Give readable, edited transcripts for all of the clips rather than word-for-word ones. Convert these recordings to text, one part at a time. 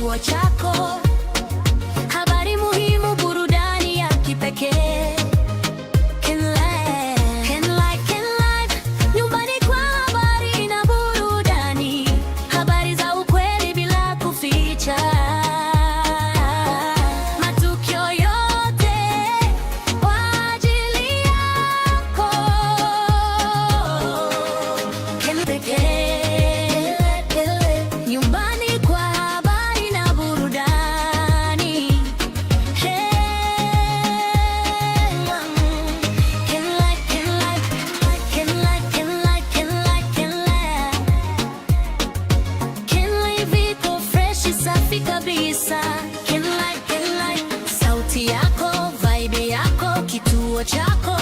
kituo chako. Habari muhimu, burudani ya kipekee. KenLive, nyumbani kwa habari na burudani. Habari za ukweli bila kuficha. Matukio yote kwa ajili yako. Nyumbani kwa habari na burudani. KenLive iko freshi, safi kabisa. KenLive, sauti yako, vibe yako, kituo chako.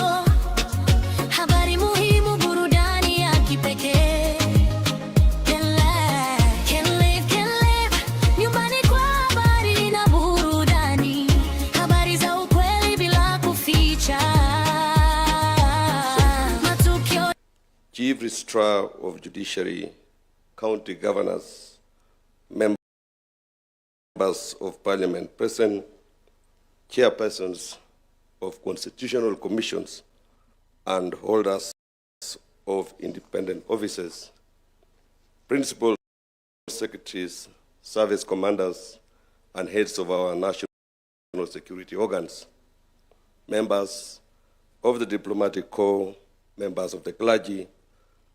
Habari muhimu, burudani ya kipekee. KenLive, nyumbani kwa habari na burudani. Habari za ukweli bila kuficha. Matukio. Chief Registrar of Judiciary, County Governors, Members of Parliament present, Chairpersons of Constitutional Commissions, and holders of independent offices, Principal Secretaries, Service Commanders, and heads of our national security organs, members of the Diplomatic Corps, members of the clergy,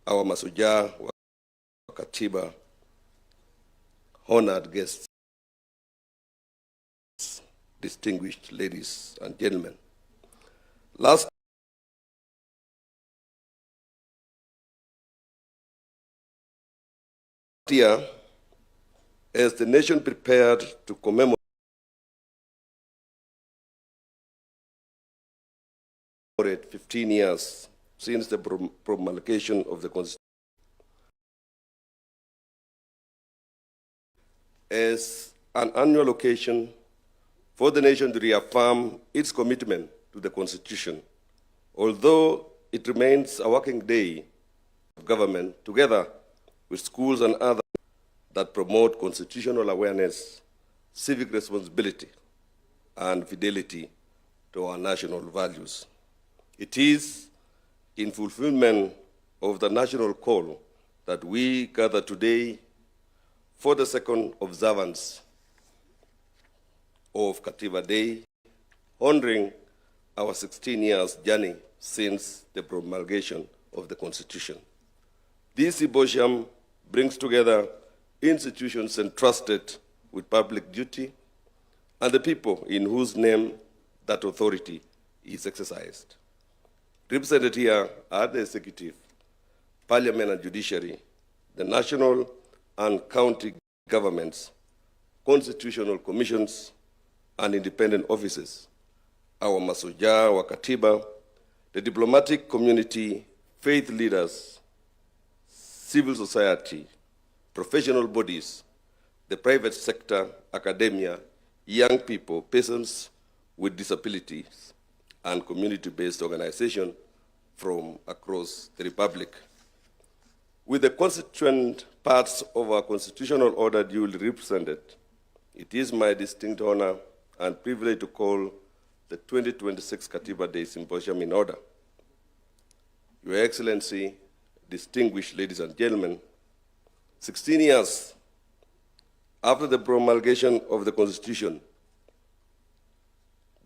our masuja wa katiba, honored guests, distinguished ladies and gentlemen. Last year, as the nation prepared to commemorate 15 years since the promulgation of the Constitution, as an annual occasion for the nation to reaffirm its commitment to the Constitution, although it remains a working day of government, together with schools and others that promote constitutional awareness, civic responsibility, and fidelity to our national values. It is in fulfillment of the national call that we gather today for the second observance of Katiba Day, honoring our 16 years journey since the promulgation of the Constitution. This symposium brings together institutions entrusted with public duty and the people in whose name that authority is exercised. Represented here are the executive, parliament and judiciary, the national and county governments, constitutional commissions, and independent offices, our masuja wa katiba, the diplomatic community, faith leaders, civil society, professional bodies, the private sector, academia, young people, persons with disabilities, and community-based organizations from across the Republic. With the constituent parts of our constitutional order duly represented, it is my distinct honor and privilege to call the 2026 Katiba Day Symposium in order. Your Excellency, distinguished ladies and gentlemen, 16 years after the promulgation of the Constitution,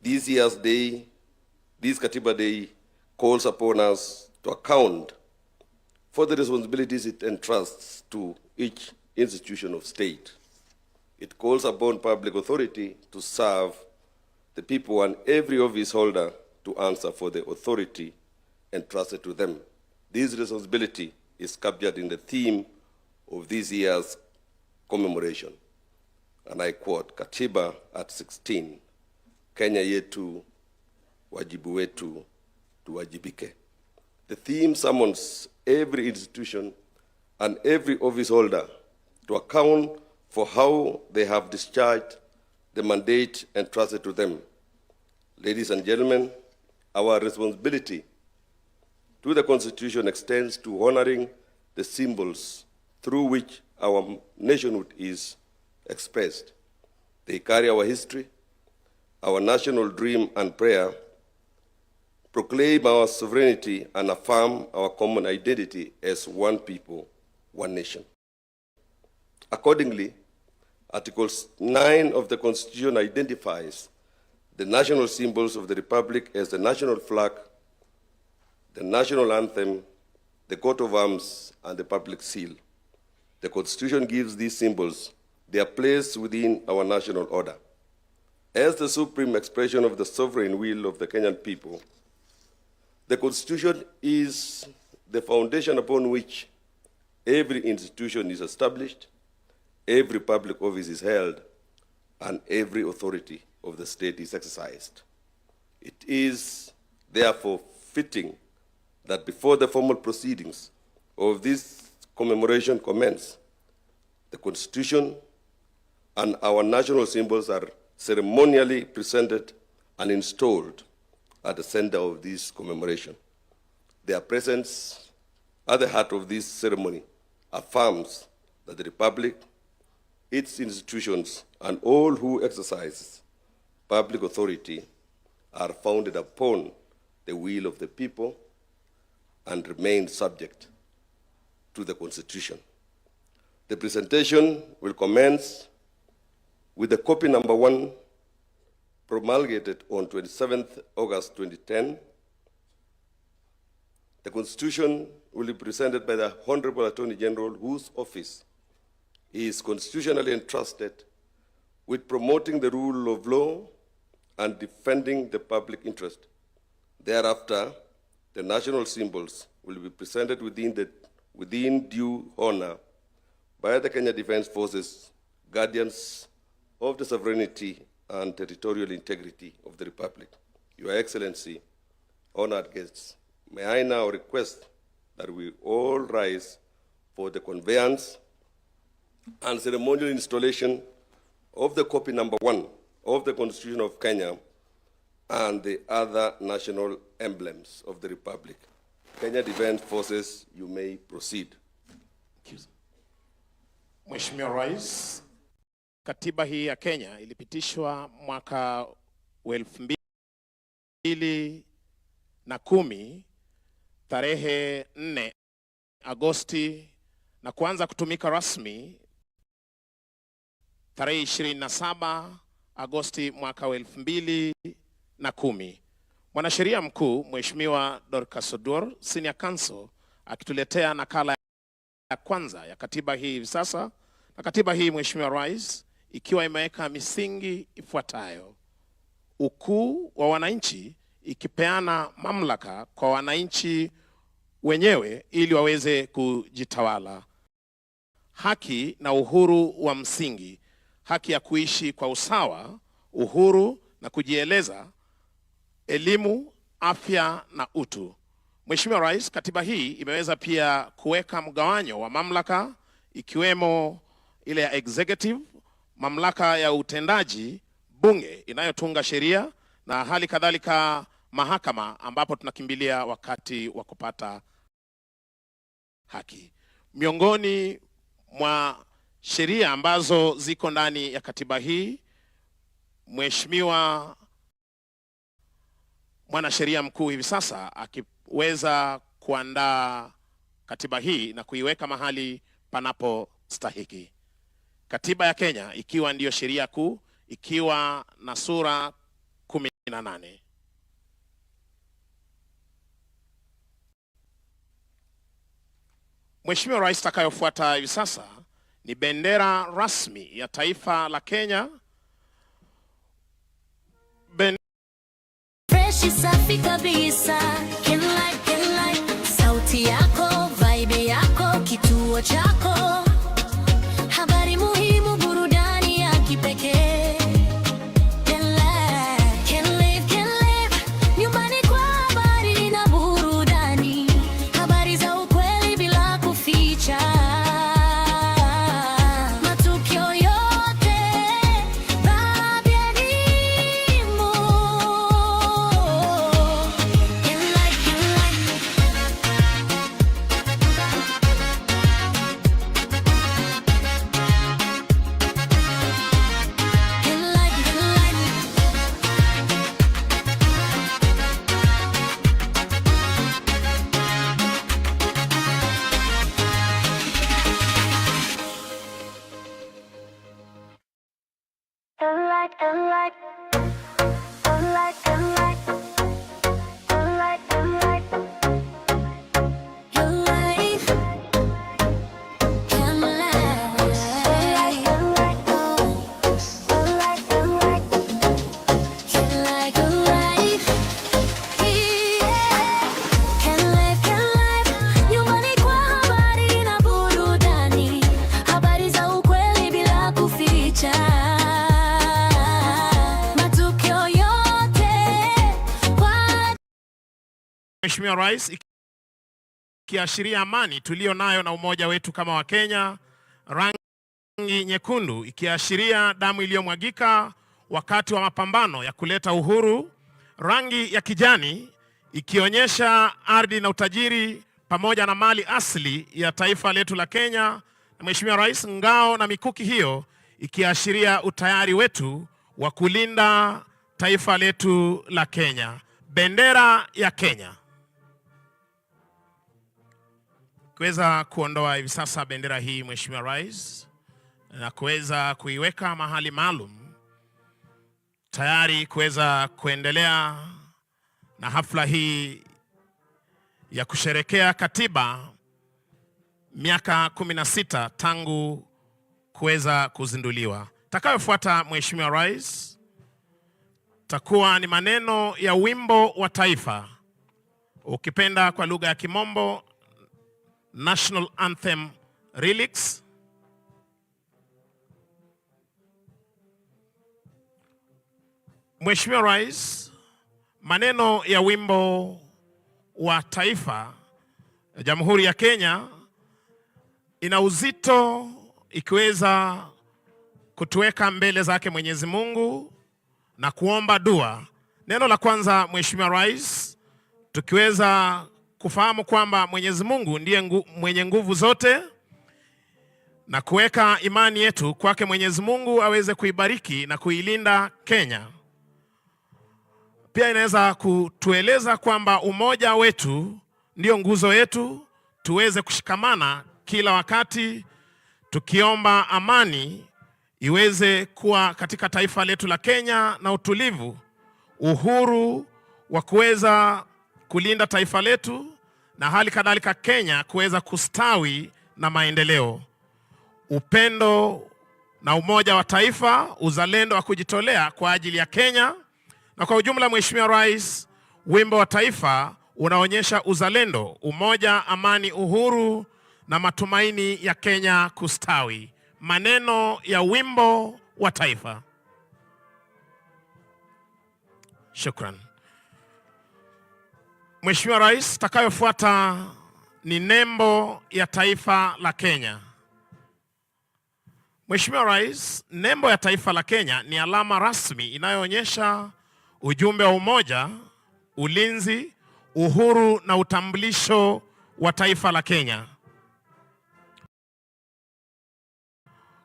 this Katiba Day calls upon us to account for the responsibilities it entrusts to each institution of state. It calls upon public authority to serve the people and every office holder to answer for the authority entrusted to them. This responsibility is captured in the theme of this year's commemoration. And I quote, Katiba at 16, Kenya yetu, wajibu wetu, tuwajibike. The theme summons every institution and every office holder to account for how they have discharged the mandate entrusted to them. Ladies and gentlemen, our responsibility to the Constitution extends to honoring the symbols through which our nationhood is expressed. They carry our history, our national dream and prayer, proclaim our sovereignty, and affirm our common identity as one people, one nation. Accordingly, Article 9 of the Constitution identifies the national symbols of the Republic as the national flag, the national anthem, the coat of arms, and the public seal. The Constitution gives these symbols their place within our national order. As the supreme expression of the sovereign will of the Kenyan people, the Constitution is the foundation upon which every institution is established, every public office is held, and every authority of the state is exercised. It is therefore fitting that before the formal proceedings of this commemoration commence, the Constitution and our national symbols are ceremonially presented and installed at the center of this commemoration. Their presence at the heart of this ceremony affirms that the Republic, its institutions, and all who exercise public authority are founded upon the will of the people and remain subject to the Constitution. The presentation will commence with the copy number 1 promulgated on 27th August 2010. The Constitution will be presented by the Honorable Attorney General, whose office is constitutionally entrusted with promoting the rule of law and defending the public interest. Thereafter, the national symbols will be presented within due honor by the Kenya Defense Forces, guardians of the sovereignty and territorial integrity of the Republic. Your Excellency, honored guests, may I now request that we all rise for the conveyance and ceremonial installation of the copy number 1 of the Constitution of Kenya and the other national emblems of the Republic. Kenya Defense Forces, you may proceed. Mheshimiwa Rais, katiba hii ya Kenya ilipitishwa mwaka wa 2010 tarehe 4 Agosti na kuanza kutumika rasmi tarehe 27 Agosti mwaka wa 2010. Mwanasheria mkuu Mheshimiwa Dorcas Oduor, Senior Counsel, akituletea nakala ya kwanza ya katiba hii hivi sasa. Na katiba hii, Mheshimiwa Rais, ikiwa imeweka misingi ifuatayo: ukuu wa wananchi, ikipeana mamlaka kwa wananchi wenyewe ili waweze kujitawala; haki na uhuru wa msingi, haki ya kuishi kwa usawa, uhuru na kujieleza; elimu, afya na utu. Mheshimiwa Rais, katiba hii imeweza pia kuweka mgawanyo wa mamlaka, ikiwemo ile ya executive, mamlaka ya utendaji, bunge inayotunga sheria, na hali kadhalika mahakama, ambapo tunakimbilia wakati wa kupata haki. Miongoni mwa sheria ambazo ziko ndani ya katiba hii, Mheshimiwa mwanasheria mkuu hivi sasa akiweza kuandaa katiba hii na kuiweka mahali panapostahiki. Katiba ya Kenya ikiwa ndiyo sheria kuu, ikiwa na sura 18. Mheshimiwa Rais, takayofuata hivi sasa ni bendera rasmi ya taifa la Kenya. Fresh safi kabisa, KenLive, sauti yako, vibe yako, kituo chako, habari muhimu, burudani ya kipekee. KenLive, nyumbani kwa habari na burudani, habari za ukweli bila kuficha, matukio yote, baadhi ya elimu. KenLive Mheshimiwa Rais, ikiashiria amani tulio nayo na umoja wetu kama Wakenya. Rangi nyekundu ikiashiria damu iliyomwagika wakati wa mapambano ya kuleta uhuru. Rangi ya kijani ikionyesha ardhi na utajiri pamoja na mali asili ya taifa letu la Kenya. Na Mheshimiwa Rais, ngao na mikuki hiyo ikiashiria utayari wetu wa kulinda taifa letu la Kenya. Bendera ya Kenya. Kuweza kuondoa hivi sasa bendera hii Mheshimiwa Rais, na kuweza kuiweka mahali maalum tayari kuweza kuendelea na hafla hii ya kusherekea katiba miaka 16 tangu kuweza kuzinduliwa. Takayofuata Mheshimiwa Rais takuwa ni maneno ya wimbo wa taifa, ukipenda kwa lugha ya Kimombo National Anthem Lyrics. Mheshimiwa Rais, maneno ya wimbo wa taifa ya Jamhuri ya Kenya ina uzito, ikiweza kutuweka mbele zake Mwenyezi Mungu na kuomba dua. Neno la kwanza Mheshimiwa Rais, tukiweza kufahamu kwamba Mwenyezi Mungu ndiye mwenye nguvu zote, na kuweka imani yetu kwake Mwenyezi Mungu aweze kuibariki na kuilinda Kenya. Pia inaweza kutueleza kwamba umoja wetu ndio nguzo yetu, tuweze kushikamana kila wakati tukiomba amani iweze kuwa katika taifa letu la Kenya, na utulivu, uhuru wa kuweza kulinda taifa letu, na hali kadhalika Kenya kuweza kustawi na maendeleo. Upendo na umoja wa taifa, uzalendo wa kujitolea kwa ajili ya Kenya. Na kwa ujumla Mheshimiwa Rais, wimbo wa taifa unaonyesha uzalendo, umoja, amani, uhuru na matumaini ya Kenya kustawi. Maneno ya wimbo wa taifa. Shukran. Mheshimiwa Rais, takayofuata ni nembo ya taifa la Kenya. Mheshimiwa Rais, nembo ya taifa la Kenya ni alama rasmi inayoonyesha ujumbe wa umoja, ulinzi, uhuru na utambulisho wa taifa la Kenya.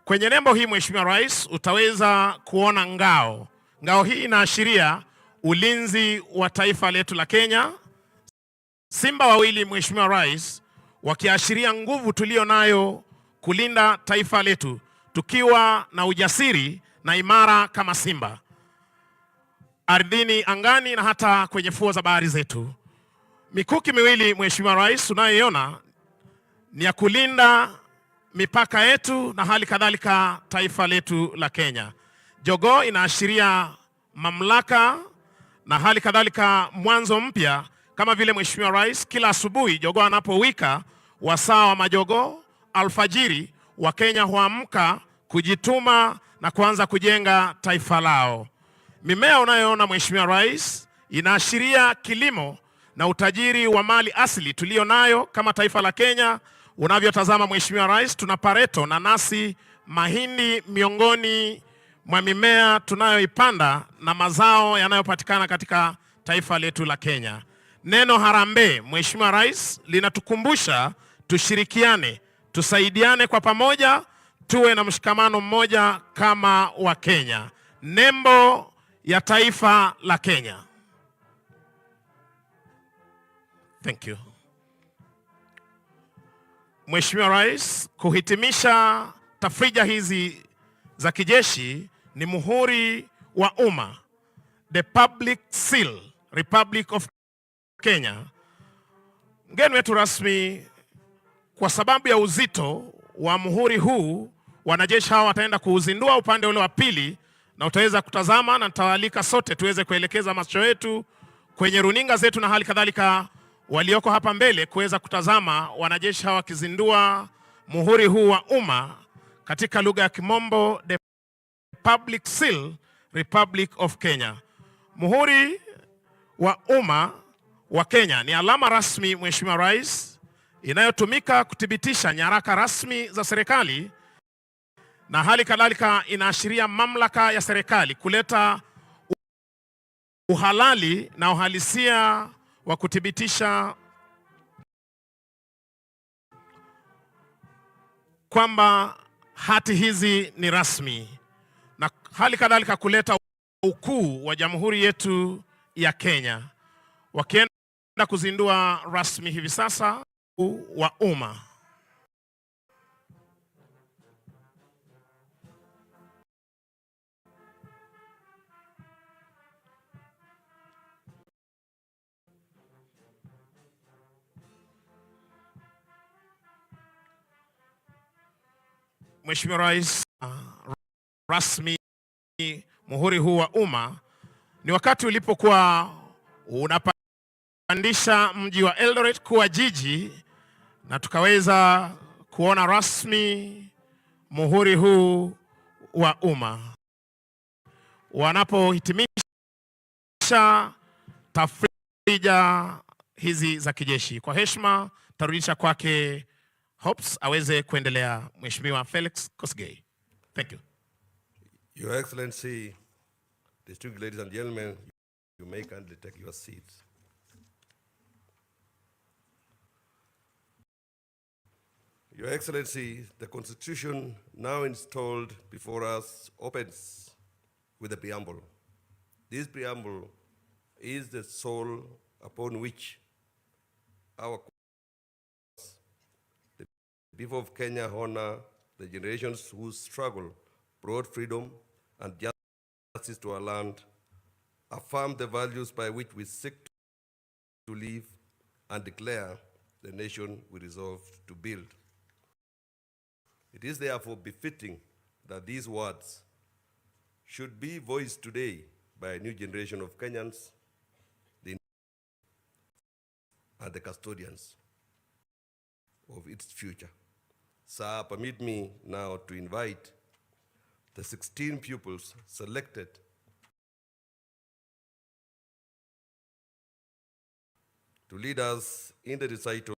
Kwenye nembo hii Mheshimiwa Rais, utaweza kuona ngao. Ngao hii inaashiria ulinzi wa taifa letu la Kenya. Simba wawili Mheshimiwa Rais, wakiashiria nguvu tulio nayo kulinda taifa letu, tukiwa na ujasiri na imara kama simba, ardhini, angani na hata kwenye fuo za bahari zetu. Mikuki miwili Mheshimiwa Rais unayoiona ni ya kulinda mipaka yetu na hali kadhalika taifa letu la Kenya. Jogoo inaashiria mamlaka na hali kadhalika mwanzo mpya, kama vile Mheshimiwa Rais, kila asubuhi jogoo anapowika, wasaa wa majogoo alfajiri, Wakenya huamka kujituma na kuanza kujenga taifa lao. Mimea unayoona Mheshimiwa Rais inaashiria kilimo na utajiri wa mali asili tulio nayo kama taifa la Kenya. Unavyotazama Mheshimiwa Rais, tuna pareto, nanasi, mahindi miongoni mwa mimea tunayoipanda na mazao yanayopatikana katika taifa letu la Kenya. Neno harambee Mheshimiwa Rais linatukumbusha tushirikiane, tusaidiane kwa pamoja, tuwe na mshikamano mmoja kama wa Kenya. Nembo ya taifa la Kenya. Thank you. Mheshimiwa Rais, kuhitimisha tafrija hizi za kijeshi ni muhuri wa umma, the public seal, Republic of Kenya. Mgeni wetu rasmi, kwa sababu ya uzito wa muhuri huu, wanajeshi hawa wataenda kuuzindua upande ule wa pili, na utaweza kutazama, na nitawaalika sote tuweze kuelekeza macho yetu kwenye runinga zetu na hali kadhalika walioko hapa mbele kuweza kutazama wanajeshi hawa wakizindua muhuri huu wa umma, katika lugha ya Kimombo the public seal, Republic of Kenya. Muhuri wa umma wa Kenya ni alama rasmi, Mheshimiwa Rais, inayotumika kuthibitisha nyaraka rasmi za serikali na hali kadhalika inaashiria mamlaka ya serikali kuleta uhalali na uhalisia wa kuthibitisha kwamba hati hizi ni rasmi na hali kadhalika kuleta ukuu wa jamhuri yetu ya Kenya. Wakienda kuzindua rasmi hivi sasa wa umma. Mheshimiwa Rais, rasmi muhuri huu wa umma ni wakati ulipokuwa unapandisha mji wa Eldoret kuwa jiji na tukaweza kuona rasmi muhuri huu wa umma wanapohitimisha tafrija hizi za kijeshi. Kwa heshima tarudisha kwake Hopes aweze kuendelea. Mheshimiwa Felix Kosgei. Thank you. Your Excellency, distinguished ladies and gentlemen, you may kindly take your seats. Your Excellency, the Constitution now installed before us opens with a preamble. This preamble is the soul upon which our people of Kenya honor the generations whose struggle brought freedom and justice to our land, affirm the values by which we seek to live, and declare the nation we resolve to build. It is therefore befitting that these words should be voiced today by a new generation of Kenyans and the custodians of its future. Sir, permit me now to invite the 16 pupils selected to lead us in the recital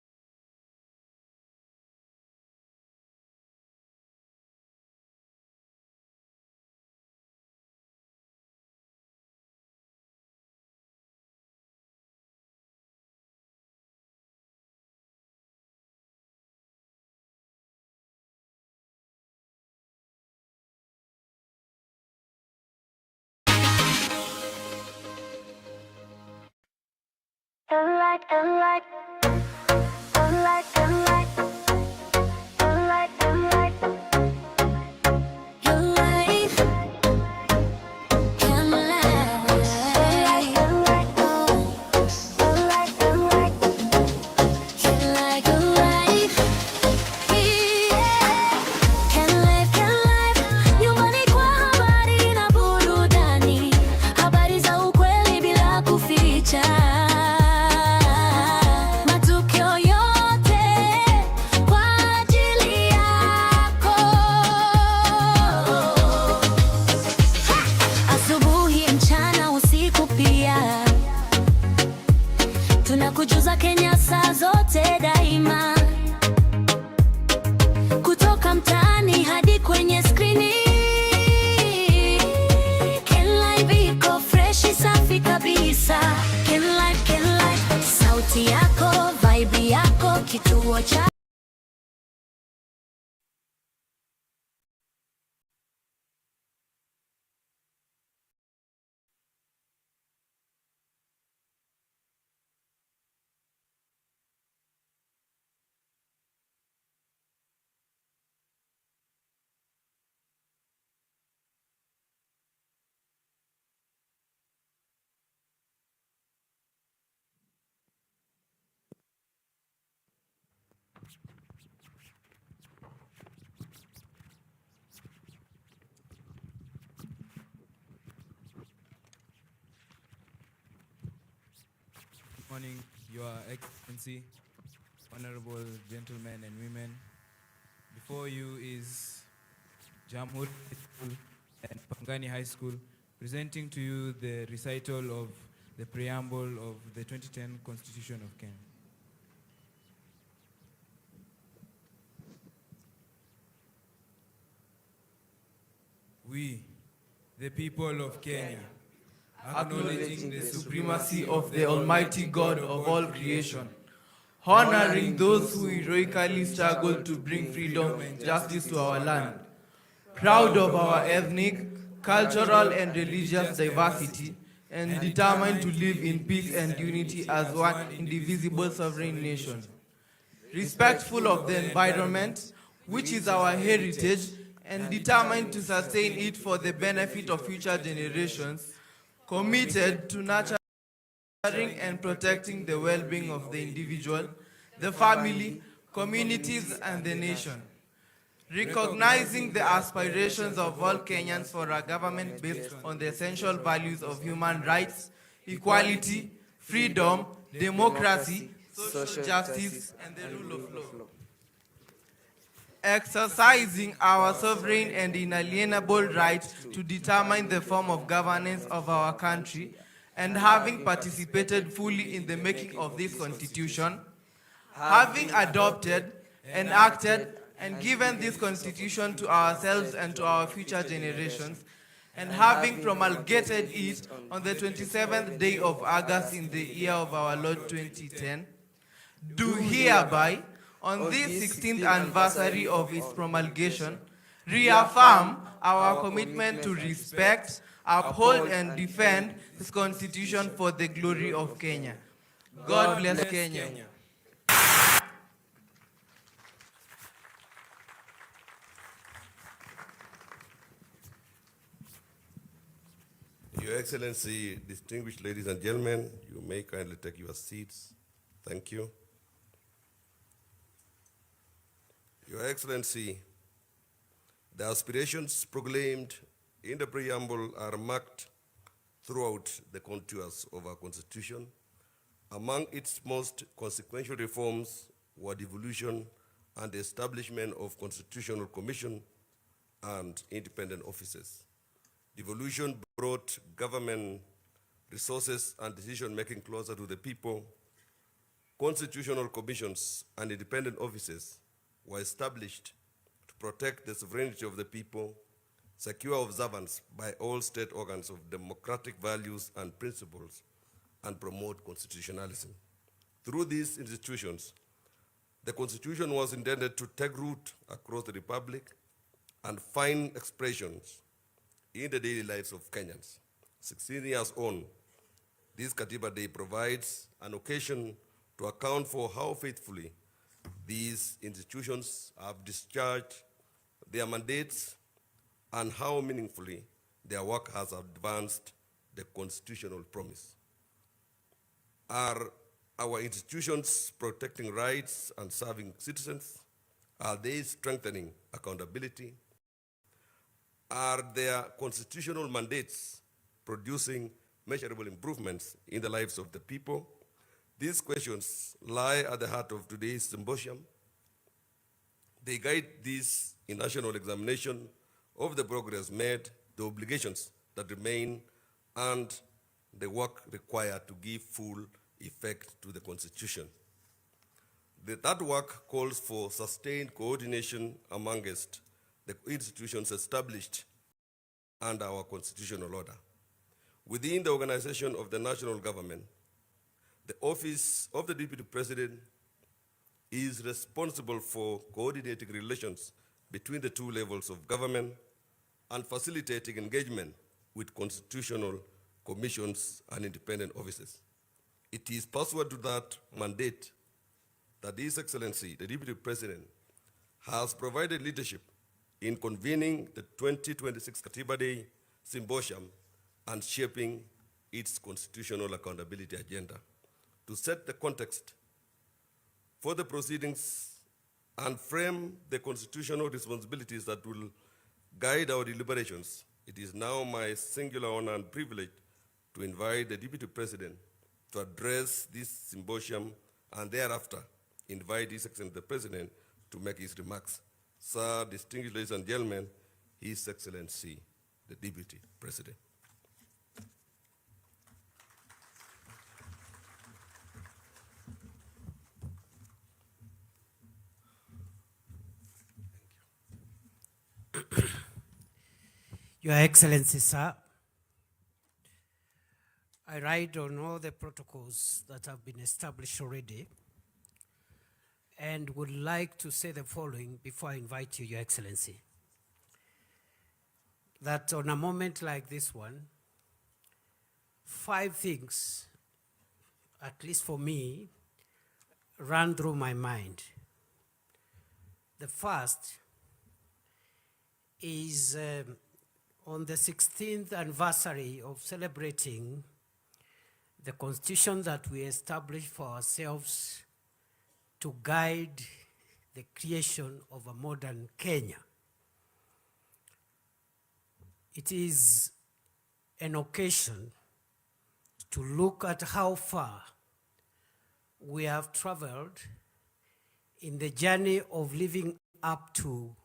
tunakujuza Kenya saa zote daima, kutoka mtaani hadi kwenye skrini. KenLive iko freshi safi kabisa. KenLive, sauti yako, vibe yako, kituo cha Good morning, Your Excellency, honorable gentlemen and women. Before you is Jamhuri High School and Pangani High School, presenting to you the recital of the preamble of the 2010 Constitution of Kenya. We, the people of Kenya, acknowledging the supremacy of the Almighty God of all creation, honoring those who heroically struggled to bring freedom and justice to our land, proud of our ethnic, cultural, and religious diversity, and determined to live in peace and unity as one indivisible sovereign nation. Respectful of the environment, which is our heritage, and determined to sustain it for the benefit of future generations, committed to nurturing and protecting the well-being of the individual, the family, communities, and the nation. Recognizing the aspirations of all Kenyans for a government based on the essential values of human rights, equality, freedom, democracy, social justice, and the rule of law. Exercising our sovereign and inalienable right to determine the form of governance of our country, and having participated fully in the making of this constitution, having adopted, enacted, and given this constitution to ourselves and to our future generations, and having promulgated it on the 27th day of August in the year of our Lord 2010, do hereby, on this 16th anniversary of its promulgation, reaffirm our commitment to respect, uphold, and defend this constitution for the glory of Kenya. God bless Kenya. Your Excellency, distinguished ladies and gentlemen, you may kindly take your seats. Thank you. Your Excellency, the aspirations proclaimed in the preamble are marked throughout the contours of our Constitution. Among its most consequential reforms were devolution and the establishment of Constitutional Commission and independent offices. Devolution brought government resources and decision-making closer to the people. Constitutional commissions and independent offices were established to protect the sovereignty of the people, secure observance by all state organs of democratic values and principles, and promote constitutionalism. Through these institutions, the Constitution was intended to take root across the Republic and find expressions in the daily lives of Kenyans. 16 years on, this Katiba Day provides an occasion to account for how faithfully these institutions have discharged their mandates and how meaningfully their work has advanced the constitutional promise. Are our institutions protecting rights and serving citizens? Are they strengthening accountability? Are their constitutional mandates producing measurable improvements in the lives of the people? These questions lie at the heart of today's symposium. They guide this national examination of the progress made, the obligations that remain, and the work required to give full effect to the Constitution. That work calls for sustained coordination amongst the institutions established under our constitutional order. Within the organization of the national government, the office of the Deputy President is responsible for coordinating relations between the two levels of government and facilitating engagement with constitutional commissions and independent offices. It is pursuant to that mandate that His Excellency, the Deputy President, has provided leadership in convening the 2026 Katiba Day Symposium and shaping its constitutional accountability agenda. To set the context for the proceedings and frame the constitutional responsibilities that will guide our deliberations, it is now my singular honor and privilege to invite the Deputy President to address this symposium and thereafter invite His Excellency the President to make his remarks. Sir, distinguished ladies and gentlemen, His Excellency the Deputy President. Your Excellency, sir, I ride on all the protocols that have been established already and would like to say the following before I invite you, Your Excellency. That on a moment like this one, 5 things, at least for me, ran through my mind. The first is on the 16th anniversary of celebrating the constitution that we established for ourselves to guide the creation of a modern Kenya. It is an occasion to look at how far we have traveled in the journey of living up to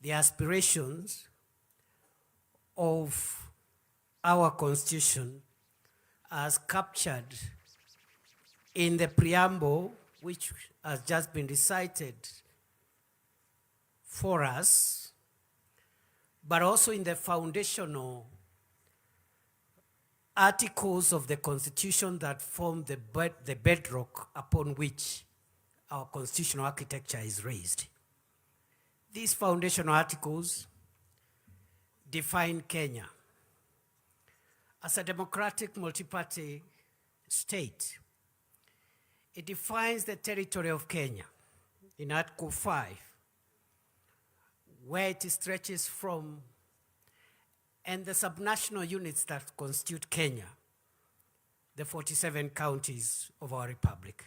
the aspirations of our Constitution as captured in the preamble, which has just been recited for us, but also in the foundational articles of the Constitution that form the bedrock upon which our constitutional architecture is raised. These foundational articles define Kenya as a democratic multi-party state. It defines the territory of Kenya in Article 5, where it stretches from, and the subnational units that constitute Kenya, the 47 counties of our republic.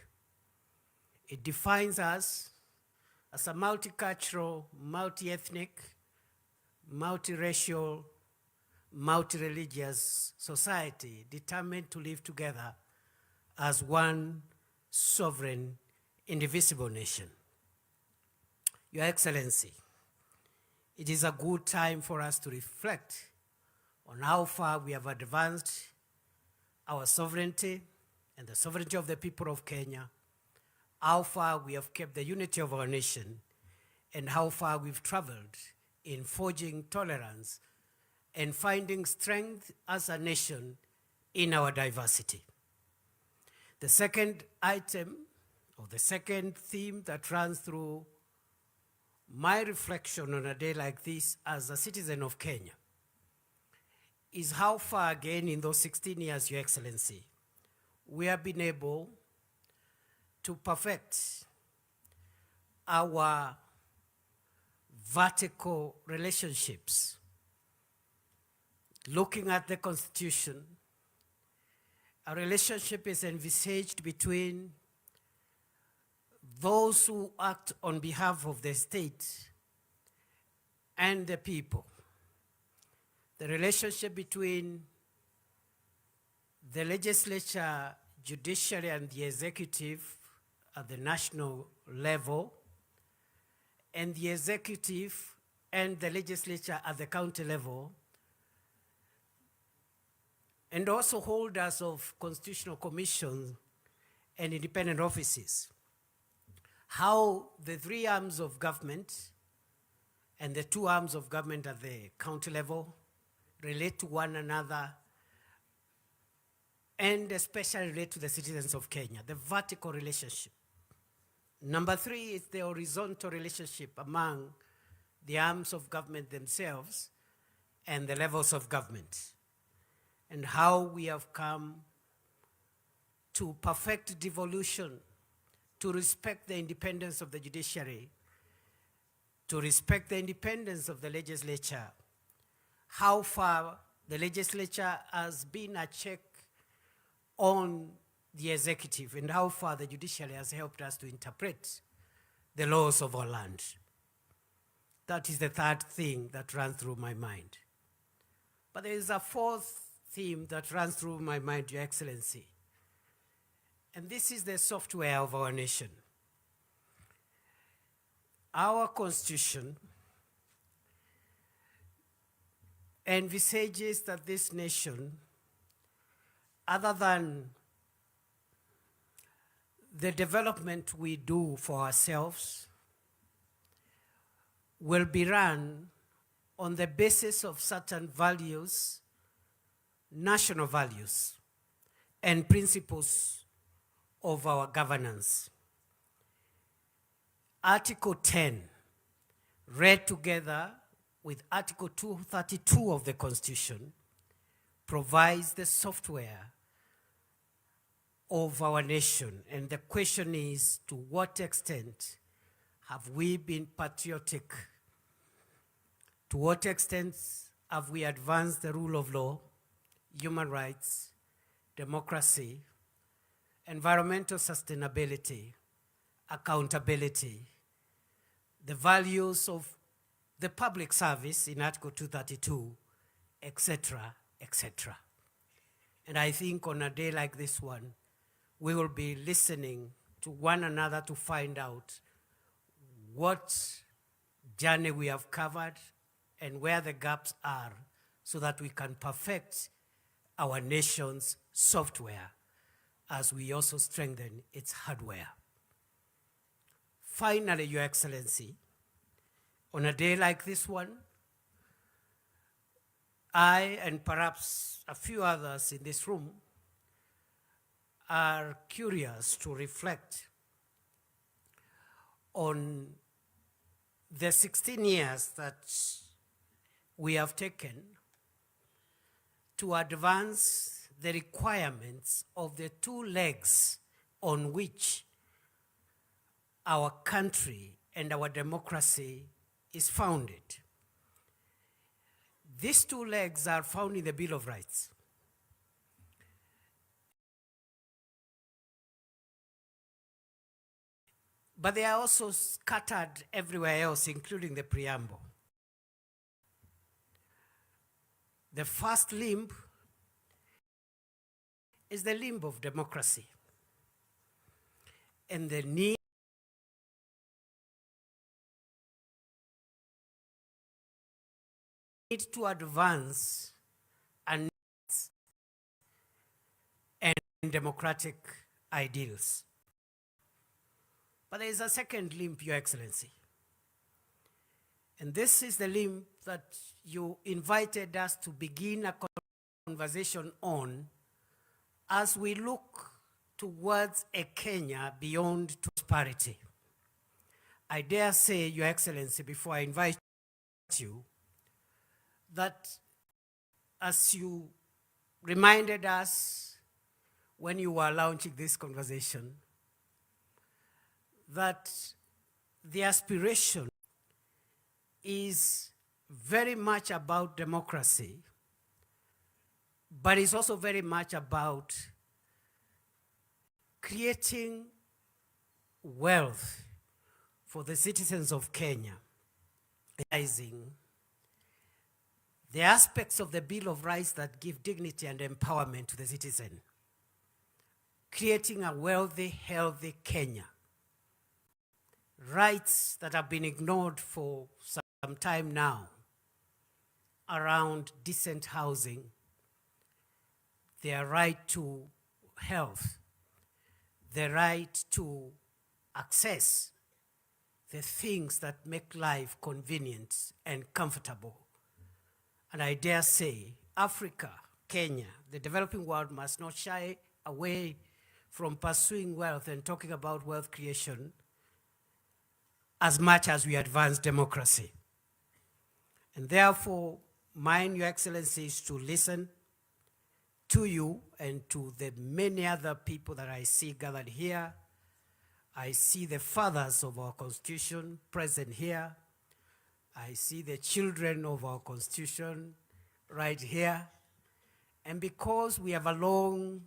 It defines us as a multicultural, multi-ethnic, multiracial, multi-religious society determined to live together as one sovereign, indivisible nation. Your Excellency, it is a good time for us to reflect on how far we have advanced our sovereignty and the sovereignty of the people of Kenya, how far we have kept the unity of our nation, and how far we've traveled in forging tolerance and finding strength as a nation in our diversity. The second item, or the second theme that runs through my reflection on a day like this as a citizen of Kenya, is how far again in those 16 years, Your Excellency, we have been able to perfect our vertical relationships. Looking at the Constitution, a relationship is envisaged between those who act on behalf of the state and the people. The relationship between the legislature, judiciary, and the executive at the national level, and the executive and the legislature at the county level, and also holders of constitutional commissions and independent offices. How the 3 arms of government and the 2 arms of government at the county level relate to one another, and especially relate to the citizens of Kenya, the vertical relationship. Number 3 is the horizontal relationship among the arms of government themselves and the levels of government, and how we have come to perfect devolution, to respect the independence of the judiciary, to respect the independence of the legislature, how far the legislature has been a check on the executive, and how far the judiciary has helped us to interpret the laws of our land. That is the third thing that runs through my mind. But there is a fourth theme that runs through my mind, Your Excellency. And this is the software of our nation. Our Constitution envisages that this nation, other than the development we do for ourselves, will be run on the basis of certain values, national values, and principles of our governance. Article 10, read together with Article 232 of the Constitution, provides the software of our nation. And the question is, to what extent have we been patriotic? To what extent have we advanced the rule of law, human rights, democracy, environmental sustainability, accountability, the values of the public service in Article 232, etc., etc. And I think on a day like this one, we will be listening to one another to find out what journey we have covered and where the gaps are, so that we can perfect our nation's software as we also strengthen its hardware. Finally, Your Excellency, on a day like this one, I and perhaps a few others in this room are curious to reflect on the 16 years that we have taken to advance the requirements of the two legs on which our country and our democracy is founded. These two legs are found in the Bill of Rights. But they are also scattered everywhere else, including the preamble. The first limb is the limb of democracy, and the need to advance and democratic ideals. But there is a second limb, Your Excellency. And this is the limb that you invited us to begin a conversation on as we look towards a Kenya beyond prosperity. I dare say, Your Excellency, before I invite you, that as you reminded us when you were launching this conversation, that the aspiration is very much about democracy, but it's also very much about creating wealth for the citizens of Kenya, realizing the aspects of the Bill of Rights that give dignity and empowerment to the citizen, creating a wealthy, healthy Kenya. Rights that have been ignored for some time now around decent housing, their right to health, the right to access the things that make life convenient and comfortable. And I dare say, Africa, Kenya, the developing world must not shy away from pursuing wealth and talking about wealth creation as much as we advance democracy. And therefore, mine, Your Excellency, is to listen to you and to the many other people that I see gathered here. I see the fathers of our Constitution present here. I see the children of our Constitution right here. And because we have a long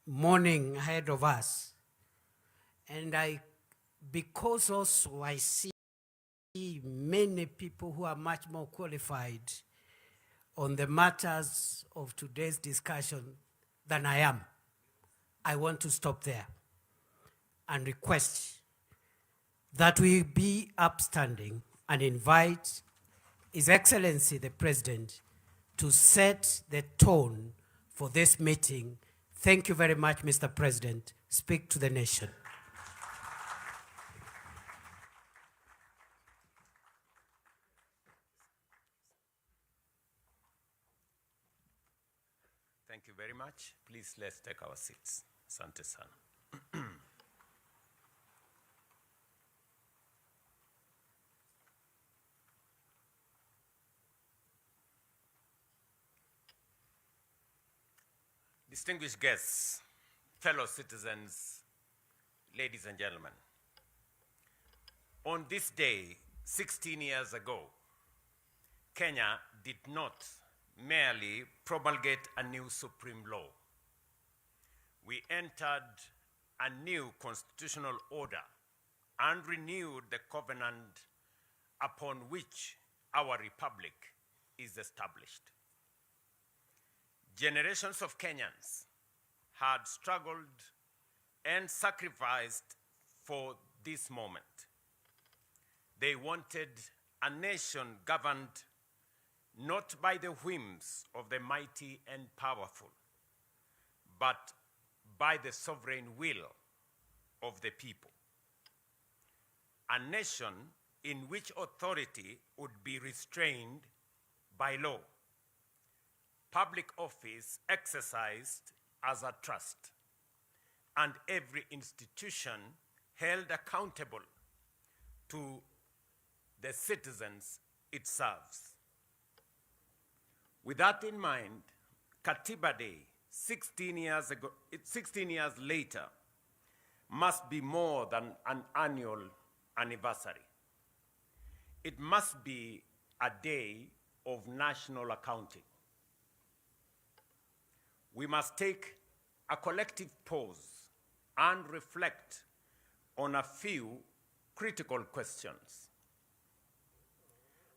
morning ahead of us, and because also I see many people who are much more qualified on the matters of today's discussion than I am, I want to stop there and request that we be upstanding and invite His Excellency the President to set the tone for this meeting. Thank you very much, Mr. President. Speak to the nation. much. Please, let's take our seats. Asante sana. Distinguished guests, fellow citizens, ladies and gentlemen, on this day, 16 years ago, Kenya did not merely promulgate a new supreme law. We entered a new constitutional order and renewed the covenant upon which our republic is established. Generations of Kenyans had struggled and sacrificed for this moment. They wanted a nation governed not by the whims of the mighty and powerful, but by the sovereign will of the people. A nation in which authority would be restrained by law, public office exercised as a trust, and every institution held accountable to the citizens it serves. With that in mind, Katiba Day, 16 years later, must be more than an annual anniversary. It must be a day of national accounting. We must take a collective pause and reflect on a few critical questions.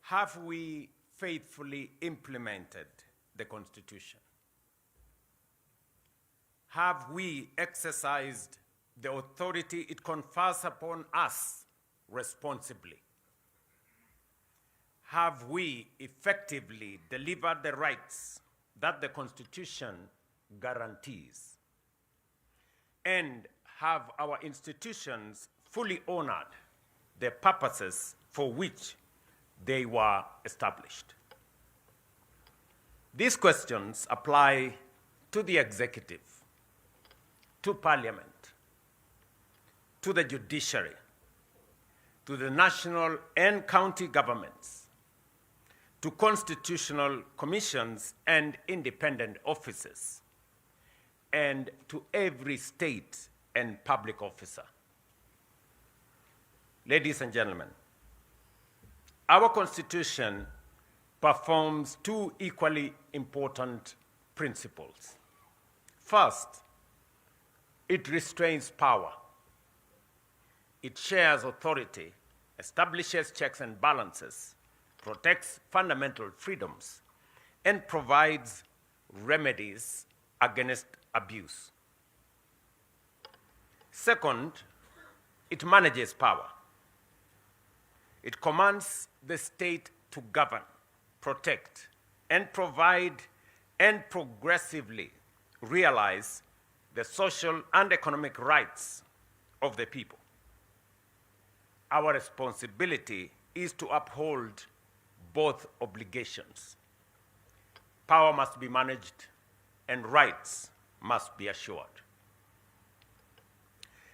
Have we faithfully implemented the Constitution? Have we exercised the authority it confers upon us responsibly? Have we effectively delivered the rights that the Constitution guarantees? And have our institutions fully honored the purposes for which they were established? These questions apply to the executive, to Parliament, to the judiciary, to the national and county governments, to constitutional commissions and independent offices, and to every state and public officer. Ladies and gentlemen, our Constitution performs two equally important principles. First, it restrains power. It shares authority, establishes checks and balances, protects fundamental freedoms, and provides remedies against abuse. Second, it manages power. It commands the state to govern, protect, and provide and progressively realize the social and economic rights of the people. Our responsibility is to uphold both obligations. Power must be managed and rights must be assured.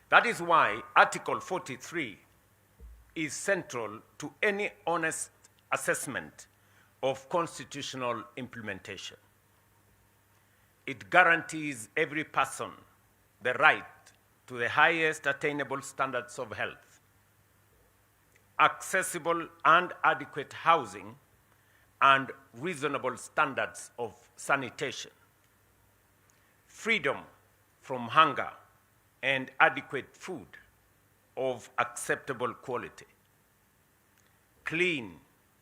That is why Article 43 is central to any honest assessment of constitutional implementation. It guarantees every person the right to the highest attainable standards of health, accessible and adequate housing, and reasonable standards of sanitation, freedom from hunger, and adequate food of acceptable quality, clean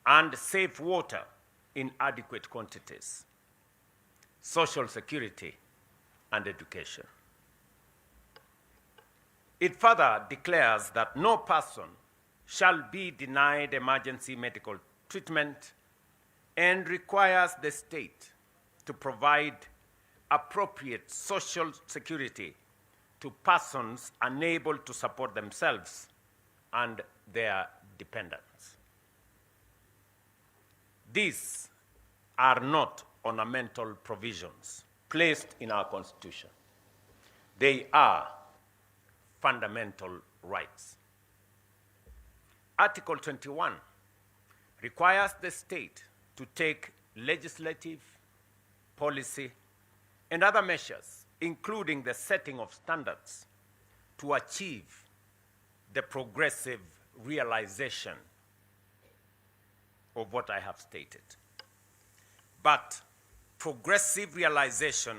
and safe water in adequate quantities, social security, and education. It further declares that no person shall be denied emergency medical treatment and requires the state to provide appropriate social security to persons unable to support themselves and their dependents. These are not ornamental provisions. placed in our Constitution. They are fundamental rights. Article 21 requires the state to take legislative, policy, and other measures, including the setting of standards, to achieve the progressive realization of what I have stated. But progressive realization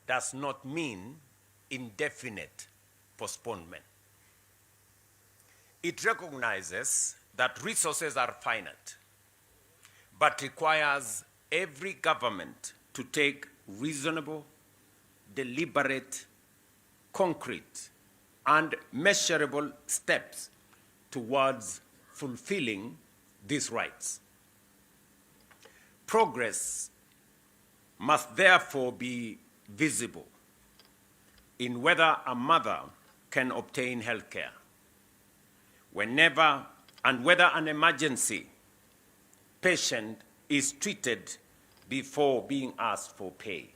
does not mean indefinite postponement. It recognizes that resources are finite, but requires every government to take reasonable, deliberate, concrete, and measurable steps towards fulfilling these rights. Progress must therefore be visible in whether a mother can obtain health care, whenever and whether an emergency patient is treated before being asked for pay,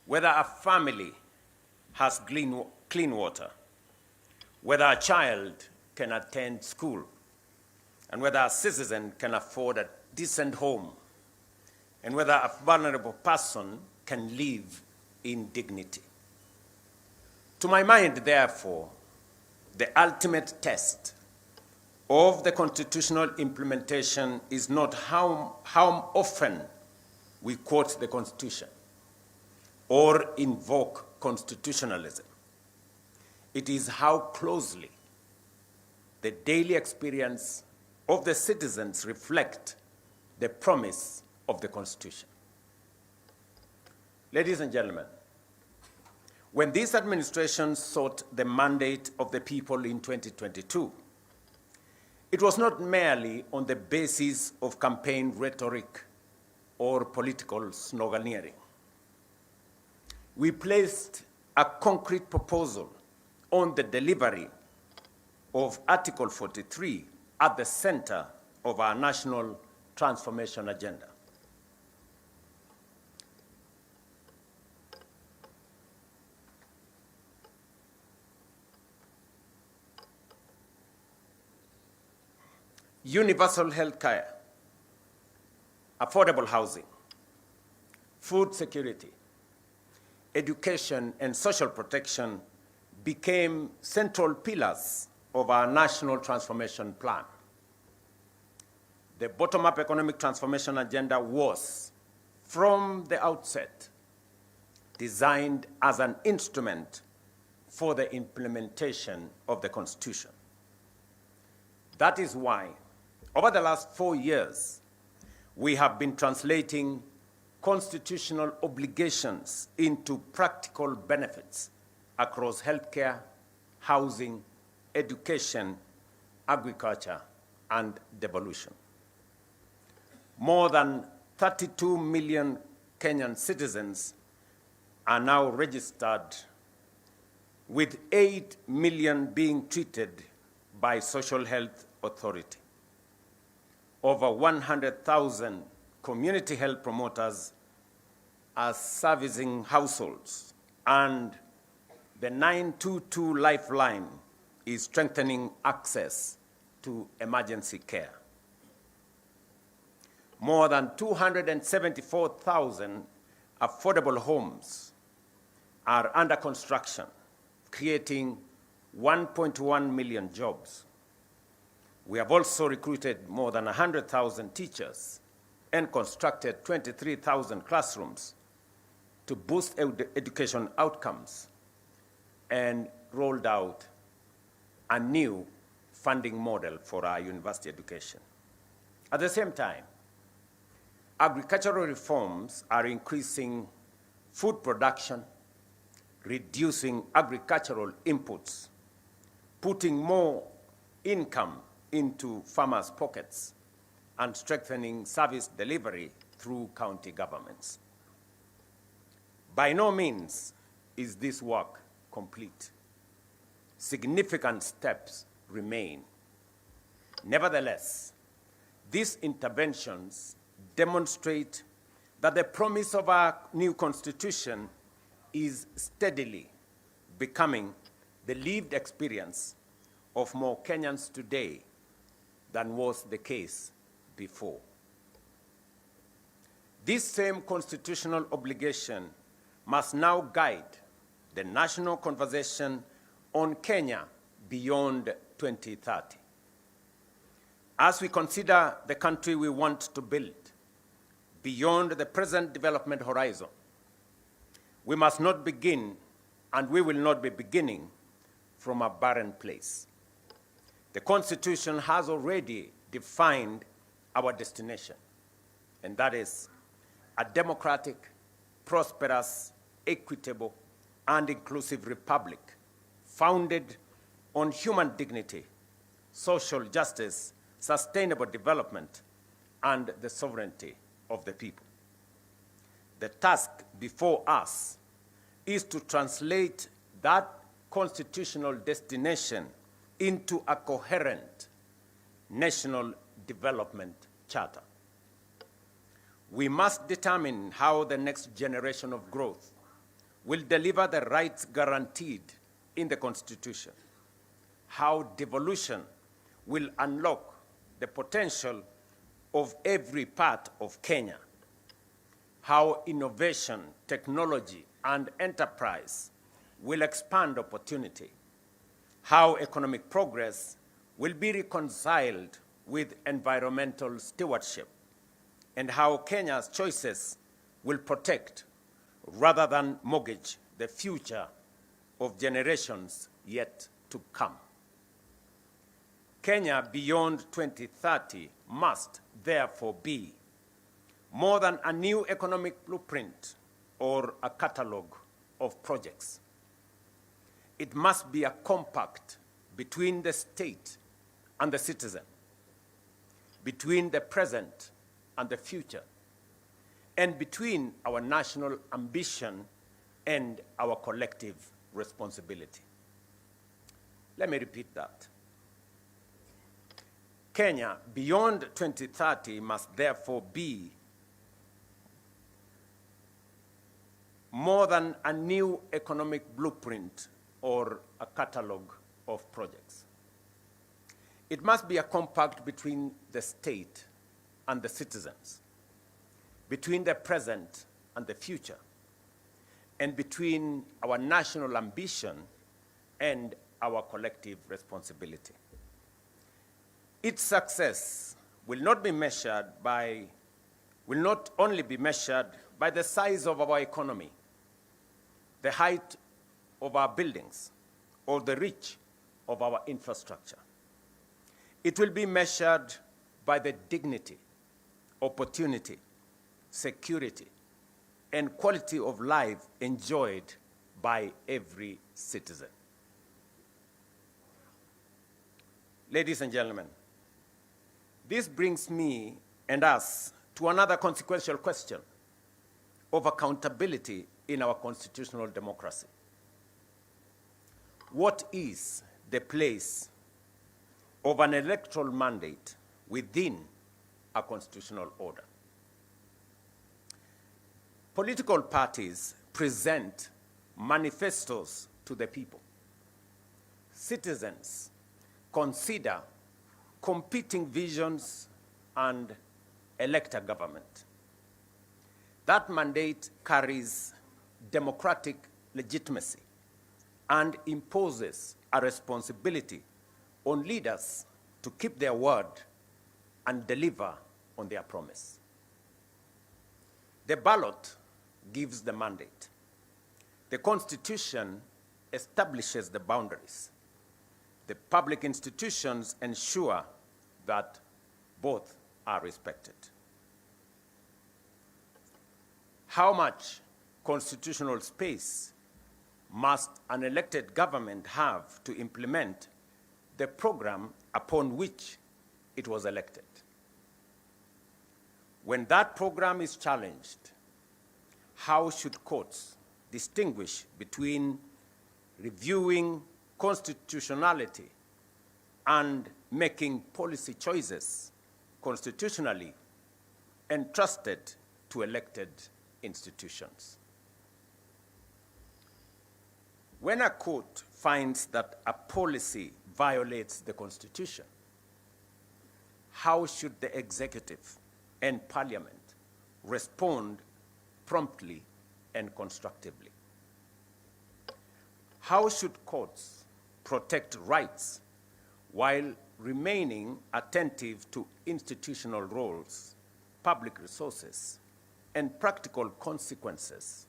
whether a family has clean water, whether a child can attend school, and whether a citizen can afford a decent home, and whether a vulnerable person can live in dignity. To my mind, therefore, the ultimate test of the constitutional implementation is not how often we quote the Constitution or invoke constitutionalism. It is how closely the daily experience of the citizens reflect the promise of the Constitution. Ladies and gentlemen, when this administration sought the mandate of the people in 2022, it was not merely on the basis of campaign rhetoric or political sloganeering. We placed a concrete proposal on the delivery of Article 43 at the center of our national transformation agenda. Universal health care, affordable housing, food security, education, and social protection became central pillars of our national transformation plan. The bottom-up economic transformation agenda was, from the outset, designed as an instrument for the implementation of the Constitution. That is why, over the last 4 years, we have been translating constitutional obligations into practical benefits across healthcare, housing, education, agriculture, and devolution. More than 32 million Kenyan citizens are now registered, with 8 million being treated by social health authority. Over 100,000 community health promoters are servicing households, and the 922 Lifeline is strengthening access to emergency care. More than 274,000 affordable homes are under construction, creating 1.1 million jobs. We have also recruited more than 100,000 teachers and constructed 23,000 classrooms to boost education outcomes, and rolled out a new funding model for our university education. At the same time, agricultural reforms are increasing food production, reducing agricultural inputs, putting more income into farmers' pockets, and strengthening service delivery through county governments. By no means is this work complete. Significant steps remain. Nevertheless, these interventions demonstrate that the promise of our new constitution is steadily becoming the lived experience of more Kenyans today than was the case before. This same constitutional obligation must now guide the national conversation on Kenya beyond 2030. As we consider the country we want to build beyond the present development horizon, we must not begin, and we will not be beginning, from a barren place. The Constitution has already defined our destination, and that is a democratic, prosperous, equitable, and inclusive republic founded on human dignity, social justice, sustainable development, and the sovereignty of the people. The task before us is to translate that constitutional destination into a coherent national development charter. We must determine how the next generation of growth will deliver the rights guaranteed in the Constitution, how devolution will unlock the potential of every part of Kenya, how innovation, technology, and enterprise will expand opportunity, how economic progress will be reconciled with environmental stewardship, and how Kenya's choices will protect rather than mortgage the future of generations yet to come. Kenya beyond 2030 must therefore be more than a new economic blueprint or a catalogue of projects. It must be a compact between the state and the citizen, between the present and the future, and between our national ambition and our collective responsibility. Let me repeat that. Kenya beyond 2030 must therefore be more than a new economic blueprint or a catalogue of projects. It must be a compact between the state and the citizens, between the present and the future, and between our national ambition and our collective responsibility. Its success will not only be measured by the size of our economy, the height of our buildings, or the reach of our infrastructure. It will be measured by the dignity, opportunity, security, and quality of life enjoyed by every citizen. Ladies and gentlemen, this brings me and us to another consequential question of accountability in our constitutional democracy. What is the place of an electoral mandate within a constitutional order? Political parties present manifestos to the people. Citizens consider competing visions and elect a government. That mandate carries democratic legitimacy and imposes a responsibility on leaders to keep their word and deliver on their promise. The ballot gives the mandate. The Constitution establishes the boundaries. The public institutions ensure that both are respected. How much constitutional space must an elected government have to implement the program upon which it was elected? When that program is challenged, how should courts distinguish between reviewing constitutionality and making policy choices constitutionally entrusted to elected institutions. When a court finds that a policy violates the Constitution, how should the executive and parliament respond promptly and constructively? How should courts protect rights while remaining attentive to institutional roles, public resources, and practical consequences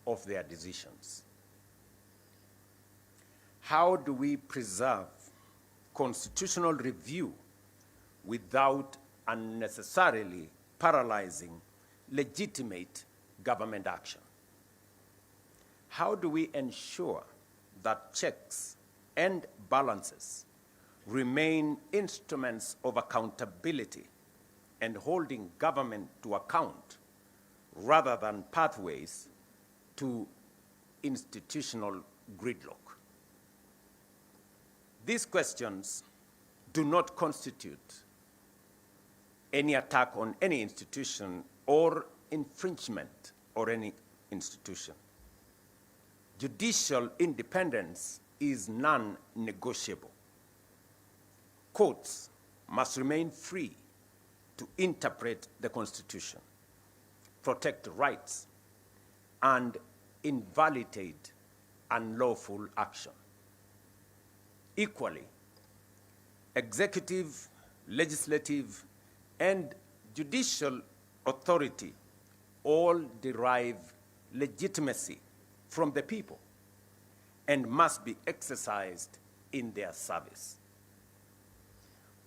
of their decisions? How do we preserve constitutional review without unnecessarily paralyzing legitimate government action? How do we ensure that checks and balances remain instruments of accountability and holding government to account rather than pathways to institutional gridlock? These questions do not constitute any attack on any institution or infringement on any institution. Judicial independence is non-negotiable. Courts must remain free to interpret the Constitution, protect rights, and invalidate unlawful action. Equally, executive, legislative, and judicial authority all derive legitimacy from the people and must be exercised in their service.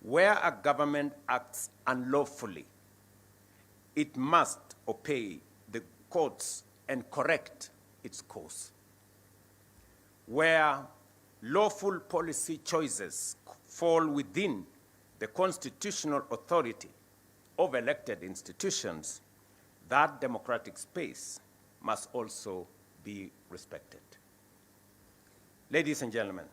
Where a government acts unlawfully, it must obey the courts and correct its course. Where lawful policy choices fall within the constitutional authority of elected institutions, that democratic space must also be respected. Ladies and gentlemen,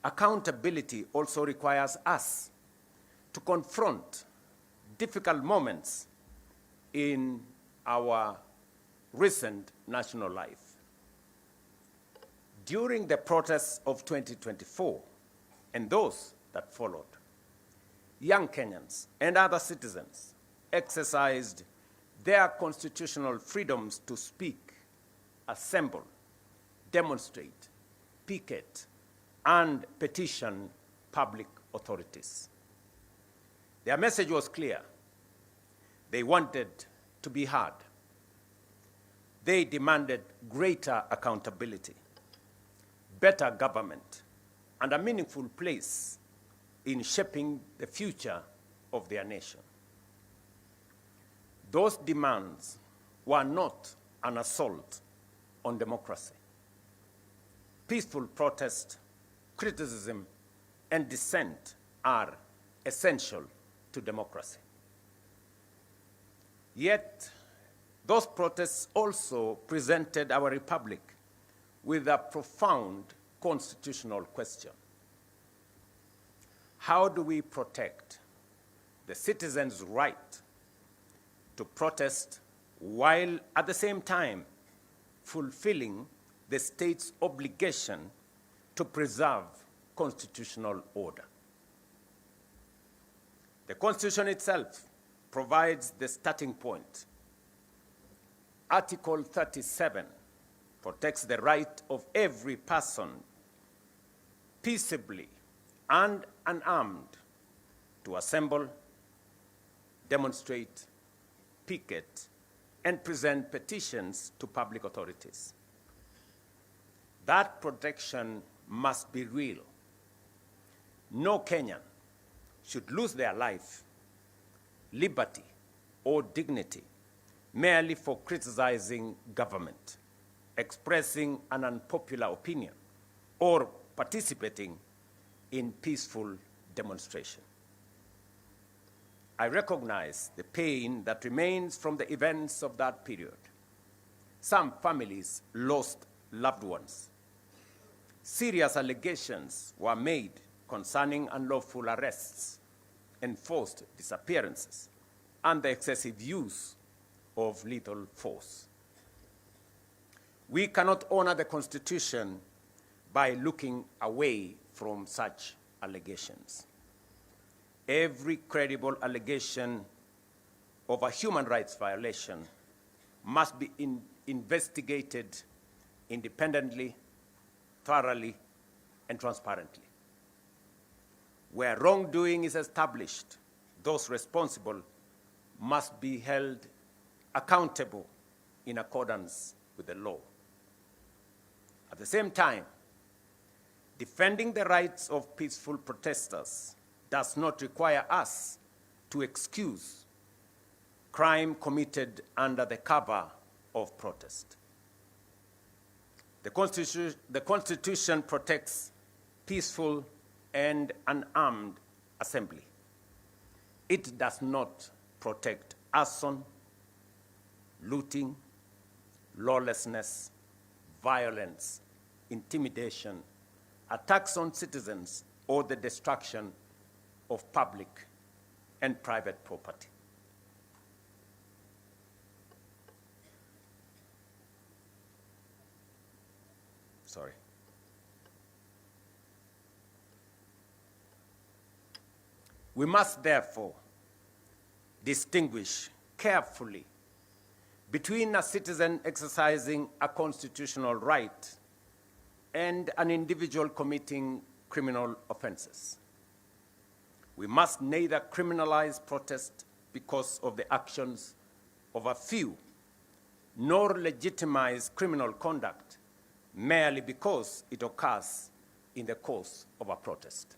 accountability also requires us to confront difficult moments in our recent national life. During the protests of 2024 and those that followed, young Kenyans and other citizens exercised their constitutional freedoms to speak, assemble, demonstrate, picket, and petition public authorities. Their message was clear. They wanted to be heard. They demanded greater accountability, better government, and a meaningful place in shaping the future of their nation. Those demands were not an assault on democracy. Peaceful protest, criticism, and dissent are essential to democracy. Yet, those protests also presented our republic with a profound constitutional question. How do we protect the citizens' right to protest while at the same time fulfilling the state's obligation to preserve constitutional order? The Constitution itself provides the starting point. Article 37 protects the right of every person peaceably and unarmed to assemble, demonstrate, picket, and present petitions to public authorities. That protection must be real. No Kenyan should lose their life, liberty, or dignity merely for criticizing government, expressing an unpopular opinion, or participating in peaceful demonstration. I recognize the pain that remains from the events of that period. Some families lost loved ones. Serious allegations were made concerning unlawful arrests, enforced disappearances, and the excessive use of lethal force. We cannot honor the Constitution by looking away from such allegations. Every credible allegation of a human rights violation must be investigated independently, thoroughly, and transparently. Where wrongdoing is established, those responsible must be held accountable in accordance with the law. At the same time, defending the rights of peaceful protesters does not require us to excuse crime committed under the cover of protest. The Constitution protects peaceful and unarmed assembly. It does not protect arson, looting, lawlessness, violence, intimidation, attacks on citizens, or the destruction of public and private property. Sorry. We must therefore distinguish carefully between a citizen exercising a constitutional right and an individual committing criminal offenses. We must neither criminalize protest because of the actions of a few, nor legitimize criminal conduct merely because it occurs in the course of a protest.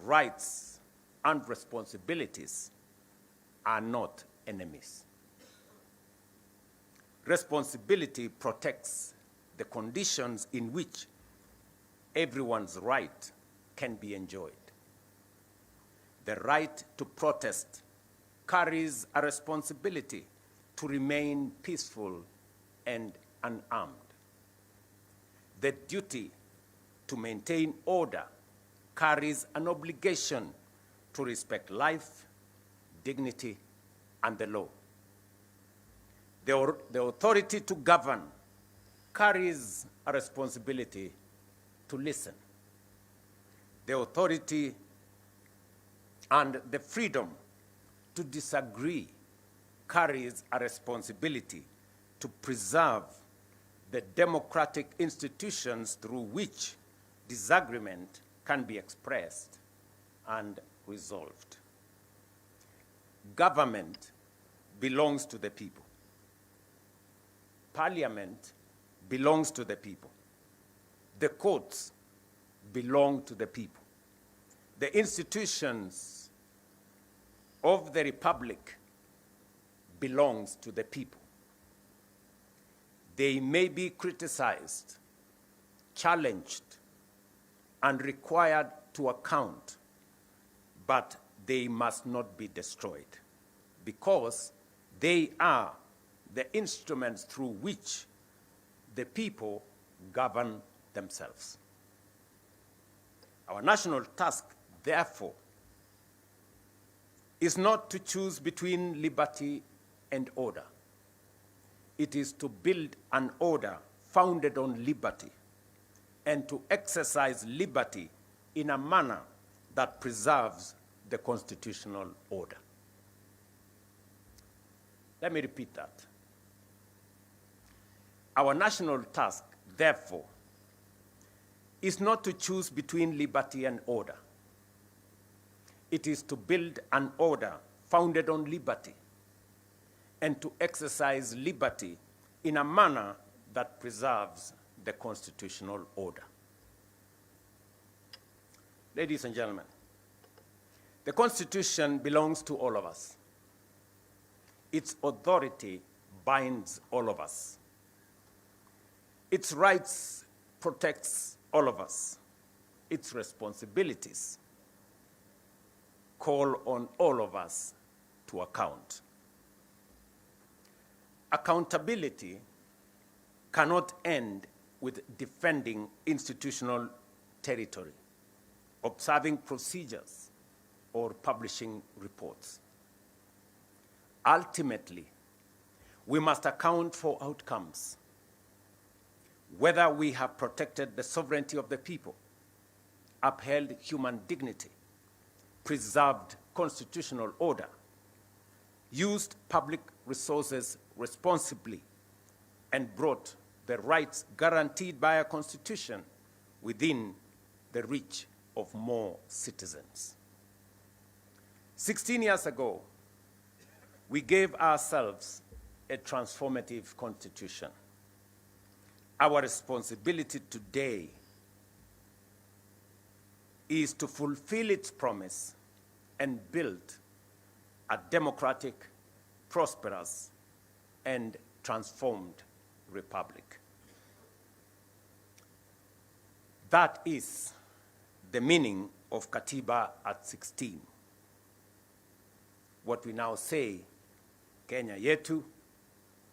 Rights and responsibilities are not enemies. Responsibility protects the conditions in which everyone's right can be enjoyed. The right to protest carries a responsibility to remain peaceful and unarmed. The duty to maintain order carries an obligation to respect life, dignity, and the law. The authority to govern carries a responsibility to listen. The authority and the freedom to disagree carries a responsibility to preserve the democratic institutions through which disagreement can be expressed and resolved. Government belongs to the people. Parliament belongs to the people. The courts belong to the people. The institutions of the republic belongs to the people. They may be criticized, challenged, and required to account, but they must not be destroyed because they are the instruments through which the people govern themselves. Our national task, therefore, is not to choose between liberty and order. It is to build an order founded on liberty and to exercise liberty in a manner that preserves the constitutional order. Let me repeat that. Our national task, therefore, is not to choose between liberty and order. It is to build an order founded on liberty and to exercise liberty in a manner that preserves the constitutional order. Ladies and gentlemen, the Constitution belongs to all of us. Its authority binds all of us. Its rights protects all of us. Its responsibilities call on all of us to account. Accountability cannot end with defending institutional territory, observing procedures, or publishing reports. Ultimately, we must account for outcomes, whether we have protected the sovereignty of the people, upheld human dignity, preserved constitutional order, used public resources responsibly, and brought the rights guaranteed by our Constitution within the reach of more citizens. 16 years ago, we gave ourselves a transformative Constitution. Our responsibility today is to fulfill its promise and build a democratic, prosperous, and transformed republic. That is the meaning of Katiba at 16. What we now say, Kenya yetu,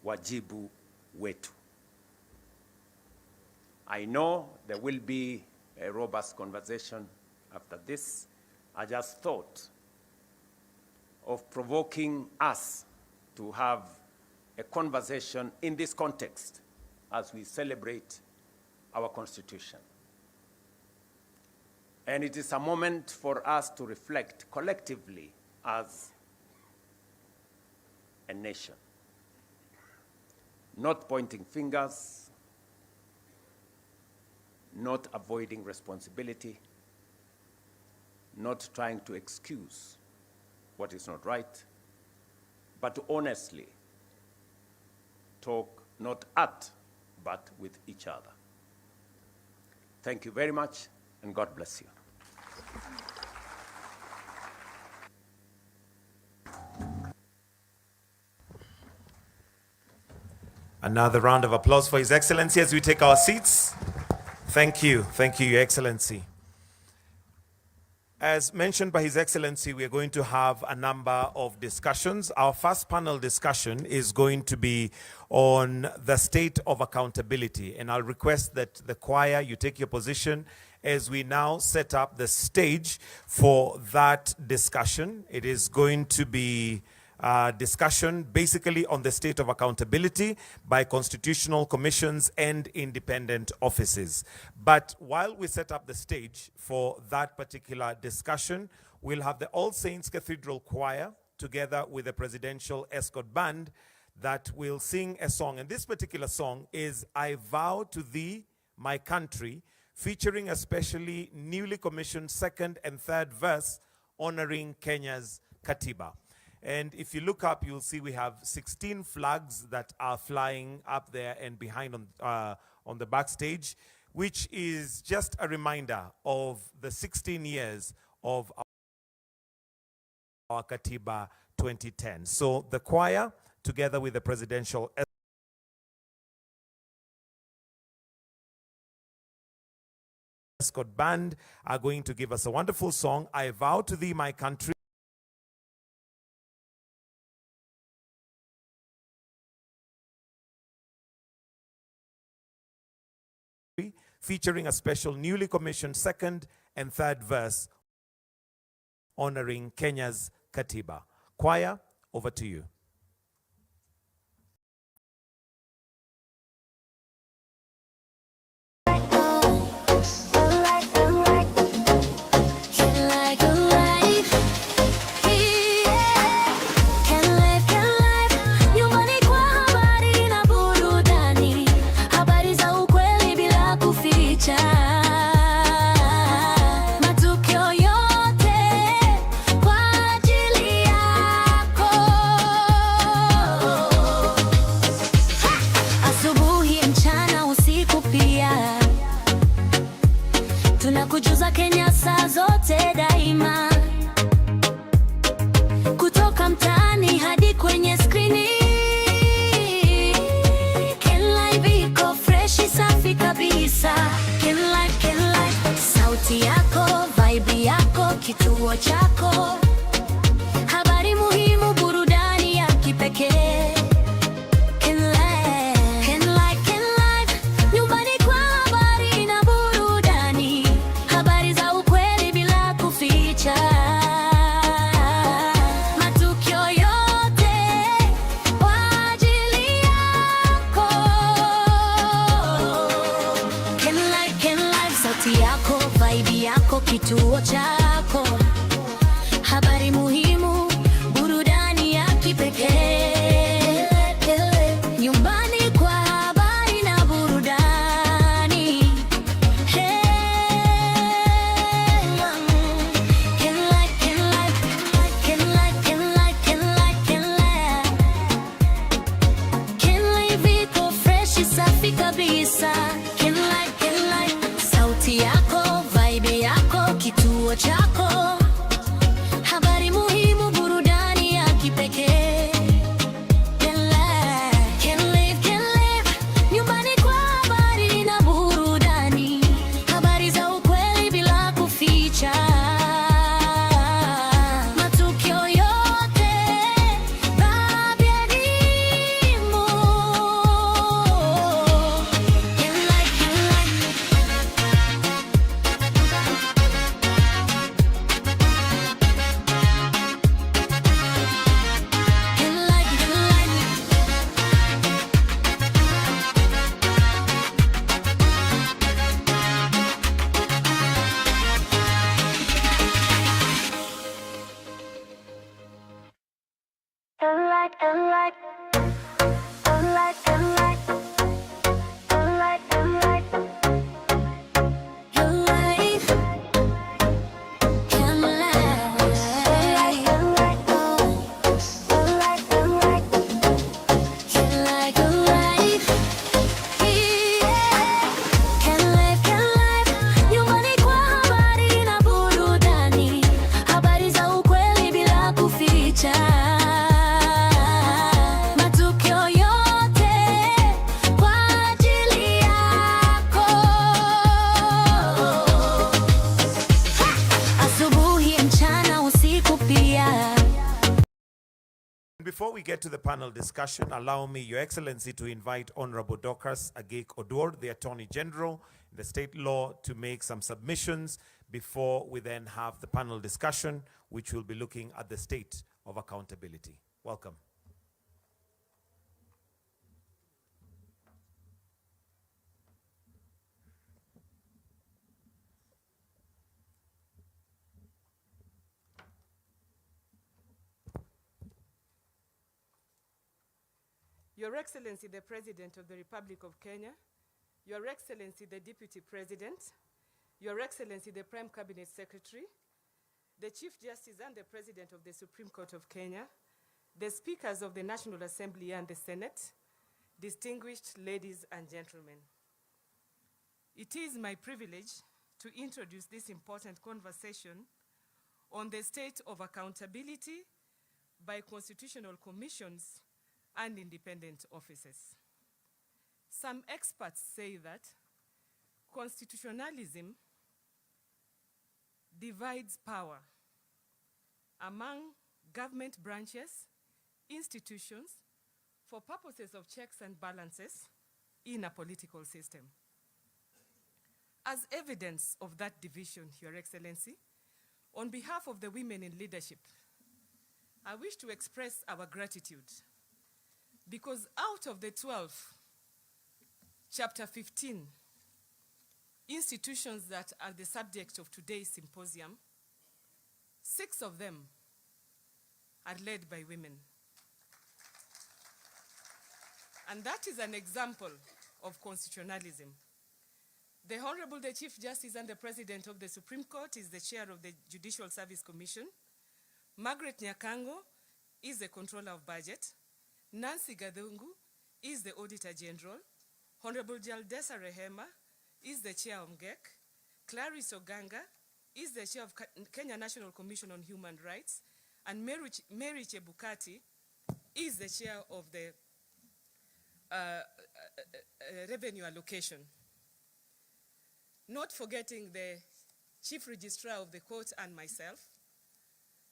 wajibu wetu. I know there will be a robust conversation after this. I just thought of provoking us to have a conversation in this context as we celebrate our Constitution. And it is a moment for us to reflect collectively as a nation, not pointing fingers, not avoiding responsibility, not trying to excuse what is not right, but to honestly talk not at, but with each other. Thank you very much, and God bless you. Another round of applause for His Excellency as we take our seats. Thank you, Your Excellency. As mentioned by His Excellency, we are going to have a number of discussions. Our first panel discussion is going to be on the state of accountability. And I'll request that the choir, you take your position as we now set up the stage for that discussion. It is going to be discussion basically on the state of accountability by constitutional commissions and independent offices. But while we set up the stage for that particular discussion, we'll have the All Saints Cathedral Choir together with the Presidential Escort Band that will sing a song. And this particular song is I Vow to Thee, My Country, featuring a specially newly commissioned second and third verse honoring Kenya's Katiba. And if you look up, you'll see we have 16 flags that are flying up there and behind on the backstage, which is just a reminder of the 16 years of our Katiba 2010. So the choir, together with the Presidential Escort Band, are going to give us a wonderful song, I Vow to Thee, My Country, featuring a special newly commissioned second and third verse honoring Kenya's Katiba. Choir, over to you. Tunakujuza Kenya saa zote daima, kutoka mtaani hadi kwenye skrini. KenLive iko freshi safi kabisa. KenLive, sauti yako, vibe yako, kituo chako, habari muhimu, burudani ya kipekee. Matukio yote kwa ajili sauti yako, vibe yako, kituo chako, habari muhimu, burudani ya kipekee, nyumbani kwa habari na burudani. KenLive iko fresh safi kabisa. KenLive, sauti yako, vibe yako, kituo chako, habari muhimu, burudani ya kipekee. KenLive, nyumbani kwa habari na burudani, habari za ukweli bila kuficha, matukio yote, baadhi ya elimu. Nyumbani kwa habari na burudani, habari za ukweli bila kuficha, matukio yote kwa ajili yako. Asubuhi, mchana, usiku pia. Before we get to the panel discussion, allow me, Your Excellency, to invite Honorable Dorcas Agek-Oduor, the Attorney General in the state law, to make some submissions before we then have the panel discussion, which will be looking at the state of accountability. Welcome. Your Excellency, the President of the Republic of Kenya, Your Excellency, the Deputy President, Your Excellency, the Prime Cabinet Secretary, the Chief Justice and the President of the Supreme Court of Kenya, the Speakers of the National Assembly and the Senate, distinguished ladies and gentlemen. It is my privilege to introduce this important conversation on the state of accountability by constitutional commissions and independent offices. Some experts say that constitutionalism divides power among government branches, institutions, for purposes of checks and balances in a political system. As evidence of that division, Your Excellency, on behalf of the women in leadership, I wish to express our gratitude because out of the 12, chapter 15, institutions that are the subject of today's symposium, 6 of them are led by women. And that is an example of constitutionalism. The Honorable the Chief Justice and the President of the Supreme Court is the chair of the Judicial Service Commission. Margaret Nyakango is the controller of budget. Nancy Gadhungu is the Auditor General. Honorable Jaldesa Rehema is the chair of MGEC. Clarice Oganga is the chair of Kenya National Commission on Human Rights. And Mary Chebukati is the chair of the Revenue Allocation. Not forgetting the Chief Registrar of the Court and myself.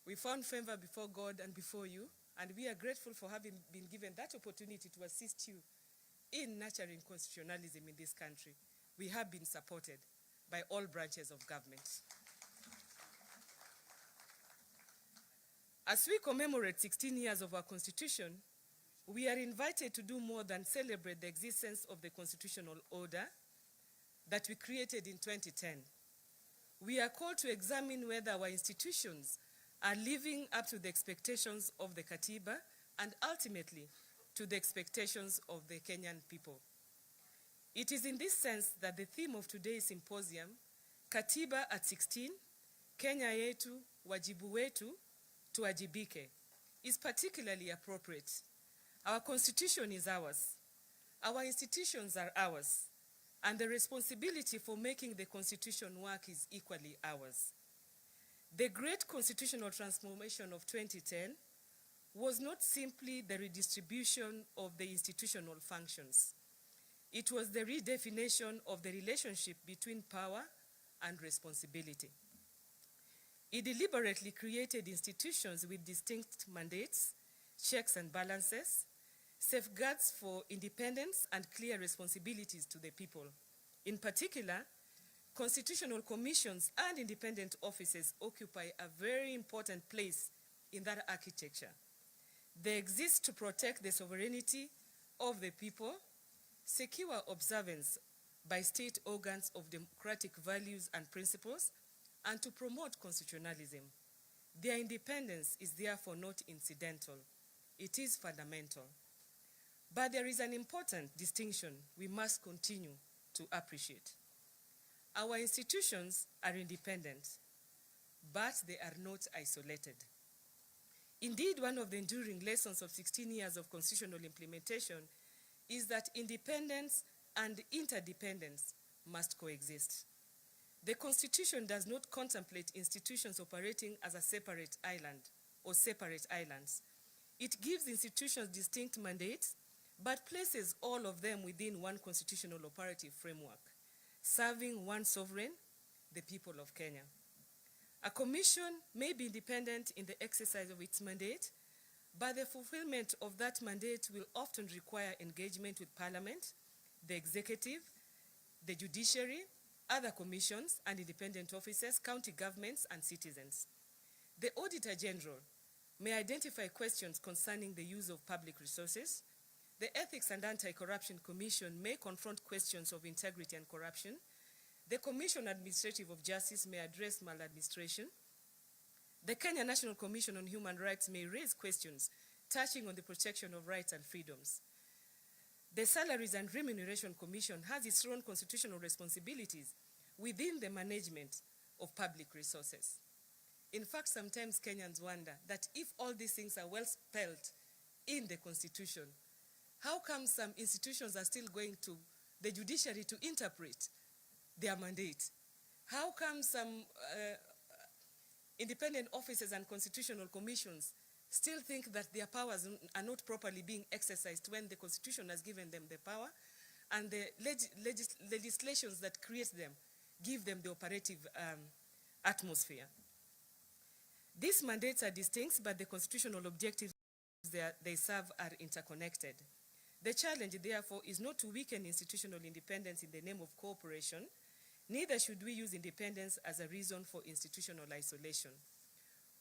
We found favor before God and before you, and we are grateful for having been given that opportunity to assist you in nurturing constitutionalism in this country. We have been supported by all branches of government. As we commemorate 16 years of our Constitution, we are invited to do more than celebrate the existence of the constitutional order, that we created in 2010. We are called to examine whether our institutions are living up to the expectations of the katiba and ultimately to the expectations of the Kenyan people. It is in this sense that the theme of today's symposium, Katiba at 16, Kenya yetu, wajibu wetu, tuwajibike, is particularly appropriate. Our constitution is ours. Our institutions are ours. And the responsibility for making the constitution work is equally ours. The great constitutional transformation of 2010 was not simply the redistribution of the institutional functions. It was the redefinition of the relationship between power and responsibility. It deliberately created institutions with distinct mandates, checks and balances, safeguards for independence and clear responsibilities to the people. In particular, constitutional commissions and independent offices occupy a very important place in that architecture. They exist to protect the sovereignty of the people, secure observance by state organs of democratic values and principles, and to promote constitutionalism. Their independence is therefore not incidental. It is fundamental. But there is an important distinction we must continue to appreciate. Our institutions are independent, but they are not isolated. Indeed, one of the enduring lessons of 16 years of constitutional implementation is that independence and interdependence must coexist. The Constitution does not contemplate institutions operating as a separate island or separate islands. It gives institutions distinct mandates, but places all of them within one constitutional operative framework, serving one sovereign, the people of Kenya. A commission may be independent in the exercise of its mandate, but the fulfillment of that mandate will often require engagement with Parliament, the executive, the judiciary, other commissions and independent officers, county governments, and citizens. The Auditor General may identify questions concerning the use of public resources. The Ethics and Anti-Corruption Commission may confront questions of integrity and corruption. The Commission Administrative of Justice may address maladministration. The Kenya National Commission on Human Rights may raise questions touching on the protection of rights and freedoms. The Salaries and Remuneration Commission has its own constitutional responsibilities within the management of public resources. In fact, sometimes Kenyans wonder that if all these things are well spelled in the Constitution, how come some institutions are still going to the judiciary to interpret their mandate? How come some independent officers and constitutional commissions still think that their powers are not properly being exercised when the Constitution has given them the power and the legislations that create them give them the operative atmosphere? These mandates are distinct, but the constitutional objectives they serve are interconnected. The challenge, therefore, is not to weaken institutional independence in the name of cooperation. Neither should we use independence as a reason for institutional isolation.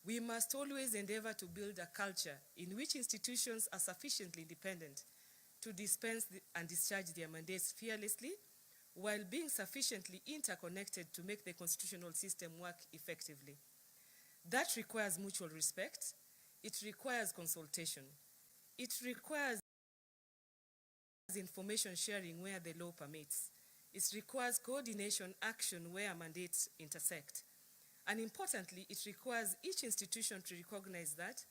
We must always endeavor to build a culture in which institutions are sufficiently independent to dispense and discharge their mandates fearlessly, while being sufficiently interconnected to make the constitutional system work effectively. That requires mutual respect. It requires consultation. It requires information sharing where the law permits. It requires coordination action where mandates intersect. And importantly, it requires each institution to recognize that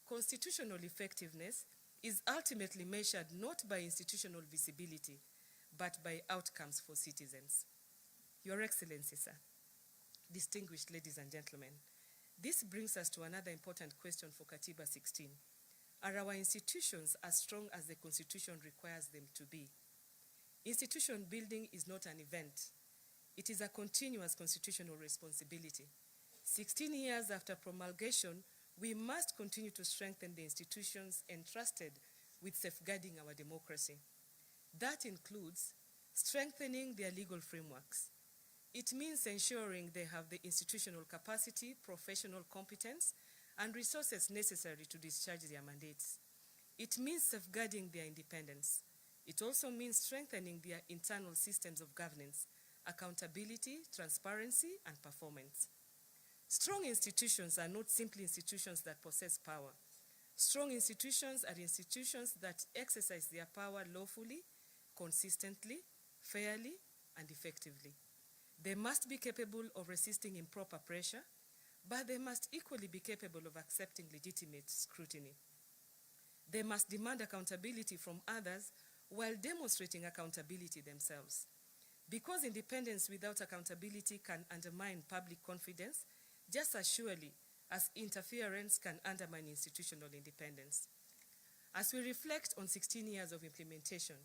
constitutional effectiveness is ultimately measured not by institutional visibility, but by outcomes for citizens. Your Excellency, sir, distinguished ladies and gentlemen, this brings us to another important question for Katiba 16. Are our institutions as strong as the Constitution requires them to be? Institution building is not an event. It is a continuous constitutional responsibility. 16 years after promulgation, we must continue to strengthen the institutions entrusted with safeguarding our democracy. That includes strengthening their legal frameworks. It means ensuring they have the institutional capacity, professional competence, and resources necessary to discharge their mandates. It means safeguarding their independence. It also means strengthening their internal systems of governance accountability, transparency, and performance. Strong institutions are not simply institutions that possess power. Strong institutions are institutions that exercise their power lawfully, consistently, fairly, and effectively. They must be capable of resisting improper pressure, but they must equally be capable of accepting legitimate scrutiny. They must demand accountability from others while demonstrating accountability themselves. Because independence without accountability can undermine public confidence, just as surely as interference can undermine institutional independence. As we reflect on 16 years of implementation,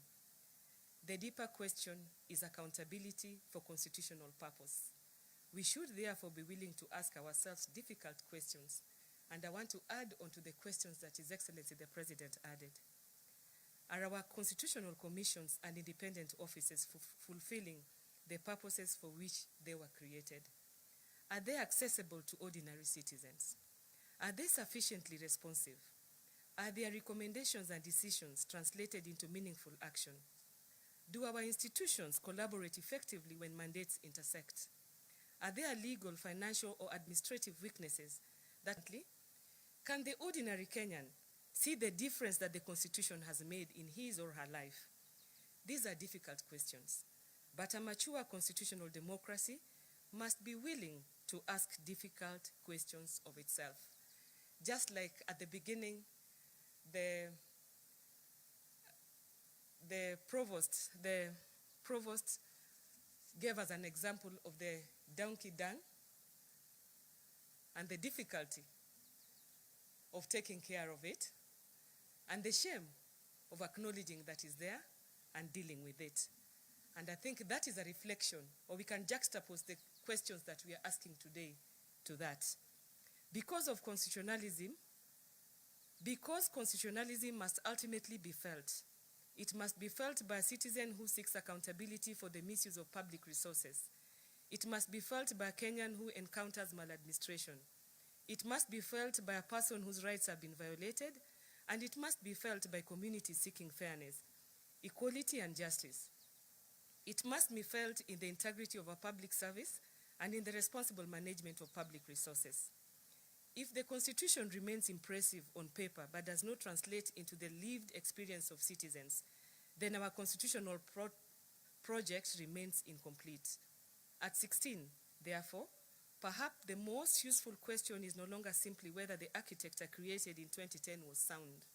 the deeper question is accountability for constitutional purpose. We should therefore be willing to ask ourselves difficult questions, and I want to add on to the questions that His Excellency the President added. Are our constitutional commissions and independent offices fulfilling the purposes for which they were created? Are they accessible to ordinary citizens? Are they sufficiently responsive? Are their recommendations and decisions translated into meaningful action? Do our institutions collaborate effectively when mandates intersect? Are there legal, financial, or administrative weaknesses that can the ordinary Kenyan see the difference that the Constitution has made in his or her life? These are difficult questions, but a mature constitutional democracy must be willing to ask difficult questions of itself. Just like at the beginning, the provost gave us an example of the donkey dung and the difficulty of taking care of it and the shame of acknowledging that is there and dealing with it. And I think that is a reflection, or we can juxtapose the questions that we are asking today to that. Because constitutionalism must ultimately be felt. It must be felt by a citizen who seeks accountability for the misuse of public resources. It must be felt by a Kenyan who encounters maladministration. It must be felt by a person whose rights have been violated, and it must be felt by communities seeking fairness, equality, and justice. It must be felt in the integrity of a public service and in the responsible management of public resources. If the Constitution remains impressive on paper but does not translate into the lived experience of citizens, then our constitutional project remains incomplete. At 16, therefore, perhaps the most useful question is no longer simply whether the architecture created in 2010 was sound.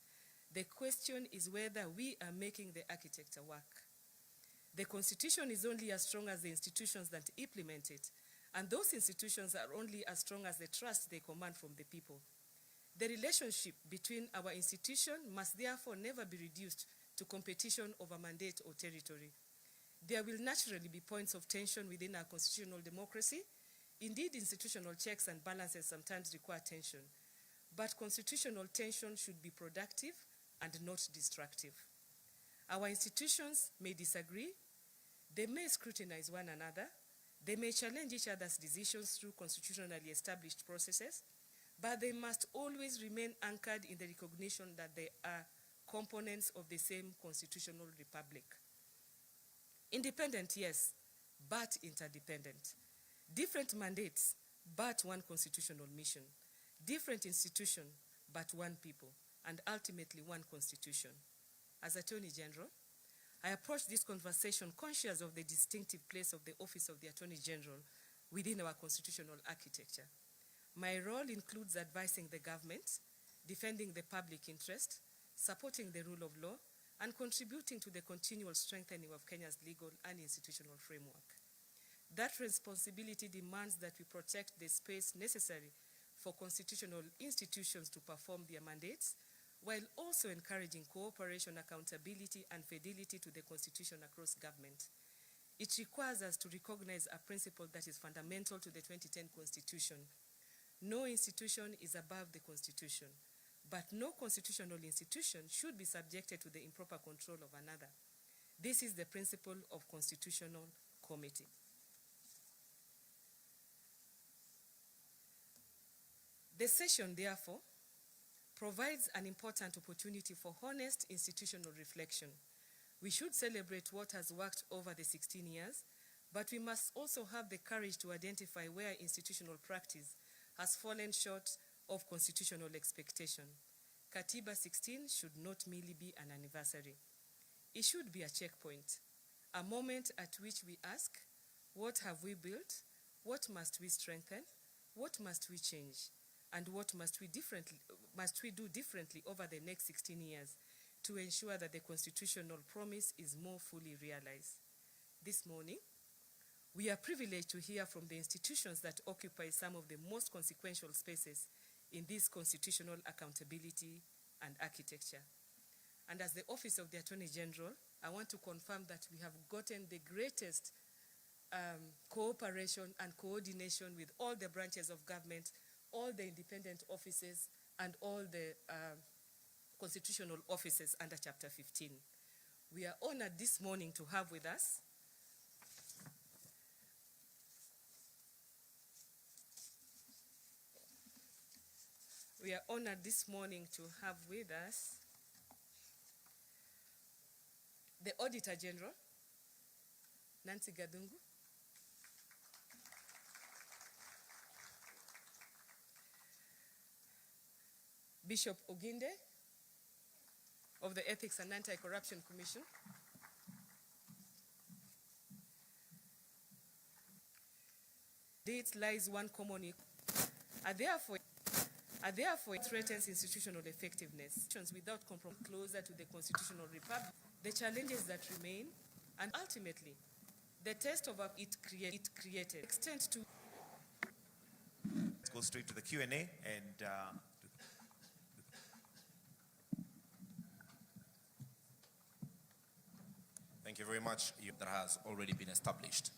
The question is whether we are making the architecture work. The Constitution is only as strong as the institutions that implement it, and those institutions are only as strong as the trust they command from the people. The relationship between our institution must therefore never be reduced to competition over mandate or territory. There will naturally be points of tension within our constitutional democracy. Indeed, institutional checks and balances sometimes require tension, but constitutional tension should be productive and not destructive. Our institutions may disagree, they may scrutinize one another, they may challenge each other's decisions through constitutionally established processes, but they must always remain anchored in the recognition that they are components of the same constitutional republic. Independent, yes, but interdependent. Different mandates, but one constitutional mission. Different institution, but one people, and ultimately one constitution. As Attorney General, I approach this conversation conscious of the distinctive place of the Office of the Attorney General within our constitutional architecture. My role includes advising the government, defending the public interest, supporting the rule of law, and contributing to the continual strengthening of Kenya's legal and institutional framework. That responsibility demands that we protect the space necessary for constitutional institutions to perform their mandates, while also encouraging cooperation, accountability, and fidelity to the Constitution across government. It requires us to recognize a principle that is fundamental to the 2010 Constitution. No institution is above the Constitution, but no constitutional institution should be subjected to the improper control of another. This is the principle of constitutional comity. The session, therefore, provides an important opportunity for honest institutional reflection. We should celebrate what has worked over the 16 years, But we must also have the courage to identify where institutional practice has fallen short of constitutional expectation. Katiba 16 should not merely be an anniversary. It should be a checkpoint, a moment at which we ask, what have we built? What must we strengthen? What must we change? And what must we do differently over the next 16 years to ensure that the constitutional promise is more fully realized? This morning, we are privileged to hear from the institutions that occupy some of the most consequential spaces in this constitutional accountability and architecture. And as the Office of the Attorney General, I want to confirm that we have gotten the greatest cooperation and coordination with all the branches of government, all the independent offices, and all the constitutional offices under Chapter 15. We are honored this morning to have with us the Auditor General, Nancy Gadungu, Bishop Oginde of the Ethics and Anti-Corruption Commission, dates lies one common are therefore it threatens institutional effectiveness. Without compromise, closer to the constitutional republic, the challenges that remain, and ultimately, the test of it created extend to. Let's go straight to the Q&A and. Thank you very much. That has already been established.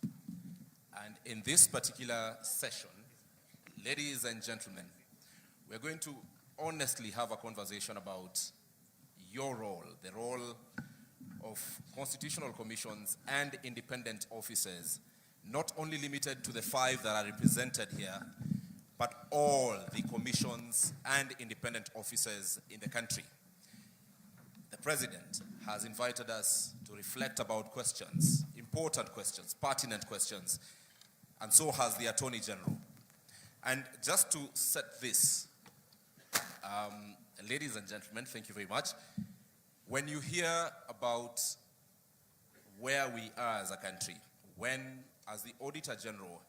And in this particular session, ladies and gentlemen, we're going to honestly have a conversation about your role, the role of constitutional commissions and independent officers, not only limited to the 5 that are represented here, but all the commissions and independent officers in the country. The President has invited us to reflect about questions, important questions, pertinent questions, and so has the Attorney General. And just to set this, ladies and gentlemen, thank you very much. When you hear about where we are as a country, when, as the Auditor General,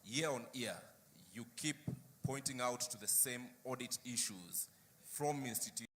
year on year, you keep pointing out to the same audit issues from institutions,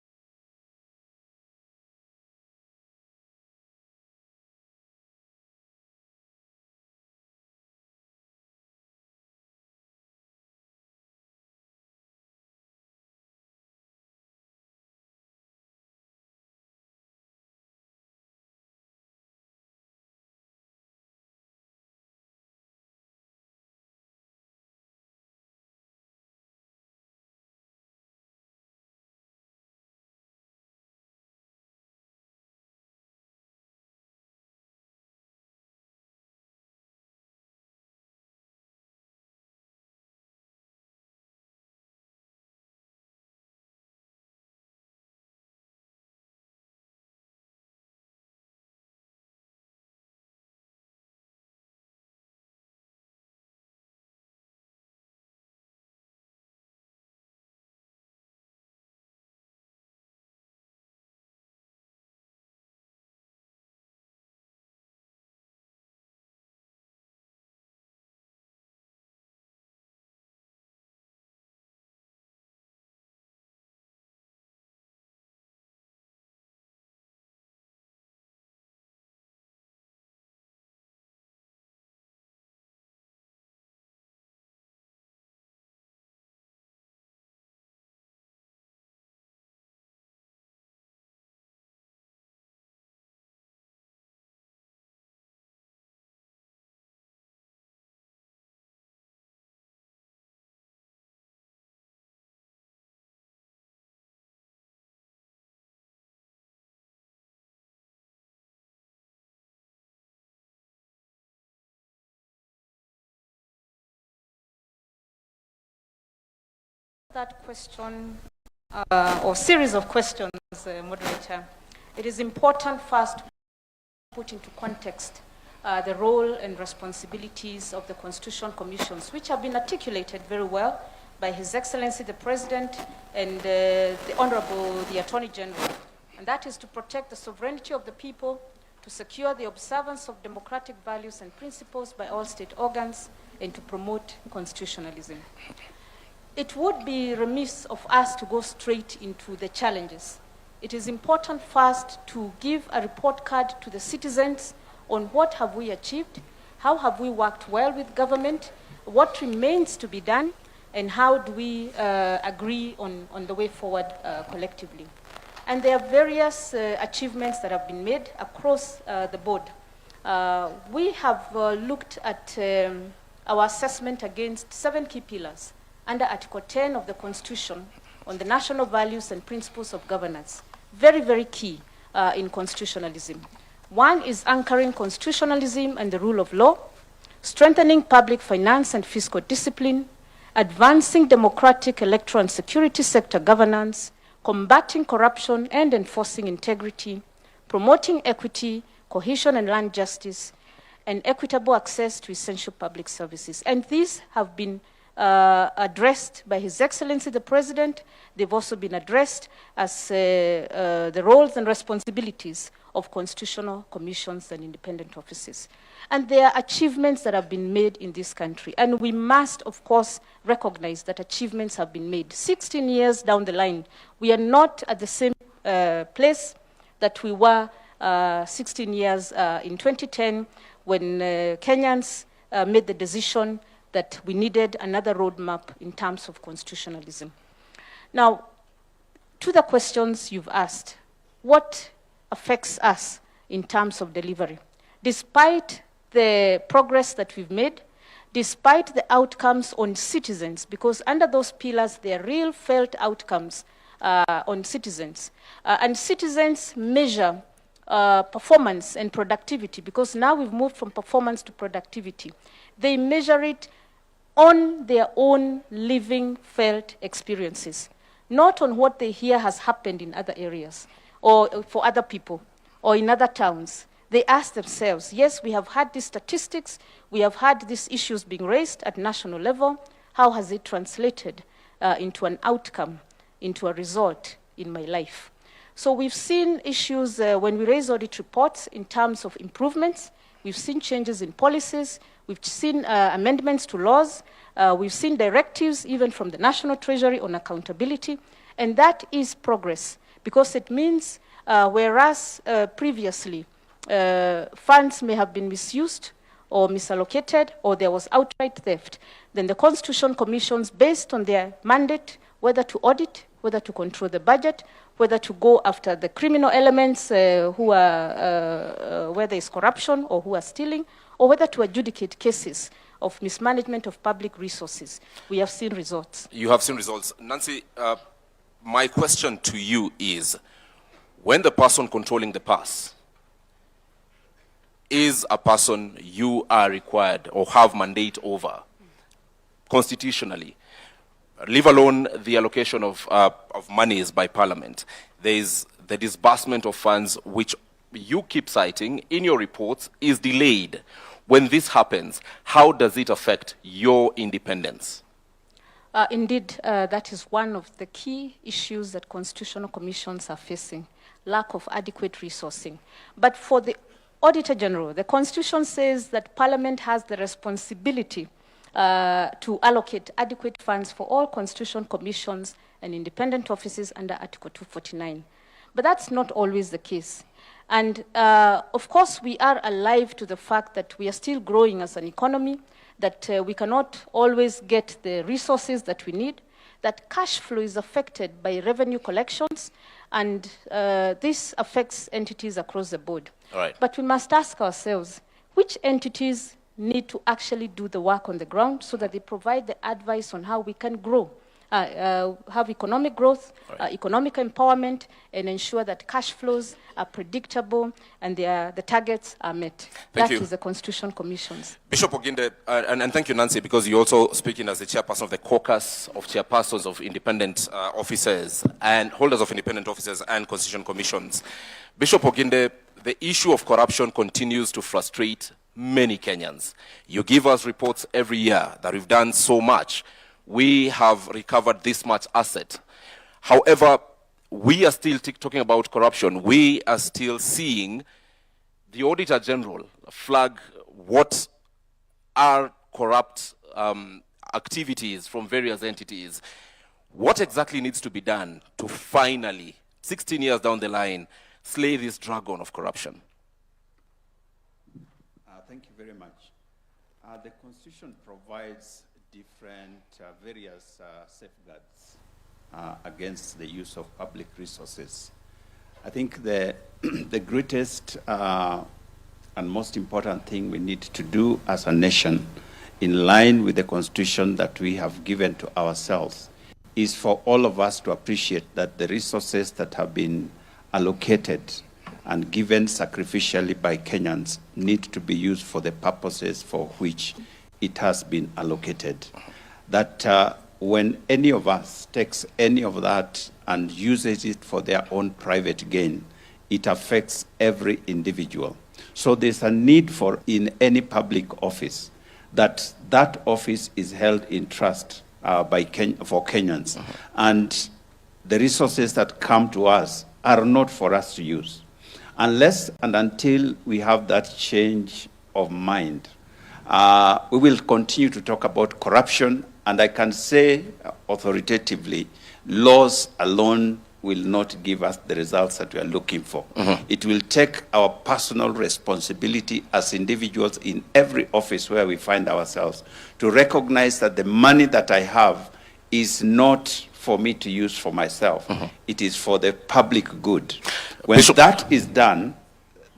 that question or series of questions, moderator, it is important first to put into context the role and responsibilities of the Constitutional Commissions, which have been articulated very well by His Excellency the President and the Honorable the Attorney General. And that is to protect the sovereignty of the people, to secure the observance of democratic values and principles by all state organs, and to promote constitutionalism. It would be remiss of us to go straight into the challenges. It is important first to give a report card to the citizens on what have we achieved, how have we worked well with government, what remains to be done, and how do we agree on the way forward collectively. And there are various achievements that have been made across the board. We have looked at our assessment against 7 key pillars under Article 10 of the Constitution on the national values and principles of governance. Very, very key in constitutionalism. One is anchoring constitutionalism and the rule of law, strengthening public finance and fiscal discipline, advancing democratic electoral and security sector governance, combating corruption and enforcing integrity, promoting equity, cohesion and land justice, and equitable access to essential public services. And these have been addressed by His Excellency the President. They've also been addressed as the roles and responsibilities of constitutional commissions and independent offices. And there are achievements that have been made in this country. And we must, of course, recognize that achievements have been made. 16 years down the line, we are not at the same place that we were 16 years in 2010 when Kenyans made the decision that we needed another roadmap in terms of constitutionalism. Now, to the questions you've asked, what affects us in terms of delivery? Despite the progress that we've made, despite the outcomes on citizens, because under those pillars, there are real felt outcomes on citizens. And citizens measure performance and productivity, because now we've moved from performance to productivity. They measure it on their own living, felt experiences, not on what they hear has happened in other areas or for other people or in other towns. They ask themselves, yes, we have had these statistics, we have had these issues being raised at national level. How has it translated into an outcome, into a result in my life? So we've seen issues when we raise audit reports in terms of improvements. We've seen changes in policies. We've seen amendments to laws. We've seen directives even from the National Treasury on accountability. And that is progress, because it means whereas previously funds may have been misused or misallocated, or there was outright theft, then the Constitution Commissions, based on their mandate, whether to audit, whether to control the budget, whether to go after the criminal elements who are, where there is corruption or who are stealing, or whether to adjudicate cases of mismanagement of public resources. We have seen results. You have seen results. Nancy, my question to you is, when the person controlling the purse is a person you are required or have mandate over constitutionally, leave alone the allocation of monies by Parliament, there is the disbursement of funds which you keep citing in your reports is delayed. When this happens, how does it affect your independence? Indeed, that is one of the key issues that constitutional commissions are facing, lack of adequate resourcing. But for the Auditor General, the Constitution says that Parliament has the responsibility to allocate adequate funds for all constitutional commissions and independent offices under Article 249. But that's not always the case. And of course, we are alive to the fact that we are still growing as an economy, that we cannot always get the resources that we need, that cash flow is affected by revenue collections, and this affects entities across the board. All right. But we must ask ourselves, which entities need to actually do the work on the ground so that they provide the advice on how we can grow, have economic growth, economic empowerment, and ensure that cash flows are predictable and the targets are met. Thank you. That is the Constitution Commissions. Bishop Oginde, and thank you, Nancy, because you're also speaking as the chairperson of the caucus of chairpersons of independent officers and holders of independent officers and Constitution Commissions. Bishop Oginde, the issue of corruption continues to frustrate many Kenyans. You give us reports every year that we've done so much. We have recovered this much asset. However, we are still talking about corruption. We are still seeing the Auditor General flag what are corrupt activities from various entities. What exactly needs to be done to finally, 16 years down the line, slay this dragon of corruption? Thank you very much. The Constitution provides different various safeguards against the use of public resources. I think the greatest and most important thing we need to do as a nation, in line with the Constitution that we have given to ourselves, is for all of us to appreciate that the resources that have been allocated and given sacrificially by Kenyans need to be used for the purposes for which it has been allocated. That when any of us takes any of that and uses it for their own private gain, it affects every individual. So there's a need for, in any public office, that that office is held in trust for Kenyans. And the resources that come to us are not for us to use. Unless and until we have that change of mind, we will continue to talk about corruption, and I can say authoritatively, laws alone will not give us the results that we are looking for. It will take our personal responsibility as individuals in every office where we find ourselves to recognize that the money that I have is not for me to use for myself. It is for the public good. When that is done,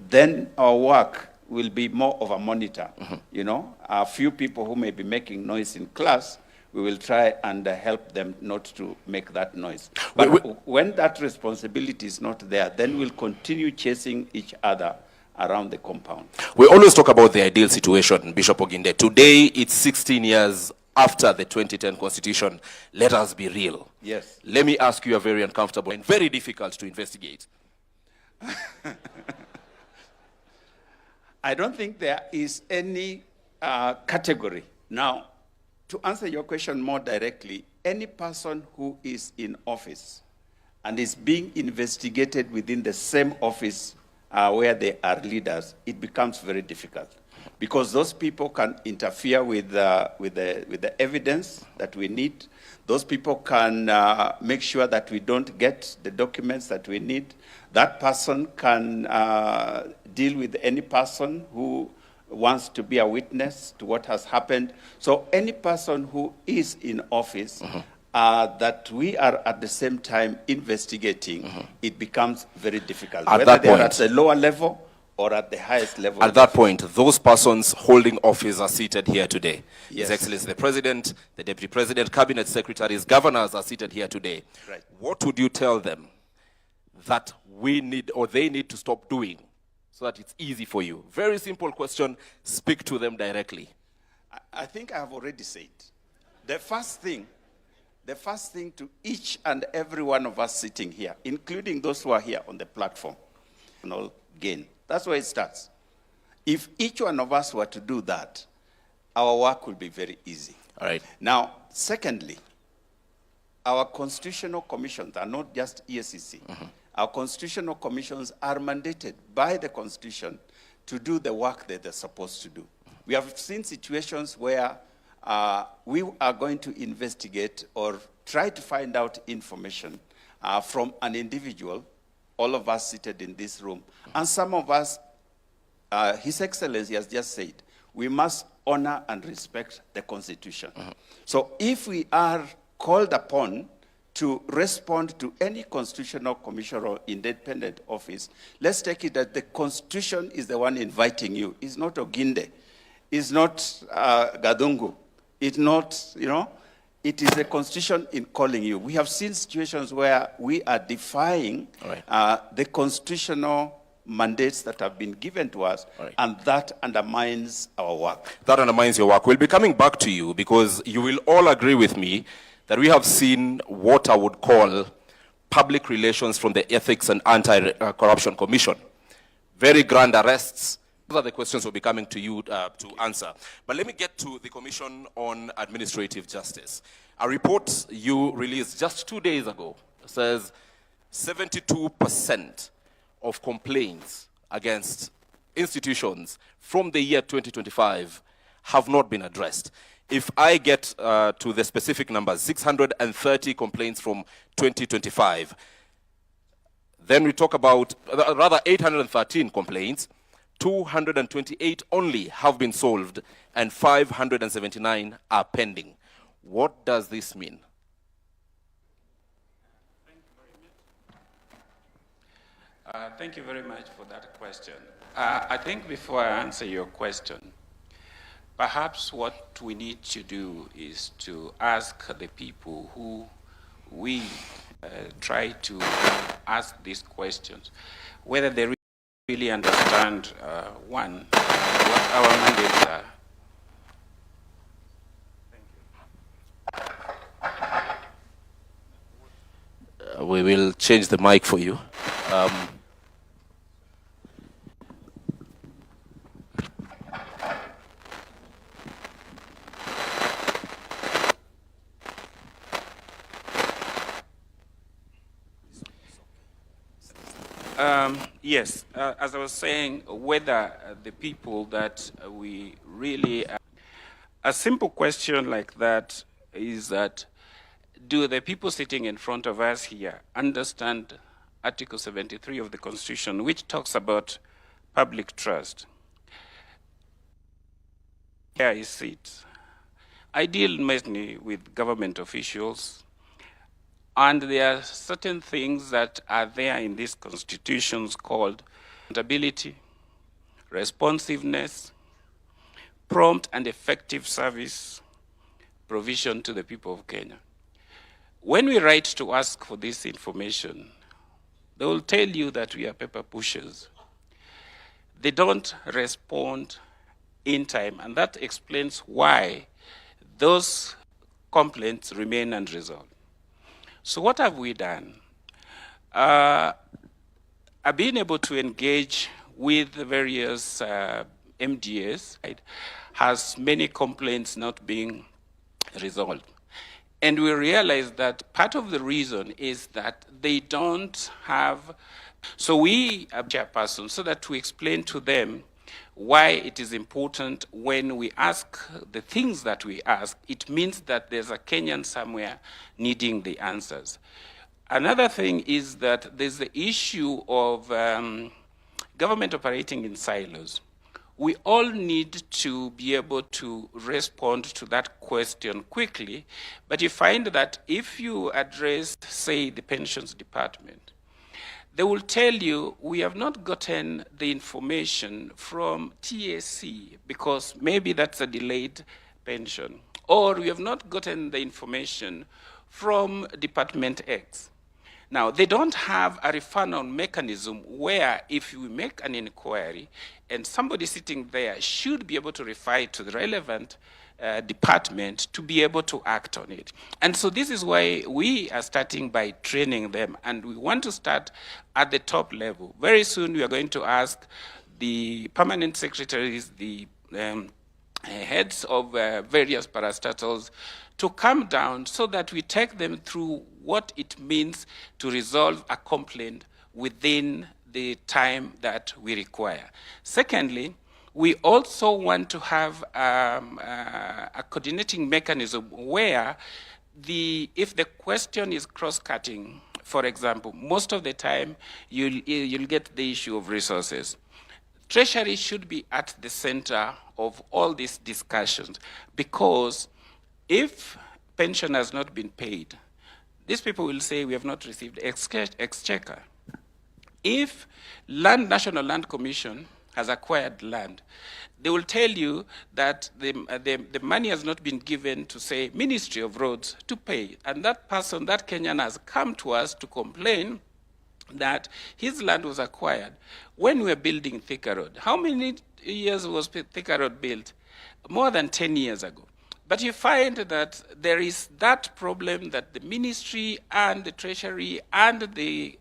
then our work will be more of a monitor. You know, a few people who may be making noise in class, we will try and help them not to make that noise. But when that responsibility is not there, then we'll continue chasing each other around the compound. We always talk about the ideal situation, Bishop Oginde. Today, it's 16 years after the 2010 Constitution. Let us be real. Yes. Let me ask you a very uncomfortable and very difficult to investigate. I don't think there is any category. Now, to answer your question more directly, any person who is in office and is being investigated within the same office where they are leaders, it becomes very difficult. Because those people can interfere with the evidence that we need. Those people can make sure that we don't get the documents that we need. That person can deal with any person who wants to be a witness to what has happened. So any person who is in office that we are at the same time investigating, it becomes very difficult. Whether they are at the lower level or at the highest level. At that point, those persons holding office are seated here today. Yes. His Excellency the President, the Deputy President, Cabinet Secretaries, Governors are seated here today. Right. What would you tell them that we need or they need to stop doing so that it's easy for you? Very simple question. Speak to them directly. I think I have already said. The first thing to each and every one of us sitting here, including those who are here on the platform, gain. That's where it starts. If each one of us were to do that, our work will be very easy. All right. Now, secondly, our constitutional commissions are not just EACC. Our constitutional commissions are mandated by the Constitution to do the work that they're supposed to do. We have seen situations where we are going to investigate or try to find out information from an individual, all of us seated in this room. And some of us, His Excellency has just said, we must honor and respect the Constitution. So if we are called upon to respond to any constitutional commission or independent office, let's take it that the Constitution is the one inviting you. It's not Oginde. It's not Gadungu. It's not, it is the Constitution in calling you. We have seen situations where we are defying the constitutional mandates that have been given to us, and that undermines our work. That undermines your work. We'll be coming back to you because you will all agree with me that we have seen what I would call public relations from the Ethics and Anti-Corruption Commission. Very grand arrests, Those are the questions we'll be coming to you to answer. But let me get to the Commission on Administrative Justice. A report you released just 2 days ago says 72% of complaints against institutions from the year 2025 have not been addressed. If I get to the specific numbers, 630 complaints from 2025, then we talk about, rather 813 complaints, 228 only have been solved, and 579 are pending. What does this mean? Thank you very much for that question. I think before I answer your question, perhaps what we need to do is to ask the people who we try to ask these questions, whether they really understand, one, what our mandates are. We will change the mic for you. Yes, as I was saying, whether the people that we really... a simple question like that is that, do the people sitting in front of us here understand Article 73 of the Constitution, which talks about public trust? Here is it. I deal mainly with government officials, and there are certain things that are there in these constitutions called accountability, responsiveness, prompt and effective service provision to the people of Kenya. When we write to ask for this information, they will tell you that we are paper pushers. They don't respond in time, and that explains why those complaints remain unresolved. So what have we done? I've been able to engage with the various MDAs, right, has many complaints not being resolved. And we realize that part of the reason is that they don't have, so we are chairpersons so that we explain to them why it is important when we ask the things that we ask. It means that there's a Kenyan somewhere needing the answers. Another thing is that there's the issue of government operating in silos. We all need to be able to respond to that question quickly, but you find that if you address, say, the pensions department, they will tell you, we have not gotten the information from TAC because maybe that's a delayed pension, or we have not gotten the information from Department X. Now, they don't have a referral mechanism where if you make an inquiry and somebody sitting there should be able to refer to the relevant department to be able to act on it. And so this is why we are starting by training them, and we want to start at the top level. Very soon we are going to ask the permanent secretaries, the heads of various parastatals to come down so that we take them through what it means to resolve a complaint within the time that we require. Secondly, we also want to have a coordinating mechanism where if the question is cross-cutting, for example, most of the time you'll get the issue of resources. Treasury should be at the center of all these discussions, because if pension has not been paid, these people will say we have not received exchequer. If National Land Commission has acquired land, they will tell you that the money has not been given to, say, Ministry of Roads to pay. And that person, that Kenyan, has come to us to complain that his land was acquired when we were building Thika Road. How many years was Thika Road built? More than 10 years ago. But you find that there is that problem that the ministry and the treasury and the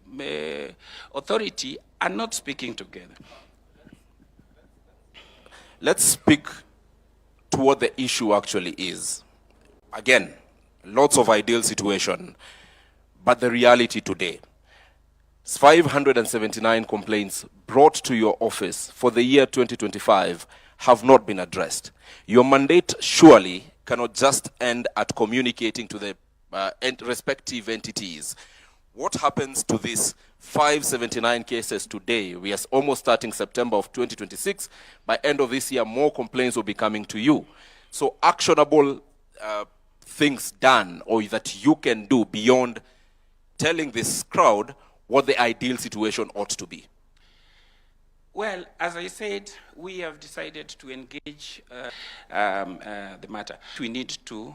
authority are not speaking together. let's speak to what the issue actually is. Again, lots of ideal situation, but the reality today. 579 complaints brought to your office for the year 2025 have not been addressed. Your mandate surely cannot just end at communicating to the respective entities. What happens to these 579 cases today? We are almost starting September of 2026. By end of this year, more complaints will be coming to you. So actionable things done or that you can do beyond telling this crowd what the ideal situation ought to be. Well, as I said, we have decided to engage the matter. We need to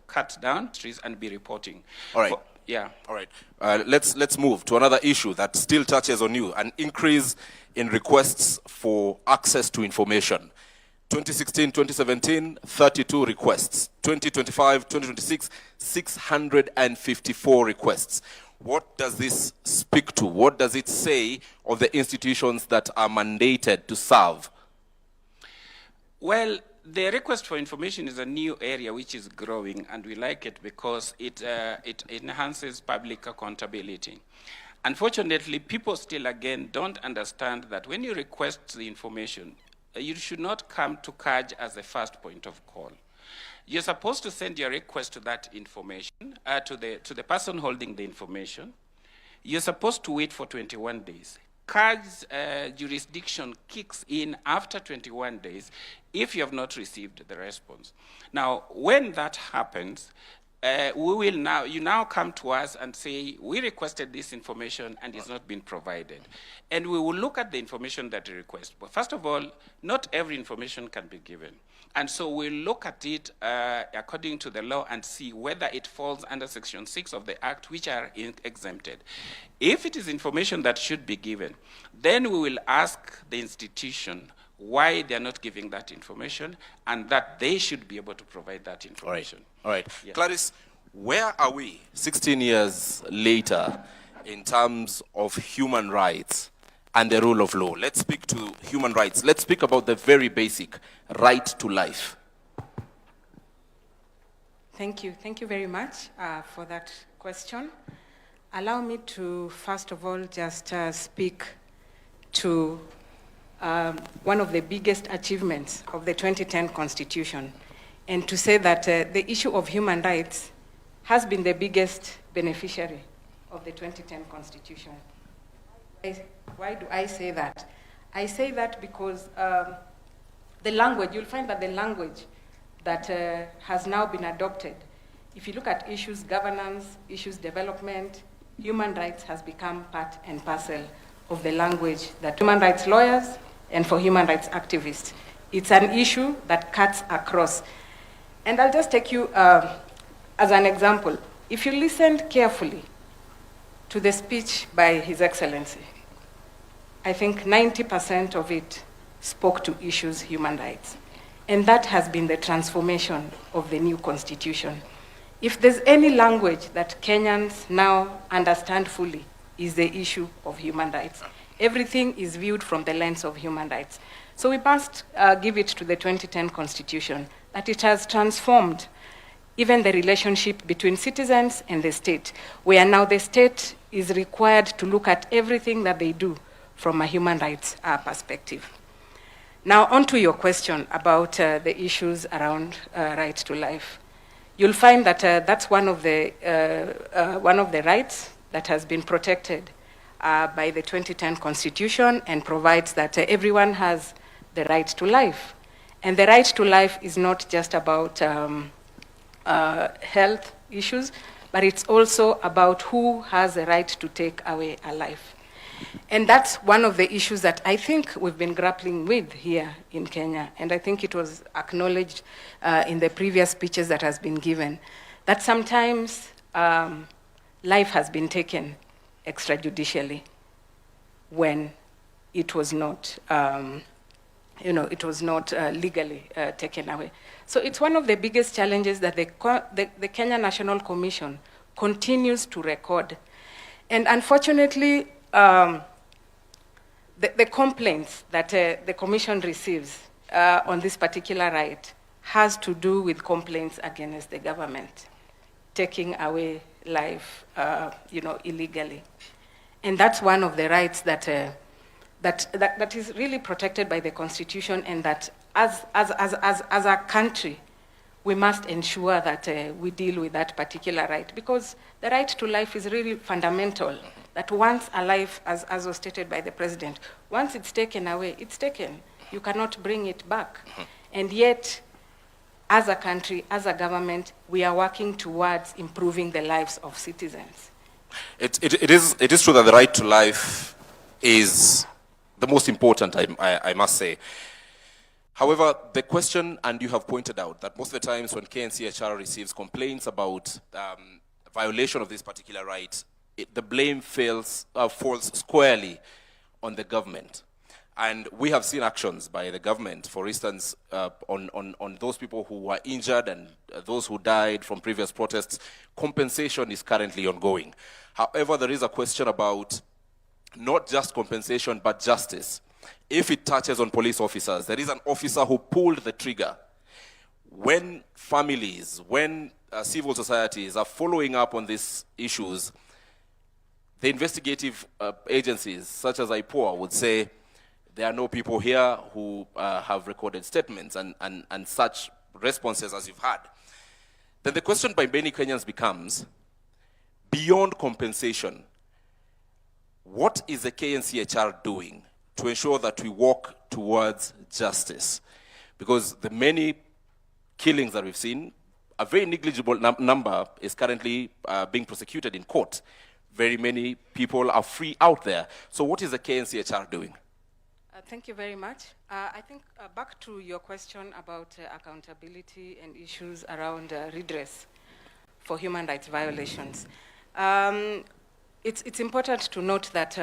cut down trees and be reporting. All right. Yeah. All right. Let's move to another issue that still touches on you, an increase in requests for access to information. 2016, 2017, 32 requests. 2025, 2026, 654 requests. What does this speak to? What does it say of the institutions that are mandated to serve? Well, the request for information is a new area which is growing, and we like it because it enhances public accountability. Unfortunately, people still again don't understand that when you request the information, you should not come to CAJ as the first point of call. You're supposed to send your request to that information, to the person holding the information. You're supposed to wait for 21 days. CAJ's jurisdiction kicks in after 21 days if you have not received the response. Now, when that happens, you now come to us and say, we requested this information and it's not been provided. And we will look at the information that you request. But first of all, not every information can be given. And so we'll look at it according to the law and see whether it falls under Section 6 of the Act, which are exempted. If it is information that should be given, then we will ask the institution why they're not giving that information and that they should be able to provide that information. All right. Yeah. Clarice, where are we 16 years later in terms of human rights and the rule of law? Let's speak to human rights. Let's speak about the very basic right to life. Thank you. Thank you very much for that question. Allow me to, first of all, just speak to one of the biggest achievements of the 2010 Constitution, and to say that the issue of human rights has been the biggest beneficiary of the 2010 Constitution. Why do I say that? I say that because the language, you'll find that the language that has now been adopted, if you look at issues governance, issues development, human rights has become part and parcel of the language that human rights lawyers and for human rights activists. It's an issue that cuts across. And I'll just take you as an example. If you listened carefully to the speech by His Excellency, I think 90% of it spoke to issues human rights. And that has been the transformation of the new constitution. If there's any language that Kenyans now understand fully, is the issue of human rights. Everything is viewed from the lens of human rights. So we must give it to the 2010 Constitution that it has transformed even the relationship between citizens and the state, where now the state is required to look at everything that they do from a human rights perspective. Now, on to your question about the issues around right to life. You'll find that that's one of the rights that has been protected by the 2010 Constitution and provides that everyone has the right to life. And the right to life is not just about health issues, but it's also about who has the right to take away a life. And that's one of the issues that I think we've been grappling with here in Kenya. And I think it was acknowledged in the previous speeches that has been given, that sometimes life has been taken extrajudicially when it was not, legally taken away. So it's one of the biggest challenges that the Kenya National Commission continues to record. And unfortunately, the complaints that the Commission receives on this particular right has to do with complaints against the government, taking away life, illegally. And that's one of the rights that is really protected by the Constitution, and that as a country, we must ensure that we deal with that particular right, because the right to life is really fundamental, that once a life, as was stated by the President, once it's taken away, it's taken. You cannot bring it back. And yet, as a country, as a government, we are working towards improving the lives of citizens. It is true that the right to life is the most important, I must say. However, the question, and you have pointed out, that most of the times when KNCHR receives complaints about violation of this particular right, the blame falls squarely on the government. And we have seen actions by the government, for instance, on those people who were injured and those who died from previous protests. Compensation is currently ongoing. However, there is a question about not just compensation, but justice. If it touches on police officers, there is an officer who pulled the trigger. When families, when civil societies are following up on these issues, the investigative agencies, such as IPOA, would say, there are no people here who have recorded statements and such responses as you've had. Then the question by many Kenyans becomes, beyond compensation, what is the KNCHR doing to ensure that we walk towards justice? Because the many killings that we've seen, a very negligible number is currently being prosecuted in court. Very many people are free out there. So what is the KNCHR doing? Thank you very much. I think back to your question about accountability and issues around redress for human rights violations. It's important to note that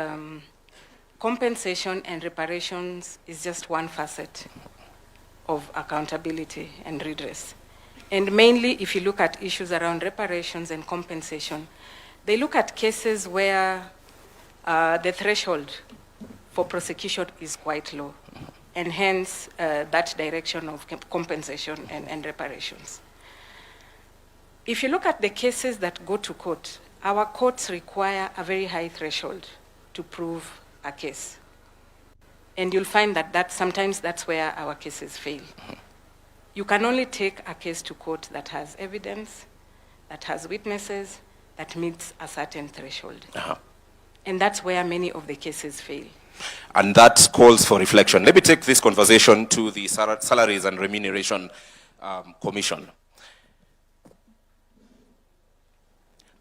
compensation and reparations is just one facet of accountability and redress. And mainly, if you look at issues around reparations and compensation, they look at cases where the threshold for prosecution is quite low, and hence that direction of compensation and reparations. If you look at the cases that go to court, our courts require a very high threshold to prove a case. And you'll find that sometimes that's where our cases fail. You can only take a case to court that has evidence, that has witnesses, that meets a certain threshold. And that's where many of the cases fail. And that calls for reflection. Let me take this conversation to the Salaries and Remuneration Commission.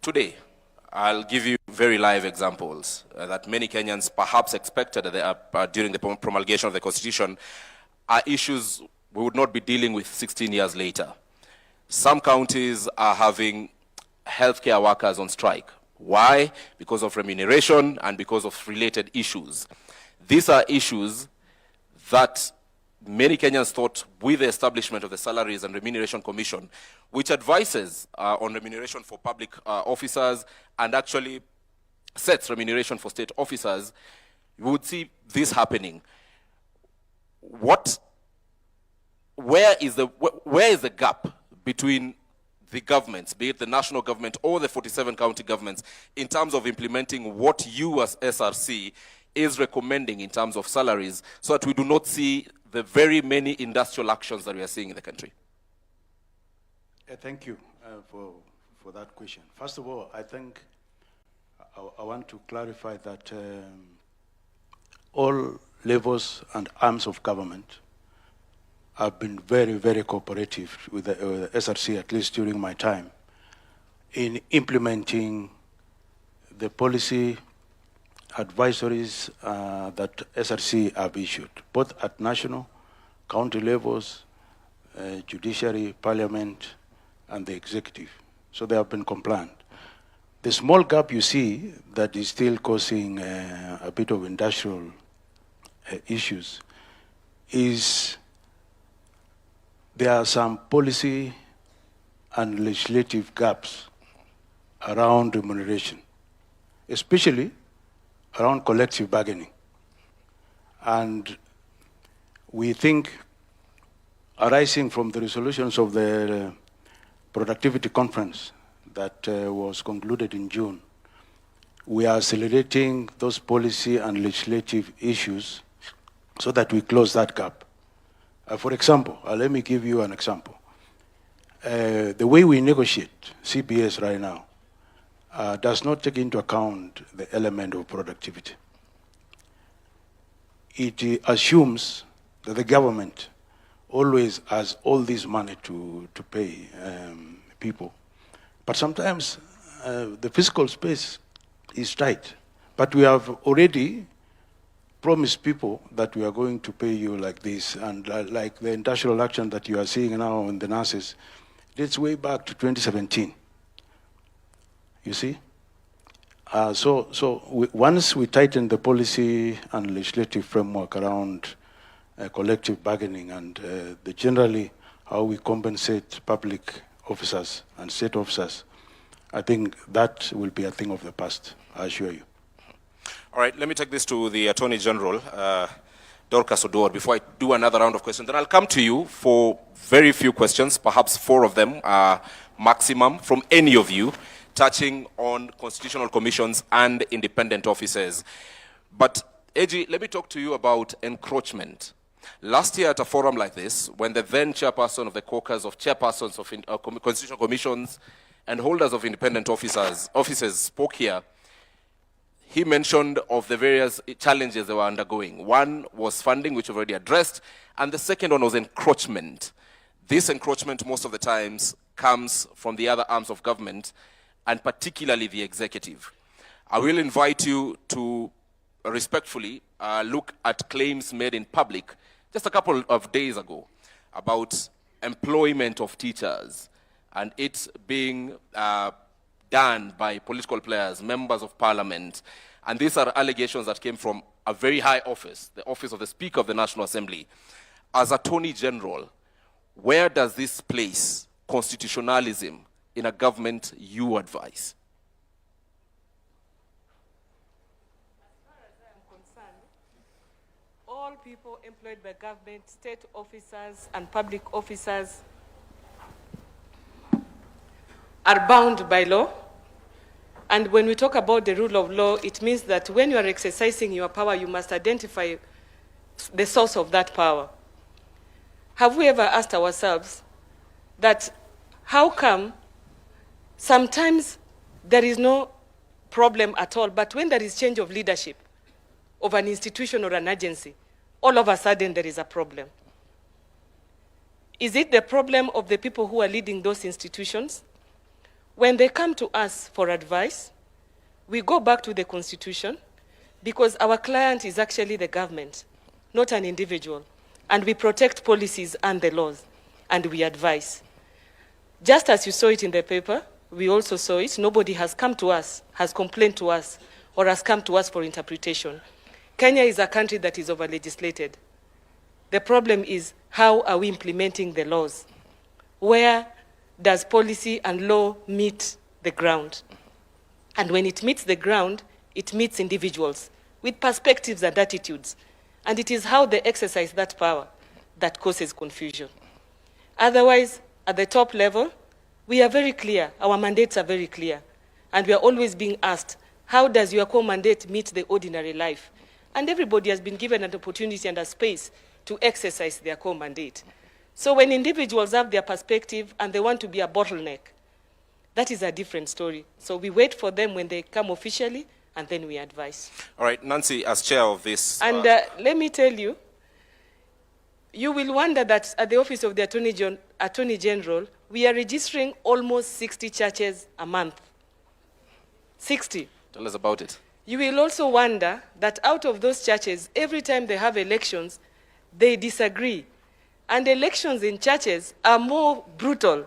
Today, I'll give you very live examples that many Kenyans perhaps expected during the promulgation of the Constitution are issues we would not be dealing with 16 years later. Some counties are having healthcare workers on strike. Why? Because of remuneration and because of related issues. These are issues that many Kenyans thought, with the establishment of the Salaries and Remuneration Commission, which advises on remuneration for public officers and actually sets remuneration for state officers, you would see this happening. Where is the gap between the governments, be it the national government or the 47 county governments, in terms of implementing what you as SRC is recommending in terms of salaries, so that we do not see the very many industrial actions that we are seeing in the country? Thank you for that question. First of all, I think I want to clarify that all levels and arms of government have been very, very cooperative with the SRC, at least during my time, in implementing the policy advisories that SRC have issued, both at national, county levels, judiciary, parliament, and the executive. So they have been compliant. The small gap you see that is still causing a bit of industrial issues is there are some policy and legislative gaps around remuneration, especially around collective bargaining. And we think arising from the resolutions of the productivity conference that was concluded in June, we are accelerating those policy and legislative issues so that we close that gap. For example, let me give you an example. The way we negotiate CBS right now does not take into account the element of productivity. It assumes that the government always has all this money to pay people. But sometimes the fiscal space is tight. But we have already promised people that we are going to pay you like this, and like the industrial action that you are seeing now in the nurses, dates way back to 2017. You see? Once we tighten the policy and legislative framework around collective bargaining and generally how we compensate public officers and state officers, I think that will be a thing of the past, I assure you. All right, let me take this to the Attorney General, Dorcas Oduor, before I do another round of questions. Then I'll come to you for very few questions, perhaps 4 of them maximum, from any of you, touching on constitutional commissions and independent offices. But, AG, let me talk to you about encroachment. Last year at a forum like this, when the then chairperson of the caucus of chairpersons of constitutional commissions and holders of independent offices spoke here, he mentioned of the various challenges they were undergoing. One was funding, which we've already addressed, and the second one was encroachment. This encroachment, most of the times, comes from the other arms of government, and particularly the executive. I will invite you to respectfully look at claims made in public just a couple of days ago about employment of teachers and it being done by political players, members of parliament. And these are allegations that came from a very high office, the office of the Speaker of the National Assembly. As Attorney General, where does this place constitutionalism in a government you advise? As far as I am concerned, all people employed by government, state officers and public officers are bound by law. And when we talk about the rule of law, it means that when you are exercising your power, you must identify the source of that power. Have we ever asked ourselves that how come sometimes there is no problem at all, but when there is change of leadership of an institution or an agency, all of a sudden there is a problem? Is it the problem of the people who are leading those institutions? When they come to us for advice, we go back to the Constitution because our client is actually the government, not an individual. And we protect policies and the laws, and we advise. Just as you saw it in the paper, we also saw it. Nobody has come to us, has complained to us, or has come to us for interpretation. Kenya is a country that is over-legislated. The problem is, how are we implementing the laws? Where does policy and law meet the ground? And when it meets the ground, it meets individuals with perspectives and attitudes. And it is how they exercise that power that causes confusion. Otherwise, at the top level, we are very clear. Our mandates are very clear. And we are always being asked, how does your core mandate meet the ordinary life? And everybody has been given an opportunity and a space to exercise their core mandate. So when individuals have their perspective and they want to be a bottleneck, that is a different story. So we wait for them when they come officially, and then we advise. All right, Nancy, as chair of this... And let me tell you, you will wonder that at the Office of the Attorney General, we are registering almost 60 churches a month. 60. Tell us about it. You will also wonder that out of those churches, every time they have elections, they disagree. And elections in churches are more brutal,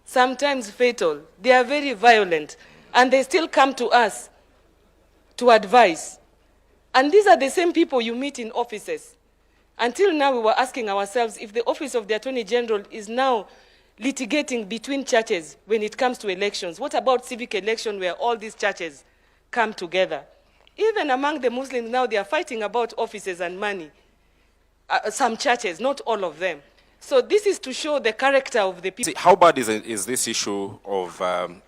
sometimes fatal. They are very violent, and they still come to us to advise. And these are the same people you meet in offices. Until now, we were asking ourselves if the Office of the Attorney General is now litigating between churches when it comes to elections. What about civic election where all these churches come together? Even among the Muslims now, they are fighting about offices and money. Some churches, not all of them. So this is to show the character of the people. See, how bad is this issue of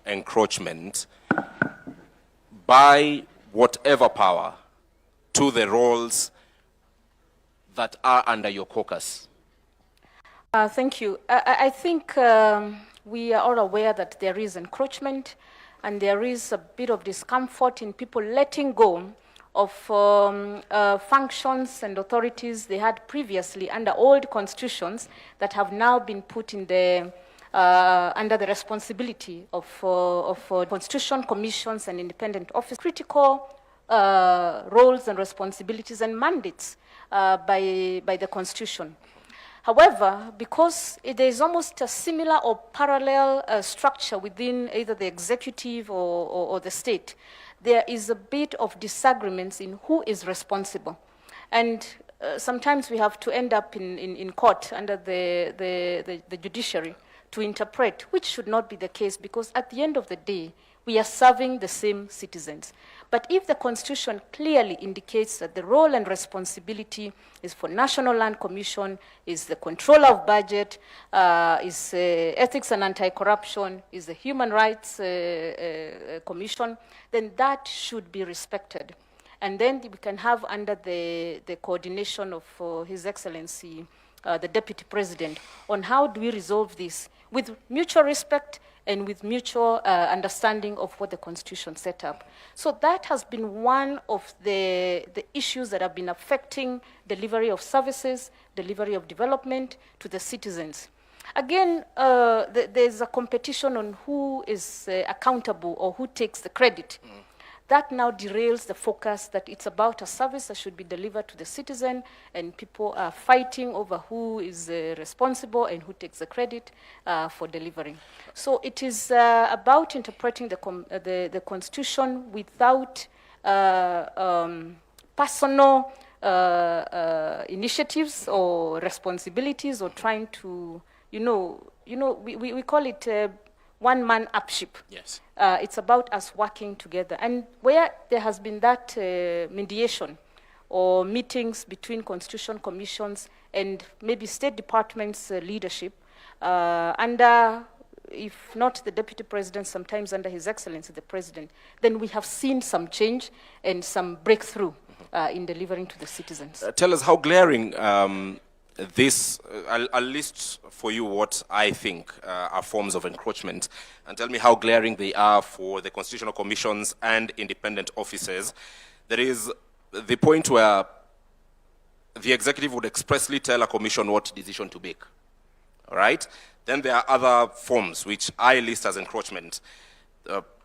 encroachment by whatever power to the roles that are under your caucus? Thank you. I think we are all aware that there is encroachment and there is a bit of discomfort in people letting go of functions and authorities they had previously under old constitutions that have now been put in the under the responsibility of constitution commissions and independent office. Critical roles and responsibilities and mandates by the constitution. However, because there is almost a similar or parallel structure within either the executive or the state, there is a bit of disagreements in who is responsible. And sometimes we have to end up in court under the judiciary to interpret, which should not be the case, because at the end of the day, we are serving the same citizens. But if the Constitution clearly indicates that the role and responsibility is for National Land Commission, is the control of budget, is ethics and anti-corruption, is the Human Rights Commission, then that should be respected. And then we can have under the coordination of His Excellency, the Deputy President, on how do we resolve this with mutual respect and with mutual understanding of what the Constitution set up. So that has been one of the issues that have been affecting delivery of services, delivery of development to the citizens. Again, there's a competition on who is accountable or who takes the credit. That now derails the focus that it's about a service that should be delivered to the citizen, and people are fighting over who is responsible and who takes the credit for delivering. So it is about interpreting the Constitution without personal initiatives or responsibilities, or trying to, we call it one-man upship. Yes. It's about us working together. And where there has been that mediation or meetings between constitution commissions and maybe State Department's leadership, under, if not the Deputy President, sometimes under His Excellency the President, then we have seen some change and some breakthrough in delivering to the citizens. Tell us how glaring this, I'll list for you what I think are forms of encroachment, and tell me how glaring they are for the constitutional commissions and independent offices. There is the point where the executive would expressly tell a commission what decision to make, all right? Then there are other forms which I list as encroachment,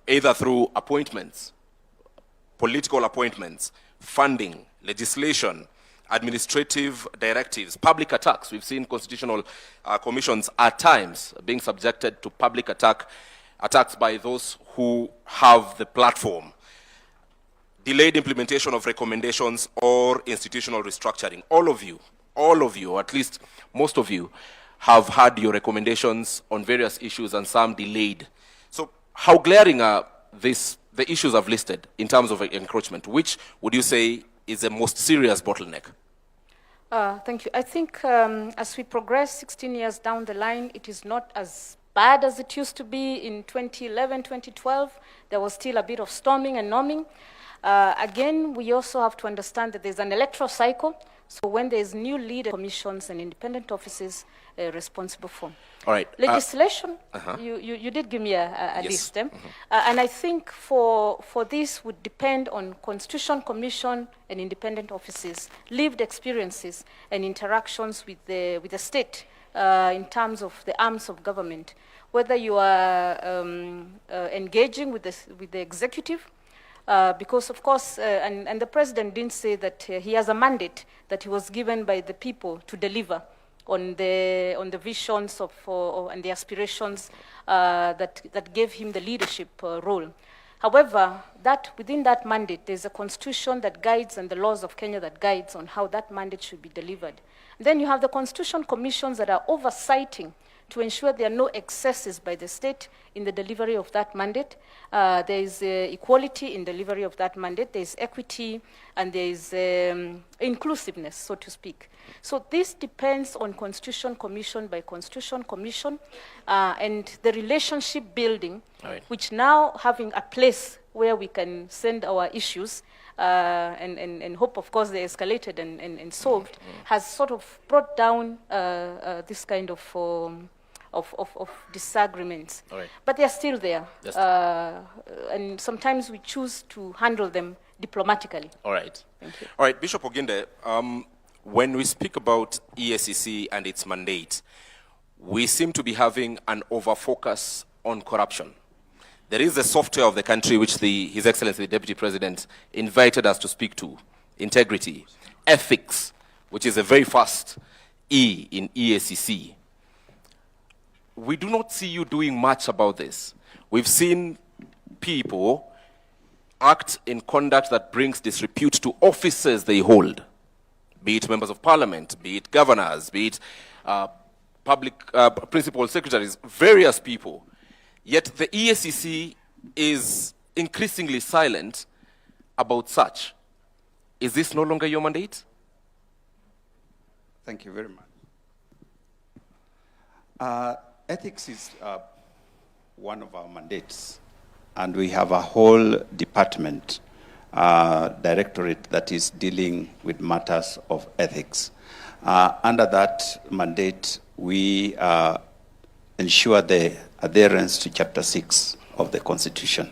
either through appointments, political appointments, funding, legislation, administrative directives, public attacks. We've seen constitutional commissions at times being subjected to public attacks by those who have the platform. Delayed implementation of recommendations or institutional restructuring. All of you, or at least most of you, have had your recommendations on various issues and some delayed. So how glaring are the issues I've listed in terms of encroachment? Which would you say is the most serious bottleneck? Thank you. I think as we progress 16 years down the line, it is not as bad as it used to be in 2011, 2012. There was still a bit of storming and norming. Again, we also have to understand that there's an electoral cycle. So when there's new leader commissions and independent offices responsible for. All right. Legislation, you did give me a yes. list. And I think for this would depend on Constitution Commission and independent offices, lived experiences and interactions with the state in terms of the arms of government. Whether you are engaging with the executive, because of course, and the president didn't say that he has a mandate that he was given by the people to deliver on the visions of and the aspirations that gave him the leadership role. However, within that mandate, there's a constitution that guides and the laws of Kenya that guides on how that mandate should be delivered. And then you have the constitution commissions that are oversighting to ensure there are no excesses by the state in the delivery of that mandate. There is equality in delivery of that mandate. There is equity, and there is inclusiveness, so to speak. So this depends on Constitution Commission by Constitution Commission, and the relationship building, which now having a place where we can send our issues and hope, of course, they're escalated and solved, has sort of brought down this kind of disagreements. But they're still there. And sometimes we choose to handle them diplomatically. All right. Thank you. All right, Bishop Oginde, when we speak about EACC and its mandate, we seem to be having an over-focus on corruption. There is a software of the country which His Excellency the Deputy President invited us to speak to: integrity, ethics, which is a very fast E in EACC. We do not see you doing much about this. We've seen people act in conduct that brings disrepute to offices they hold, be it members of parliament, be it governors, be it public principal secretaries, various people. Yet the EACC is increasingly silent about such. Is this no longer your mandate? Thank you very much. Ethics is one of our mandates, and we have a whole department, directorate, that is dealing with matters of ethics. Under that mandate, we ensure the adherence to Chapter 6 of the Constitution.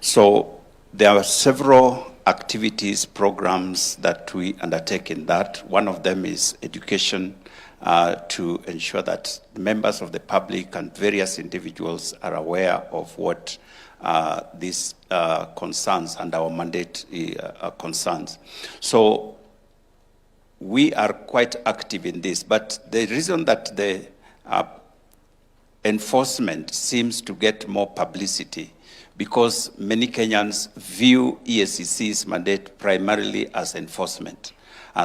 So there are several activities, programs that we undertake in that. One of them is education, to ensure that members of the public and various individuals are aware of what these concerns and our mandate concerns. So we are quite active in this, but the reason that the enforcement seems to get more publicity because many Kenyans view EACC's mandate primarily as enforcement.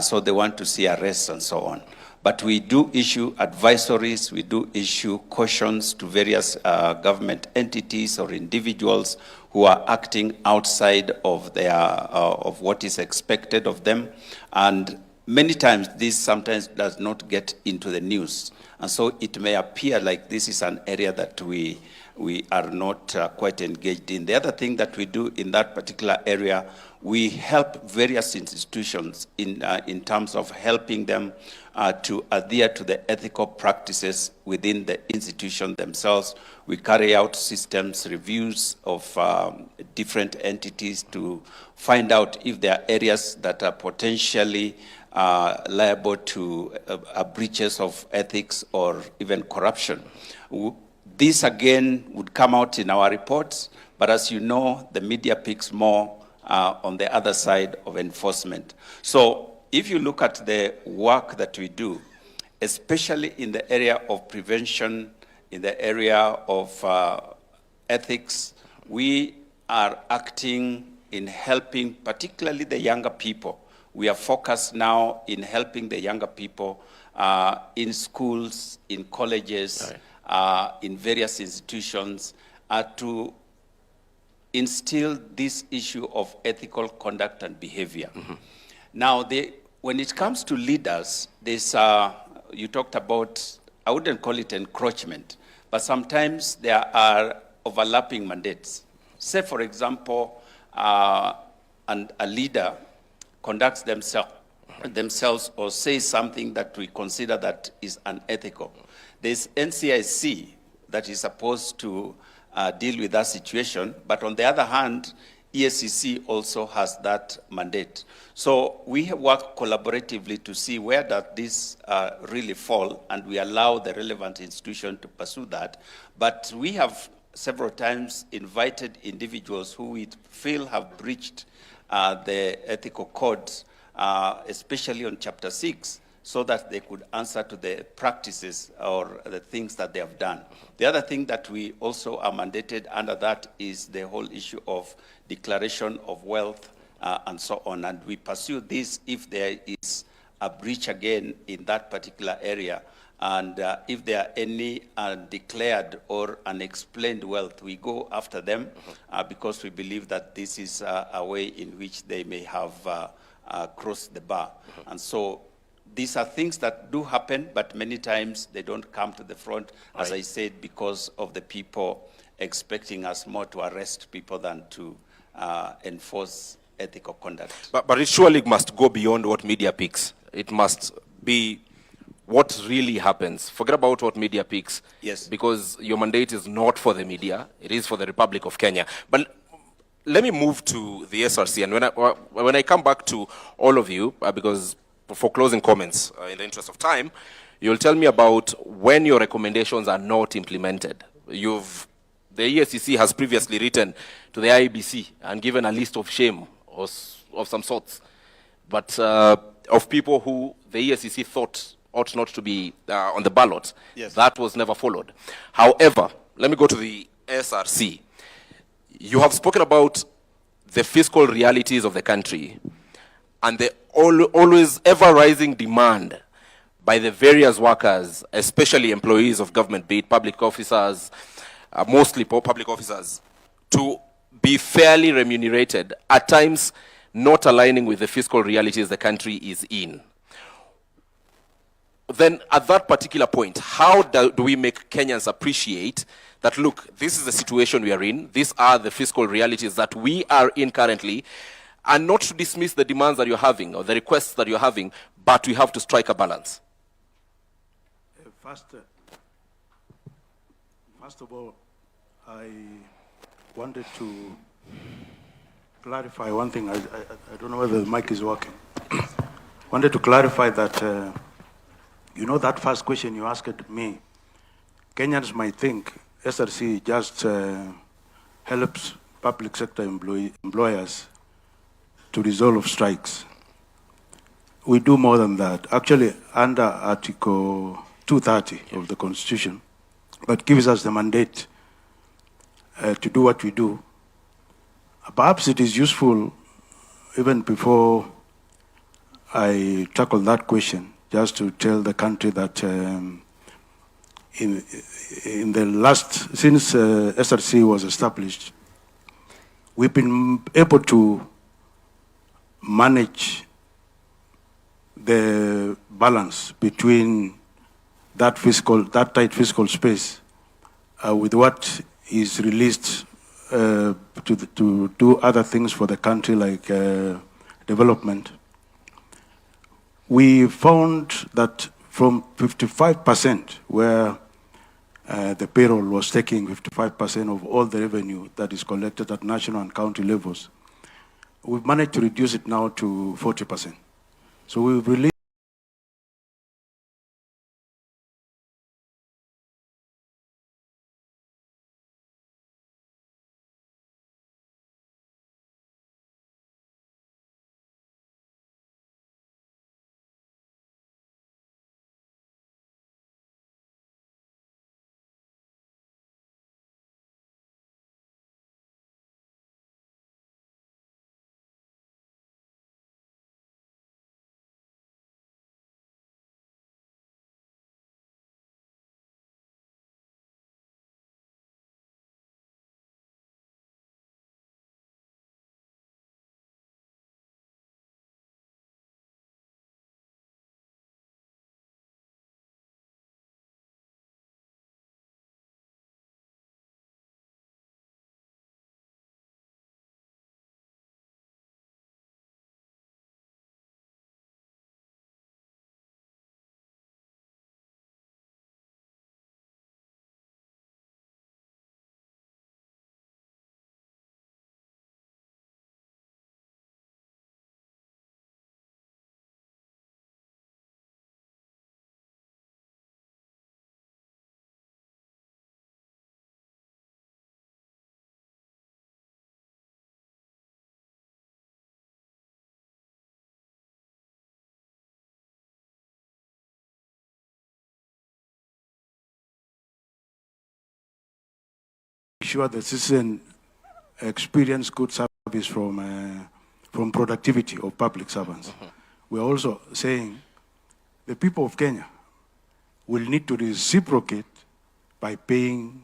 So they want to see arrests and so on. But we do issue advisories, we do issue cautions to various government entities or individuals who are acting outside of their of what is expected of them. And many times this sometimes does not get into the news. And so it may appear like this is an area that we are not quite engaged in. The other thing that we do in that particular area, we help various institutions in terms of helping them to adhere to the ethical practices within the institution themselves. We carry out systems reviews of different entities to find out if there are areas that are potentially liable to breaches of ethics or even corruption. This again would come out in our reports, but as you know, the media picks more on the other side of enforcement. So if you look at the work that we do, especially in the area of prevention, in the area of ethics, we are acting in helping particularly the younger people. We are focused now in helping the younger people in schools, in colleges, in various institutions to instill this issue of ethical conduct and behavior. Now, when it comes to leaders, there's, you talked about, I wouldn't call it encroachment, but sometimes there are overlapping mandates. Say, for example, a leader conducts themselves or says something that we consider that is unethical. There's NCIC that is supposed to deal with that situation, but on the other hand, EACC also has that mandate. So we work collaboratively to see where does this really fall, and we allow the relevant institution to pursue that. But we have several times invited individuals who we feel have breached the ethical codes, especially on Chapter 6, so that they could answer to the practices or the things that they have done. The other thing that we also are mandated under that is the whole issue of declaration of wealth and so on. And we pursue this if there is a breach again in that particular area. And if there are any undeclared or unexplained wealth, we go after them because we believe that this is a way in which they may have crossed the bar. And so these are things that do happen, but many times they don't come to the front, as I said, because of the people expecting us more to arrest people than to enforce ethical conduct. But it surely must go beyond what media picks. It must be what really happens. Forget about what media picks. Yes. Because your mandate is not for the media. It is for the Republic of Kenya. But let me move to the SRC. And when I come back to all of you, because for closing comments, in the interest of time, you'll tell me about when your recommendations are not implemented. The EACC has previously written to the IEBC and given a list of shame of some sorts, but of people who the EACC thought ought not to be on the ballot. Yes. That was never followed. However, let me go to the SRC. You have spoken about the fiscal realities of the country and the always ever-rising demand by the various workers, especially employees of government, be it public officers, mostly public officers, to be fairly remunerated, at times not aligning with the fiscal realities the country is in. Then at that particular point, how do we make Kenyans appreciate that, look, this is the situation we are in, these are the fiscal realities that we are in currently, and not to dismiss the demands that you're having or the requests that you're having, but we have to strike a balance? First of all, I wanted to clarify one thing. I don't know whether the mic is working. Wanted to clarify that, you know, that first question you asked me, Kenyans might think SRC just helps public sector employers to resolve strikes. We do more than that. Actually, under Article 230 of the Constitution, that gives us the mandate to do what we do. Perhaps it is useful, even before I tackle that question, just to tell the country that in the last, since SRC was established, we've been able to manage the balance between that tight fiscal space with what is released to do other things for the country, like development. We found that from 55%, where the payroll was taking 55% of all the revenue that is collected at national and county levels, we've managed to reduce it now to 40%. So we've released sure the citizen experience good service from productivity of public servants. We're also saying the people of Kenya will need to reciprocate by paying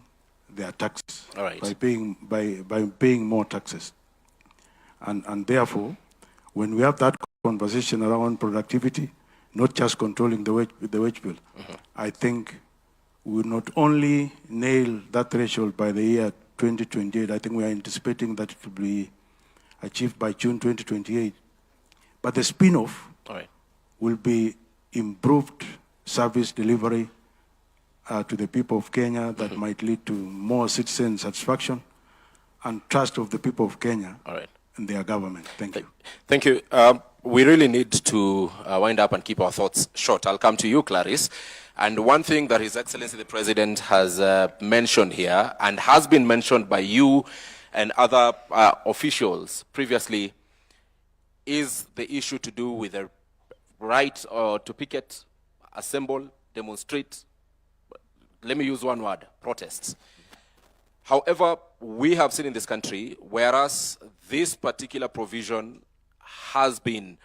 their taxes, All right. by paying more taxes. And therefore, when we have that conversation around productivity, not just controlling the wage bill, I think we will not only nail that threshold by the year 2028, I think we are anticipating that it will be achieved by June 2028. But the spin-off will be improved service delivery to the people of Kenya that might lead to more citizen satisfaction and trust of the people of Kenya in their government. Thank you. Thank you. We really need to wind up and keep our thoughts short. I'll come to you, Clarice. And one thing that His Excellency the President has mentioned here, and has been mentioned by you and other officials previously, is the issue to do with the right to picket, assemble, demonstrate. Let me use one word: protests. However, we have seen in this country, whereas this particular provision has been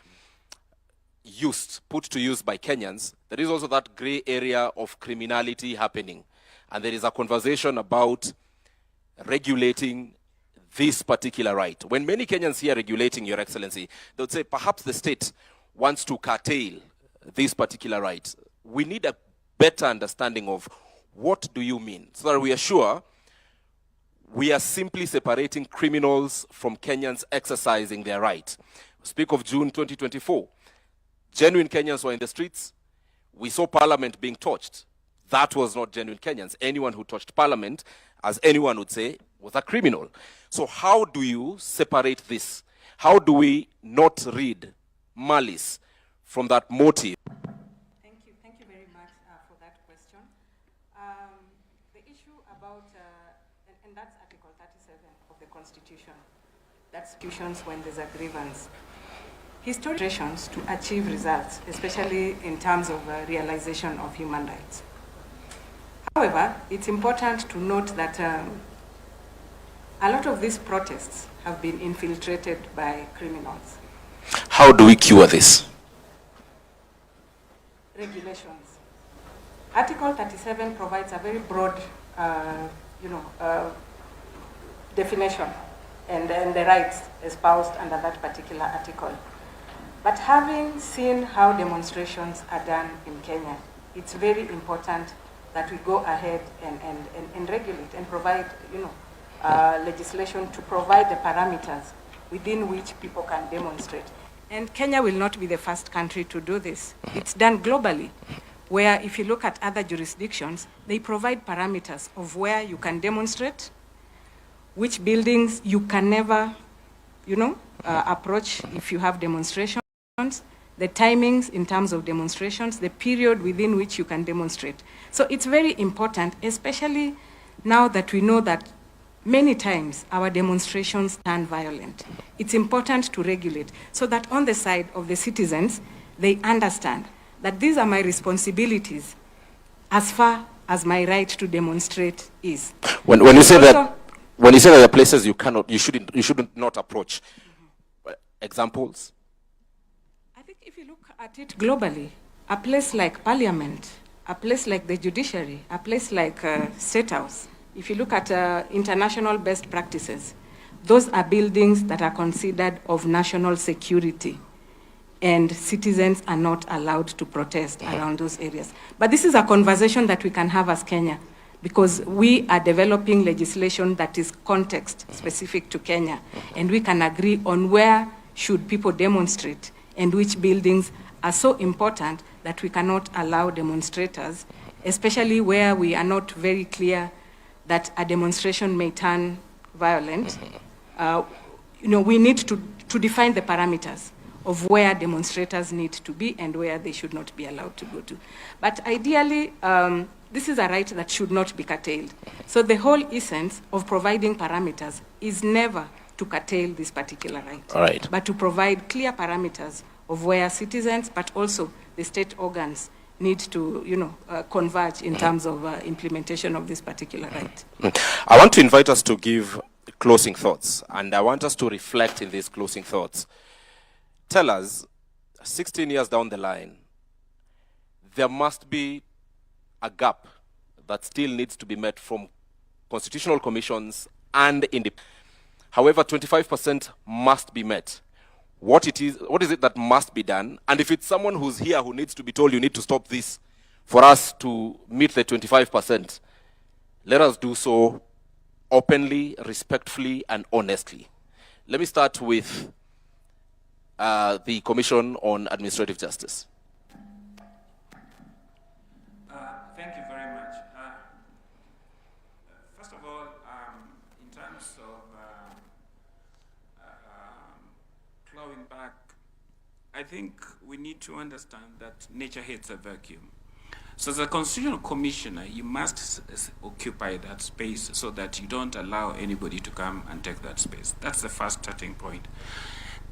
put to use by Kenyans, there is also that gray area of criminality happening. And there is a conversation about regulating this particular right. When many Kenyans hear regulating, Your Excellency, they would say perhaps the state wants to curtail this particular right. We need a better understanding of what do you mean, so that we are sure we are simply separating criminals from Kenyans exercising their right. Speak of June 2024. Genuine Kenyans were in the streets. We saw Parliament being torched. That was not genuine Kenyans. Anyone who touched Parliament, as anyone would say, was a criminal. So how do you separate this? How do we not read malice from that motive? Thank you very much for that question. The issue about, and that's Article 37 of the Constitution, that's institutions when there's a grievance. Historians to achieve results, especially in terms of realization of human rights. However, it's important to note that a lot of these protests have been infiltrated by criminals. How do we cure this? Regulations. Article 37 provides a very broad, definition and the rights espoused under that particular article. But having seen how demonstrations are done in Kenya, it's very important that we go ahead and regulate and provide, legislation to provide the parameters within which people can demonstrate. And Kenya will not be the first country to do this. It's done globally, where if you look at other jurisdictions, they provide parameters of where you can demonstrate, which buildings you can never, approach if you have demonstrations, the timings in terms of demonstrations, the period within which you can demonstrate. So it's very important, especially now that we know that many times our demonstrations turn violent. It's important to regulate so that on the side of the citizens, they understand that these are my responsibilities as far as my right to demonstrate is. When you say that there are places you shouldn't not approach, examples? If you look at it globally, a place like Parliament, a place like the judiciary, a place like State House, if you look at international best practices, those are buildings that are considered of national security, and citizens are not allowed to protest around those areas. But this is a conversation that we can have as Kenya, because we are developing legislation that is context specific to Kenya, and we can agree on where should people demonstrate and which buildings are so important that we cannot allow demonstrators, especially where we are not very clear that a demonstration may turn violent. We need to define the parameters of where demonstrators need to be and where they should not be allowed to go to. But ideally, this is a right that should not be curtailed. So the whole essence of providing parameters is never to curtail this particular right, but to provide clear parameters of where citizens, but also the state organs, need to, converge in terms of implementation of this particular right. I want to invite us to give closing thoughts, and I want us to reflect in these closing thoughts. Tell us, 16 years down the line, there must be a gap that still needs to be met from constitutional commissions and however, 25% must be met. What is it that must be done? And if it's someone who's here who needs to be told you need to stop this for us to meet the 25%, let us do so openly, respectfully, and honestly. Let me start with the Commission on Administrative Justice. Thank you very much. First of all, in terms of clawing back, I think we need to understand that nature hates a vacuum. So as a constitutional commissioner, you must occupy that space so that you don't allow anybody to come and take that space. That's the first starting point.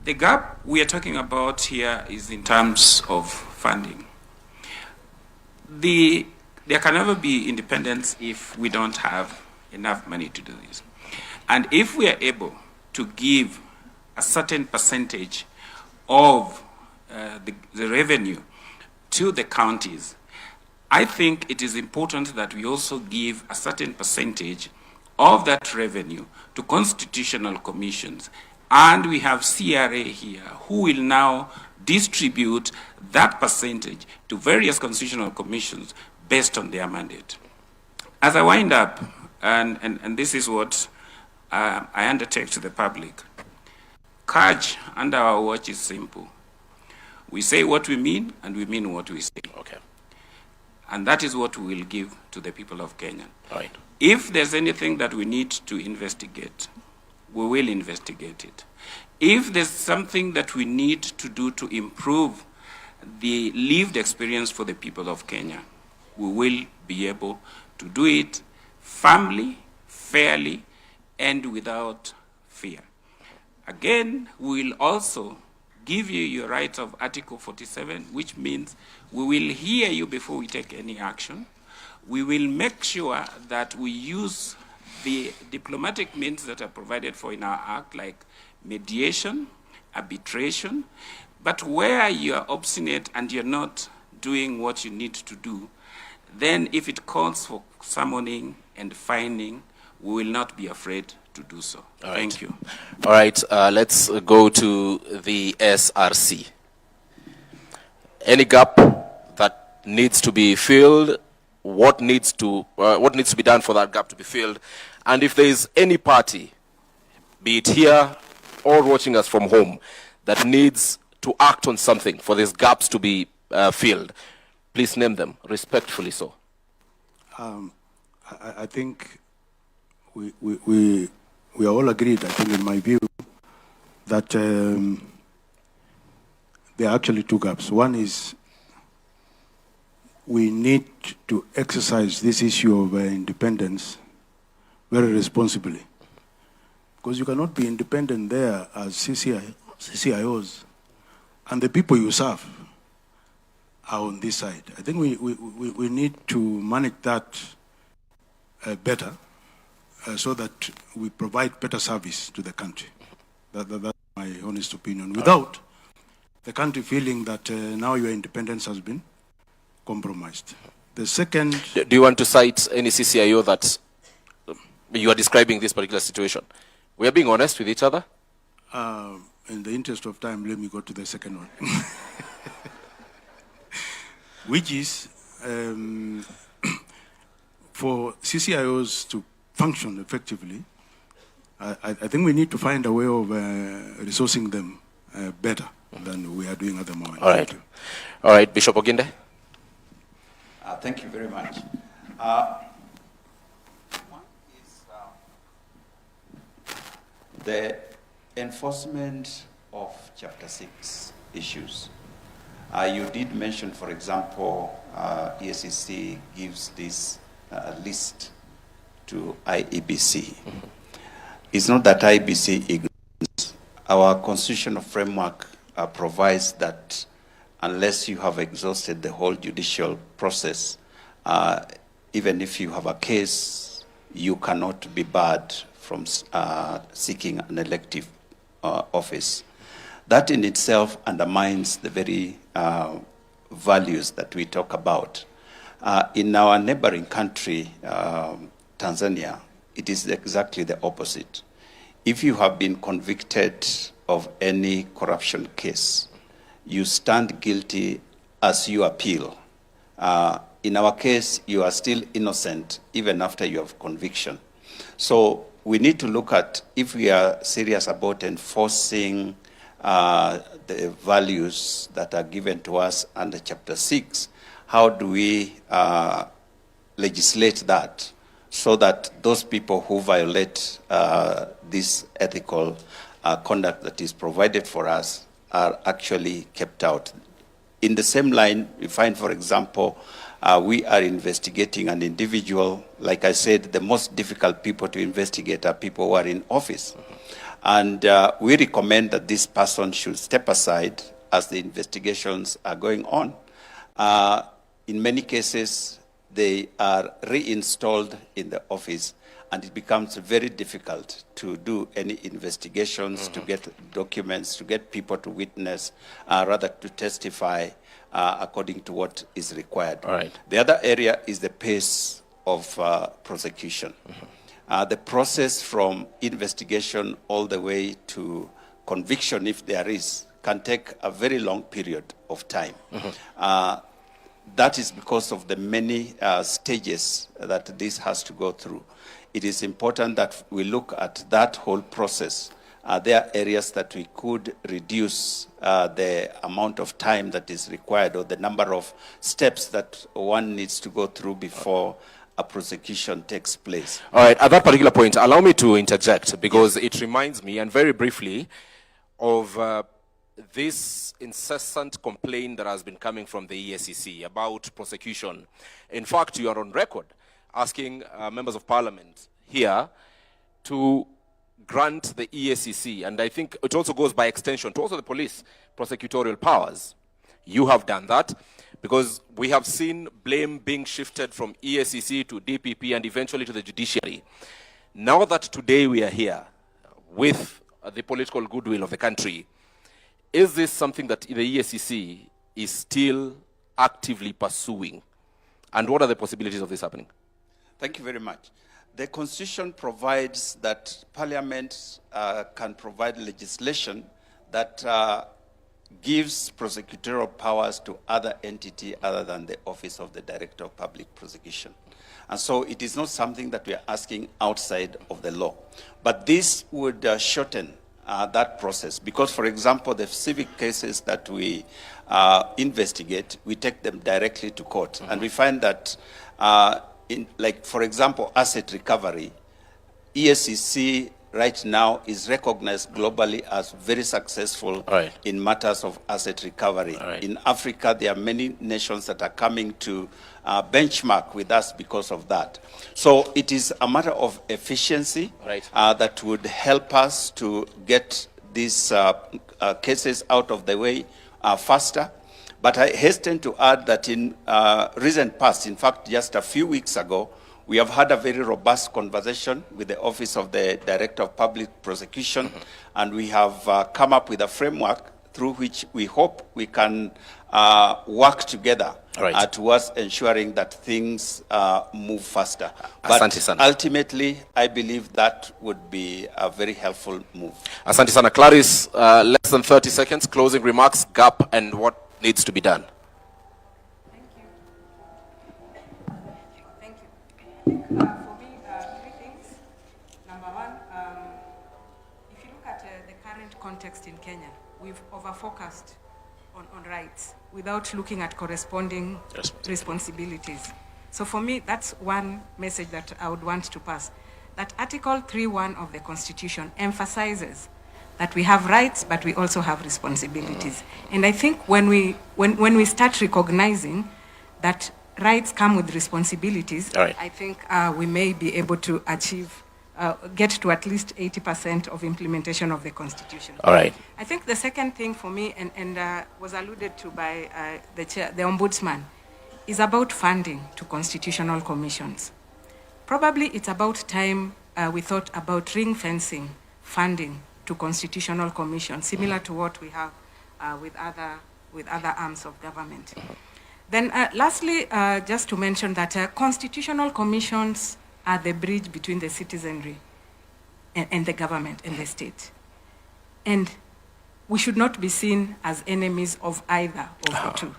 The gap we are talking about here is in terms of funding. There can never be independence if we don't have enough money to do this. And if we are able to give a certain percentage of the revenue to the counties, I think it is important that we also give a certain percentage of that revenue to constitutional commissions. And we have CRA here who will now distribute that percentage to various constitutional commissions based on their mandate. As I wind up, and this is what I undertake to the public, CAJ under our watch is simple. We say what we mean, and we mean what we say. Okay. And that is what we will give to the people of Kenya. All right. If there's anything that we need to investigate, we will investigate it. If there's something that we need to do to improve the lived experience for the people of Kenya, we will be able to do it firmly, fairly, and without fear. Again, we will also give you your right of Article 47, which means we will hear you before we take any action. We will make sure that we use the diplomatic means that are provided for in our Act, like mediation, arbitration. But where you are obstinate and you're not doing what you need to do, then if it calls for summoning and fining, we will not be afraid to do so. All right. Thank you. All right, let's go to the SRC. Any gap that needs to be filled, what needs to be done for that gap to be filled, and if there is any party, be it here or watching us from home, that needs to act on something for these gaps to be filled, please name them, respectfully so. I think we are all agreed, I think in my view, that there are actually two gaps. One is we need to exercise this issue of independence very responsibly. Because you cannot be independent there as CCIOs and the people you serve are on this side. I think we need to manage that better so that we provide better service to the country. That's my honest opinion. Without the country feeling that now your independence has been compromised. The second... Do you want to cite any CCIO that you are describing this particular situation? We are being honest with each other. In the interest of time, let me go to the second one. Which is for CCIOs to function effectively, I think we need to find a way of resourcing them better than we are doing at the moment. All right. All right, Bishop Oginde. Thank you very much. One is the enforcement of Chapter 6 issues. You did mention, for example, EACC gives this list to IEBC. It's not that IEBC ignores. Our constitutional framework provides that unless you have exhausted the whole judicial process, even if you have a case, you cannot be barred from seeking an elective office. That in itself undermines the very values that we talk about. In our neighboring country, Tanzania, it is exactly the opposite. If you have been convicted of any corruption case, you stand guilty as you appeal. In our case, you are still innocent even after you have conviction. So we need to look at, if we are serious about enforcing the values that are given to us under Chapter 6, how do we legislate that so that those people who violate this ethical conduct that is provided for us are actually kept out. In the same line, we find, for example, we are investigating an individual. Like I said, the most difficult people to investigate are people who are in office. And we recommend that this person should step aside as the investigations are going on. In many cases, they are reinstalled in the office, and it becomes very difficult to do any investigations, to get documents, to get people to witness, rather to testify according to what is required. All right. The other area is the pace of prosecution. The process from investigation all the way to conviction, if there is, can take a very long period of time. That is because of the many stages that this has to go through. It is important that we look at that whole process. There are areas that we could reduce the amount of time that is required, or the number of steps that one needs to go through before a prosecution takes place. All right, at that particular point, allow me to interject, because it reminds me, and very briefly, of this incessant complaint that has been coming from the EACC about prosecution. In fact, you are on record asking members of parliament here to grant the EACC, and I think it also goes by extension to also the police, prosecutorial powers. You have done that, because we have seen blame being shifted from EACC to DPP and eventually to the judiciary. Now that today we are here with the political goodwill of the country, is this something that the EACC is still actively pursuing? And what are the possibilities of this happening? Thank you very much. The Constitution provides that Parliament can provide legislation that gives prosecutorial powers to other entity other than the Office of the Director of Public Prosecution. And so it is not something that we are asking outside of the law. But this would shorten that process, because, for example, the civic cases that we investigate, we take them directly to court. And we find that, like, for example, asset recovery, EACC right now is recognized globally as very successful in matters of asset recovery. In Africa, there are many nations that are coming to benchmark with us because of that. So it is a matter of efficiency that would help us to get these cases out of the way faster. But I hasten to add that in recent past, in fact, just a few weeks ago, we have had a very robust conversation with the Office of the Director of Public Prosecution, and we have come up with a framework through which we hope we can work together towards ensuring that things move faster. But ultimately, I believe that would be a very helpful move. Asante sana. Clarice, less than 30 seconds, closing remarks, gap, and what needs to be done. For me, three things. Number one, if you look at the current context in Kenya, we've over-focused on rights without looking at corresponding responsibilities. So for me, that's one message that I would want to pass. That Article 3.1 of the Constitution emphasizes that we have rights, but we also have responsibilities. And I think when we start recognizing that rights come with responsibilities, I think we may be able to achieve, get to at least 80% of implementation of the Constitution. All right. I think the second thing for me, and was alluded to by the Ombudsman, is about funding to constitutional commissions. Probably it's about time we thought about ring-fencing funding to constitutional commissions, similar to what we have with other arms of government. Then lastly, just to mention that constitutional commissions are the bridge between the citizenry and the government and the state. And we should not be seen as enemies of either of the two.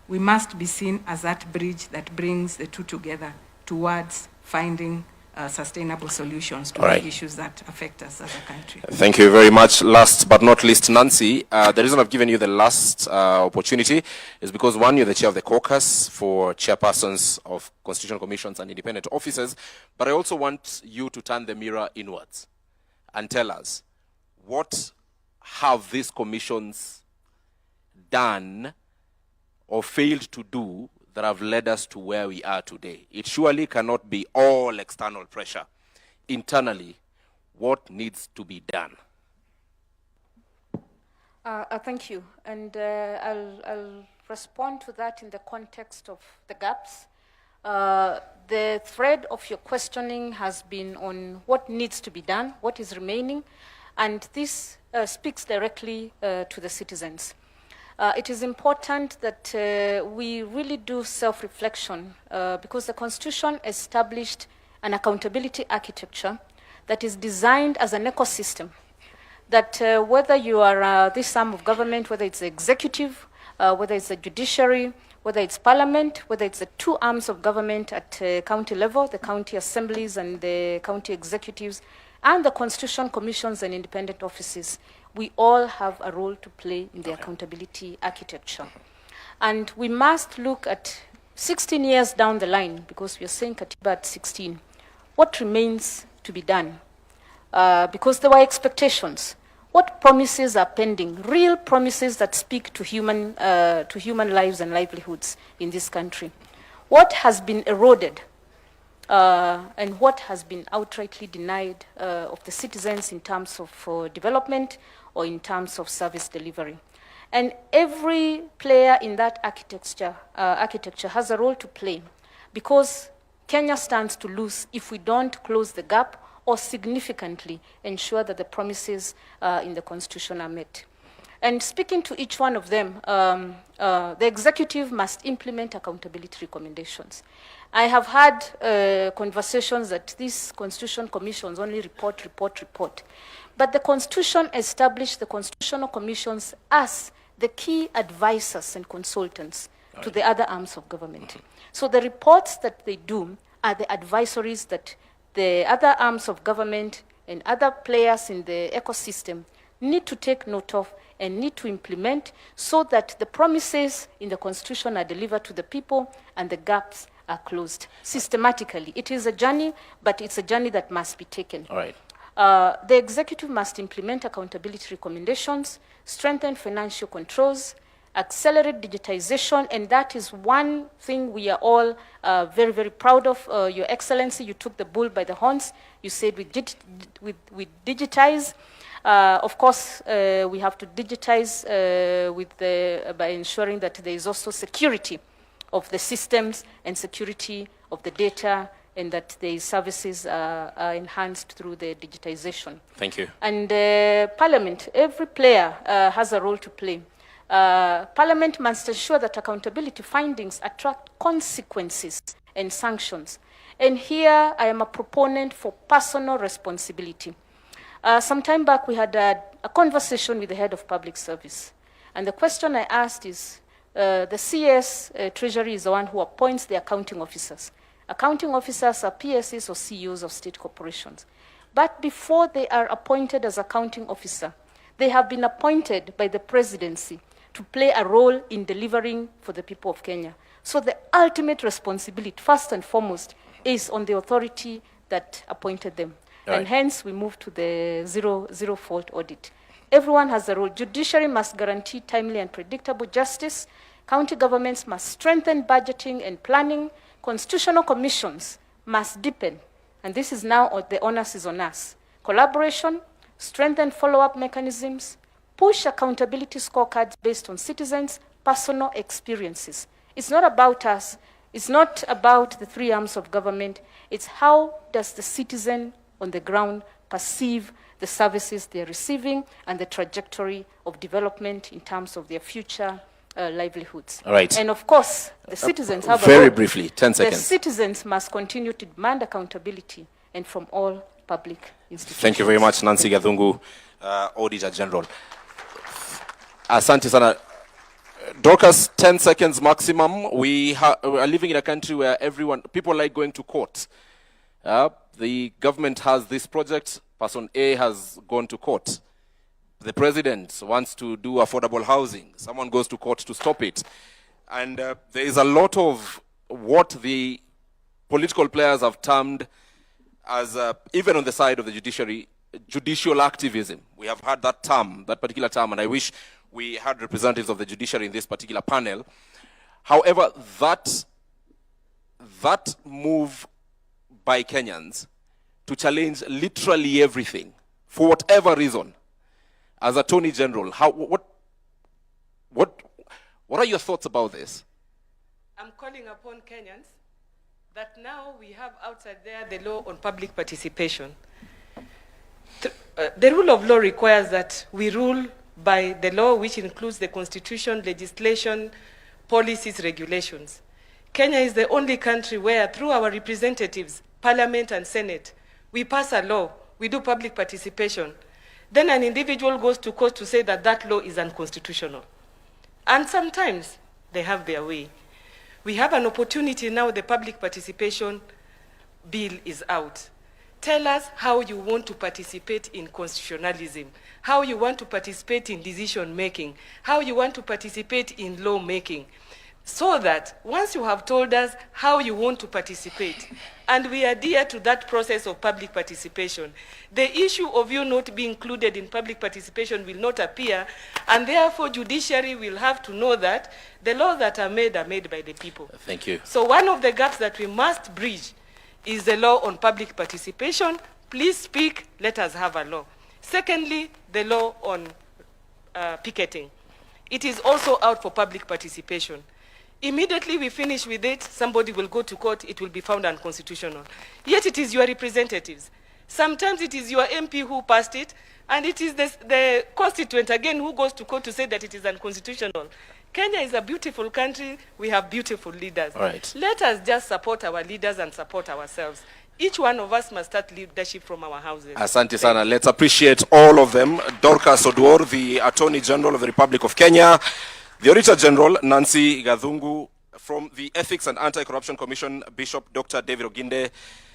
We must be seen as that bridge that brings the two together towards finding sustainable solutions to the issues that affect us as a country. Thank you very much. Last but not least, Nancy, the reason I've given you the last opportunity is because, one, you're the chair of the caucus for chairpersons of constitutional commissions and independent officers, but I also want you to turn the mirror inwards and tell us, what have these commissions done or failed to do that have led us to where we are today? It surely cannot be all external pressure. Internally, what needs to be done? Thank you. And I'll respond to that in the context of the gaps. The thread of your questioning has been on what needs to be done, what is remaining, and this speaks directly to the citizens. It is important that we really do self-reflection because the Constitution established an accountability architecture that is designed as an ecosystem, that whether you are this arm of government, whether it's the executive, whether it's the judiciary, whether it's parliament, whether it's the two arms of government at county level, the county assemblies and the county executives, and the constitutional commissions and independent offices, we all have a role to play in the accountability architecture. And we must look at 16 years down the line, because we are saying katiba at 16. What remains to be done? Because there were expectations. What promises are pending? Real promises that speak to human lives and livelihoods in this country. What has been eroded? And what has been outrightly denied of the citizens in terms of development or in terms of service delivery. And every player in that architecture has a role to play, because Kenya stands to lose if we don't close the gap or significantly ensure that the promises in the Constitution are met. And speaking to each one of them, the executive must implement accountability recommendations. I have had conversations that these constitutional commissions only report. But the Constitution established the constitutional commissions as the key advisors and consultants to the other arms of government. So the reports that they do are the advisories that the other arms of government and other players in the ecosystem need to take note of and need to implement, so that the promises in the Constitution are delivered to the people and the gaps are closed systematically. It is a journey, but it's a journey that must be taken. All right. The executive must implement accountability recommendations, strengthen financial controls, accelerate digitization, and that is one thing we are all very, very proud of. Your Excellency, you took the bull by the horns. You said we digitize. Of course, we have to digitize by ensuring that there is also security of the systems and security of the data, and that the services are enhanced through the digitization. Thank you. And Parliament, every player has a role to play. Parliament must ensure that accountability findings attract consequences and sanctions. And here I am a proponent for personal responsibility. Some time back we had a conversation with the head of public service. And the question I asked is, the CS Treasury is the one who appoints the accounting officers. Accounting officers are PSs or CEOs of state corporations. But before they are appointed as accounting officer, they have been appointed by the presidency to play a role in delivering for the people of Kenya. So the ultimate responsibility, first and foremost, is on the authority that appointed them. Right. And hence we move to the zero fault audit. Everyone has a role. Judiciary must guarantee timely and predictable justice. County governments must strengthen budgeting and planning. Constitutional commissions must deepen, and this is now the onus is on us. Collaboration, strengthen follow-up mechanisms, push accountability scorecards based on citizens' personal experiences. It's not about us. It's not about the three arms of government. It's how does the citizen on the ground perceive the services they're receiving and the trajectory of development in terms of their future livelihoods. All right. And of course, the citizens have very briefly, 10 seconds. The citizens must continue to demand accountability and from all public institutions. Thank you very much, Nancy Gathungu, Auditor General. Asante sana. Dorcas, 10 seconds maximum. We are living in a country where people like going to court. The government has this project. Person A has gone to court. The president wants to do affordable housing. Someone goes to court to stop it. And there is a lot of what the political players have termed as, even on the side of the judiciary, judicial activism. We have had that term, that particular term, and I wish we had representatives of the judiciary in this particular panel. However, that move by Kenyans to challenge literally everything, for whatever reason, as Attorney General, what are your thoughts about this? I'm calling upon Kenyans that now we have outside there the law on public participation. The rule of law requires that we rule by the law, which includes the constitution, legislation, policies, regulations. Kenya is the only country where, through our representatives, Parliament and Senate, we pass a law, we do public participation. Then an individual goes to court to say that that law is unconstitutional. And sometimes they have their way. We have an opportunity now, the public participation bill is out. Tell us how you want to participate in constitutionalism, how you want to participate in decision making, how you want to participate in law making, so that once you have told us how you want to participate, and we adhere to that process of public participation, the issue of you not being included in public participation will not appear, and therefore judiciary will have to know that the laws that are made by the people. Thank you. So one of the gaps that we must bridge is the law on public participation. Please speak, let us have a law. Secondly, the law on picketing. It is also out for public participation. Immediately we finish with it, somebody will go to court, it will be found unconstitutional. Yet it is your representatives. Sometimes it is your MP who passed it, and it is the constituent again who goes to court to say that it is unconstitutional. Kenya is a beautiful country. We have beautiful leaders. All right. Let us just support our leaders and support ourselves. Each one of us must start leadership from our houses. Asante sana. Let's appreciate all of them. Dorcas Oduor, the Attorney General of the Republic of Kenya. The Auditor General, Nancy Gathungu. From the Ethics and Anti-Corruption Commission, Bishop Dr. David Oginde.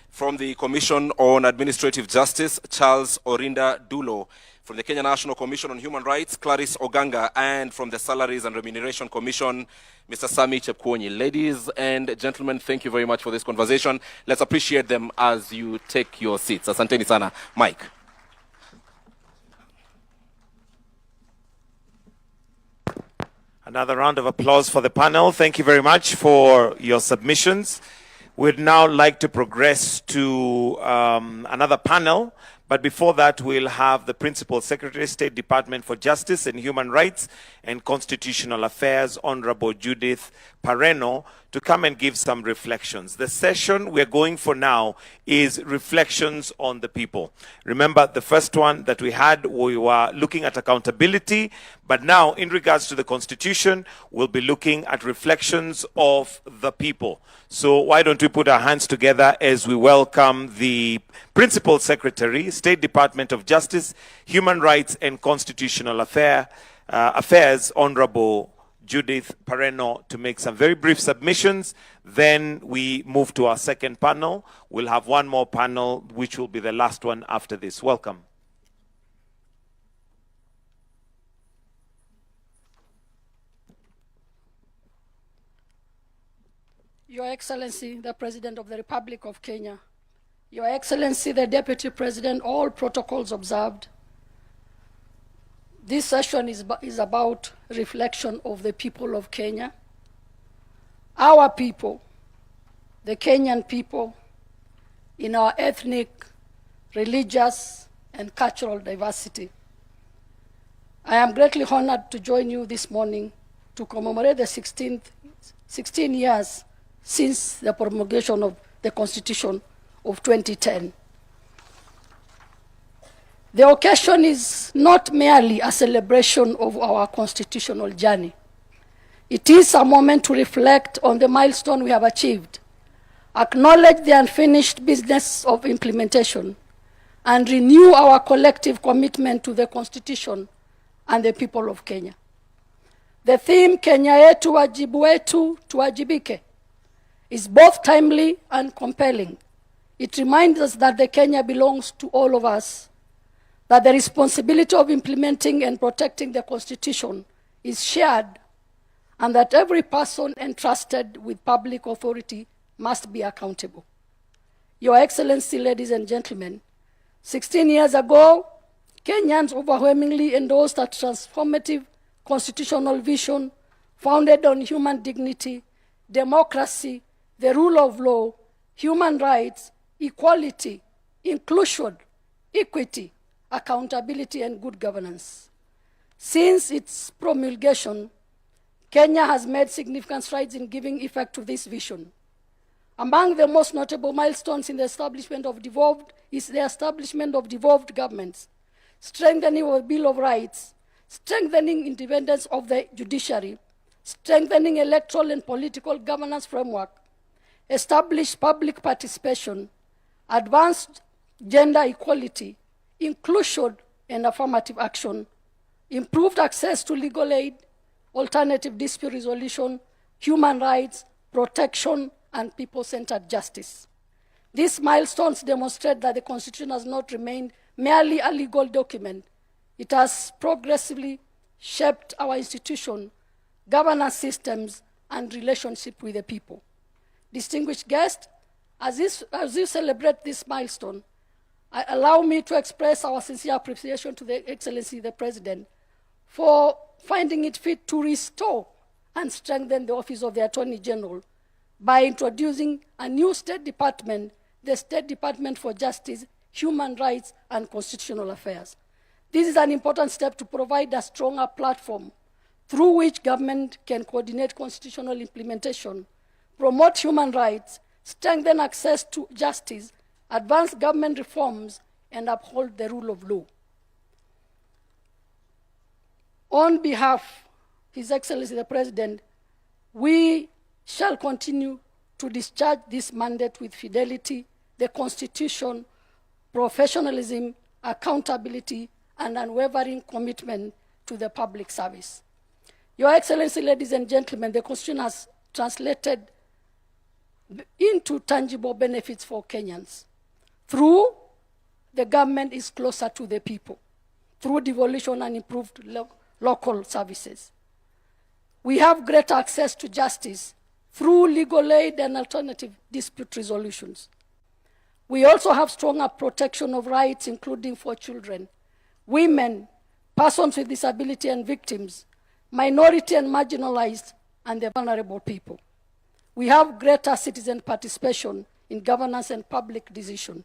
From the Commission on Administrative Justice, Charles Orinda Dulo. From the Kenya National Commission on Human Rights, Clarice Oganga. And from the Salaries and Remuneration Commission, Mr. Sami Chepkwonyi. Ladies and gentlemen, thank you very much for this conversation. Let's appreciate them as you take your seats. Asanteni sana. Mike. Another round of applause for the panel. Thank you very much for your submissions. We'd now like to progress to another panel. But before that, we'll have the Principal Secretary, State Department for Justice and Human Rights and Constitutional Affairs, Honorable Judith Pareno, to come and give some reflections. The session we're going for now is Reflections on the People. Remember, the first one that we had, we were looking at accountability, but now, in regards to the Constitution, we'll be looking at reflections of the people. So why don't we put our hands together as we welcome the Principal Secretary, State Department of Justice, Human Rights and Constitutional Affairs, Honorable Judith Pareno, to make some very brief submissions. Then we move to our second panel. We'll have one more panel, which will be the last one after this. Welcome. Your Excellency, the President of the Republic of Kenya, Your Excellency, the Deputy President, all protocols observed. This session is about reflection of the people of Kenya, our people, the Kenyan people, in our ethnic, religious, and cultural diversity. I am greatly honored to join you this morning to commemorate the 16 years since the promulgation of the Constitution of 2010. The occasion is not merely a celebration of our constitutional journey. It is a moment to reflect on the milestone we have achieved, acknowledge the unfinished business of implementation, and renew our collective commitment to the Constitution and the people of Kenya. The theme, Kenya yetu wajibu wetu tuwajibike, is both timely and compelling. It reminds us that the Kenya belongs to all of us, that the responsibility of implementing and protecting the Constitution is shared, and that every person entrusted with public authority must be accountable. Your Excellency, ladies and gentlemen, 16 years ago, Kenyans overwhelmingly endorsed a transformative constitutional vision founded on human dignity, democracy, the rule of law, human rights, equality, inclusion, equity, accountability, and good governance. Since its promulgation, Kenya has made significant strides in giving effect to this vision. Among the most notable milestones in the establishment of devolved governments, strengthening of the Bill of Rights, strengthening independence of the judiciary, strengthening electoral and political governance framework, established public participation, advanced gender equality, inclusion and affirmative action, improved access to legal aid, alternative dispute resolution, human rights, protection, and people-centered justice. These milestones demonstrate that the Constitution has not remained merely a legal document. It has progressively shaped our institution, governance systems, and relationship with the people. Distinguished guests, as you celebrate this milestone, allow me to express our sincere appreciation to the Excellency, the President, for finding it fit to restore and strengthen the Office of the Attorney General by introducing a new State Department, the State Department for Justice, Human Rights, and Constitutional Affairs. This is an important step to provide a stronger platform through which government can coordinate constitutional implementation, promote human rights, strengthen access to justice, advance government reforms, and uphold the rule of law. On behalf of His Excellency the President, we shall continue to discharge this mandate with fidelity, the Constitution, professionalism, accountability, and unwavering commitment to the public service. Your Excellency, ladies and gentlemen, the Constitution has translated into tangible benefits for Kenyans. Through the government is closer to the people, through devolution and improved local services. We have greater access to justice through legal aid and alternative dispute resolutions. We also have stronger protection of rights, including for children, women, persons with disability and victims, minority and marginalized, and the vulnerable people. We have greater citizen participation in governance and public decision,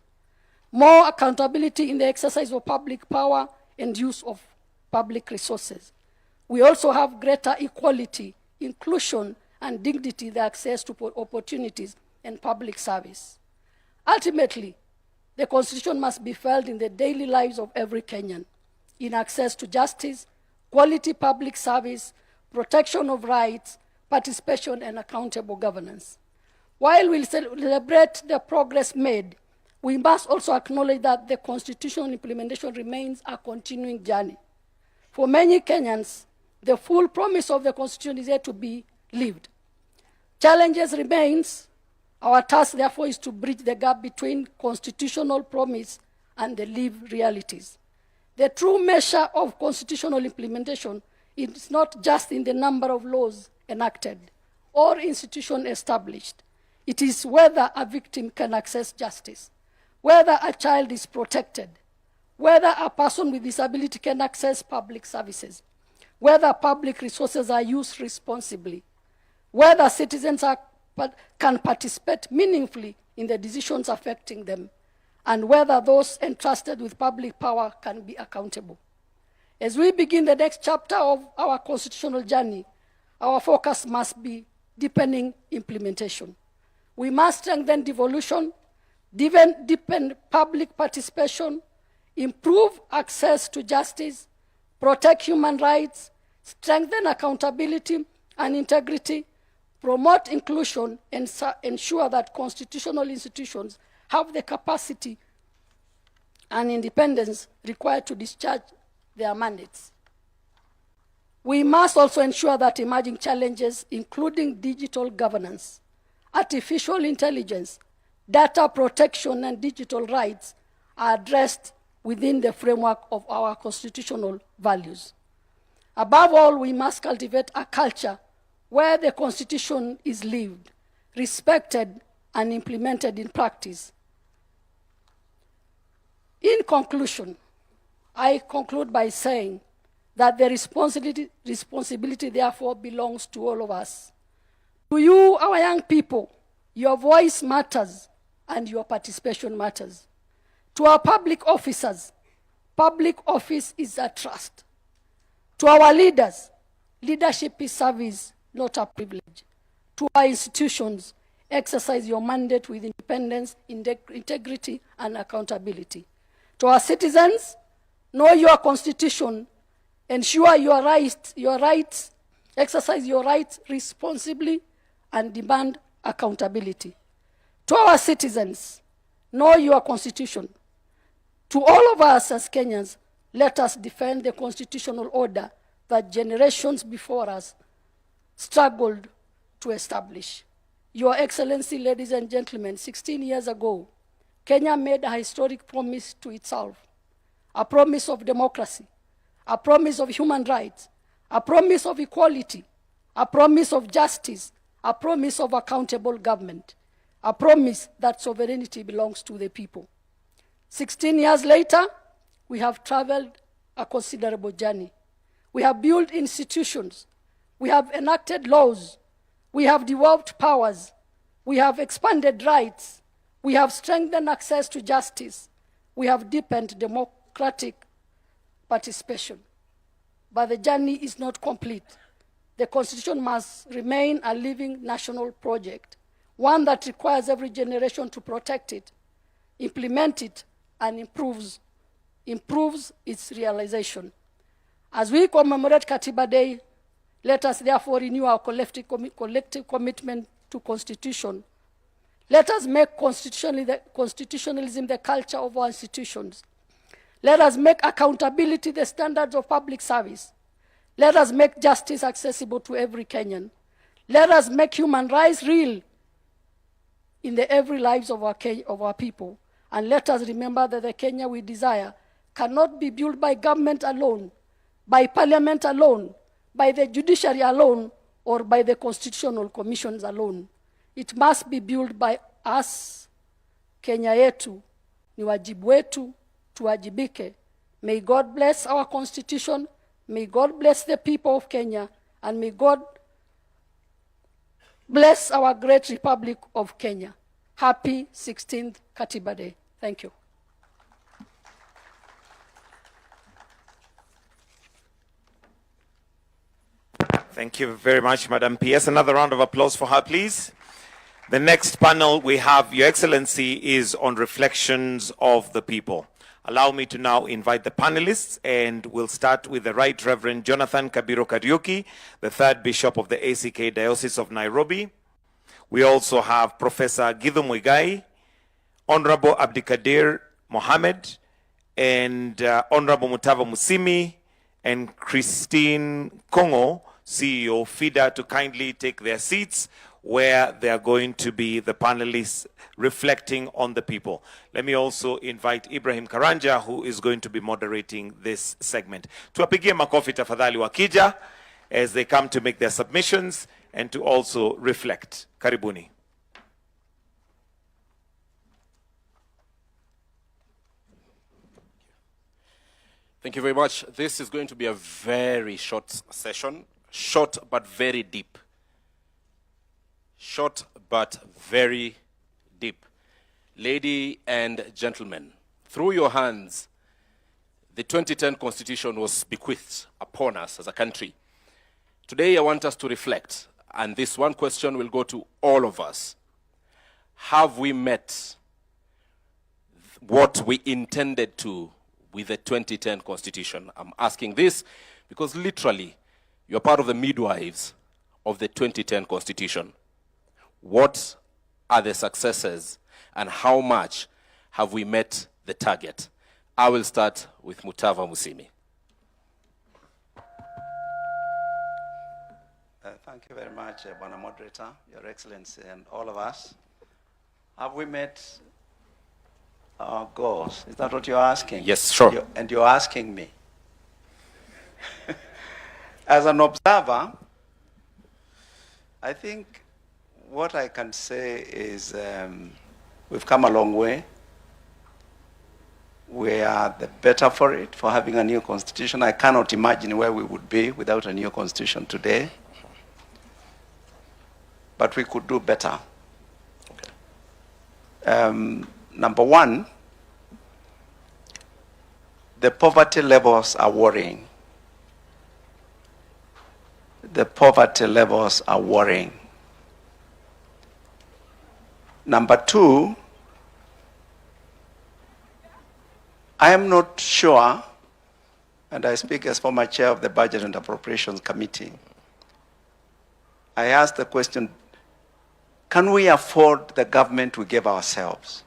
more accountability in the exercise of public power and use of public resources. We also have greater equality, inclusion, and dignity, the access to opportunities and public service. Ultimately, the Constitution must be felt in the daily lives of every Kenyan, in access to justice, quality public service, protection of rights, participation, and accountable governance. While we celebrate the progress made, we must also acknowledge that the constitutional implementation remains a continuing journey. For many Kenyans, the full promise of the Constitution is yet to be lived. Challenges remains. Our task, therefore, is to bridge the gap between constitutional promise and the lived realities. The true measure of constitutional implementation is not just in the number of laws enacted or institutions established. It is whether a victim can access justice, whether a child is protected, whether a person with disability can access public services, whether public resources are used responsibly, whether citizens can participate meaningfully in the decisions affecting them, and whether those entrusted with public power can be accountable. As we begin the next chapter of our constitutional journey, our focus must be deepening implementation. We must strengthen devolution, deepen public participation, improve access to justice, protect human rights, strengthen accountability, and integrity, promote inclusion, and ensure that constitutional institutions have the capacity and independence required to discharge their mandates. We must also ensure that emerging challenges, including digital governance, artificial intelligence, data protection, and digital rights, are addressed within the framework of our constitutional values. Above all, we must cultivate a culture where the Constitution is lived, respected, and implemented in practice. In conclusion, I conclude by saying that the responsibility therefore belongs to all of us. To you, our young people, your voice matters and your participation matters. To our public officers, public office is a trust. To our leaders, leadership is service, not a privilege. To our institutions, exercise your mandate with independence, integrity, and accountability. To our citizens, know your constitution, ensure your rights, exercise your rights responsibly, and demand accountability. To our citizens, know your constitution. To all of us as Kenyans, let us defend the constitutional order that generations before us struggled to establish. Your Excellency, ladies and gentlemen, 16 years ago, Kenya made a historic promise to itself, a promise of democracy, a promise of human rights, a promise of equality, a promise of justice, a promise of accountable government, a promise that sovereignty belongs to the people. 16 years later, we have traveled a considerable journey. We have built institutions. We have enacted laws. We have devolved powers. We have expanded rights. We have strengthened access to justice. We have deepened democratic participation. But the journey is not complete. The Constitution must remain a living national project, one that requires every generation to protect it, implement it, and improves its realization. As we commemorate Katiba Day, let us therefore renew our collective commitment to Constitution. Let us make constitutionalism the culture of our institutions. Let us make accountability the standards of public service. Let us make justice accessible to every Kenyan. Let us make human rights real in the every lives of our people. And let us remember that the Kenya we desire cannot be built by government alone, by parliament alone, by the judiciary alone, or by the constitutional commissions alone. It must be built by us. Kenya yetu ni wajibu wetu, tuwajibike. May God bless our constitution, may God bless the people of Kenya, and may God bless our great Republic of Kenya. Happy 16th Katiba Day. Thank you. Thank you very much, Madam PS. Another round of applause for her, please. The next panel we have, Your Excellency, is on reflections of the people. Allow me to now invite the panelists, and we'll start with the Right Reverend Jonathan Kabiro Kariuki, the third Bishop of the ACK Diocese of Nairobi. We also have Professor Githu Muigai, Honorable Abdikadir Mohammed, and Honorable Mutava Musimi, and Christine Kongo, CEO FIDA, to kindly take their seats where they are going to be the panelists reflecting on the people. Let me also invite Ibrahim Karanja, who is going to be moderating this segment. Tuwapigie makofi tafadhali wakija as they come to make their submissions and to also reflect. Karibuni. Thank you very much. This is going to be a very short session. Short but very deep. Short but very deep. Ladies and gentlemen, through your hands, the 2010 Constitution was bequeathed upon us as a country. Today I want us to reflect, and this one question will go to all of us. Have we met what we intended to with the 2010 Constitution? I'm asking this because literally you're part of the midwives of the 2010 Constitution? What are the successes and how much have we met the target? I will start with Mutava Musimi. Thank you very much, Bwana Moderator, Your Excellency, and all of us. Have we met our goals? Is that what you're asking? Yes, sure. And you're asking me. As an observer, I think what I can say is we've come a long way. We are the better for it, for having a new constitution. I cannot imagine where we would be without a new constitution today. But we could do better. Okay. Number one, the poverty levels are worrying. The poverty levels are worrying. Number two, I am not sure, and I speak as former chair of the Budget and Appropriations Committee, I asked the question, can we afford the government we gave ourselves?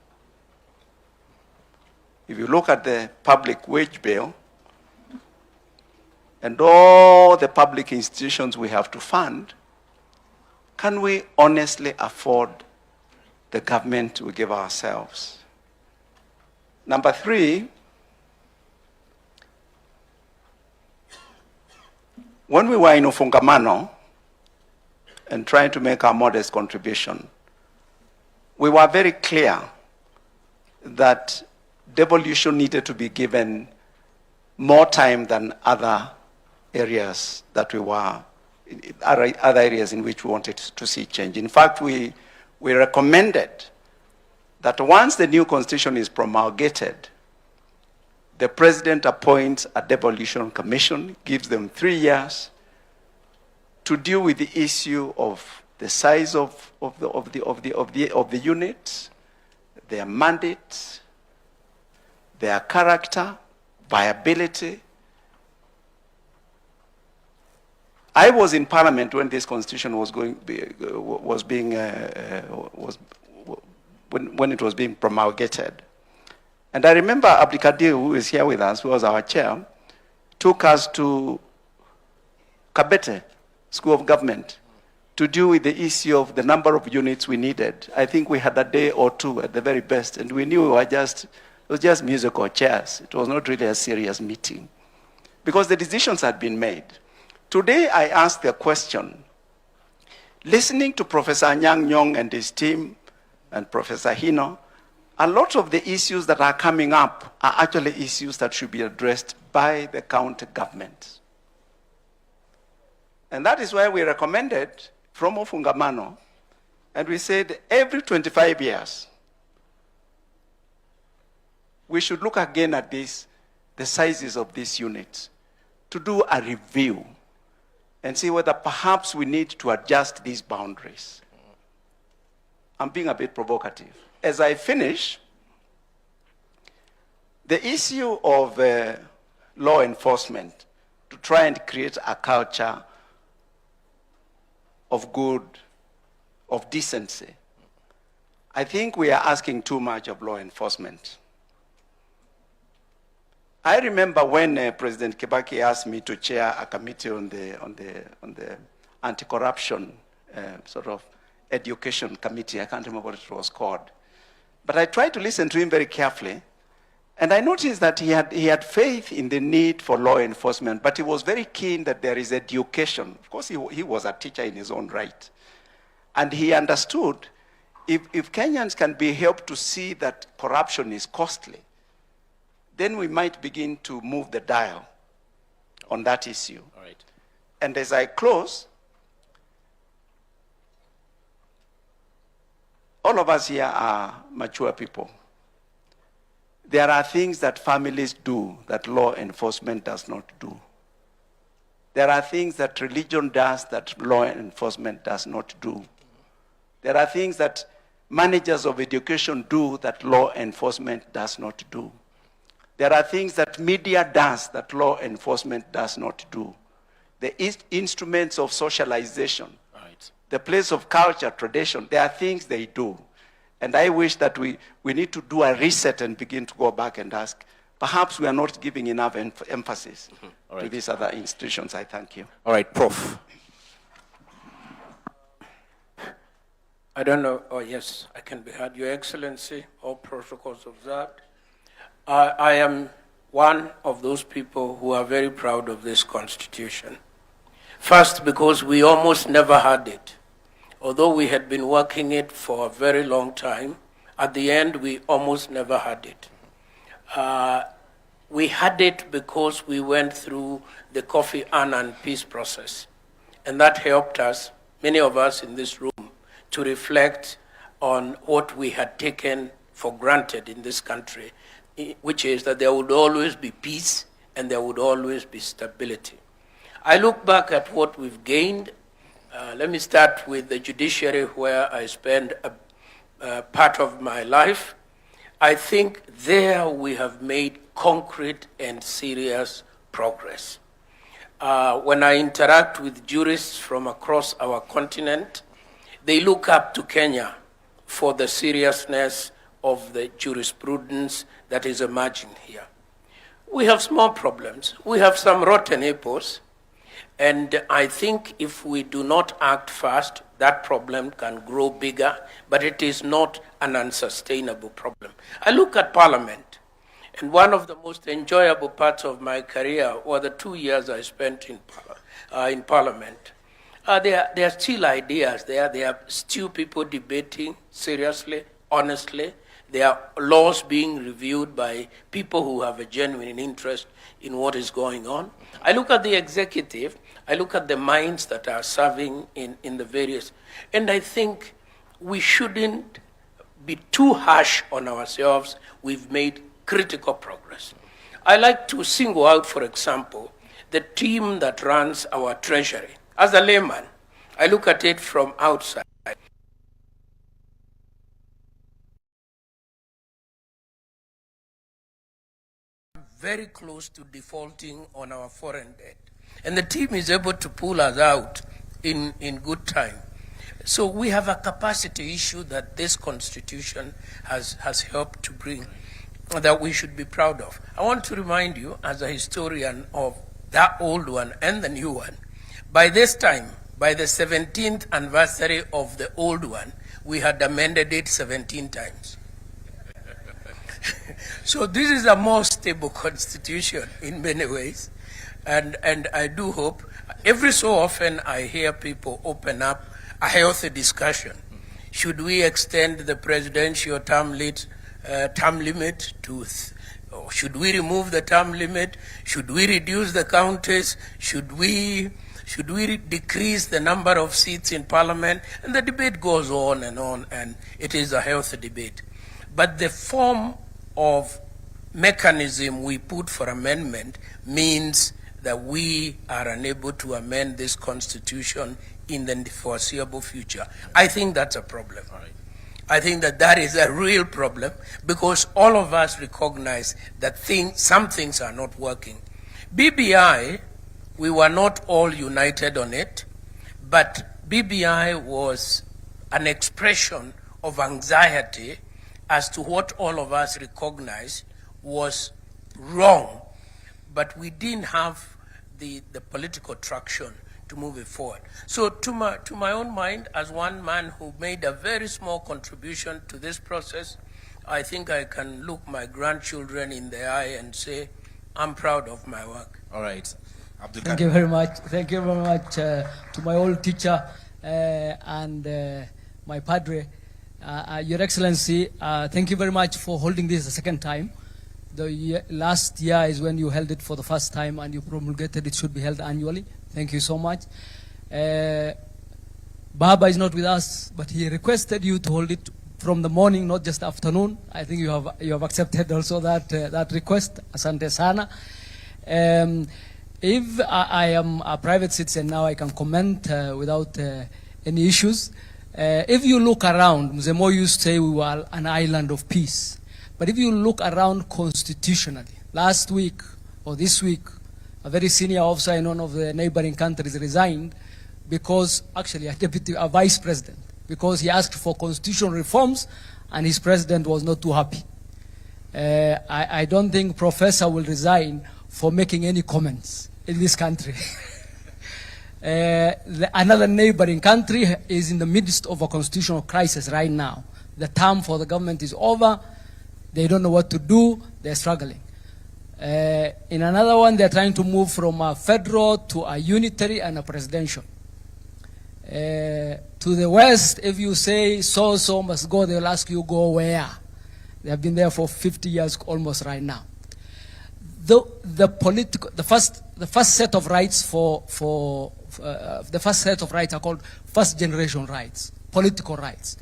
If you look at the public wage bill and all the public institutions we have to fund, can we honestly afford the government we give ourselves? Number three, when we were in Ufungamano and trying to make our modest contribution, we were very clear that devolution needed to be given more time than other areas that we were, other areas in which we wanted to see change. In fact, we recommended that once the new constitution is promulgated, the president appoints a devolution commission, gives them 3 years to deal with the issue of the size of the unit, their mandate, their character, viability. I was in Parliament when this constitution was when it was being promulgated. And I remember Abdikadir, who is here with us, who was our chair, took us to Kabete School of Government to deal with the issue of the number of units we needed. I think we had a day or two at the very best, and we knew it was just musical chairs. It was not really a serious meeting because the decisions had been made. Today I asked the question, listening to Professor Anyang' Nyong and his team and Professor Hino, a lot of the issues that are coming up are actually issues that should be addressed by the county government. And that is why we recommended from Ufungamano, and we said every 25 years, we should look again at this, the sizes of these units, to do a review and see whether perhaps we need to adjust these boundaries. I'm being a bit provocative. As I finish, the issue of law enforcement, to try and create a culture of good, of decency, I think we are asking too much of law enforcement. I remember when President Kibaki asked me to chair a committee on the anti-corruption sort of education committee. I can't remember what it was called. But I tried to listen to him very carefully, and I noticed that he had faith in the need for law enforcement, but he was very keen that there is education. Of course, he was a teacher in his own right. And he understood if Kenyans can be helped to see that corruption is costly, then we might begin to move the dial on that issue. All right. And as I close, all of us here are mature people. There are things that families do that law enforcement does not do. There are things that religion does that law enforcement does not do. There are things that managers of education do that law enforcement does not do. There are things that media does that law enforcement does not do. The instruments of socialization the place of culture, tradition, there are things they do. And I wish that we need to do a reset and begin to go back and ask, perhaps we are not giving enough emphasis to these other institutions. I thank you. All right, Prof. I don't know. Oh, yes, I can be heard. Your Excellency, all protocols observed. I am one of those people who are very proud of this Constitution. First, because we almost never had it. Although we had been working it for a very long time, at the end, we almost never had it. We had it because we went through the Kofi Annan peace process. And that helped us, many of us in this room, to reflect on what we had taken for granted in this country, which is that there would always be peace and there would always be stability. I look back at what we've gained. Let me start with the judiciary, where I spent a part of my life. I think there we have made concrete and serious progress. When I interact with jurists from across our continent, they look up to Kenya for the seriousness of the jurisprudence that is emerging here. We have small problems. We have some rotten apples. And I think if we do not act fast, that problem can grow bigger, but it is not an unsustainable problem. I look at Parliament, and one of the most enjoyable parts of my career were the 2 years I spent in Parliament. There are still ideas there. There are still people debating seriously, honestly. There are laws being reviewed by people who have a genuine interest in what is going on. I look at the executive. I look at the minds that are serving in the various, and I think we shouldn't be too harsh on ourselves. We've made critical progress. I like to single out, for example, the team that runs our treasury. As a layman, I look at it from outside. Very close to defaulting on our foreign debt. And the team is able to pull us out in good time. So we have a capacity issue that this Constitution has helped to bring that we should be proud of. I want to remind you, as a historian of that old one and the new one, by this time, by the 17th anniversary of the old one, we had amended it 17 times. So this is a more stable Constitution in many ways. And I do hope, every so often I hear people open up a healthy discussion. Should we extend the presidential term limit to, or should we remove the term limit? Should we reduce the counties? Should we decrease the number of seats in Parliament? And the debate goes on, and it is a healthy debate. But the form of mechanism we put for amendment means that we are unable to amend this Constitution in the foreseeable future. I think that's a problem. Right. I think that is a real problem, because all of us recognize that some things are not working. BBI, we were not all united on it, but BBI was an expression of anxiety as to what all of us recognize was wrong, but we didn't have the political traction to move it forward. So to my own mind, as one man who made a very small contribution to this process, I think I can look my grandchildren in the eye and say, I'm proud of my work. All right. Thank you very much. Thank you very much to my old teacher and my padre. Your Excellency, thank you very much for holding this a second time. Last year is when you held it for the first time, and you promulgated it should be held annually. Thank you so much. Baba is not with us, but he requested you to hold it from the morning, not just afternoon. I think you have accepted also that request. Asante sana. If I am a private citizen now, I can comment without any issues. If you look around, Mzee Moi used to say we were an island of peace. But if you look around constitutionally, last week or this week, a very senior officer in one of the neighboring countries resigned because actually a vice president, because he asked for constitutional reforms and his president was not too happy. I don't think Professor will resign for making any comments in this country. Another neighboring country is in the midst of a constitutional crisis right now. The term for the government is over. They don't know what to do. They're struggling. In another one, they're trying to move from a federal to a unitary and a presidential. To the West, if you say so-so must go, they'll ask you go where? They have been there for 50 years almost right now. The first set of rights the first set of rights are called first generation rights, political rights.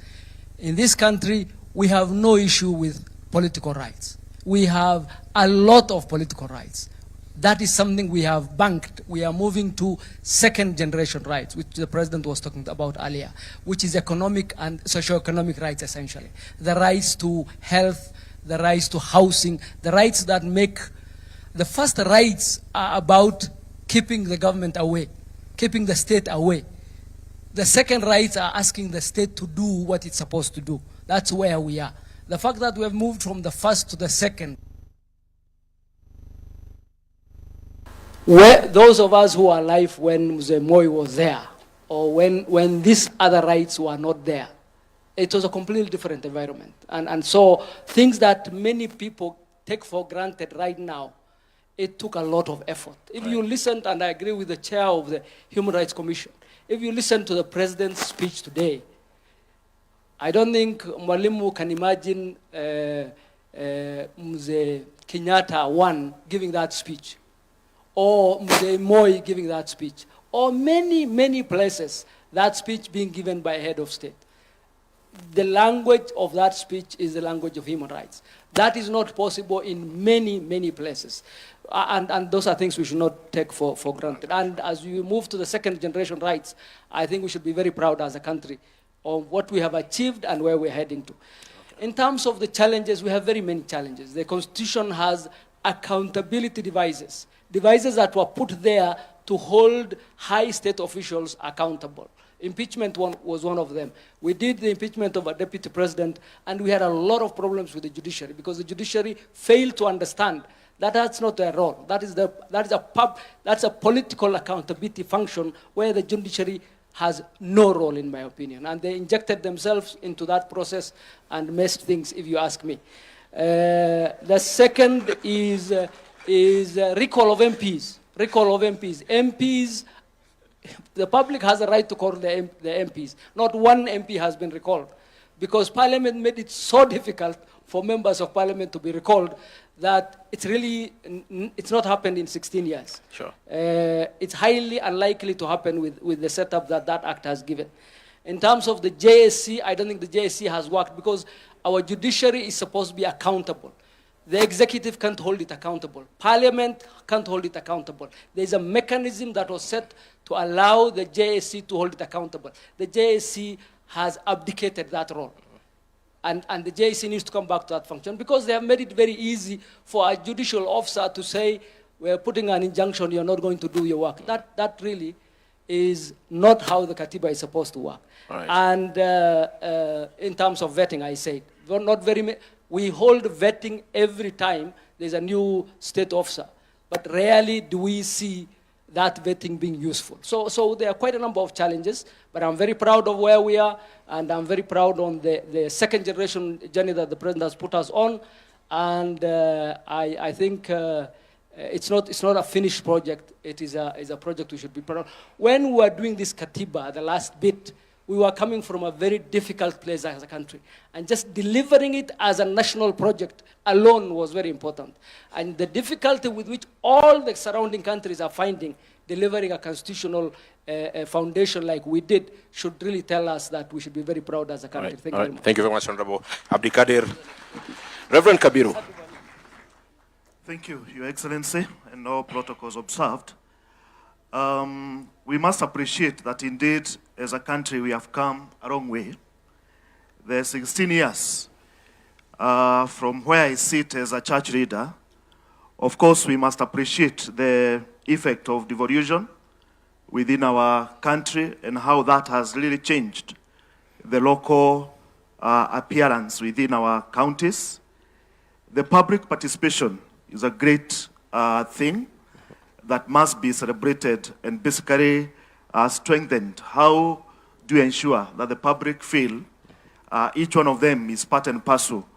In this country, we have no issue with political rights. We have a lot of political rights. That is something we have banked. We are moving to second generation rights, which the president was talking about earlier, which is economic and socio-economic rights essentially. The rights to health, the rights to housing, the rights that make, the first rights are about keeping the government away, keeping the state away. The second rights are asking the state to do what it's supposed to do. That's where we are. The fact that we have moved from the first to the second, where those of us who are alive when Mzee Moi was there, or when these other rights were not there, it was a completely different environment. And so things that many people take for granted right now, it took a lot of effort. If you listened, and I agree with the chair of the Human Rights Commission, if you listen to the president's speech today, I don't think Mwalimu can imagine Mzee Kenyatta one giving that speech, or Mzee Moi giving that speech, or many places that speech being given by a head of state. The language of that speech is the language of human rights. That is not possible in many places. And those are things we should not take for granted. And as we move to the second generation rights, I think we should be very proud as a country of what we have achieved and where we're heading to. Okay. In terms of the challenges, we have very many challenges. The Constitution has accountability devices that were put there to hold high state officials accountable. Impeachment was one of them. We did the impeachment of a deputy president, and we had a lot of problems with the judiciary because the judiciary failed to understand that that's not their role. That's a political accountability function where the judiciary has no role, in my opinion. And they injected themselves into that process and messed things, if you ask me. The second is recall of MPs. Recall of MPs. MPs, the public has a right to call the MPs. Not one MP has been recalled because Parliament made it so difficult for members of Parliament to be recalled that it's not happened in 16 years. Sure. It's highly unlikely to happen with the setup that act has given. In terms of the JSC, I don't think the JSC has worked because our judiciary is supposed to be accountable. The executive can't hold it accountable. Parliament can't hold it accountable. There's a mechanism that was set to allow the JSC to hold it accountable. The JSC has abdicated that role. And the JSC needs to come back to that function because they have made it very easy for a judicial officer to say, we're putting an injunction, you're not going to do your work. That really is not how the katiba is supposed to work. Right. And in terms of vetting, I say, we hold vetting every time there's a new state officer, but rarely do we see that vetting being useful. So there are quite a number of challenges, but I'm very proud of where we are, and I'm very proud on the second generation journey that the president has put us on, and I think it's not a finished project. It is a project we should be proud of. When we were doing this katiba, the last bit, we were coming from a very difficult place as a country. And just delivering it as a national project alone was very important. And the difficulty with which all the surrounding countries are finding delivering a constitutional foundation like we did should really tell us that we should be very proud as a country. Right. Thank you very much. Thank you very much, Honorable Abdikadir. Reverend Kabiru. Thank you, Your Excellency, and all protocols observed. We must appreciate that indeed, as a country, we have come a long way. The 16 years from where I sit as a church leader, of course, we must appreciate the effect of devolution within our country and how that has really changed the local appearance within our counties. The public participation is a great thing that must be celebrated and basically strengthened. How do you ensure that the public feel each one of them is part and parcel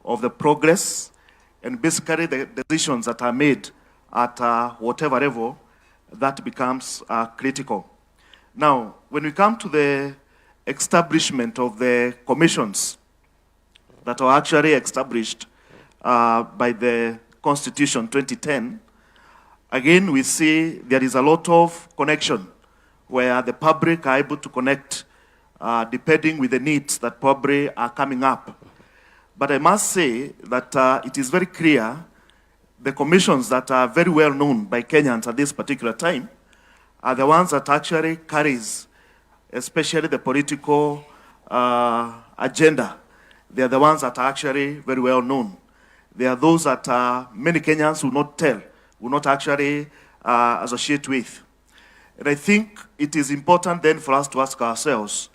of the progress and basically the decisions that are made at whatever level, that becomes critical. Now, when we come to the establishment of the commissions that were actually established by the Constitution 2010, again, we see there is a lot of connection where the public are able to connect depending with the needs that probably are coming up. But I must say that it is very clear the commissions that are very well known by Kenyans at this particular time are the ones that actually carries, especially the political agenda. They are the ones that are actually very well known. They are those that many Kenyans will not tell, will not actually associate with. And I think it is important then for us to ask ourselves,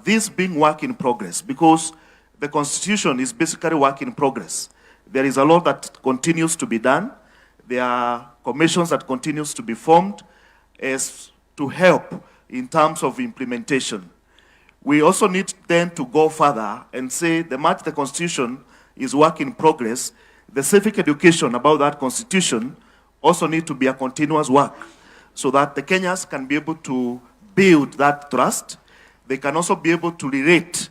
this being work in progress, because the Constitution is basically work in progress. There is a lot that continues to be done. There are commissions that continues to be formed as to help in terms of implementation. We also need then to go further and say the much the Constitution is work in progress, the civic education about that Constitution also need to be a continuous work so that the Kenyans can be able to build that trust. They can also be able to relate.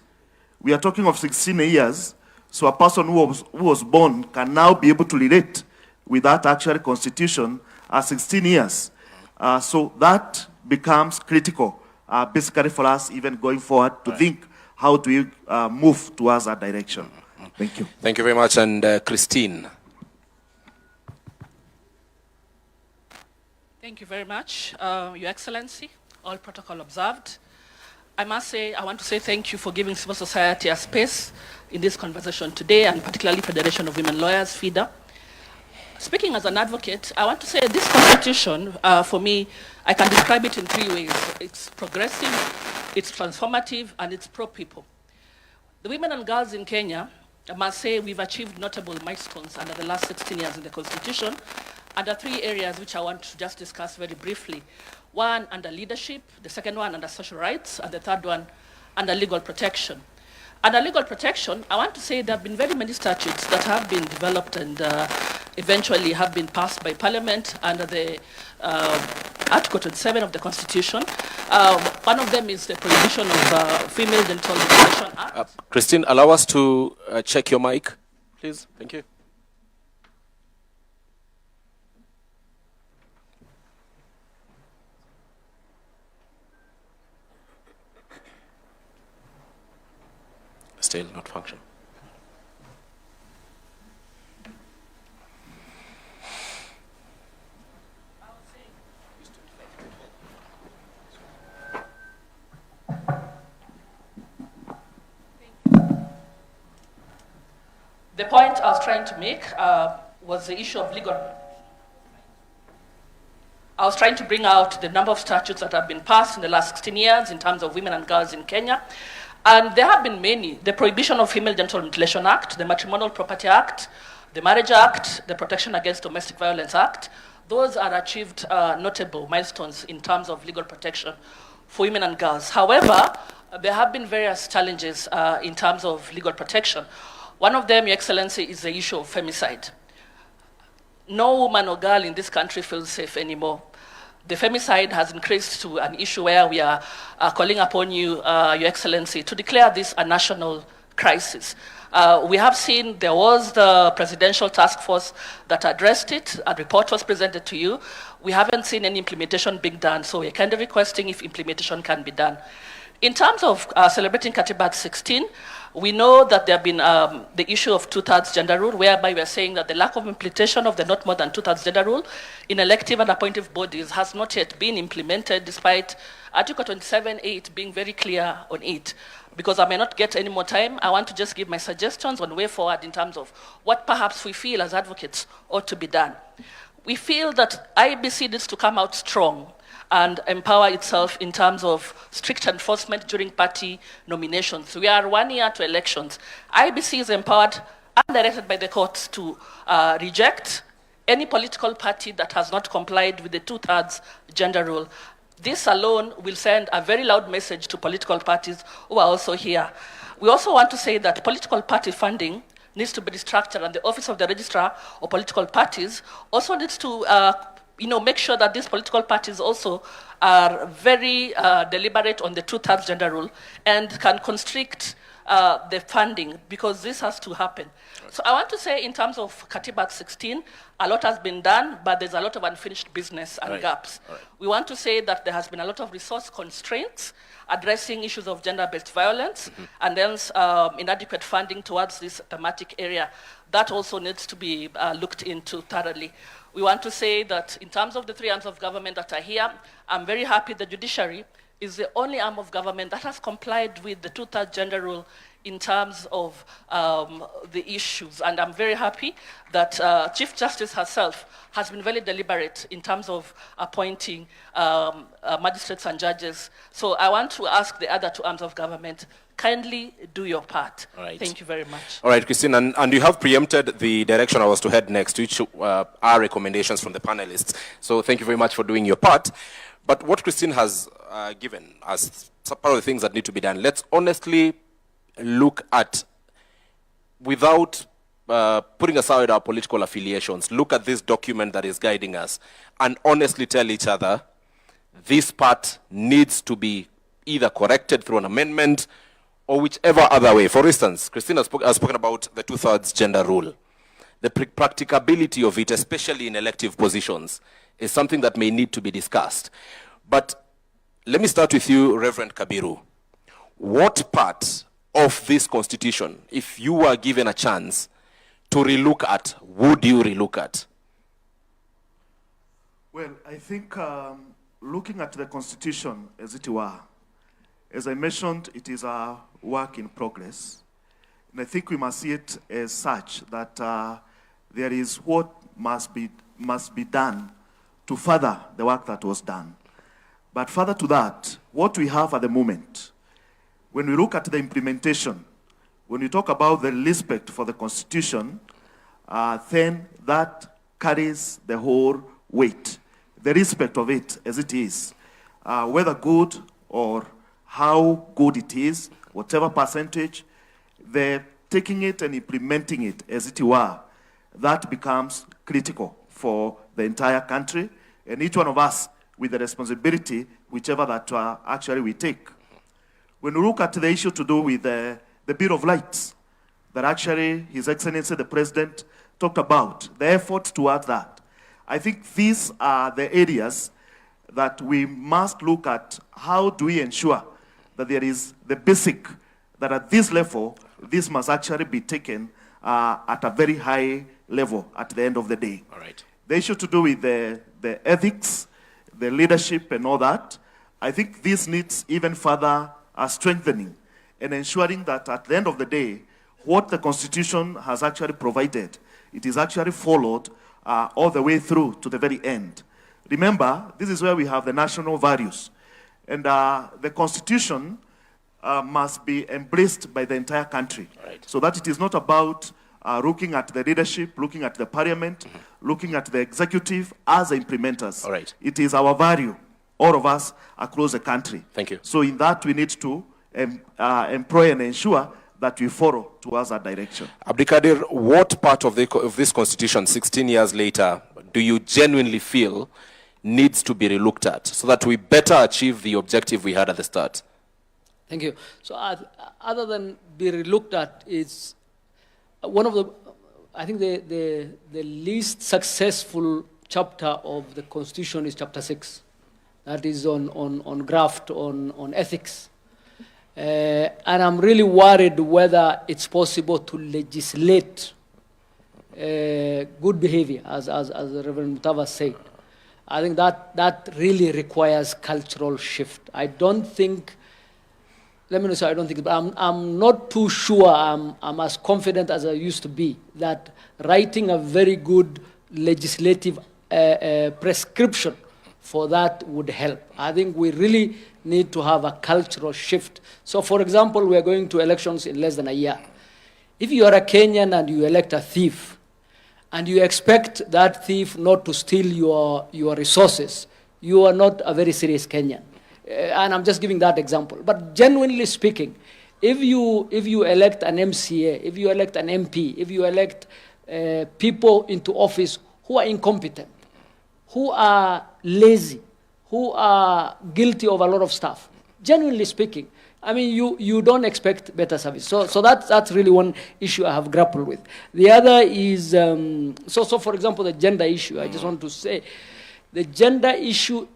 We are talking of 16 years, so a person who was born can now be able to relate with that actual Constitution at 16 years. So that becomes critical, basically for us even going forward to think how do we move towards that direction. Thank you. Thank you very much. And Christine. Thank you very much, Your Excellency, all protocol observed. I must say, I want to say thank you for giving civil society a space in this conversation today, and particularly Federation of Women Lawyers, FIDA. Speaking as an advocate, I want to say this constitution, for me, I can describe it in three ways. It's progressive, it's transformative, and it's pro-people. The women and girls in Kenya, I must say we've achieved notable milestones under the last 16 years in the constitution, under three areas which I want to just discuss very briefly. One, under leadership, the second one under social rights, and the third one under legal protection. Under legal protection, I want to say there have been very many statutes that have been developed and eventually have been passed by Parliament under the Article 27 of the Constitution. One of them is the prohibition of Female Genital Mutilation Act. Christine, allow us to check your mic, please. Thank you. Still not functioning. The point I was trying to make was the issue of legal. I was trying to bring out the number of statutes that have been passed in the last 16 years in terms of women and girls in Kenya. And there have been many. The Prohibition of Female Genital Mutilation Act, the Matrimonial Property Act, the Marriage Act, the Protection Against Domestic Violence Act. Those are achieved notable milestones in terms of legal protection for women and girls. However, there have been various challenges in terms of legal protection. One of them, Your Excellency, is the issue of femicide. No woman or girl in this country feels safe anymore. The femicide has increased to an issue where we are calling upon you, Your Excellency, to declare this a national crisis. We have seen there was the presidential task force that addressed it. A report was presented to you. We haven't seen any implementation being done, so we're kind of requesting if implementation can be done. In terms of celebrating Katiba 16, we know that there have been the issue of two-thirds gender rule, whereby we are saying that the lack of implementation of the not more than two-thirds gender rule in elective and appointive bodies has not yet been implemented, despite Article 27.8 being very clear on it. Because I may not get any more time, I want to just give my suggestions on way forward in terms of what perhaps we feel as advocates ought to be done. We feel that IEBC needs to come out strong and empower itself in terms of strict enforcement during party nominations. We are 1 year to elections. IEBC is empowered and directed by the courts to reject any political party that has not complied with the 2/3 gender rule. This alone will send a very loud message to political parties who are also here. We also want to say that political party funding needs to be restructured, and the Office of the Registrar of Political Parties also needs to make sure that these political parties also are very deliberate on the 2/3 gender rule and can constrict the funding, because this has to happen. Right. So I want to say, in terms of Katiba 16, a lot has been done, but there's a lot of unfinished business and gaps. Right. We want to say that there has been a lot of resource constraints addressing issues of gender-based violence, and then inadequate funding towards this thematic area. That also needs to be looked into thoroughly. We want to say that in terms of the 3 arms of government that are here, I'm very happy the judiciary is the only arm of government that has complied with the 2/3 gender rule in terms of the issues. And I'm very happy that Chief Justice herself has been very deliberate in terms of appointing magistrates and judges. So I want to ask the other 2 arms of government, kindly do your part. Right. Thank you very much. All right, Christine, and you have preempted the direction I was to head next, which are recommendations from the panelists. So thank you very much for doing your part. But what Christine has given as part of the things that need to be done, let's honestly look at, without putting aside our political affiliations, look at this document that is guiding us and honestly tell each other this part needs to be either corrected through an amendment or whichever other way. For instance, Christine has spoken about the 2/3 gender rule. The practicability of it, especially in elective positions, is something that may need to be discussed. But let me start with you, Reverend Kabiru. What part of this constitution, if you were given a chance to relook at, would you relook at? Well, I think looking at the constitution as it were, as I mentioned, it is a work in progress. And I think we must see it as such, that there is what must be done to further the work that was done. But further to that, what we have at the moment, when we look at the implementation, when we talk about the respect for the Constitution, then that carries the whole weight. The respect of it as it is, whether good or how good it is, whatever percentage, the taking it and implementing it as it were, that becomes critical for the entire country, and each one of us with the responsibility, whichever that actually we take. When we look at the issue to do with the Bill of Rights, that actually His Excellency the President talked about, the efforts towards that, I think these are the areas that we must look at. How do we ensure that there is the basic, that at this level, this must actually be taken at a very high level at the end of the day. All right. The issue to do with the ethics, the leadership and all that, I think this needs even further strengthening and ensuring that at the end of the day, what the Constitution has actually provided, it is actually followed all the way through to the very end. Remember, this is where we have the national values. And the Constitution must be embraced by the entire country. Right. So that it is not about looking at the leadership, looking at the parliament, looking at the executive as the implementers. All right. It is our value, all of us across the country. Thank you. So in that, we need to employ and ensure that we follow towards that direction. Abdikadir, what part of this constitution, 16 years later, do you genuinely feel needs to be relooked at so that we better achieve the objective we had at the start? Thank you. So other than be relooked at, is one of the, I think the least successful chapter of the Constitution is chapter 6. That is on graft, on ethics. And I'm really worried whether it's possible to legislate good behavior, as Reverend Mutava said. I think that really requires cultural shift. I don't think, let me not say I don't think, but I'm not too sure I'm as confident as I used to be that writing a very good legislative prescription for that would help. I think we really need to have a cultural shift. So, for example, we are going to elections in less than a year. If you are a Kenyan and you elect a thief, and you expect that thief not to steal your resources, you are not a very serious Kenyan. And I'm just giving that example. But genuinely speaking, if you elect an MCA, if you elect an MP, if you elect people into office who are incompetent, who are lazy, who are guilty of a lot of stuff, genuinely speaking, I mean, you don't expect better service. So that's really one issue I have grappled with. The other is, so for example, the gender issue, I just want to say, the gender issue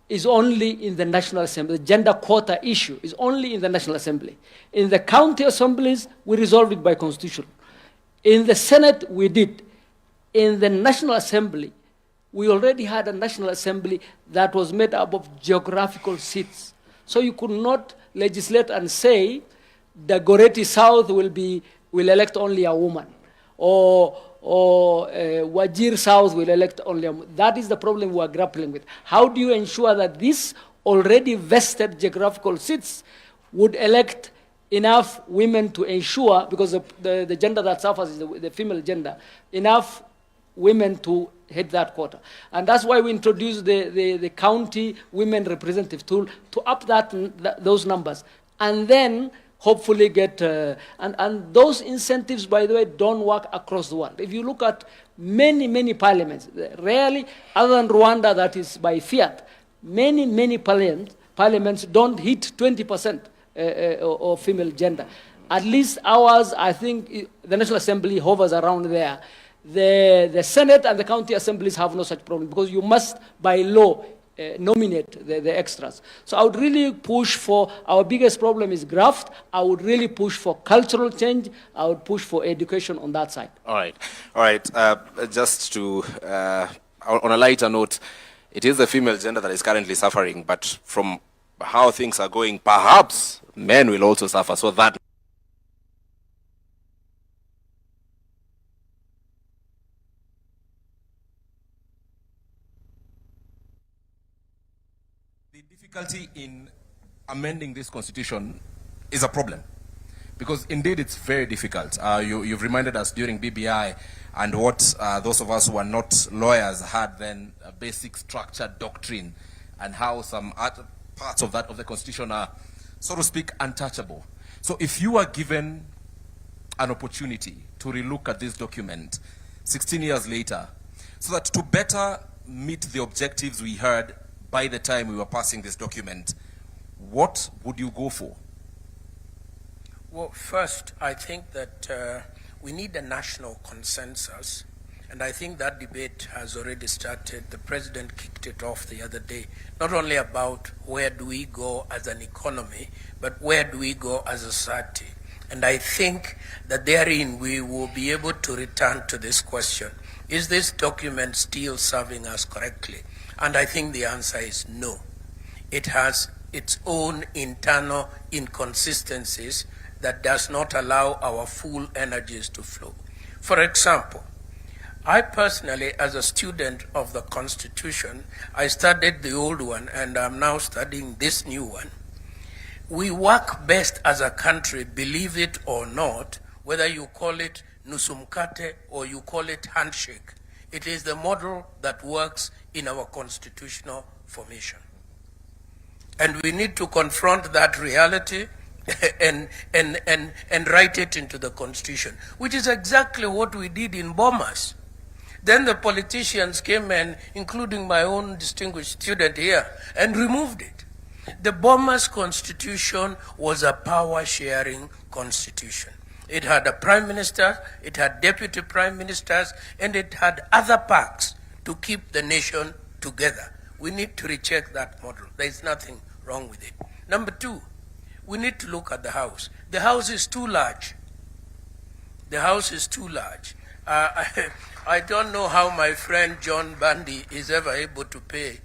is only in the National Assembly. The gender quota issue is only in the National Assembly. In the county assemblies, we resolved it by constitution. In the Senate, we did. In the National Assembly, we already had a National Assembly that was made up of geographical seats. So you could not legislate and say the Goreti South will elect only a woman, or Wajir South will elect only a woman. That is the problem we are grappling with. How do you ensure that these already vested geographical seats would elect enough women to ensure, because the gender that suffers is the female gender, enough women to hit that quota? And that's why we introduced the county women representative tool to up those numbers, and then hopefully get, and those incentives, by the way, don't work across the world. If you look at many parliaments, rarely, other than Rwanda that is by fiat, many parliaments don't hit 20% of female gender. At least ours, I think the National Assembly hovers around there. The Senate and the county assemblies have no such problem, because you must, by law, nominate the extras. So I would really push for, our biggest problem is graft. I would really push for cultural change. I would push for education on that side. All right. Just to, on a lighter note, it is the female gender that is currently suffering, but from how things are going, perhaps men will also suffer. So that the difficulty in amending this constitution is a problem, because indeed it's very difficult. You've reminded us during BBI, and what those of us who are not lawyers had then, a basic structure doctrine, and how some other parts of the constitution are, so to speak, untouchable. So if you are given an opportunity to relook at this document 16 years later, so that to better meet the objectives we heard by the time we were passing this document, what would you go for? Well, first, I think that we need a national consensus, and I think that debate has already started. The president kicked it off the other day, not only about where do we go as an economy, but where do we go as a society. And I think that therein we will be able to return to this question: is this document still serving us correctly? And I think the answer is no. It has its own internal inconsistencies that does not allow our full energies to flow. For example, I personally, as a student of the Constitution, I studied the old one and I'm now studying this new one. We work best as a country, believe it or not, whether you call it nusumkate or you call it handshake. It is the model that works in our constitutional formation. And we need to confront that reality and write it into the Constitution, which is exactly what we did in Bomas. Then the politicians came in, including my own distinguished student here, and removed it. The Bomas Constitution was a power-sharing constitution. It had a prime minister, it had deputy prime ministers, and it had other perks to keep the nation together. We need to recheck that model. There is nothing wrong with it. Number two, we need to look at the House. The House is too large. The House is too large. I don't know how my friend John Bundy is ever able to pay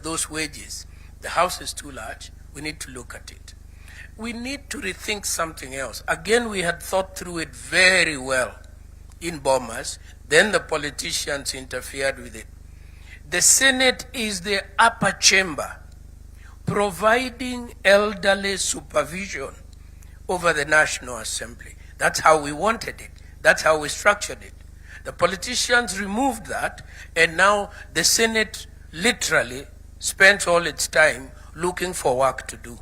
those wages. The House is too large. We need to look at it. We need to rethink something else. Again, we had thought through it very well in Bomas. Then the politicians interfered with it. The Senate is the upper chamber, providing elderly supervision over the National Assembly. That's how we wanted it. That's how we structured it. The politicians removed that, and now the Senate literally spends all its time looking for work to do.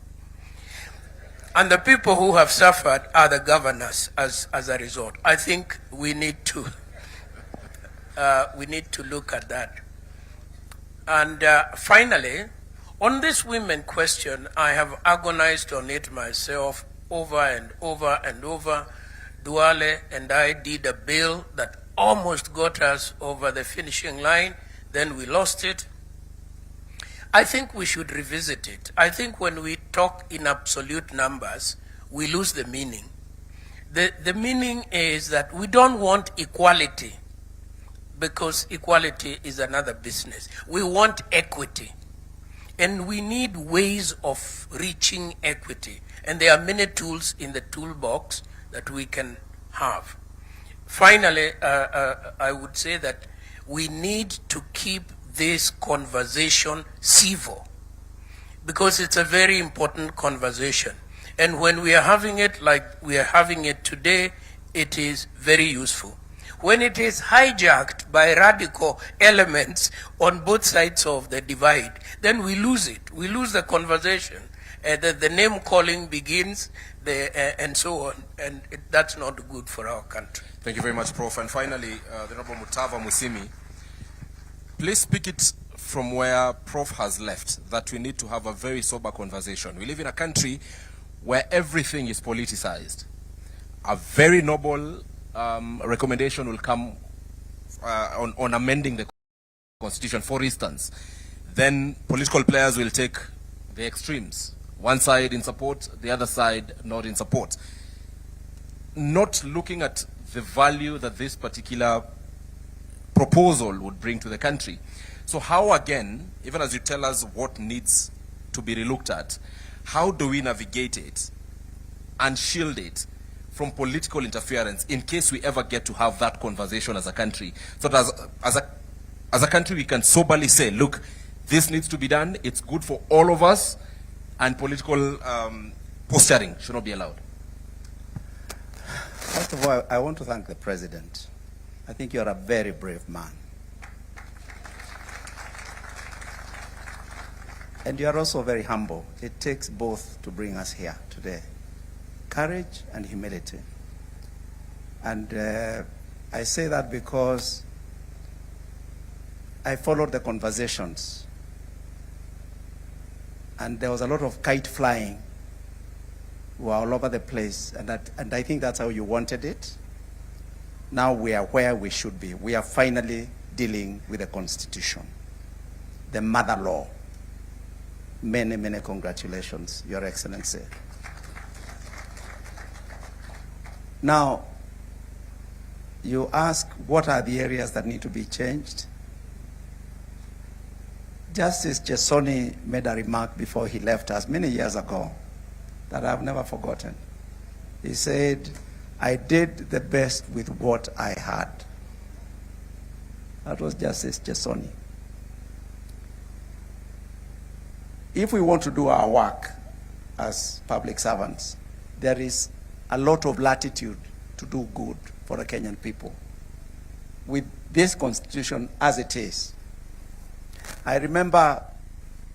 And the people who have suffered are the governors as a result. I think we need to look at that. And finally, on this women question, I have agonized on it myself over and over and over. Duale and I did a bill that almost got us over the finishing line. Then we lost it. I think we should revisit it. I think when we talk in absolute numbers, we lose the meaning. The meaning is that we don't want equality, because equality is another business. We want equity. And we need ways of reaching equity. And there are many tools in the toolbox that we can have. Finally, I would say that we need to keep this conversation civil, because it's a very important conversation. And when we are having it like we are having it today, it is very useful. When it is hijacked by radical elements on both sides of the divide, then we lose it. We lose the conversation. The name calling begins, and so on. And that's not good for our country. Thank you very much, Prof. And finally, the Honorable Mutava Musimi, please speak it from where Prof has left, that we need to have a very sober conversation. We live in a country where everything is politicized. A very noble recommendation will come on amending the Constitution, for instance. Then political players will take the extremes. One side in support, the other side not in support. Not looking at the value that this particular proposal would bring to the country. So how, again, even as you tell us what needs to be relooked at, how do we navigate it and shield it from political interference in case we ever get to have that conversation as a country? So that as a country we can soberly say, look, this needs to be done, it's good for all of us, and political posturing should not be allowed. First of all, I want to thank the President. I think you're a very brave man. And you're also very humble. It takes both to bring us here today. Courage and humility. And I say that because I followed the conversations. And there was a lot of kite flying. We were all over the place. And I think that's how you wanted it. Now we are where we should be. We are finally dealing with the Constitution, the mother law. Many, many congratulations, Your Excellency. Now, you ask what are the areas that need to be changed? Justice Chesoni made a remark before he left us many years ago that I've never forgotten. He said, I did the best with what I had. That was Justice Chesoni. If we want to do our work as public servants, there is a lot of latitude to do good for the Kenyan people. With this constitution as it is, I remember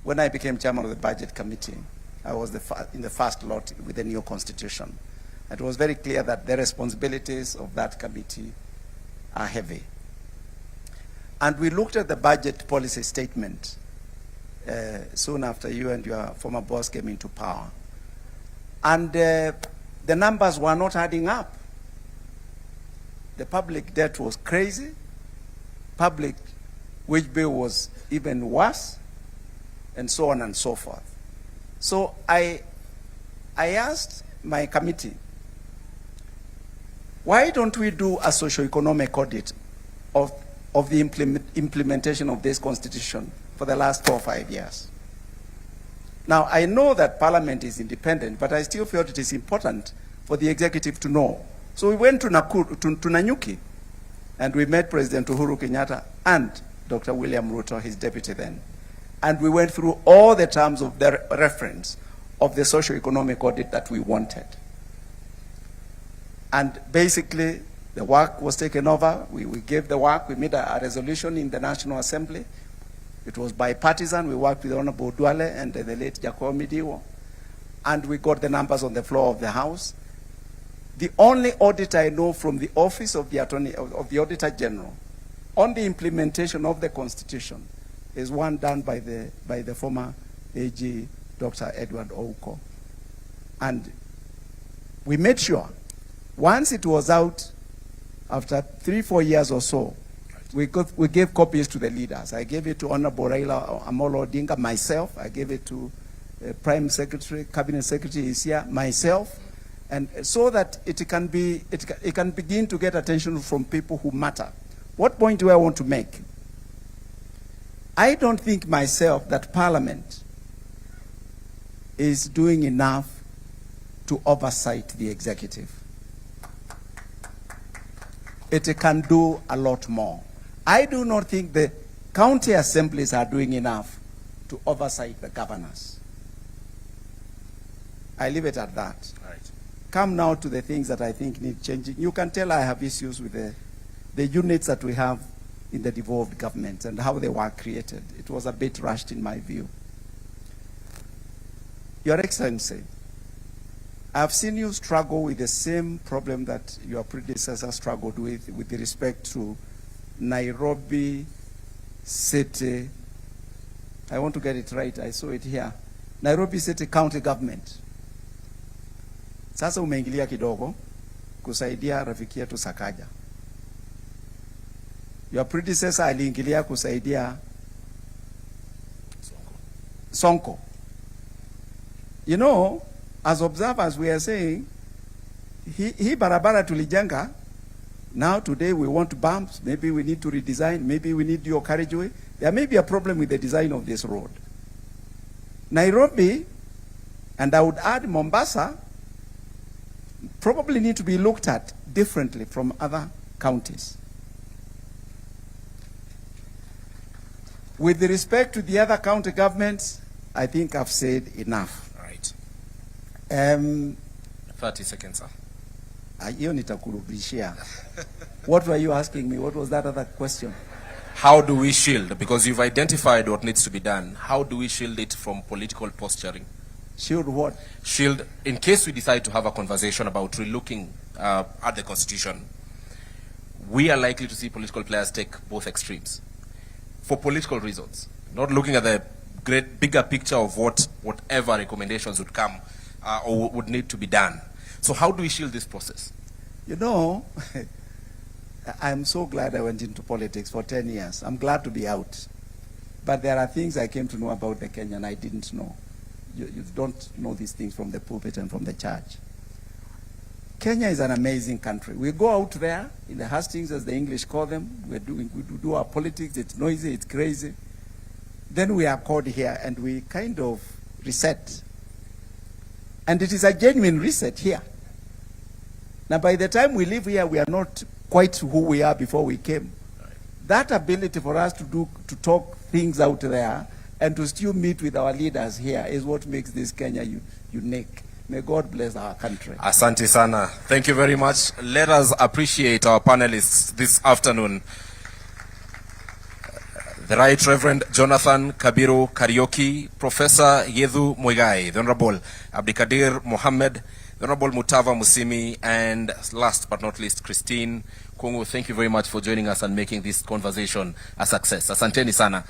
when I became chairman of the budget committee, I was in the first lot with the new constitution. It was very clear that the responsibilities of that committee are heavy. And we looked at the budget policy statement soon after you and your former boss came into power. And the numbers were not adding up. The public debt was crazy. Public wage bill was even worse, and so on and so forth. So I asked my committee, why don't we do a socio-economic audit of the implementation of this constitution for the last 4 or 5 years? Now, I know that Parliament is independent, but I still felt it is important for the executive to know. So we went to Nanyuki, and we met President Uhuru Kenyatta and Dr. William Ruto, his deputy then. And we went through all the terms of the reference of the socio-economic audit that we wanted. And basically, the work was taken over. We gave the work. We made a resolution in the National Assembly. It was bipartisan. We worked with Honorable Duale and the late Jacob Midiwo. And we got the numbers on the floor of the House. The only audit I know from the Office of the Auditor General on the implementation of the Constitution is one done by the former AG, Dr. Edward Ouko. And we made sure, once it was out, after 3-4 years or so, we gave copies to the leaders. I gave it to Honorable Raila Amolo Odinga, myself. I gave it to Prime Secretary, Cabinet Secretary Isia, myself, and so that it can begin to get attention from people who matter. What point do I want to make? I don't think myself that Parliament is doing enough to oversight the executive. It can do a lot more. I do not think the county assemblies are doing enough to oversight the governors. I leave it at that. Right. Come now to the things that I think need changing. You can tell I have issues with the units that we have in the devolved government and how they were created. It was a bit rushed in my view. Your Excellency, I've seen you struggle with the same problem that your predecessor struggled with respect to Nairobi City. I want to get it right, I saw it here. Nairobi City County Government. Sasa umeingilia kidogo kusaidia rafiki yetu Sakaja. Your predecessor aliingilia kusaidia Sonko. You know, as observers we are saying, he barabara tulijenga. Now today we want bumps, maybe we need to redesign, maybe we need your carriageway. There may be a problem with the design of this road. Nairobi, and I would add Mombasa, probably need to be looked at differently from other counties. With respect to the other county governments, I think I've said enough. All right. 30 seconds, sir. Hiyo nitakurudishia. What were you asking me? What was that other question? How do we shield? Because you've identified what needs to be done. How do we shield it from political posturing? Shield what? Shield, in case we decide to have a conversation about relooking at the Constitution, we are likely to see political players take both extremes for political reasons, not looking at the bigger picture of whatever recommendations would come or would need to be done. So how do we shield this process? You know, I'm so glad I went into politics for 10 years. I'm glad to be out. But there are things I came to know about the Kenyan I didn't know. You don't know these things from the pulpit and from the church. Kenya is an amazing country. We go out there in the hustings, as the English call them. We do our politics. It's noisy, it's crazy. Then we are called here and we kind of reset. And it is a genuine reset here. Now, by the time we leave here, we are not quite who we are before we came. That ability for us to talk things out there and to still meet with our leaders here is what makes this Kenya unique. May God bless our country. Asante sana. Thank you very much. Let us appreciate our panelists this afternoon. The Right Reverend Jonathan Kabiru Karaoke, Professor Yedhu Muigai, the Honorable Abdikadir Mohammed, the Honorable Mutava Musimi, and last but not least, Christine Kungu. Thank you very much for joining us and making this conversation a success. Asanteni sana.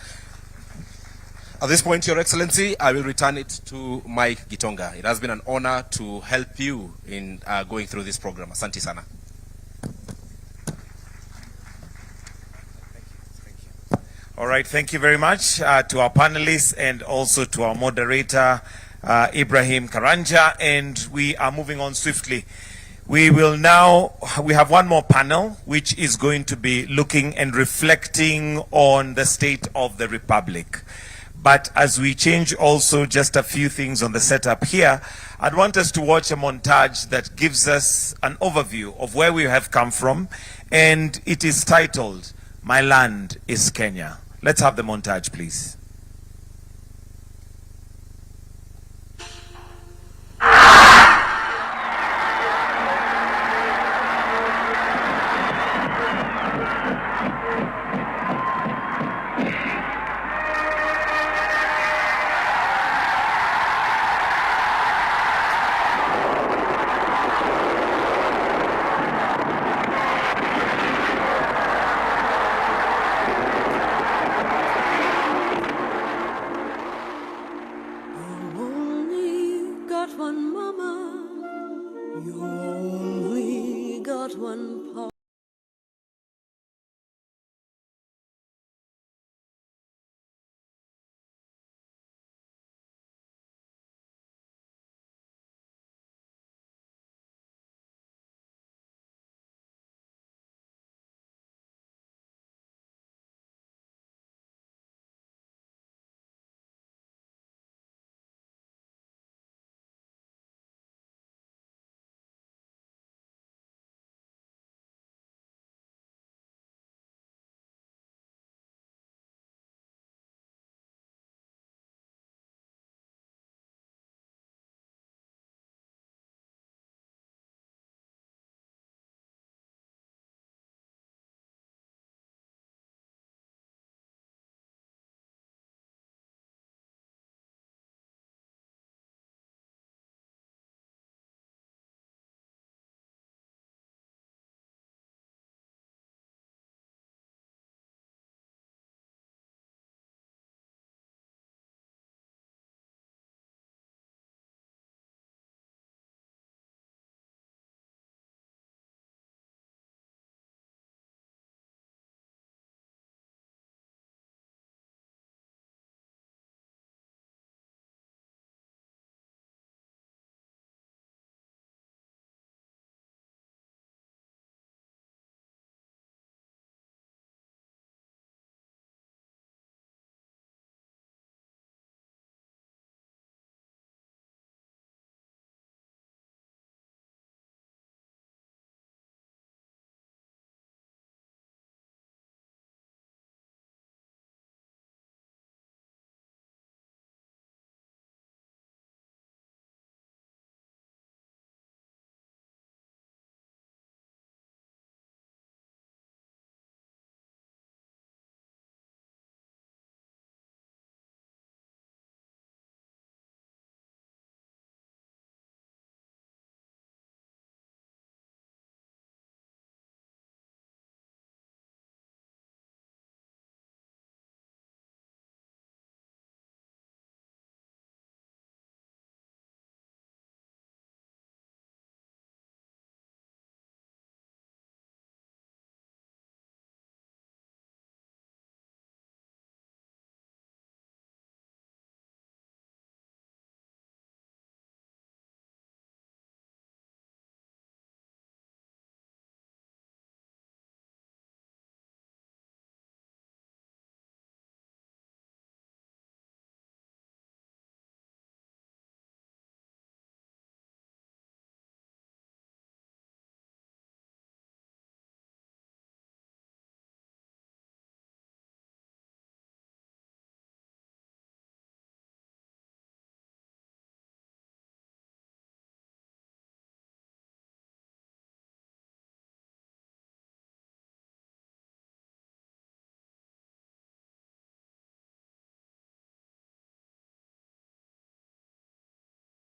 At this point, Your Excellency, I will return it to Mike Gitonga. It has been an honor to help you in going through this program. Asante sana. All right, thank you very much to our panelists and also to our moderator, Ibrahim Karanja, and we are moving on swiftly. We have one more panel, which is going to be looking and reflecting on the state of the Republic. But as we change also just a few things on the setup here, I'd want us to watch a montage that gives us an overview of where we have come from, and it is titled, My Land is Kenya. Let's have the montage, please.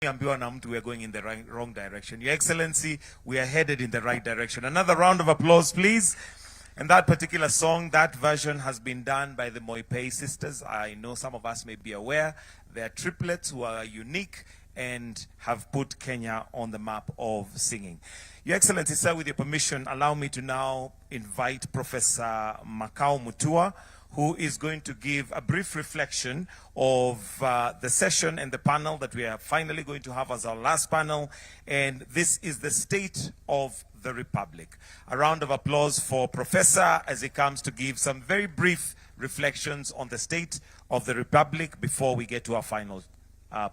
Ambiwa na mtu, we are going in the wrong direction. Your Excellency, we are headed in the right direction. Another round of applause, please. And that particular song, that version has been done by the Moipei sisters. I know some of us may be aware. They are triplets who are unique and have put Kenya on the map of singing. Your Excellency, sir, with your permission, allow me to now invite Professor Makau Mutua, who is going to give a brief reflection of the session and the panel that we are finally going to have as our last panel. And this is the state of the Republic. A round of applause for Professor as he comes to give some very brief reflections on the state of the Republic before we get to our final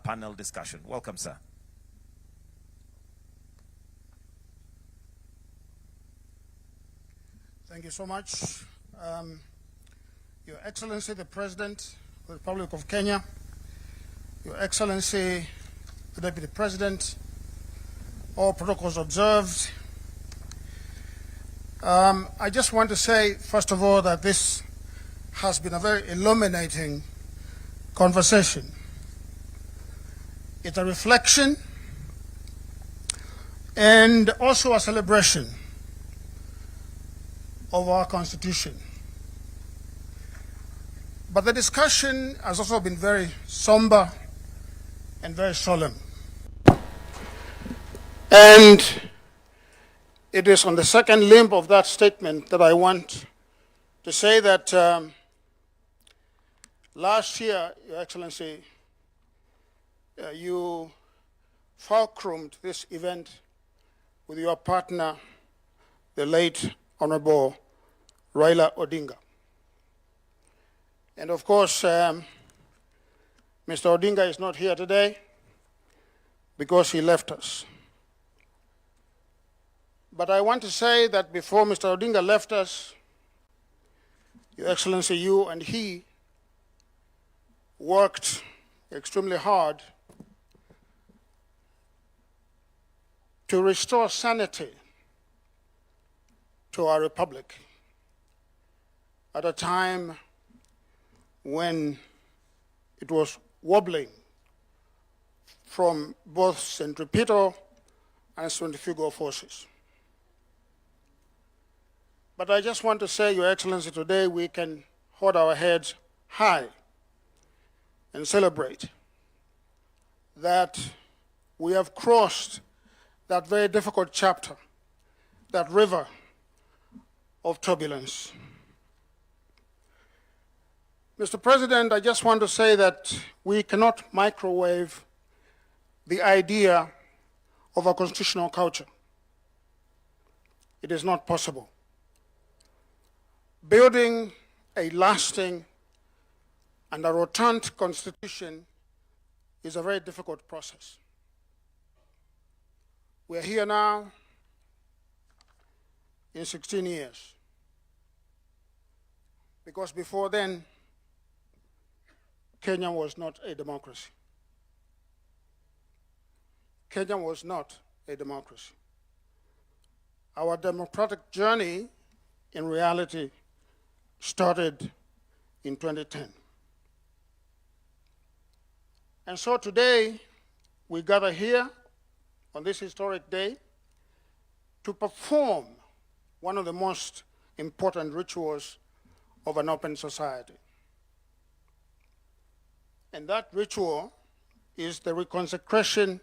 panel discussion. Welcome, sir. Thank you so much. Your Excellency, the President of the Republic of Kenya, Your Excellency, the Deputy President, all protocols observed. I just want to say, first of all, that this has been a very illuminating conversation. It's a reflection and also a celebration of our Constitution. But the discussion has also been very somber and very solemn. And it is on the second limb of that statement that I want to say that last year, Your Excellency, you fulcrumed this event with your partner, the late Honorable Raila Odinga. And of course, Mr. Odinga is not here today because he left us. But I want to say that before Mr. Odinga left us, Your Excellency, you and he worked extremely hard to restore sanity to our republic at a time when it was wobbling from both centripetal and centrifugal forces. But I just want to say, Your Excellency, today we can hold our heads high and celebrate that we have crossed that very difficult chapter, that river of turbulence. Mr. President, I just want to say that we cannot microwave the idea of a constitutional culture. It is not possible. Building a lasting and a rotund constitution is a very difficult process. We're here now in 16 years, because before then, Kenya was not a democracy. Kenya was not a democracy. Our democratic journey, in reality, started in 2010. And so today, we gather here on this historic day to perform one of the most important rituals of an open society. And that ritual is the reconsecration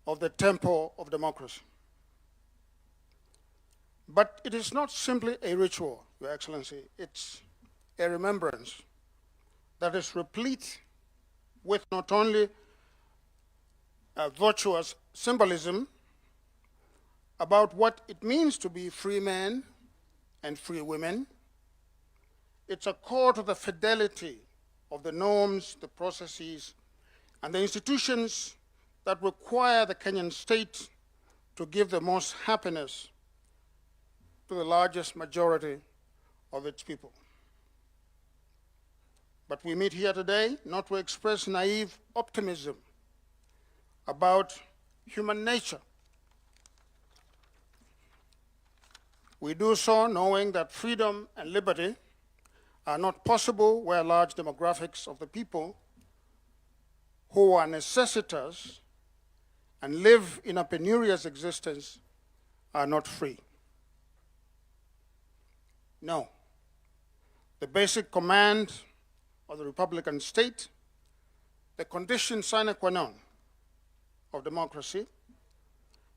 of the temple of democracy. But it is not simply a ritual, Your Excellency. It's a remembrance that is replete with not only a virtuous symbolism about what it means to be free men and free women. It's a call to the fidelity of the norms, the processes, and the institutions that require the Kenyan state to give the most happiness to the largest majority of its people. But we meet here today not to express naive optimism about human nature. We do so knowing that freedom and liberty are not possible where large demographics of the people who are necessitous and live in a penurious existence are not free. No. The basic command of the Republican state, the condition sine qua non of democracy,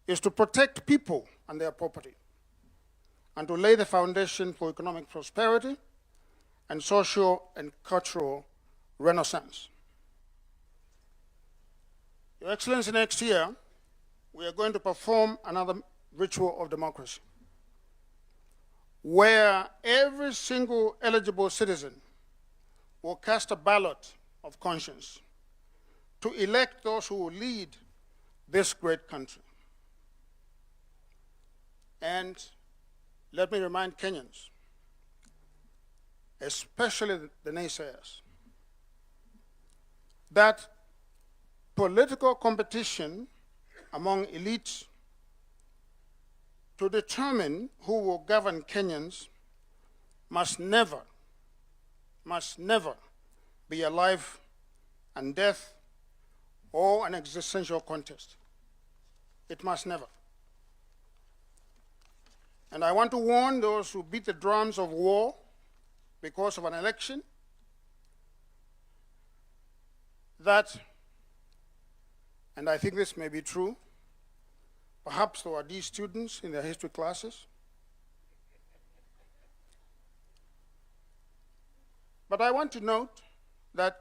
is to protect people and their property and to lay the foundation for economic prosperity and social and cultural renaissance. Your Excellency, next year, we are going to perform another ritual of democracy, where every single eligible citizen will cast a ballot of conscience to elect those who will lead this great country. And let me remind Kenyans especially the naysayers, that political competition among elites to determine who will govern Kenyans must never be a life and death or an existential contest. It must never. And I want to warn those who beat the drums of war because of an election that, and I think this may be true, perhaps there are these students in their history classes, but I want to note that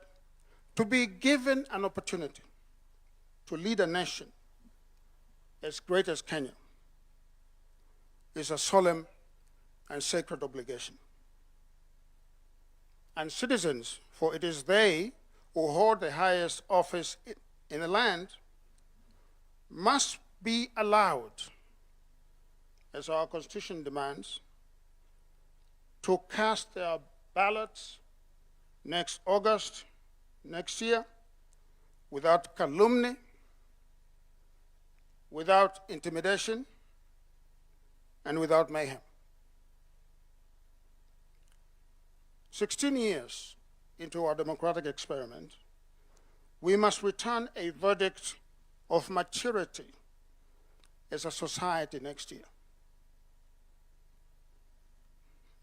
to be given an opportunity to lead a nation as great as Kenya is a solemn and sacred obligation. And citizens, for it is they who hold the highest office in the land, must be allowed, as our Constitution demands, to cast their ballots next August, next year, without calumny, without intimidation, and without mayhem. 16 years into our democratic experiment, we must return a verdict of maturity as a society next year.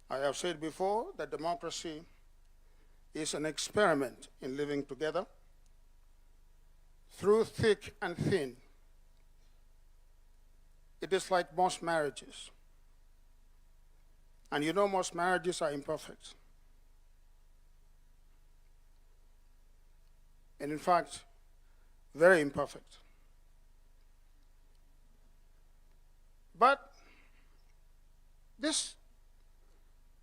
I have said before that democracy is an experiment in living together through thick and thin. It is like most marriages. And you know most marriages are imperfect. And in fact, very imperfect. But this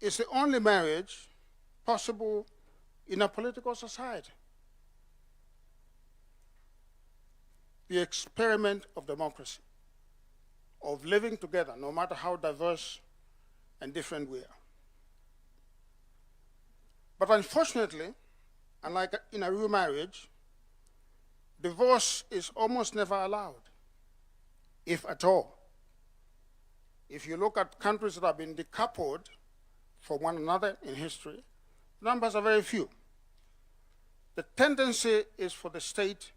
is the only marriage possible in a political society. The experiment of democracy, of living together, no matter how diverse and different we are. But unfortunately, unlike in a real marriage, divorce is almost never allowed, if at all. If you look at countries that have been decoupled from one another in history, numbers are very few. The tendency is for the state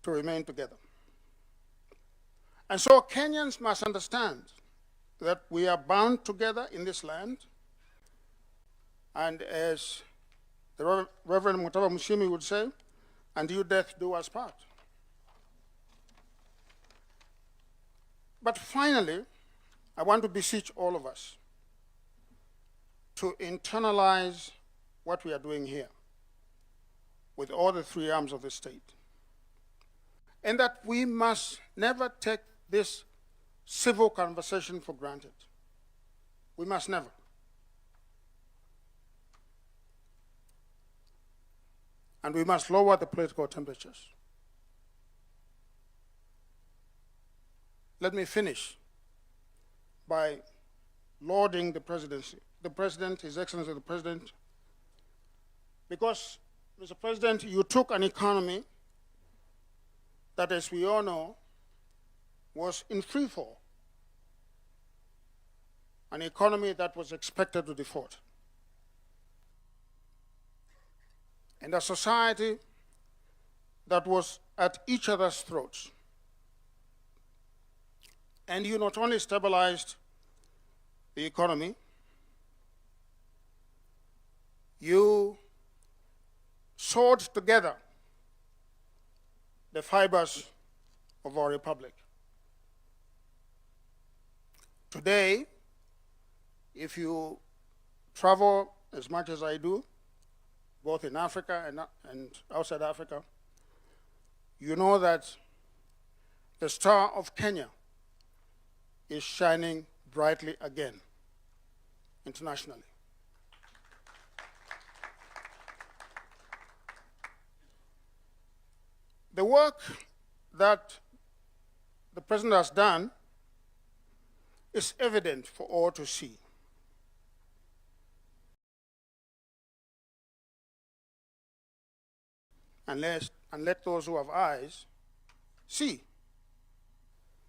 to remain together. And so Kenyans must understand that we are bound together in this land, and as the Reverend Mutava Mushimi would say, until death do us part. But finally, I want to beseech all of us to internalize what we are doing here with all the three arms of the state, and that we must never take this civil conversation for granted. We must never. And we must lower the political temperatures. Let me finish by lauding the presidency, the President, His Excellency the President, because, Mr. President, you took an economy that, as we all know, was in free fall, an economy that was expected to default, and a society that was at each other's throats. And you not only stabilized the economy, you sewed together the fibers of our republic. Today, if you travel as much as I do, both in Africa and outside Africa, you know that the star of Kenya is shining brightly again internationally. The work that the President has done is evident for all to see. and let those who have eyes see,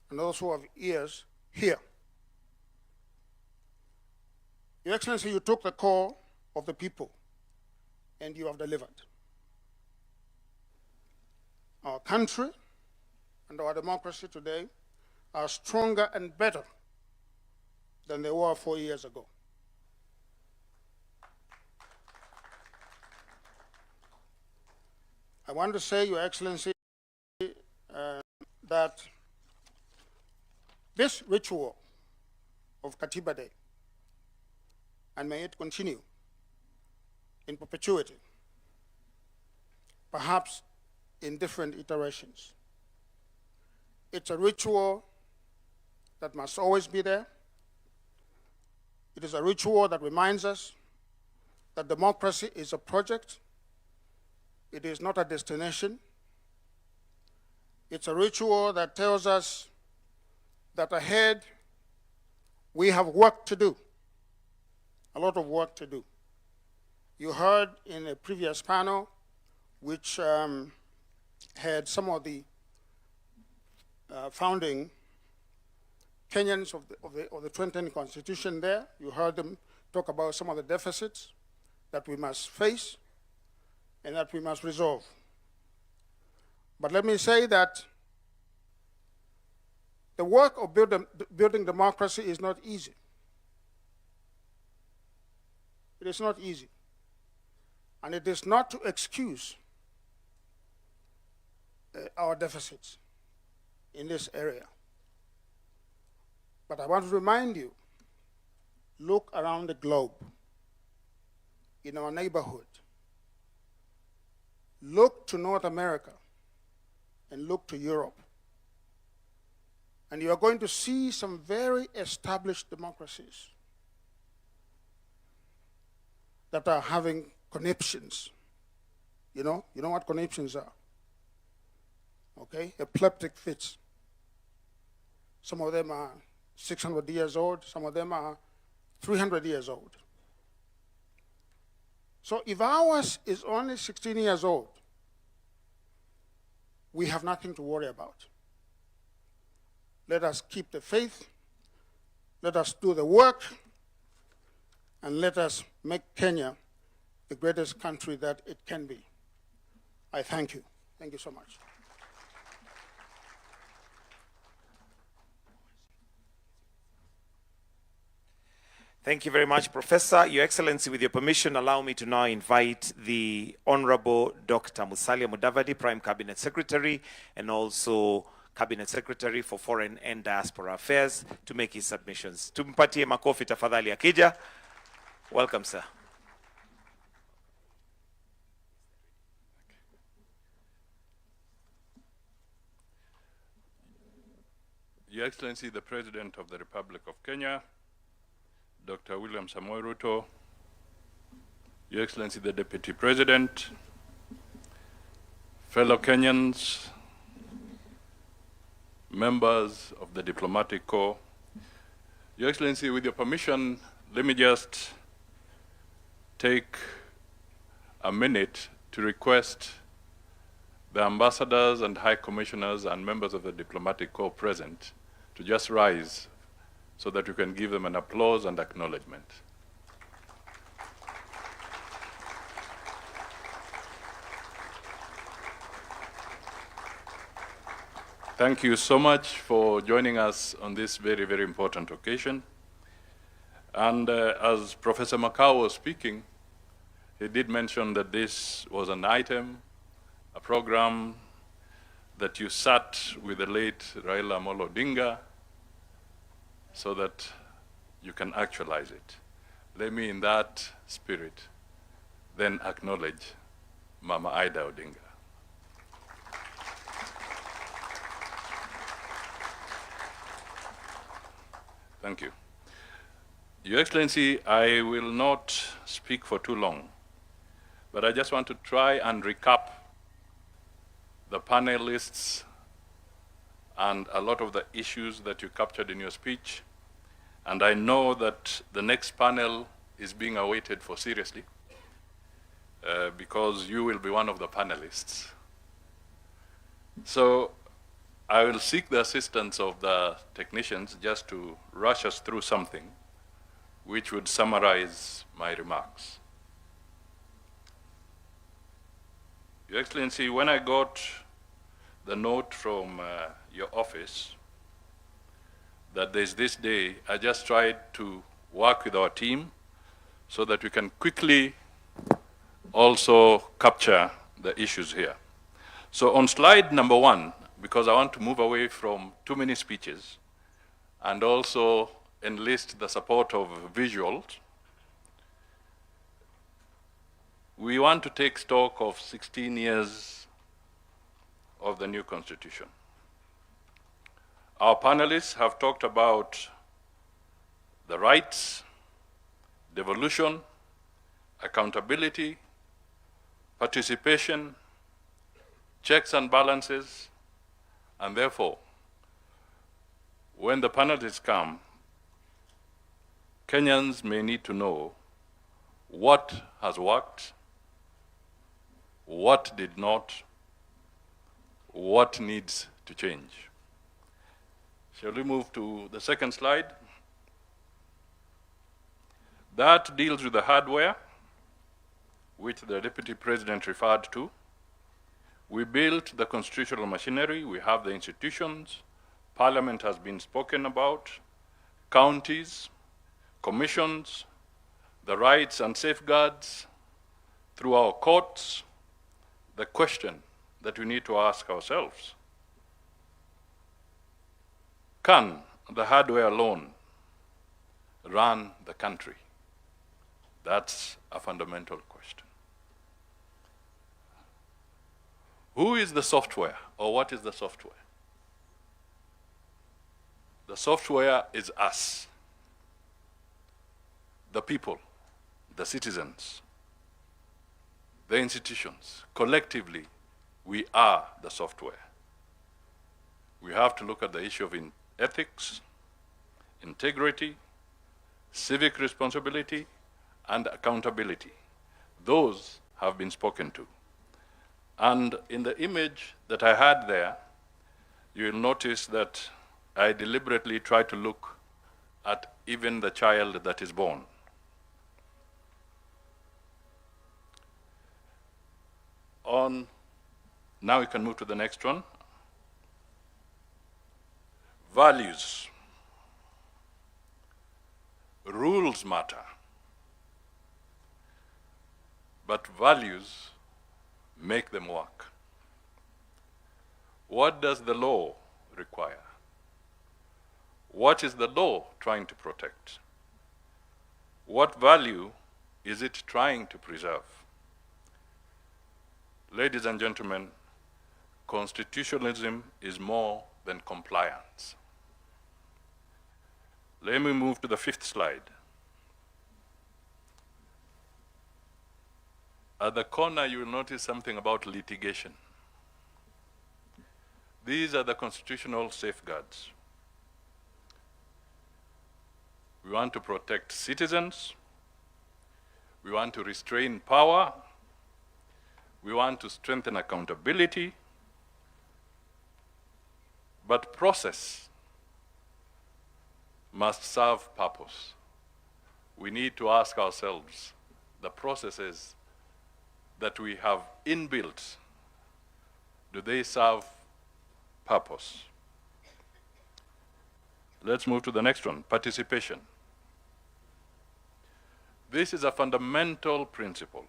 and those who have ears hear. Your Excellency, you took the call of the people and you have delivered. Our country and our democracy today are stronger and better than they were 4 years ago. I want to say, Your Excellency, that this ritual of Katiba Day, and may it continue in perpetuity, perhaps in different iterations. It's a ritual that must always be there. It is a ritual that reminds us that democracy is a project. It is not a destination. It's a ritual that tells us that ahead we have work to do, a lot of work to do. You heard in a previous panel, which had some of the founding Kenyans of the 2010 Constitution there. You heard them talk about some of the deficits that we must face and that we must resolve. But let me say that the work of building democracy is not easy. It is not easy. And it is not to excuse our deficits in this area. But I want to remind you, look around the globe, in our neighborhood. Look to North America and look to Europe. And you are going to see some very established democracies that are having conniptions. You know what conniptions are? Okay, epileptic fits. Some of them are 600 years old, some of them are 300 years old. So if ours is only 16 years old, we have nothing to worry about. Let us keep the faith, let us do the work, and let us make Kenya the greatest country that it can be. I thank you. Thank you so much. Thank you very much, Professor. Your Excellency, with your permission, allow me to now invite the Honorable Dr. Musalia Mudavadi, Prime Cabinet Secretary, and also Cabinet Secretary for Foreign and Diaspora Affairs, to make his submissions. Tumpatie makofi tafadhali akija. Welcome, sir. Your Excellency, the President of the Republic of Kenya, Dr. William Samoei Ruto, Your Excellency, the Deputy President, fellow Kenyans, members of the Diplomatic Corps, Your Excellency, with your permission, let me just take a minute to request the ambassadors and high commissioners and members of the Diplomatic Corps present to just rise so that we can give them an applause and acknowledgement. Thank you so much for joining us on this very, very important occasion. And as Professor Makau was speaking, he did mention that this was an item, a program that you sat with the late Raila Amolo Odinga so that you can actualize it. Let me, in that spirit, then acknowledge Mama Ida Odinga. Thank you. Your Excellency, I will not speak for too long, but I just want to try and recap the panelists and a lot of the issues that you captured in your speech. And I know that the next panel is being awaited for seriously. because you will be one of the panelists. So I will seek the assistance of the technicians just to rush us through something which would summarize my remarks. Your Excellency, when I got the note from your office that there's this day, I just tried to work with our team so that we can quickly also capture the issues here. So on slide number 1, because I want to move away from too many speeches and also enlist the support of visuals, we want to take stock of 16 years of the new constitution. Our panelists have talked about the rights, devolution, accountability, participation, checks and balances, and therefore, when the panelists come, Kenyans may need to know what has worked, what did not, what needs to change. Shall we move to the second slide? That deals with the hardware, which the Deputy President referred to. We built the constitutional machinery, we have the institutions, Parliament has been spoken about, counties, commissions, the rights and safeguards through our courts. The question that we need to ask ourselves: can the hardware alone run the country? That's a fundamental question. Who is the software, or what is the software? The software is us, the people, the citizens, the institutions. Collectively, we are the software. We have to look at the issue of ethics, integrity, civic responsibility, and accountability. Those have been spoken to. And in the image that I had there, you will notice that I deliberately try to look at even the child that is born. Now we can move to the next one. Values. Rules matter, but values make them work. What does the law require? What is the law trying to protect? What value is it trying to preserve? Ladies and gentlemen, constitutionalism is more than compliance. Let me move to the 5th slide. At the corner, you will notice something about litigation. These are the constitutional safeguards. We want to protect citizens. We want to restrain power. We want to strengthen accountability. But process must serve purpose. We need to ask ourselves, the processes that we have inbuilt, do they serve purpose? Let's move to the next one, participation. This is a fundamental principle.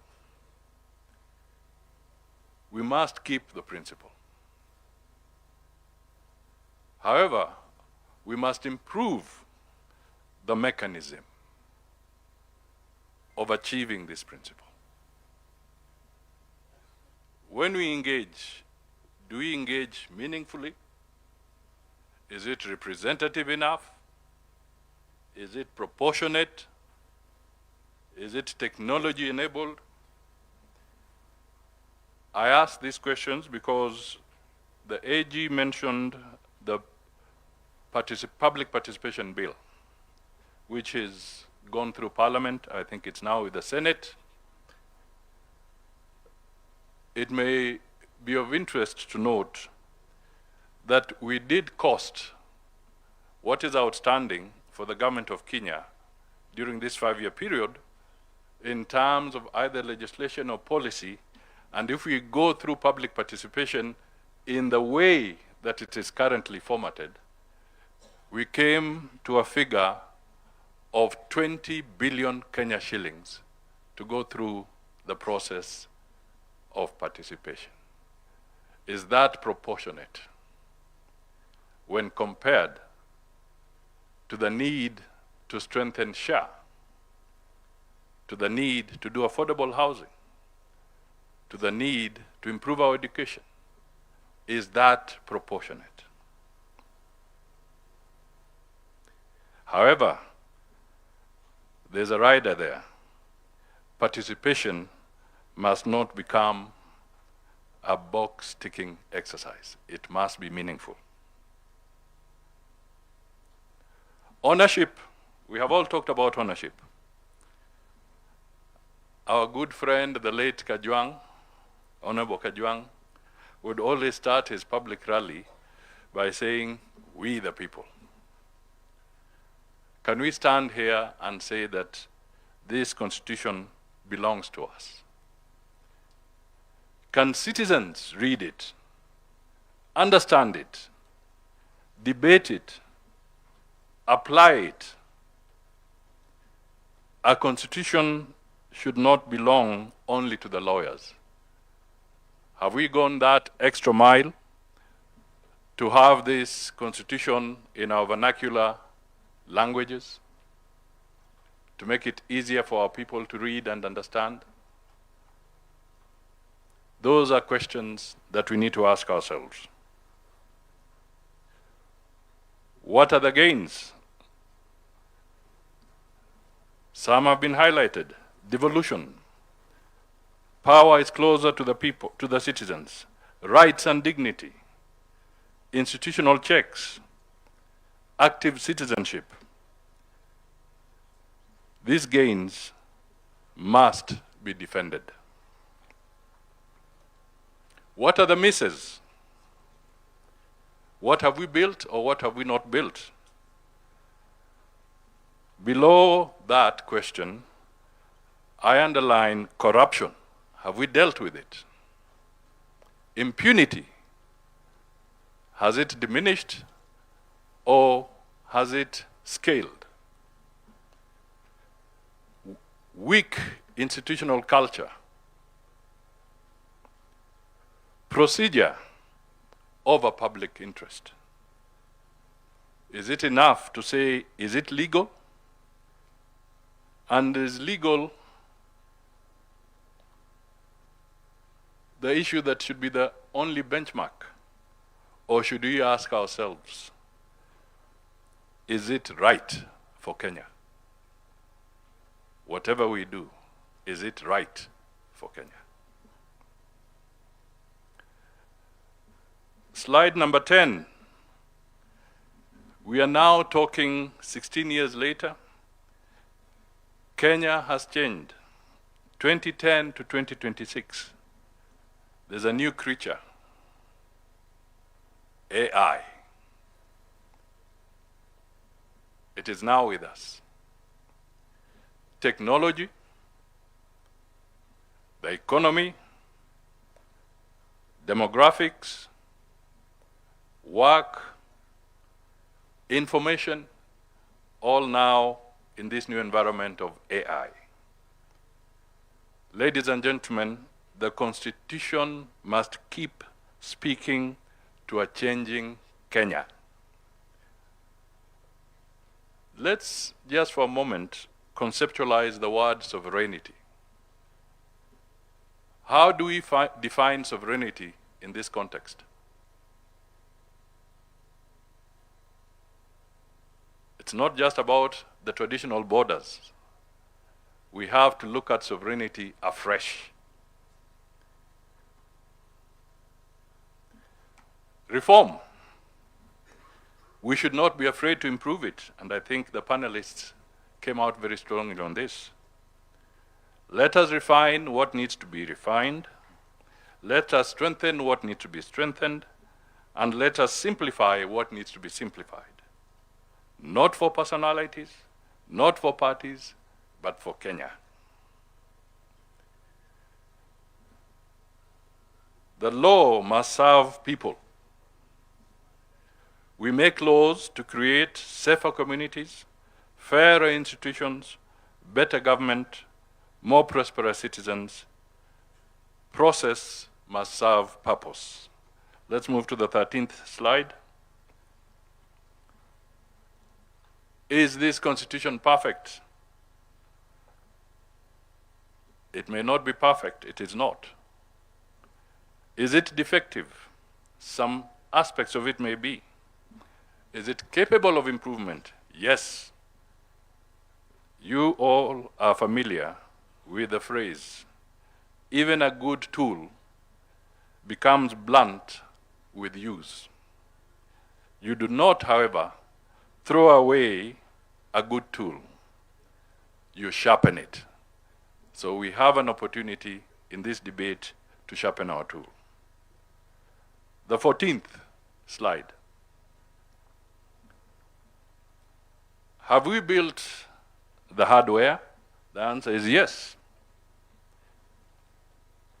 We must keep the principle. However, we must improve the mechanism of achieving this principle. When we engage, do we engage meaningfully? Is it representative enough? Is it proportionate? Is it technology enabled? I ask these questions because the AG mentioned the public participation bill, which has gone through Parliament. I think it's now with the Senate. it may be of interest to note that we did cost what is outstanding for the government of Kenya during this 5-year period in terms of either legislation or policy. And if we go through public participation in the way that it is currently formatted, we came to a figure of 20 billion Kenya shillings to go through the process of participation. Is that proportionate when compared to the need to strengthen SHA, to the need to do affordable housing, to the need to improve our education? Is that proportionate? However, there's a rider there. Participation must not become a box-ticking exercise. It must be meaningful. Ownership. We have all talked about ownership. Our good friend, the late Kajwang, Honorable Kajwang, would always start his public rally by saying, "We the people." Can we stand here and say that this constitution belongs to us? Can citizens read it, understand it, debate it, apply it? A constitution should not belong only to the lawyers. Have we gone that extra mile to have this constitution in our vernacular languages, to make it easier for our people to read and understand? Those are questions that we need to ask ourselves. What are the gains? Some have been highlighted. Devolution. Power is closer to the people, to the citizens. Rights and dignity. Institutional checks. Active citizenship. These gains must be defended. What are the misses? What have we built or what have we not built? Below that question, I underline corruption. Have we dealt with it? Impunity. Has it diminished or has it scaled? Weak institutional culture. Procedure over public interest. Is it enough to say, is it legal? And is legal the issue that should be the only benchmark? Or should we ask ourselves, is it right for Kenya? Whatever we do, is it right for Kenya? Slide number 10. We are now talking 16 years later. Kenya has changed. 2010 to 2026. There's a new creature, AI. It is now with us. Technology, the economy, demographics, work, information, all now in this new environment of AI. Ladies and gentlemen, the Constitution must keep speaking to a changing Kenya. Let's just for a moment conceptualize the word sovereignty. How do we define sovereignty in this context? It's not just about the traditional borders. We have to look at sovereignty afresh. Reform. We should not be afraid to improve it, and I think the panelists came out very strongly on this. Let us refine what needs to be refined. Let us strengthen what needs to be strengthened, and let us simplify what needs to be simplified. Not for personalities, not for parties, but for Kenya. The law must serve people. We make laws to create safer communities, fairer institutions, better government, more prosperous citizens. Process must serve purpose. Let's move to the 13th slide. Is this constitution perfect? It may not be perfect, it is not. Is it defective? Some aspects of it may be. Is it capable of improvement? Yes. You all are familiar with the phrase, even a good tool becomes blunt with use. You do not, however, throw away a good tool. You sharpen it. So we have an opportunity in this debate to sharpen our tool. The 14th slide. Have we built the hardware? The answer is yes.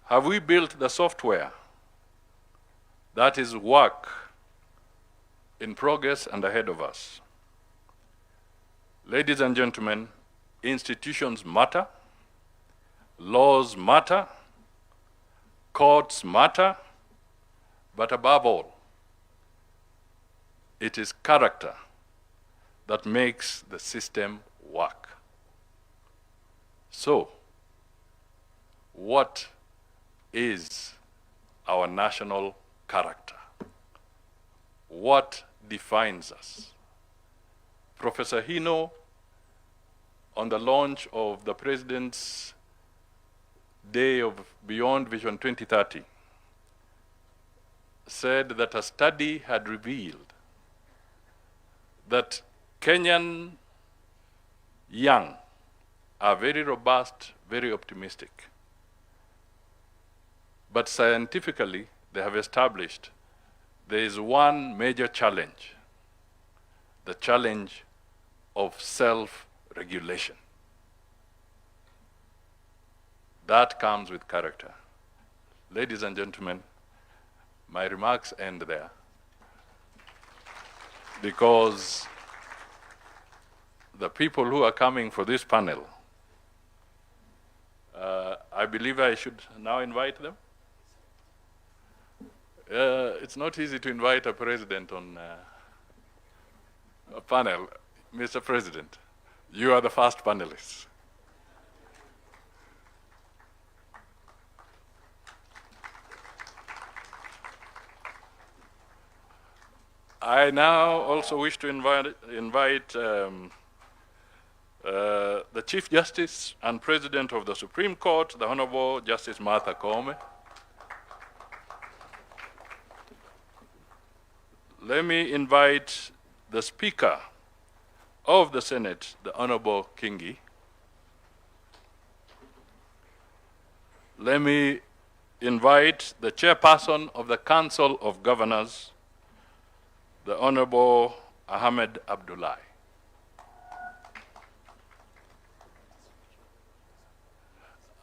Have we built the software? That is work in progress and ahead of us. Ladies and gentlemen, institutions matter, laws matter, courts matter, but above all, it is character that makes the system work. So, what is our national character? What defines us? Professor Hino, on the launch of the President's Day of Beyond Vision 2030, said that a study had revealed that Kenyan young are very robust, very optimistic. But scientifically, they have established there is one major challenge, the challenge of self-regulation. That comes with character. Ladies and gentlemen, my remarks end there because the people who are coming for this panel, I believe I should now invite them. It's not easy to invite a president on a panel. Mr. President, you are the first panelist. I now also wish to invite the Chief Justice and President of the Supreme Court, the Honorable Justice Martha Koome. Let me invite the Speaker of the Senate, the Honorable Kingi. Let me invite the Chairperson of the Council of Governors, the Honorable Ahmed Abdullahi.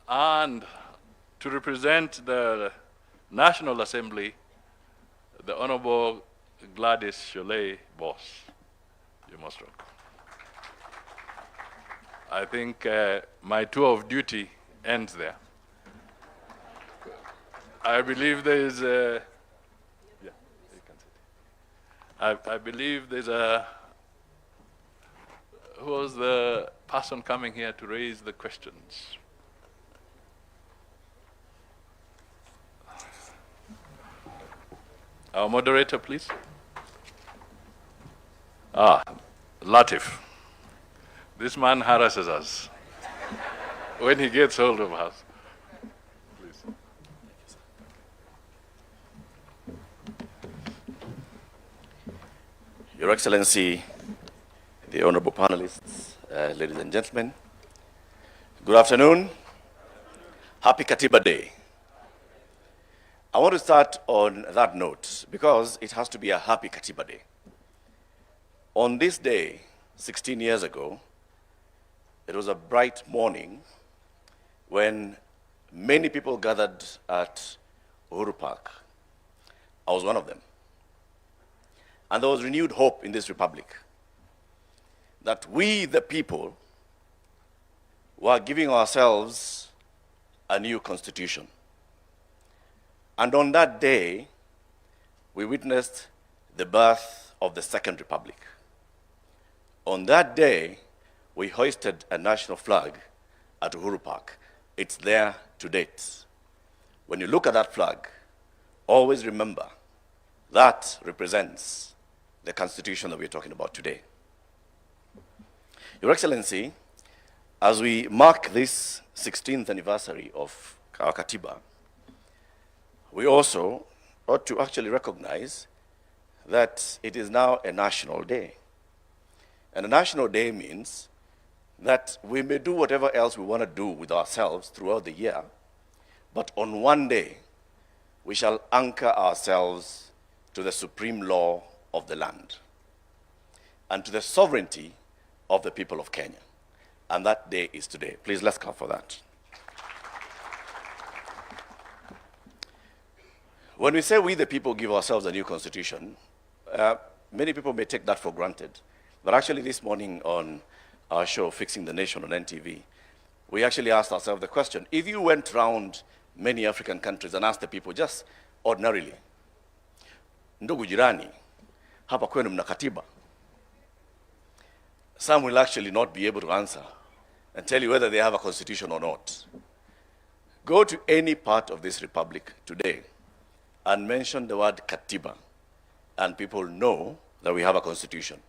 And to represent the National Assembly, the Honorable Gladys Sholay Boss. You're most welcome. I think my tour of duty ends there. I believe there is a, yeah, you can sit. I believe there's a, who was the person coming here to raise the questions? Our moderator, please. Latif. This man harasses us when he gets hold of us. Please. Your Excellency, the honorable panelists, ladies and gentlemen, good afternoon. Happy Katiba Day. I want to start on that note because it has to be a happy Katiba Day. On this day, 16 years ago, it was a bright morning when many people gathered at Uhuru Park. I was one of them. And there was renewed hope in this republic that we, the people, were giving ourselves a new constitution. And on that day, we witnessed the birth of the Second Republic. On that day, we hoisted a national flag at Uhuru Park. It's there to date. When you look at that flag, always remember that represents the Constitution that we're talking about today. Your Excellency, as we mark this 16th anniversary of our Katiba, we also ought to actually recognize that it is now a national day. And a national day means that we may do whatever else we want to do with ourselves throughout the year, but on one day, we shall anchor ourselves to the supreme law of the land and to the sovereignty of the people of Kenya. And that day is today. Please, let's clap for that. When we say we the people give ourselves a new constitution, many people may take that for granted. But actually this morning on our show, Fixing the Nation on NTV, we actually asked ourselves the question, if you went around many African countries and asked the people just ordinarily, ndugu jirani, hapa kwenu mna katiba? Some will actually not be able to answer and tell you whether they have a constitution or not. Go to any part of this republic today and mention the word katiba, and people know that we have a constitution.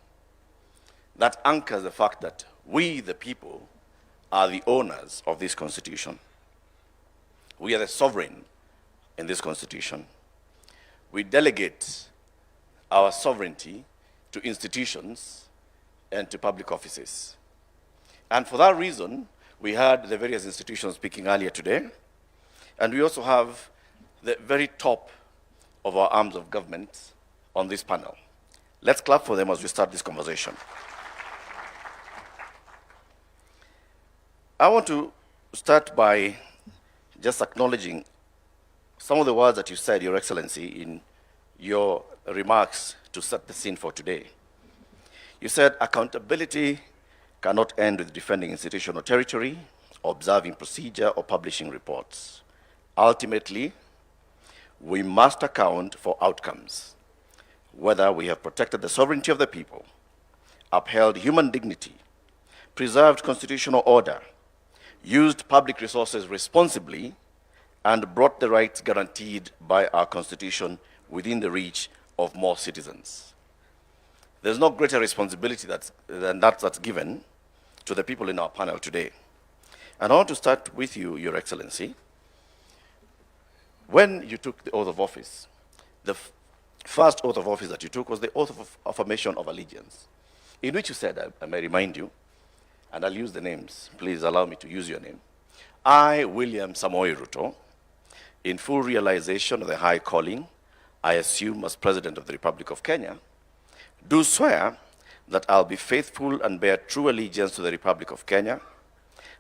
That anchors the fact that we, the people, are the owners of this constitution. We are the sovereign in this constitution. We delegate our sovereignty to institutions and to public offices. And for that reason, we had the various institutions speaking earlier today, and we also have the very top of our arms of government on this panel. Let's clap for them as we start this conversation. I want to start by just acknowledging some of the words that you said, Your Excellency, in your remarks to set the scene for today. You said accountability cannot end with defending institutional territory, observing procedure, or publishing reports. Ultimately, we must account for outcomes, whether we have protected the sovereignty of the people, upheld human dignity, preserved constitutional order, used public resources responsibly, and brought the rights guaranteed by our Constitution within the reach of more citizens. There's no greater responsibility than that's given to the people in our panel today. And I want to start with you, Your Excellency. When you took the oath of office, the first oath of office that you took was the oath of affirmation of allegiance, in which you said, I may remind you, and I'll use the names, please allow me to use your name. I, William Samoei Ruto, in full realization of the high calling I assume as President of the Republic of Kenya, do swear that I'll be faithful and bear true allegiance to the Republic of Kenya,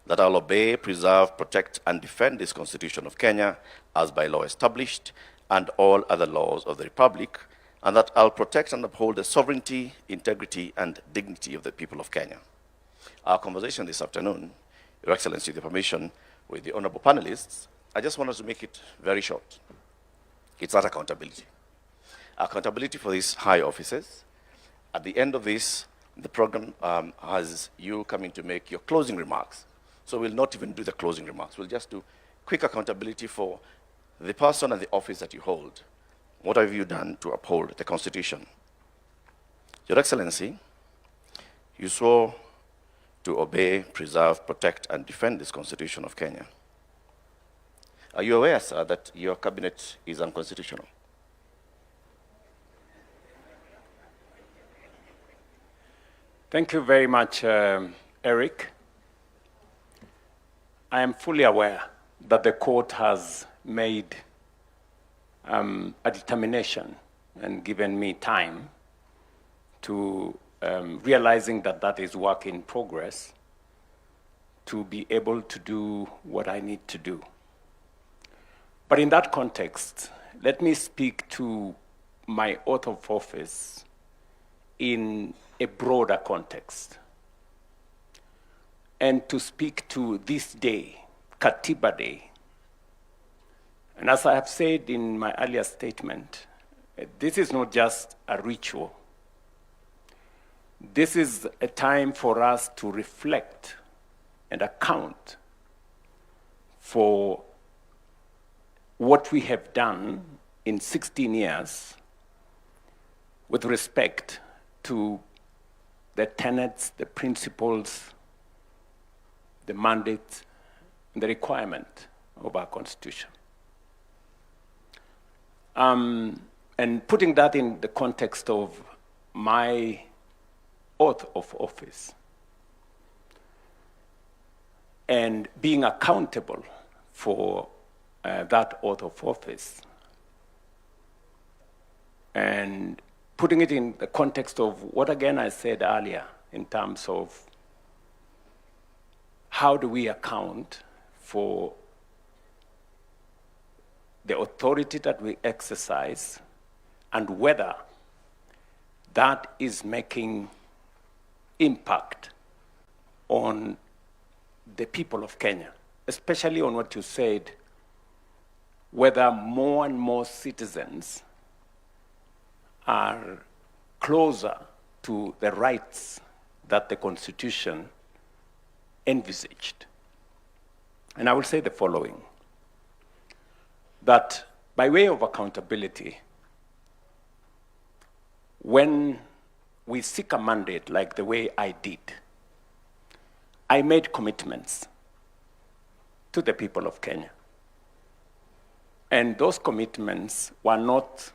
that I'll obey, preserve, protect, and defend this Constitution of Kenya as by law established, and all other laws of the Republic, and that I'll protect and uphold the sovereignty, integrity, and dignity of the people of Kenya. Our conversation this afternoon, Your Excellency, with your permission, with the honorable panelists, I just want us to make it very short. It's that accountability. Accountability for these high offices. At the end of this, the program has you coming to make your closing remarks. So we'll not even do the closing remarks. We'll just do quick accountability for the person and the office that you hold. What have you done to uphold the Constitution? Your Excellency, you swore to obey, preserve, protect, and defend this Constitution of Kenya. Are you aware, sir, that your cabinet is unconstitutional? Thank you very much, Eric. I am fully aware that the court has made a determination and given me time to realizing that that is work in progress to be able to do what I need to do. But in that context, let me speak to my oath of office in a broader context, and to speak to this day, Katiba Day. And as I have said in my earlier statement, this is not just a ritual. This is a time for us to reflect and account for what we have done in 16 years with respect to the tenets, the principles, the mandate, and the requirement of our Constitution. And putting that in the context of my oath of office and being accountable for that oath of office, and putting it in the context of what, again, I said earlier in terms of how do we account for the authority that we exercise and whether that is making impact on the people of Kenya, especially on what you said, whether more and more citizens are closer to the rights that the Constitution envisaged. And I will say the following, that by way of accountability, when we seek a mandate like the way I did, I made commitments to the people of Kenya. And those commitments were not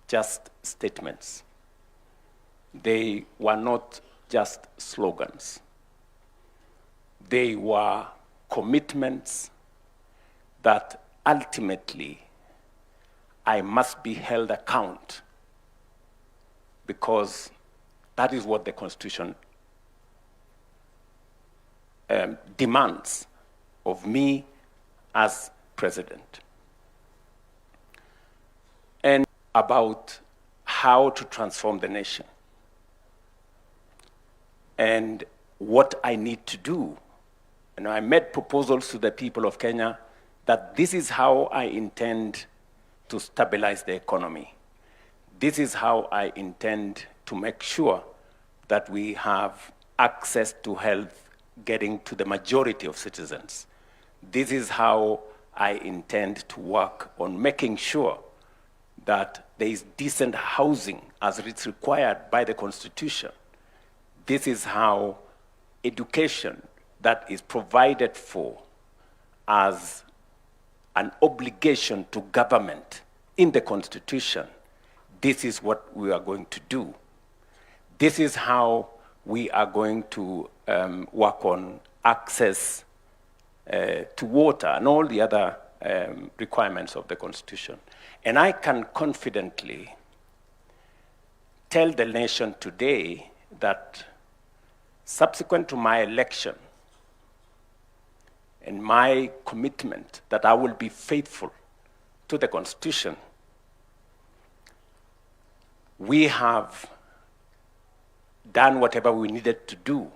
just statements. They were not just slogans. They were commitments that ultimately I must be held account, because that is what the Constitution demands of me as president. And about how to transform the nation and what I need to do. And I made proposals to the people of Kenya that this is how I intend to stabilize the economy. This is how I intend to make sure that we have access to health getting to the majority of citizens. This is how I intend to work on making sure that there is decent housing as it's required by the Constitution. This is how education that is provided for as an obligation to government in the Constitution, this is what we are going to do. This is how we are going to work on access to water and all the other requirements of the Constitution. And I can confidently tell the nation today that subsequent to my election and my commitment that I will be faithful to the Constitution, we have done whatever we needed to do,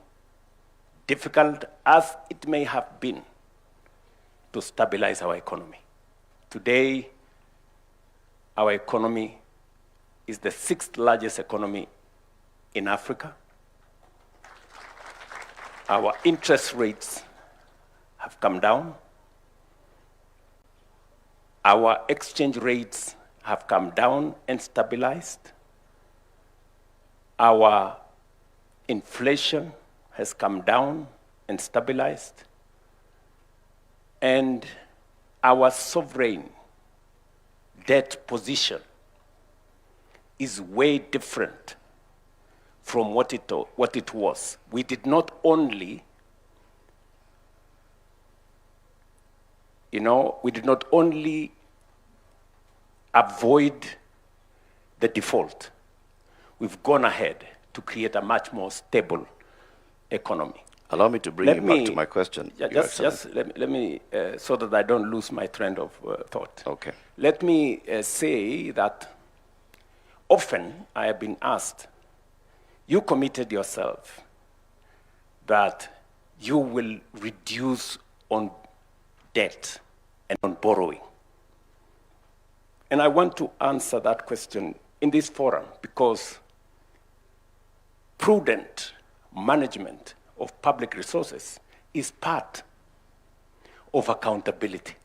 difficult as it may have been, to stabilize our economy. Today, our economy is the 6th largest economy in Africa. Our interest rates have come down. Our exchange rates have come down and stabilized. Our inflation has come down and stabilized. And our sovereign debt position is way different from what it was. We did not only, avoid the default, we've gone ahead to create a much more stable economy. Allow me to bring you back to my question. Let me so that I don't lose my trend of thought. Okay. Let me say that often I have been asked, you committed yourself that you will reduce on debt and on borrowing. And I want to answer that question in this forum because prudent management of public resources is part of accountability,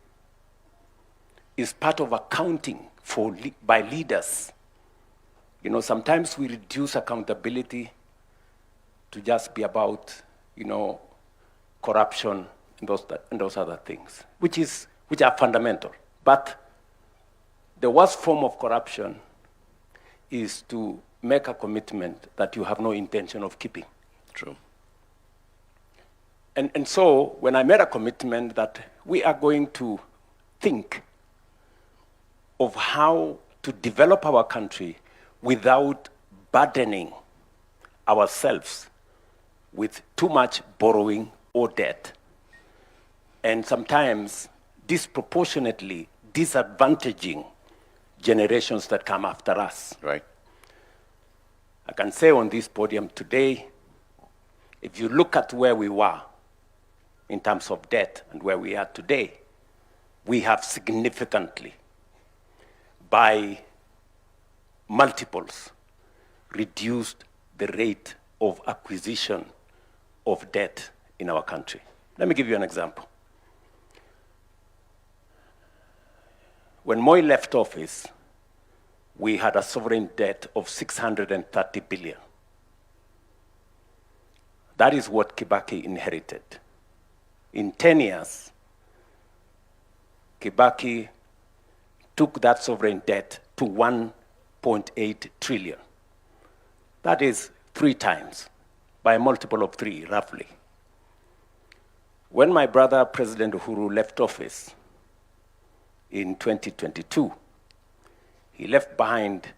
is part of accounting by leaders. You know, sometimes we reduce accountability to just be about, you know, corruption and those other things, which are fundamental. But the worst form of corruption is to make a commitment that you have no intention of keeping. True. And so when I made a commitment that we are going to think of how to develop our country without burdening ourselves with too much borrowing or debt, and sometimes disproportionately disadvantaging generations that come after us. Right. I can say on this podium today, if you look at where we were in terms of debt and where we are today, we have significantly, by multiples, reduced the rate of acquisition of debt in our country. Let me give you an example. When Moi left office, we had a sovereign debt of 630 billion. That is what Kibaki inherited. In 10 years, Kibaki took that sovereign debt to 1.8 trillion. That is 3 times, by a multiple of 3, roughly. When my brother, President Uhuru, left office in 2022, he left behind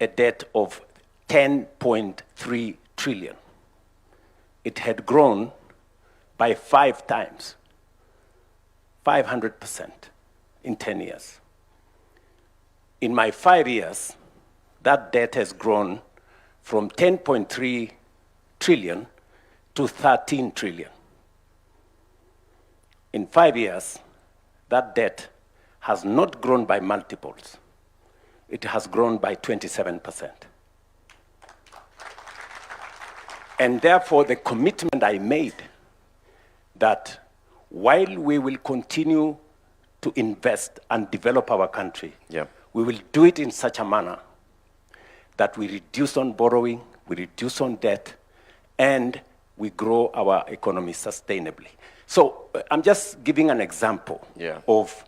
a debt of 10.3 trillion. It had grown by 5 times, 500% in 10 years. In my 5 years, that debt has grown from 10.3 trillion to 13 trillion. In 5 years, that debt has not grown by multiples. It has grown by 27%. And therefore, the commitment I made that while we will continue to invest and develop our country, we will do it in such a manner that we reduce on borrowing, we reduce on debt, and we grow our economy sustainably. So I'm just giving an example of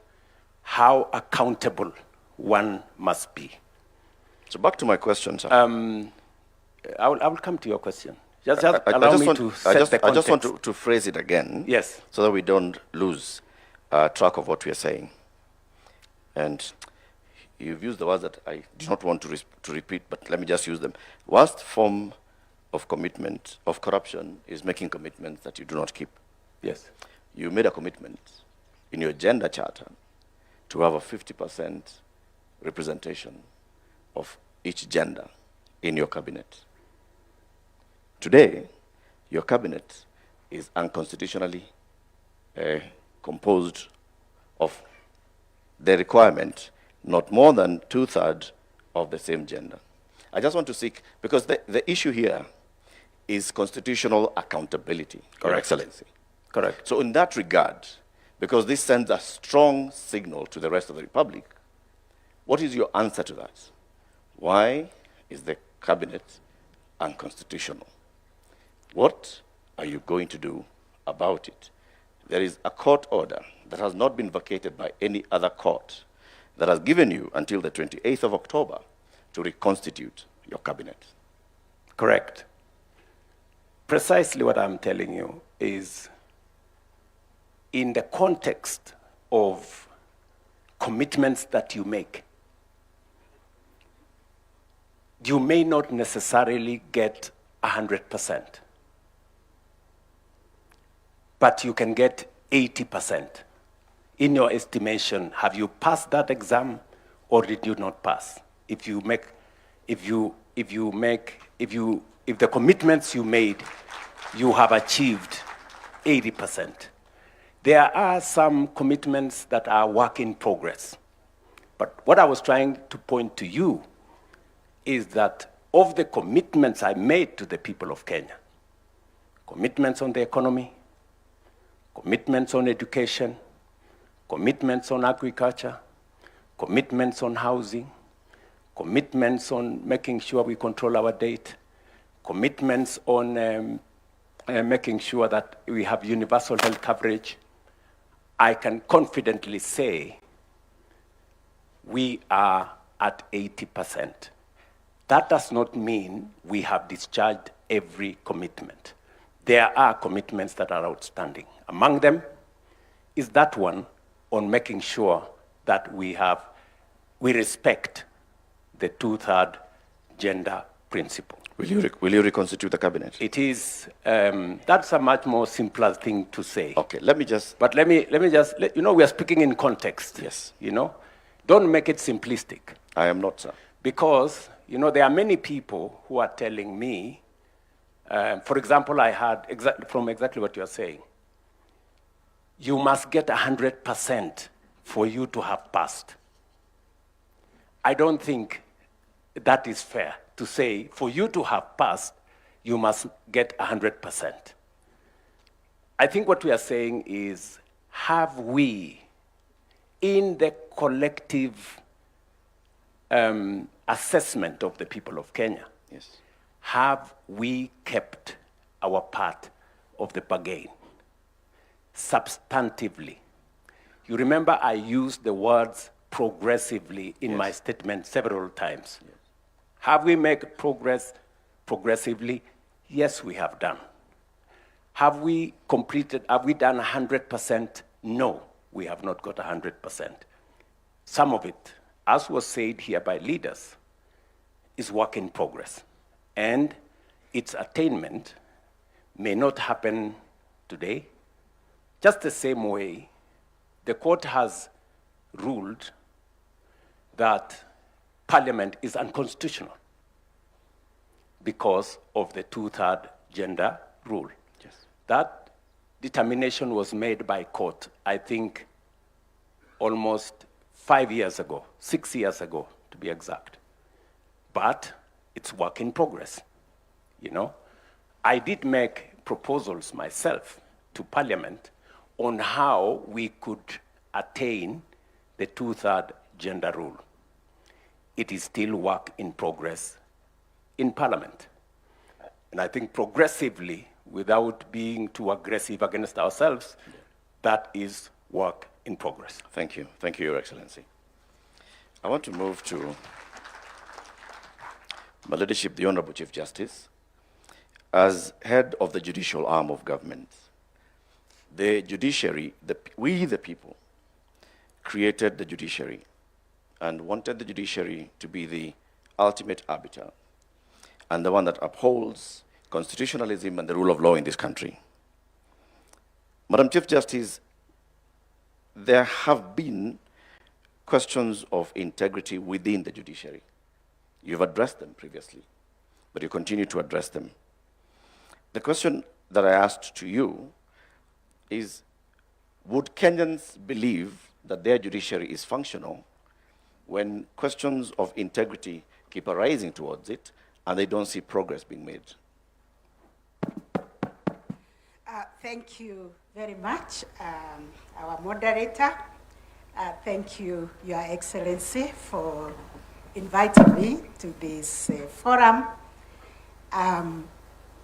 how accountable one must be. So back to my question, sir. I will come to your question. Just allow me to set the context. I just want to phrase it again. Yes. So that we don't lose track of what we are saying. And you've used the words that I do not want to repeat, but let me just use them. Worst form of commitment, of corruption, is making commitments that you do not keep. Yes. You made a commitment in your gender charter to have a 50% representation of each gender in your cabinet. Today, your cabinet is unconstitutionally composed of the requirement not more than 2/3 of the same gender. I just want to seek, because the issue here is constitutional accountability, Your Excellency. Correct. So in that regard, because this sends a strong signal to the rest of the Republic, what is your answer to that? Why is the cabinet unconstitutional? What are you going to do about it? There is a court order that has not been vacated by any other court that has given you until the 28th of October to reconstitute your cabinet. Correct. Precisely what I'm telling you is, in the context of commitments that you make. You may not necessarily get 100%, but you can get 80%. In your estimation, have you passed that exam or did you not pass? If the commitments you made, you have achieved 80%. There are some commitments that are work in progress. But what I was trying to point to you is that of the commitments I made to the people of Kenya, commitments on the economy, commitments on education, commitments on agriculture, commitments on housing, commitments on making sure we control our debt, commitments on making sure that we have universal health coverage, I can confidently say we are at 80%. That does not mean we have discharged every commitment. There are commitments that are outstanding. Among them is that one on making sure that we respect the 2/3 gender principle. Will you reconstitute the cabinet? It is, that's a much more simpler thing to say. Okay, let me just... But let me just, you know, we are speaking in context. Yes. You know, don't make it simplistic. I am not, sir. Because, you know, there are many people who are telling me, for example, I heard from exactly what you are saying, you must get 100% for you to have passed. I don't think that is fair to say, for you to have passed, you must get 100%. I think what we are saying is, have we, in the collective assessment of the people of Kenya, yes, have we kept our part of the bargain substantively? You remember I used the words progressively in my statement several times. Yes. Have we made progress progressively? Yes, we have done. Have we done 100%? No, we have not got 100%. Some of it, as was said here by leaders, is work in progress. And its attainment may not happen today. Just the same way, the court has ruled that Parliament is unconstitutional because of the 2/3 gender rule. Yes. That determination was made by court, I think, almost 5 years ago, 6 years ago, to be exact. But it's work in progress, you know. I did make proposals myself to Parliament on how we could attain the 2/3 gender rule. It is still work in progress in Parliament. And I think progressively, without being too aggressive against ourselves, that is work in progress. Thank you. Thank you, Your Excellency. I want to move to my leadership, the Honorable Chief Justice. As head of the judicial arm of government, the judiciary, we the people, created the judiciary and wanted the judiciary to be the ultimate arbiter and the one that upholds constitutionalism and the rule of law in this country. Madam Chief Justice, there have been questions of integrity within the judiciary. You've addressed them previously, but you continue to address them. The question that I asked to you is, would Kenyans believe that their judiciary is functional when questions of integrity keep arising towards it and they don't see progress being made? Thank you very much, our moderator. Thank you, Your Excellency, for inviting me to this forum. I'm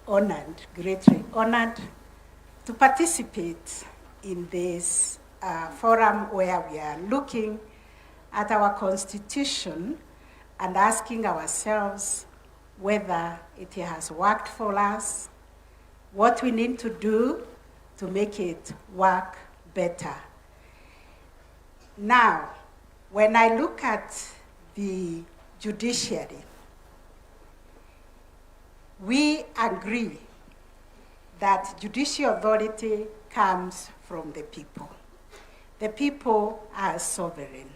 honored, greatly honored, to participate in this forum where we are looking at our Constitution and asking ourselves whether it has worked for us, what we need to do to make it work better. Now, When I look at the judiciary, we agree that judicial authority comes from the people. The people are sovereign,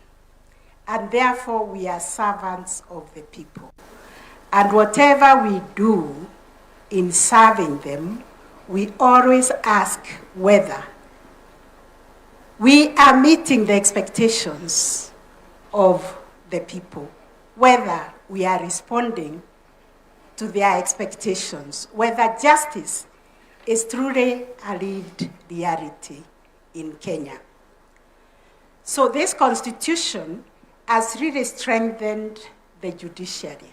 and therefore we are servants of the people. And whatever we do in serving them, we always ask whether we are meeting the expectations of the people, whether we are responding to their expectations, whether justice is truly a lived reality in Kenya. So this constitution has really strengthened the judiciary,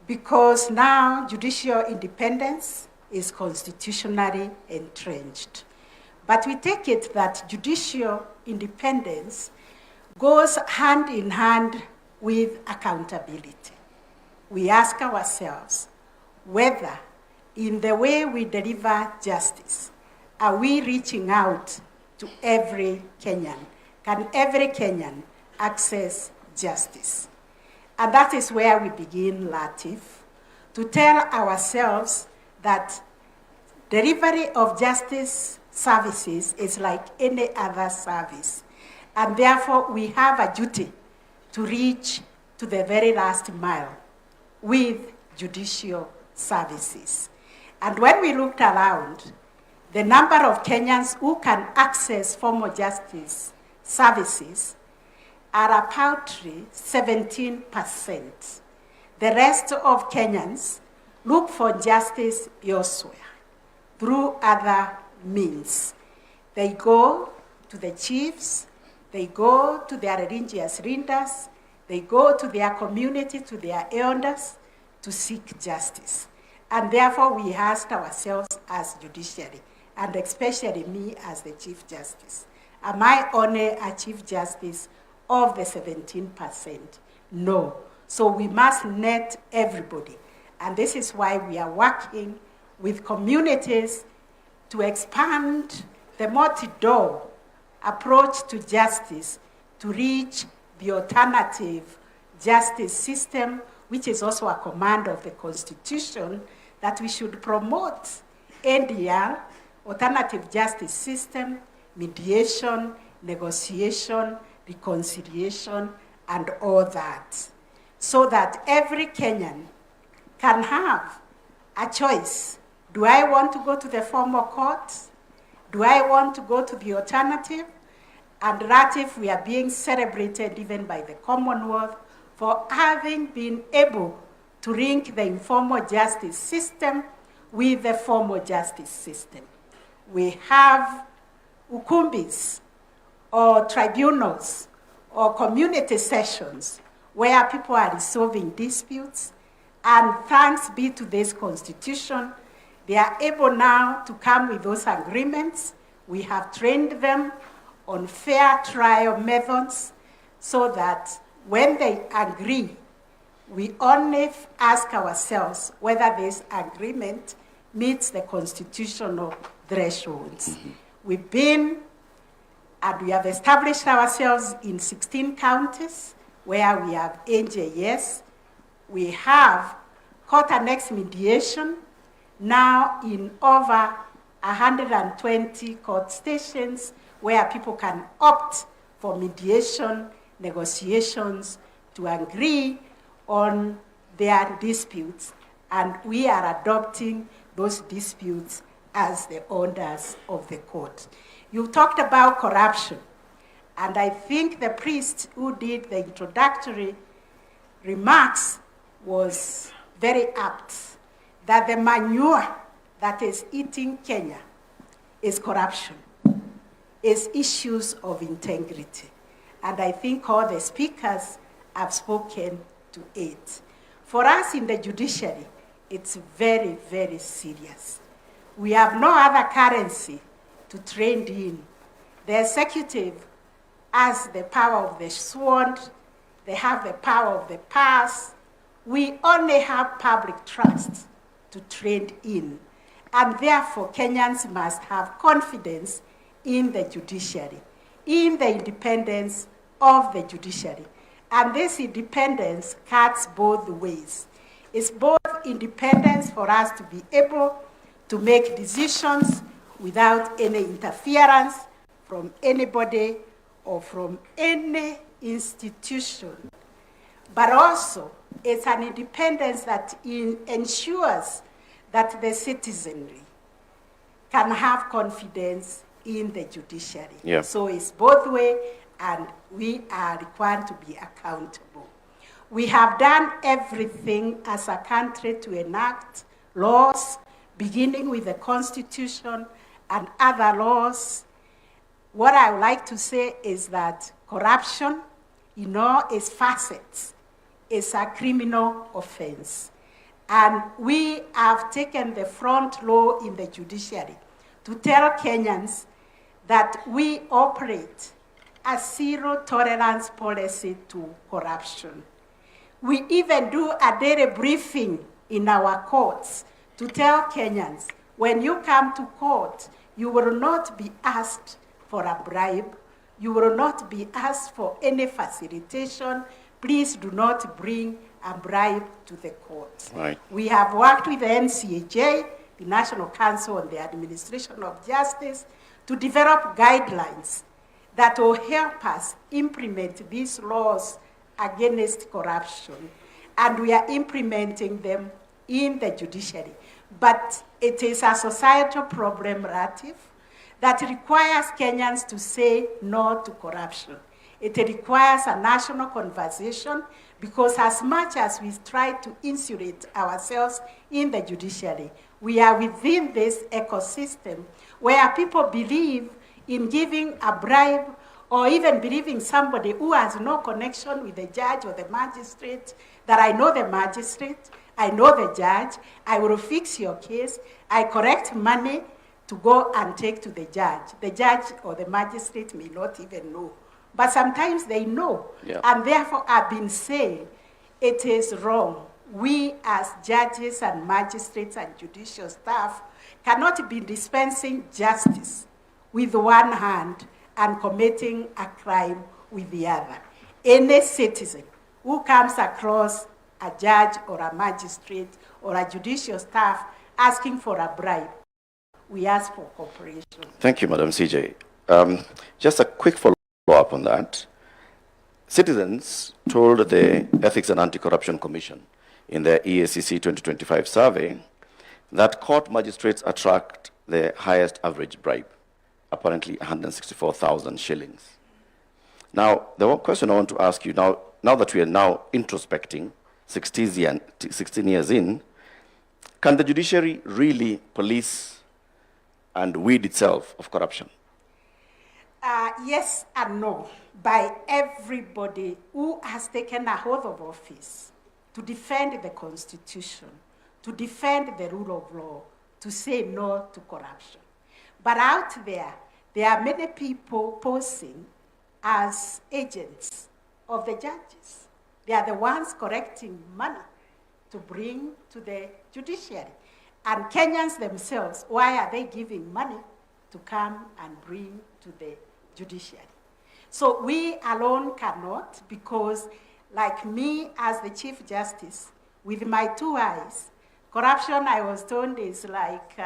because now judicial independence is constitutionally entrenched. But we take it that judicial independence goes hand in hand with accountability. We ask ourselves whether in the way we deliver justice, are we reaching out to every Kenyan? Can every Kenyan access justice? And that is where we begin, Latif, to tell ourselves that delivery of justice services is like any other service. And therefore, we have a duty to reach to the very last mile with judicial services. And when we looked around, the number of Kenyans who can access formal justice services are a paltry 17%. The rest of Kenyans look for justice elsewhere through other means. They go to the chiefs, they go to their religious leaders, they go to their community, to their elders to seek justice. And therefore we asked ourselves as judiciary, and especially me as the Chief Justice, am I only a Chief Justice of the 17%? No. So we must net everybody. And this is why we are working with communities to expand the multi-door approach to justice to reach the alternative justice system, which is also a command of the Constitution, that we should promote ADR, alternative justice system, mediation, negotiation, reconciliation, and all that, so that every Kenyan can have a choice. Do I want to go to the formal court? Do I want to go to the alternative? And that if we are being celebrated even by the Commonwealth for having been able to link the informal justice system with the formal justice system. We have ukumbis or tribunals or community sessions where people are resolving disputes, and thanks be to this constitution, they are able now to come with those agreements. We have trained them on fair trial methods so that when they agree, we only ask ourselves whether this agreement meets the constitutional thresholds. We've been, and we have established ourselves in 16 counties where we have NJS. We have court-annexed mediation now in over 120 court stations where people can opt for mediation, negotiations, to agree on their disputes, and we are adopting those disputes as the orders of the court. You talked about corruption, and I think the priest who did the introductory remarks was very apt, that the manure that is eating Kenya is corruption, is issues of integrity. And I think all the speakers have spoken to it. For us in the judiciary, it's very, very serious. We have no other currency to trade in. The executive has the power of the sword, they have the power of the purse. We only have public trust to trade in. And therefore, Kenyans must have confidence in the judiciary, in the independence of the judiciary. And this independence cuts both ways. It's both independence for us to be able to make decisions without any interference from anybody or from any institution. But also, it's an independence that ensures that the citizenry can have confidence in the judiciary. Yeah. So it's both ways, and we are required to be accountable. We have done everything as a country to enact laws, beginning with the Constitution and other laws. What I would like to say is that corruption, in all its facets, is a criminal offense. And we have taken the front row in the judiciary to tell Kenyans that we operate a zero-tolerance policy to corruption. We even do a daily briefing in our courts to tell Kenyans, when you come to court, you will not be asked for a bribe. You will not be asked for any facilitation. Please do not bring a bribe to the court. Right. We have worked with the NCAJ, the National Council on the Administration of Justice, to develop guidelines that will help us implement these laws against corruption. And we are implementing them in the judiciary. But it is a societal problem, Ratif, that requires Kenyans to say no to corruption. It requires a national conversation, because as much as we try to insulate ourselves in the judiciary, we are within this ecosystem where people believe in giving a bribe, or even believing somebody who has no connection with the judge or the magistrate, that I know the magistrate, I know the judge, I will fix your case, I collect money to go and take to the judge. The judge or the magistrate may not even know, but sometimes they know. Yeah. And therefore, I've been saying it is wrong. We as judges and magistrates and judicial staff cannot be dispensing justice with one hand and committing a crime with the other. Any citizen who comes across a judge or a magistrate or a judicial staff asking for a bribe, we ask for cooperation. Thank you, Madam CJ. Just a quick follow-up on that. Citizens told the Ethics and Anti-Corruption Commission in their EACC 2025 survey that court magistrates attract the highest average bribe, apparently 164,000 shillings. Now, the one question I want to ask you, now that we are now introspecting 16 years in, can the judiciary really police and weed itself of corruption? Yes and no, by everybody who has taken a oath of office to defend the Constitution, to defend the rule of law, to say no to corruption. But out there are many people posing as agents of the judges. They are the ones collecting money to bring to the judiciary. And Kenyans themselves, why are they giving money to come and bring to the judiciary? So we alone cannot, because like me as the Chief Justice, with my two eyes, corruption, I was told, is like,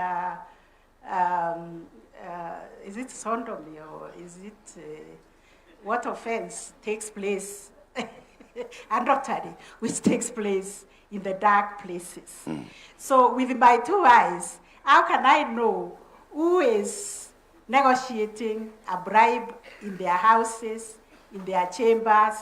is it sodomy, or is it, what offense takes place, adultery, which takes place in the dark places. So with my two eyes, how can I know who is negotiating a bribe in their houses, in their chambers,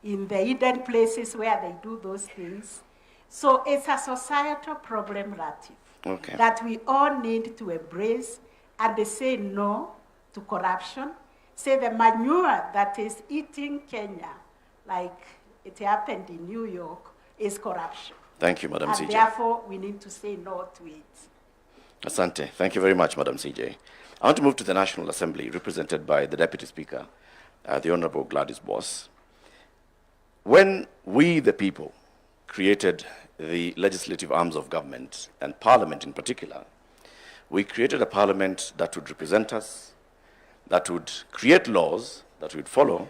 in the hidden places where they do those things? So it's a societal problem, Ratif, that we all need to embrace and say no to corruption. Say the manure that is eating Kenya, like it happened in New York, is corruption. Thank you, Madam CJ. And therefore, we need to say no to it. Asante. Thank you very much, Madam CJ. I want to move to the National Assembly, represented by the Deputy Speaker, the Honorable Gladys Boss. When we, the people, created the legislative arms of government, and Parliament in particular, we created a Parliament that would represent us, that would create laws that we'd follow,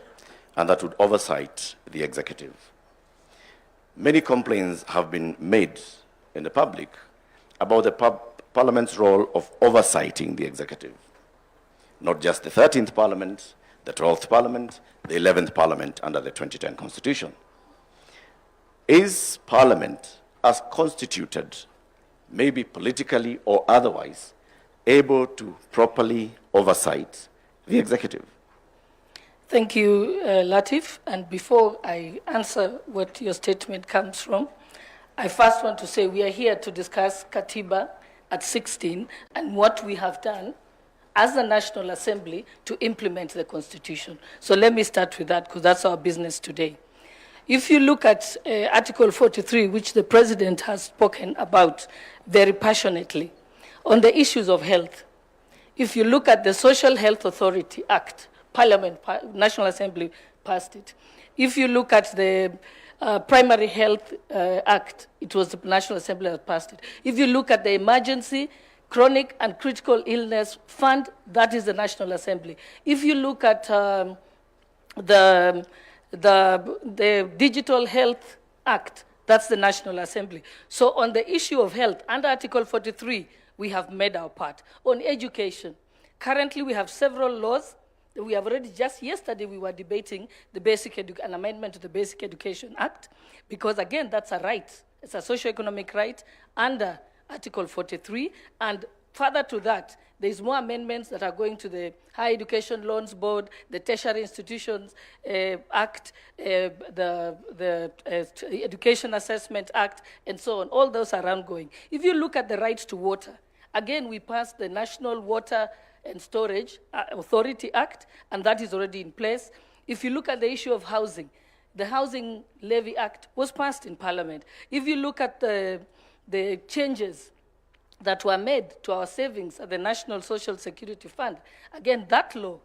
and that would oversight the executive. Many complaints have been made in the public about the Parliament's role of oversighting the executive. Not just the 13th Parliament, the 12th Parliament, the 11th Parliament under the 2010 Constitution. Is Parliament, as constituted, maybe politically or otherwise, able to properly oversight the executive? Thank you, Latif. And before I answer what your statement comes from, I first want to say we are here to discuss Katiba at 16 and what we have done as the National Assembly to implement the Constitution. So let me start with that, because that's our business today. If you look at Article 43, which the President has spoken about very passionately, on the issues of health, if you look at the Social Health Authority Act, Parliament, National Assembly passed it. If you look at the Primary Health Act, it was the National Assembly that passed it. If you look at the Emergency, Chronic and Critical Illness Fund, that is the National Assembly. If you look at the Digital Health Act, that's the National Assembly. So on the issue of health, under Article 43, we have made our part. On education, currently we have several laws. We have already, just yesterday, we were debating the an amendment to the Basic Education Act, because again, that's a right. It's a socio-economic right under Article 43, and further to that, there's more amendments that are going to the Higher Education Loans Board, the Tertiary Institutions Act, the Education Assessment Act, and so on. All those are ongoing. If you look at the right to water, again, we passed the National Water and Storage Authority Act, and that is already in place. If you look at the issue of housing, the Housing Levy Act was passed in Parliament. If you look at the changes that were made to our savings at the National Social Security Fund, again, that law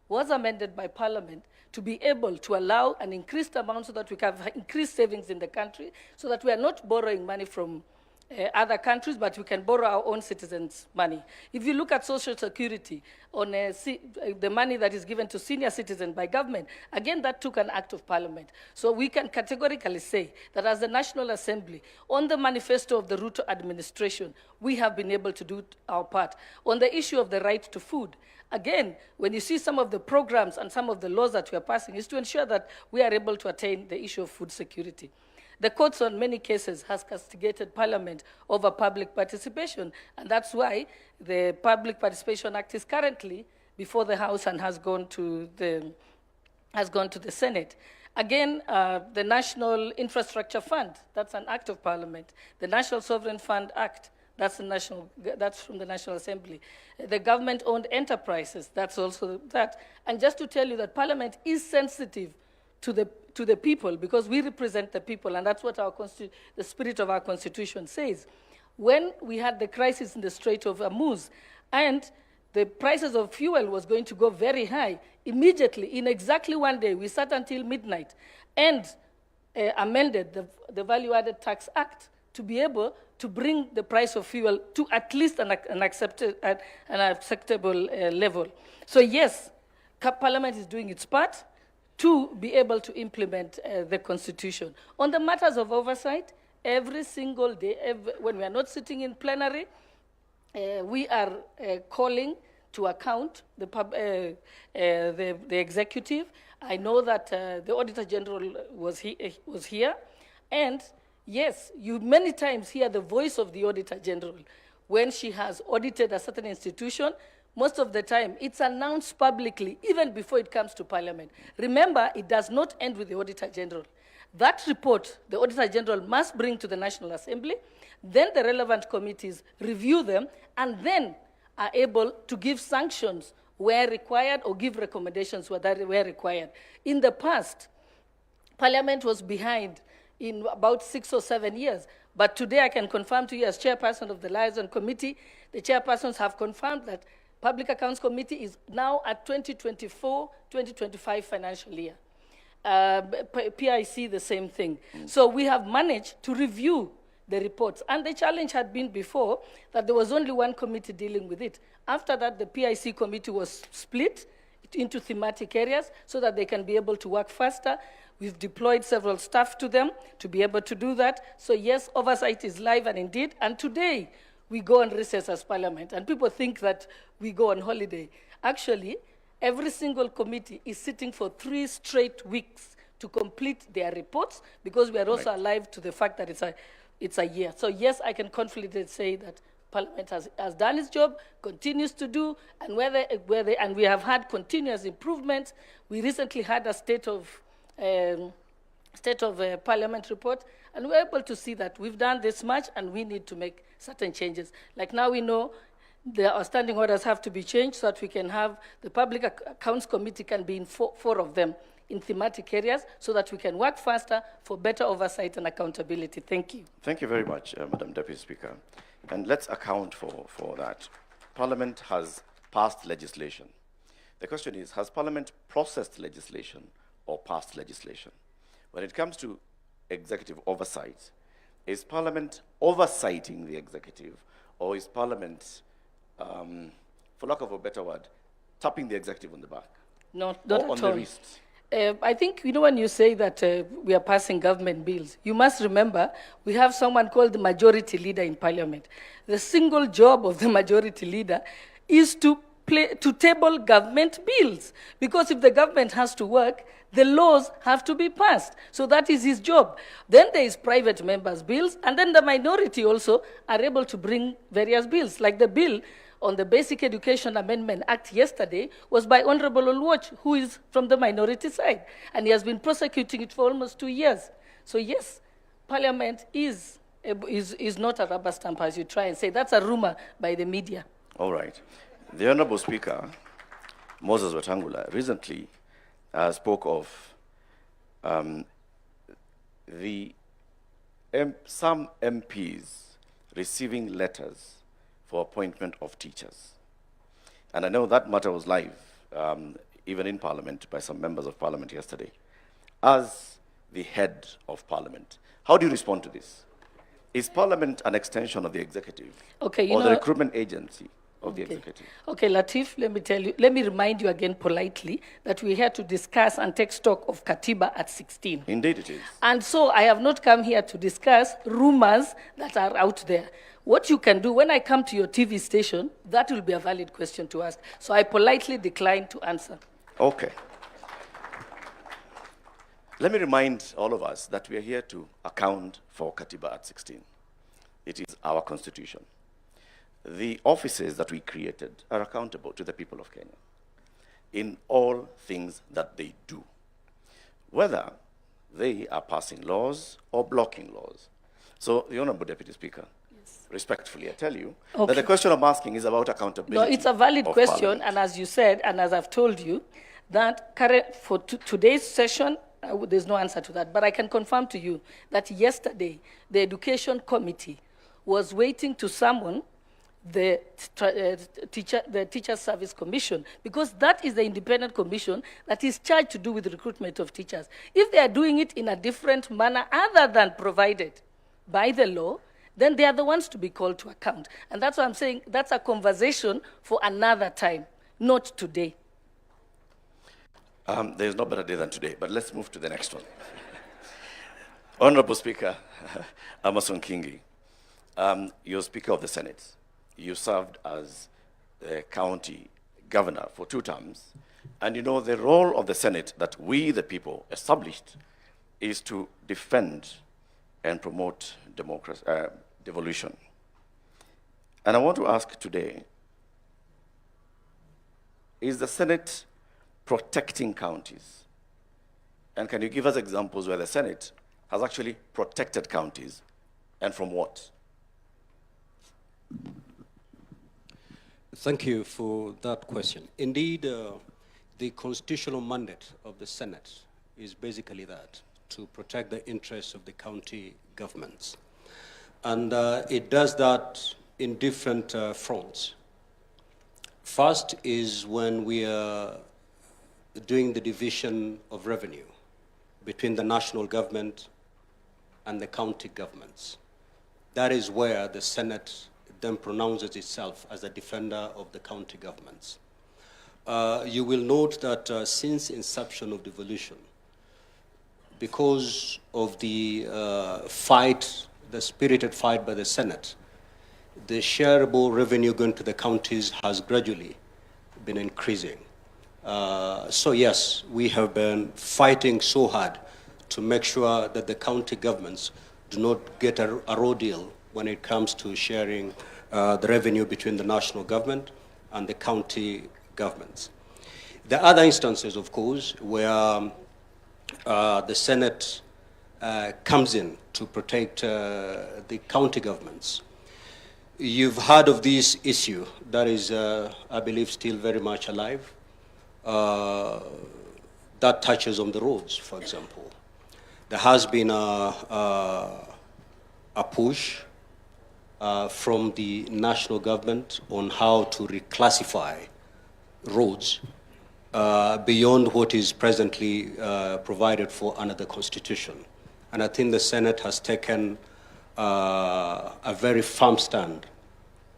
was amended by Parliament to be able to allow an increased amount so that we can have increased savings in the country, so that we are not borrowing money from other countries, but we can borrow our own citizens' money. If you look at Social Security, on the money that is given to senior citizens by government, again, that took an act of Parliament. So we can categorically say that as the National Assembly, on the manifesto of the Ruto administration, we have been able to do our part. On the issue of the right to food, again, when you see some of the programs and some of the laws that we are passing, is to ensure that we are able to attain the issue of food security. The courts, on many cases, has castigated Parliament over public participation, and that's why the Public Participation Act is currently before the House and has gone to the Senate. Again, the National Infrastructure Fund, that's an act of Parliament. The National Sovereign Fund Act, that's from the National Assembly. The government-owned enterprises, that's also that. And just to tell you that Parliament is sensitive to the people, because we represent the people, and that's what the spirit of our Constitution says. When we had the crisis in the Strait of Hormuz, and the prices of fuel was going to go very high, immediately, in exactly one day, we sat until midnight and amended the Value-Added Tax Act to be able to bring the price of fuel to at least an acceptable level. So yes, Parliament is doing its part to be able to implement the Constitution. On the matters of oversight, every single day, when we are not sitting in plenary, we are calling to account the executive. I know that the Auditor General was here, and yes, you many times hear the voice of the Auditor General when she has audited a certain institution. Most of the time, it's announced publicly, even before it comes to Parliament. Remember, it does not end with the Auditor General. That report, the Auditor General must bring to the National Assembly, then the relevant committees review them, and then are able to give sanctions where required or give recommendations where required. In the past, Parliament was behind in about 6 or 7 years. But today I can confirm to you as chairperson of the Liaison Committee, the chairpersons have confirmed that Public Accounts Committee is now at 2024-2025 financial year. PIC, the same thing. So we have managed to review the reports. And the challenge had been before that there was only one committee dealing with it. After that, the PIC committee was split. into thematic areas so that they can be able to work faster. We've deployed several staff to them to be able to do that. So yes, oversight is live and indeed, and today we go on recess as Parliament, and people think that we go on holiday. Actually, every single committee is sitting for 3 straight weeks to complete their reports, because we are also alive to the fact that it's a year. So yes, I can confidently say that Parliament has done its job, continues to do, and and we have had continuous improvement. We recently had a state of Parliament report, and we're able to see that we've done this much and we need to make certain changes. Like now we know the outstanding orders have to be changed so that we can have the Public Accounts Committee can be in four of them in thematic areas so that we can work faster for better oversight and accountability. Thank you. Thank you very much, Madam Deputy Speaker. And let's account for that. Parliament has passed legislation. The question is, has Parliament processed legislation or passed legislation? When it comes to executive oversight, is Parliament oversighting the executive, or is Parliament, for lack of a better word, tapping the executive on the back? Not or at on all. the wrist? I think, when you say that we are passing government bills, you must remember we have someone called the majority leader in Parliament. The single job of the majority leader is to table government bills, because if the government has to work, the laws have to be passed. So that is his job. Then there is private members' bills, and then the minority also are able to bring various bills, like the bill on the Basic Education Amendment Act yesterday was by Honorable Olwoch, who is from the minority side, and he has been prosecuting it for almost 2 years. So yes, Parliament is not a rubber stamp, as you try and say. That's a rumor by the media. All right. The Honorable Speaker, Moses Wetangula, recently spoke of some MPs receiving letters for appointment of teachers. And I know that matter was live, even in Parliament, by some members of Parliament yesterday. As the head of Parliament, how do you respond to this? Is Parliament an extension of the executive, or the recruitment agency of the executive? Okay, Latif, let me remind you again politely that we're here to discuss and take stock of Katiba at 16. Indeed it is. And so I have not come here to discuss rumors that are out there. What you can do, when I come to your TV station, that will be a valid question to ask. So I politely decline to answer. Okay. Let me remind all of us that we are here to account for Katiba at 16. It is our constitution. The offices that we created are accountable to the people of Kenya in all things that they do, whether they are passing laws or blocking laws. So, the Honorable Deputy Speaker, respectfully, I tell you that the question I'm asking is about accountability. No, it's a valid question, Parliament. and as you said, and as I've told you, that for today's session, there's no answer to that. But I can confirm to you that yesterday, the Education Committee was waiting to summon the Teacher Service Commission, because that is the independent commission that is charged to do with the recruitment of teachers. If they are doing it in a different manner other than provided by the law, then they are the ones to be called to account. And that's why I'm saying that's a conversation for another time, not today. There's no better day than today, but let's move to the next one. Honorable Speaker, Amason Kingi, you're Speaker of the Senate. You served as the county governor for 2 terms, and you know the role of the Senate that we, the people, established is to defend and promote democracy, devolution. And I want to ask today, is the Senate protecting counties? And can you give us examples where the Senate has actually protected counties, and from what? Thank you for that question. Indeed, the constitutional mandate of the Senate is basically that, to protect the interests of the county governments. And it does that in different fronts. First is when we are doing the division of revenue between the national government and the county governments. That is where the Senate then pronounces itself as a defender of the county governments. you will note that since inception of devolution, because of the the spirited fight by the Senate, the shareable revenue going to the counties has gradually been increasing. So yes, we have been fighting so hard to make sure that the county governments do not get a raw deal when it comes to sharing the revenue between the national government and the county governments. The other instances, of course, where the Senate comes in to protect the county governments. You've heard of this issue that is, I believe, still very much alive. That touches on the roads, for example. There has been a push from the national government on how to reclassify roads beyond what is presently provided for under the Constitution. And I think the Senate has taken a very firm stand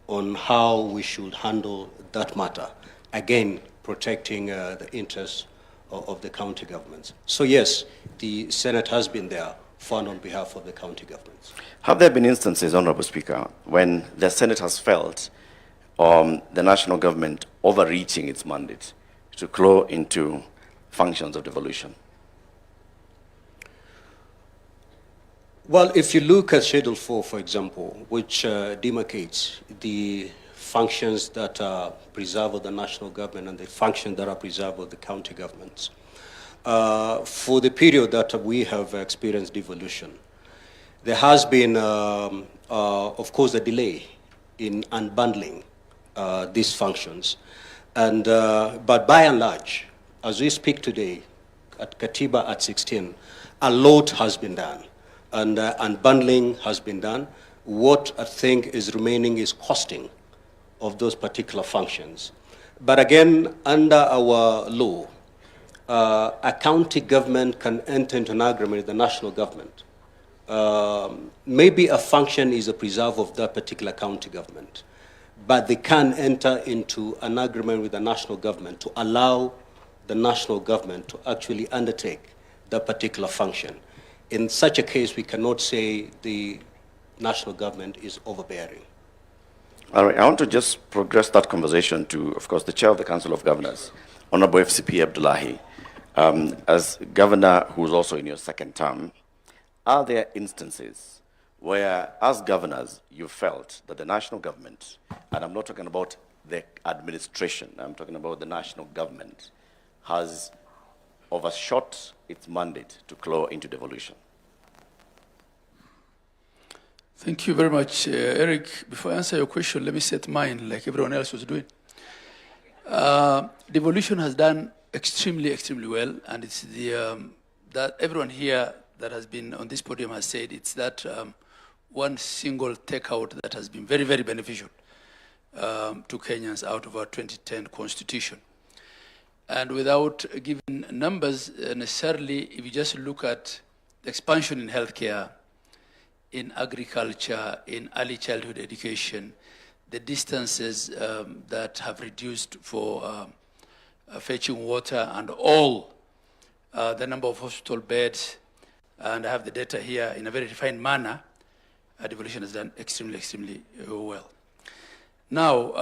on how we should handle that matter, again, protecting the interests of the county governments. So yes, the Senate has been there fund on behalf of the county governments. Have there been instances, Honorable Speaker, when the Senate has felt the national government overreaching its mandate to claw into functions of devolution? Well, if you look at Schedule 4, for example, which demarcates the functions that are preserved of the national government and the functions that are preserved of the county governments, for the period that we have experienced devolution, there has been, of course, a delay in unbundling these functions. And, but by and large, as we speak today, at Katiba at 16, a lot has been done. And unbundling has been done. What I think is remaining is costing of those particular functions. But again, under our law, a county government can enter into an agreement with the national government. Maybe a function is a preserve of that particular county government, but they can enter into an agreement with the national government to allow the national government to actually undertake that particular function. In such a case, we cannot say the national government is overbearing. All right, I want to just progress that conversation to, of course, the Chair of the Council of Governors, Honorable FCP Abdullahi. As governor who's also in your second term, are there instances where, as governors, you felt that the national government, and I'm not talking about the administration, I'm talking about the national government, has overshot its mandate to claw into devolution? Thank you very much, Eric. Before I answer your question, let me set mine like everyone else was doing. Devolution has done extremely well, and it's the that everyone here that has been on this podium has said it's that one single takeout that has been very beneficial to Kenyans out of our 2010 constitution. And without giving numbers necessarily, if you just look at the expansion in healthcare, in agriculture, in early childhood education, the distances that have reduced for fetching water, and all the number of hospital beds, and I have the data here in a very refined manner, devolution has done extremely well. Now,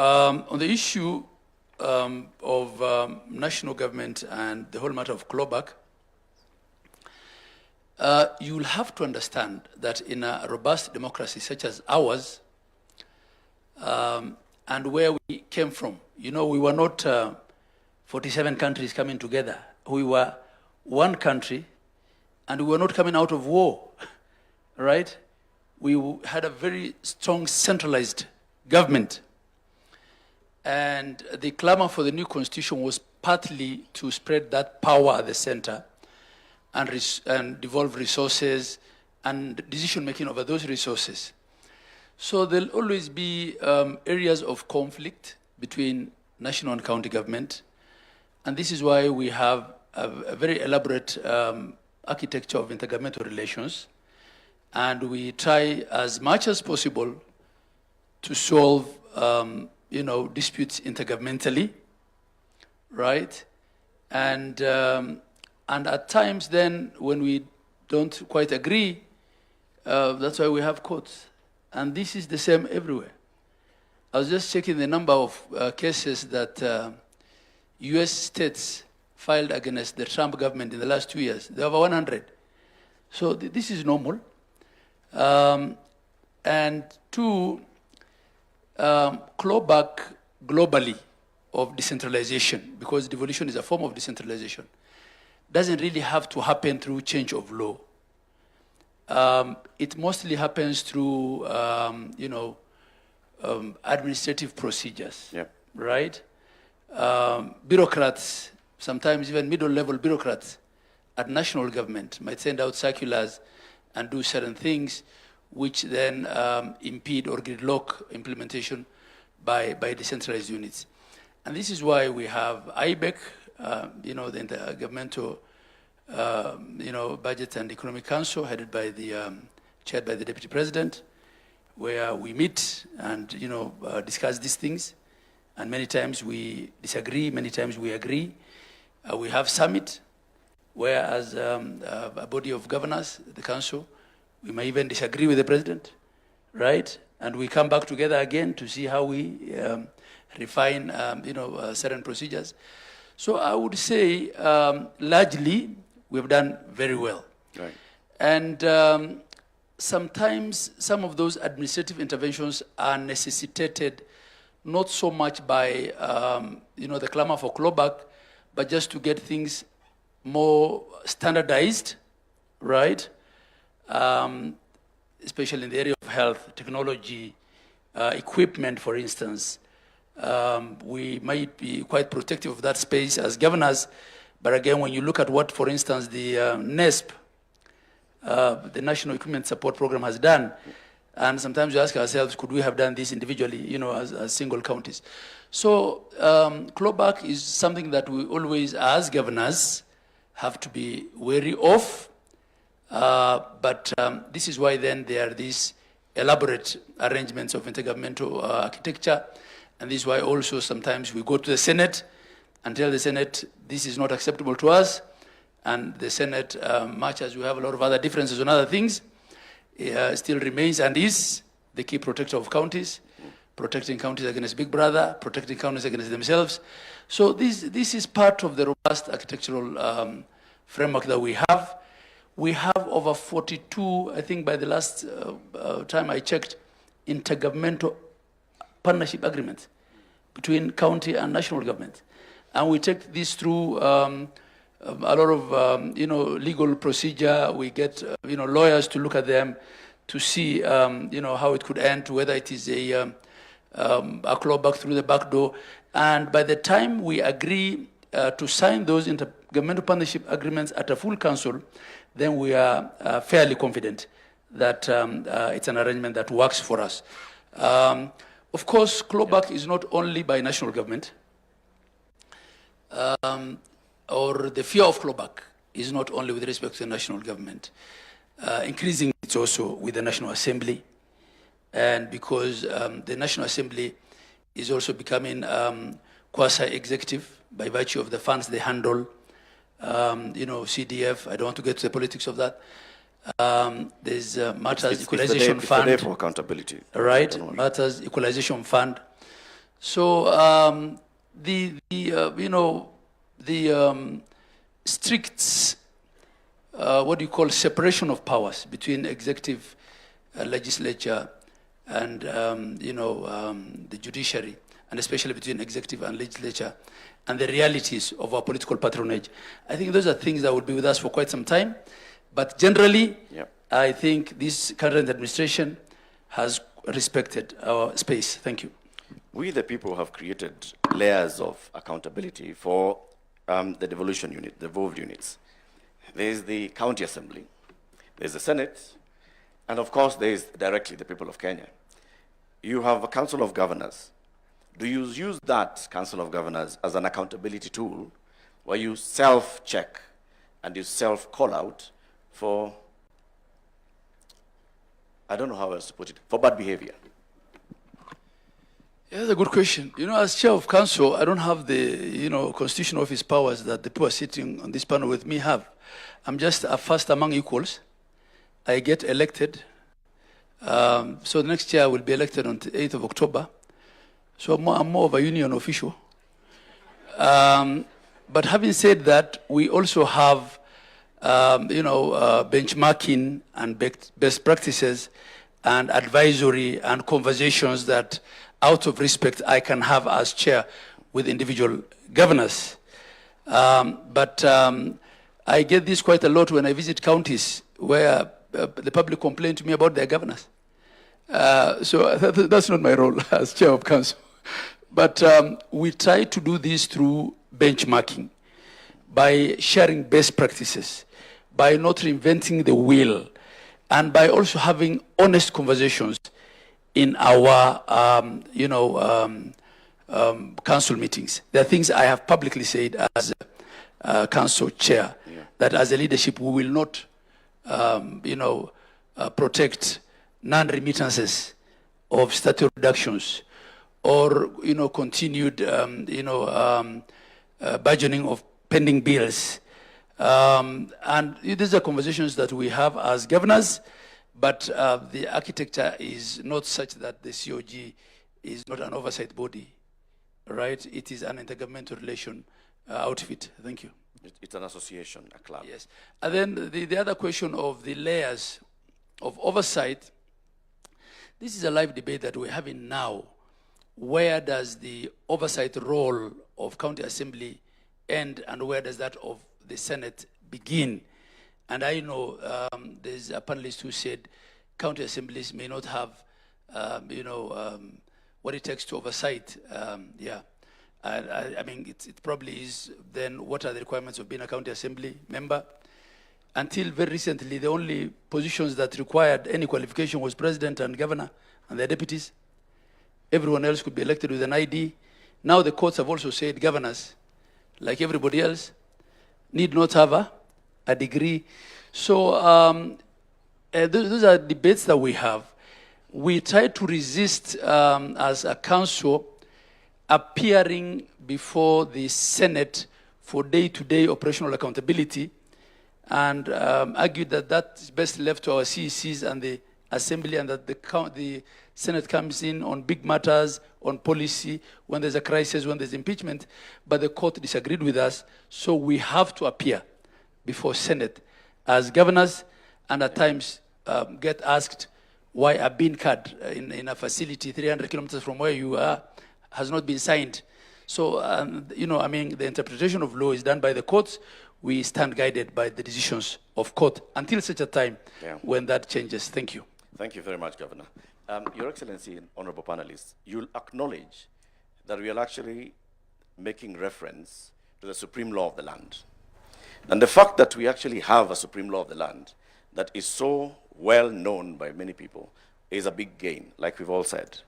on the issue of national government and the whole matter of clawback, you'll have to understand that in a robust democracy such as ours, and where we came from, you know, we were not 47 countries coming together. We were one country, and we were not coming out of war, right? We had a very strong centralized government. And the clamor for the new constitution was partly to spread that power at the center and devolve resources and decision-making over those resources. So there'll always be areas of conflict between national and county government. And this is why we have a very elaborate architecture of intergovernmental relations. And we try as much as possible to solve disputes intergovernmentally right? And at times then when we don't quite agree, that's why we have courts. And this is the same everywhere. I was just checking the number of cases that US states filed against the Trump government in the last 2 years. There are over 100. So this is normal. And two, clawback globally of decentralization, because devolution is a form of decentralization, doesn't really have to happen through change of law. It mostly happens through, administrative procedures, right? Bureaucrats, sometimes even middle-level bureaucrats at national government might send out circulars and do certain things which then impede or gridlock implementation by decentralized units. And this is why we have IBEC, the Intergovernmental Budget and Economic Council, headed by chaired by the Deputy President, where we meet and discuss these things. And many times we disagree, many times we agree. We have summit, where as a body of governors, the council, we may even disagree with the president, right? And we come back together again to see how we refine, certain procedures. So I would say, largely, we've done very well. Right. And sometimes some of those administrative interventions are necessitated not so much by, the clamor for clawback, but just to get things more standardized, right? Especially in the area of health, technology, equipment, for instance. We might be quite protective of that space as governors, but again, when you look at what, for instance, the NESP, the National Equipment Support Program, has done, and sometimes we ask ourselves, could we have done this individually, as single counties? So clawback is something that we always, as governors, have to be wary of. But this is why then there are these elaborate arrangements of intergovernmental architecture. And this is why also sometimes we go to the Senate and tell the Senate, this is not acceptable to us. And the Senate, much as we have a lot of other differences on other things, still remains and is the key protector of counties, protecting counties against Big Brother, protecting counties against themselves. So this is part of the robust architectural framework that we have. We have over 42, I think by the last time I checked, intergovernmental partnership agreements between county and national government. And we take this through a lot of, legal procedure. We get, lawyers to look at them to see, how it could end, whether it is a clawback through the back door. And by the time we agree to sign those intergovernmental partnership agreements at a full council, then we are fairly confident that it's an arrangement that works for us. Of course, clawback is not only by national government, or the fear of clawback is not only with respect to the national government. Increasingly, it's also with the National Assembly. And because the National Assembly is also becoming quasi-executive by virtue of the funds they handle, CDF, I don't want to get to the politics of that. There's Matters Equalization Fund. It's the day for accountability. Right, Matters Equalization Fund. So the strict, what do you call, separation of powers between executive, legislature, and the judiciary, and especially between executive and legislature, and the realities of our political patronage. I think those are things that will be with us for quite some time. But generally, I think this current administration has respected our space. Thank you. We, the people, have created layers of accountability for the devolution unit, the devolved units. There's the county assembly, there's the Senate, and of course, there's directly the people of Kenya. You have a council of governors. Do you use that council of governors as an accountability tool where you self-check and you self-call out for, I don't know how else to put it, for bad behavior? Yeah, that's a good question. You know, as chair of council, I don't have the, constitutional office powers that the people sitting on this panel with me have. I'm just a first among equals. I get elected. So the next year I will be elected on the 8th of October. So I'm more of a union official. But having said that, we also have, benchmarking and best practices and advisory and conversations that, out of respect, I can have as chair with individual governors. But I get this quite a lot when I visit counties where the public complain to me about their governors. So that's not my role as chair of council. But we try to do this through benchmarking, by sharing best practices, by not reinventing the wheel, and by also having honest conversations in our, council meetings. There are things I have publicly said as council chair, that as a leadership we will not, protect non-remittances of statutory reductions, or continued budgeting of pending bills. And these are conversations that we have as governors, but the architecture is not such that the COG is not an oversight body, right? It is an intergovernmental relation outfit. Thank you. It's an association, a club. Yes. And then the other question of the layers of oversight, this is a live debate that we're having now. Where does the oversight role of county assembly end, and where does that of the Senate begin? And I know there's a panelist who said county assemblies may not have, what it takes to oversight. I mean, it probably is. Then what are the requirements of being a county assembly member? Until very recently, the only positions that required any qualification was president and governor and their deputies. Everyone else could be elected with an ID. Now the courts have also said governors, like everybody else, need not have a degree. So those are debates that we have. We try to resist, as a council, appearing before the Senate for day-to-day operational accountability, and argue that that is best left to our CECs and the Assembly, and that the Senate comes in on big matters, on policy, when there's a crisis, when there's impeachment. But the court disagreed with us, so we have to appear before Senate as governors, and at times get asked why a bean card in a facility 300 kilometers from where you are has not been signed. So, the interpretation of law is done by the courts. We stand guided by the decisions of court until such a time when that changes. Thank you. Thank you very much, Governor. Your Excellency, honorable panelists, you'll acknowledge that we are actually making reference to the supreme law of the land. And the fact that we actually have a supreme law of the land that is so well known by many people is a big gain, like we've all said.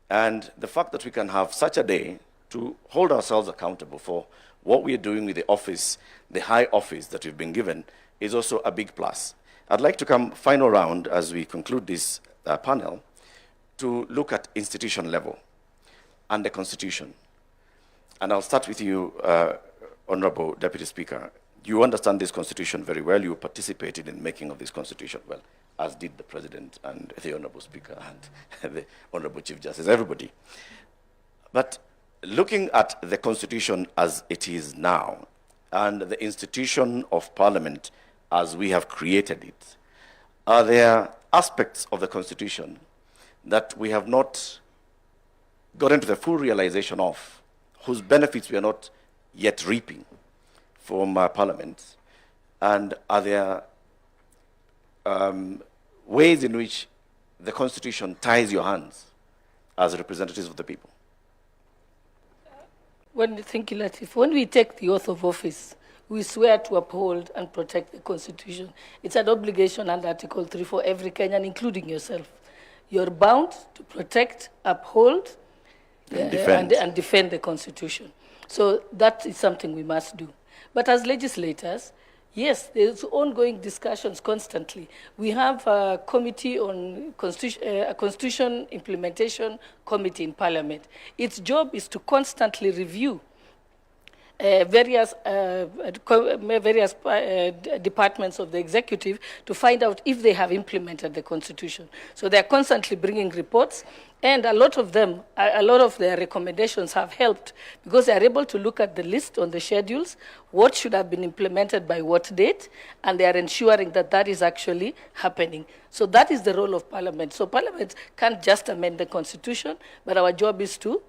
And the fact that we can have such a day to hold ourselves accountable for what we are doing with the office, the high office that we've been given, is also a big plus. I'd like to come final round as we conclude this panel to look at institution level and the Constitution. And I'll start with you, Honorable Deputy Speaker. You understand this Constitution very well. You participated in making of this Constitution well, as did the President and the Honorable Speaker and the Honorable Chief Justice, everybody. But looking at the Constitution as it is now, and the institution of Parliament as we have created it, are there aspects of the Constitution that we have not gotten to the full realization of, whose benefits we are not yet reaping from Parliament? And are there ways in which the Constitution ties your hands as representatives of the people? Thank you, Latif. When we take the oath of office, we swear to uphold and protect the Constitution. It's an obligation under Article 3 for every Kenyan, including yourself. You're bound to protect, uphold, and defend the Constitution. So that is something we must do. But as legislators, Yes, there's ongoing discussions constantly. We have a committee on a constitution implementation committee in Parliament. Its job is to constantly review various departments of the executive to find out if they have implemented the constitution. So they're constantly bringing reports, and a lot of them, a lot of their recommendations have helped because they're able to look at the list on the schedules, what should have been implemented by what date, and they are ensuring that that is actually happening. So that is the role of Parliament. So Parliament can't just amend the constitution, but our job is to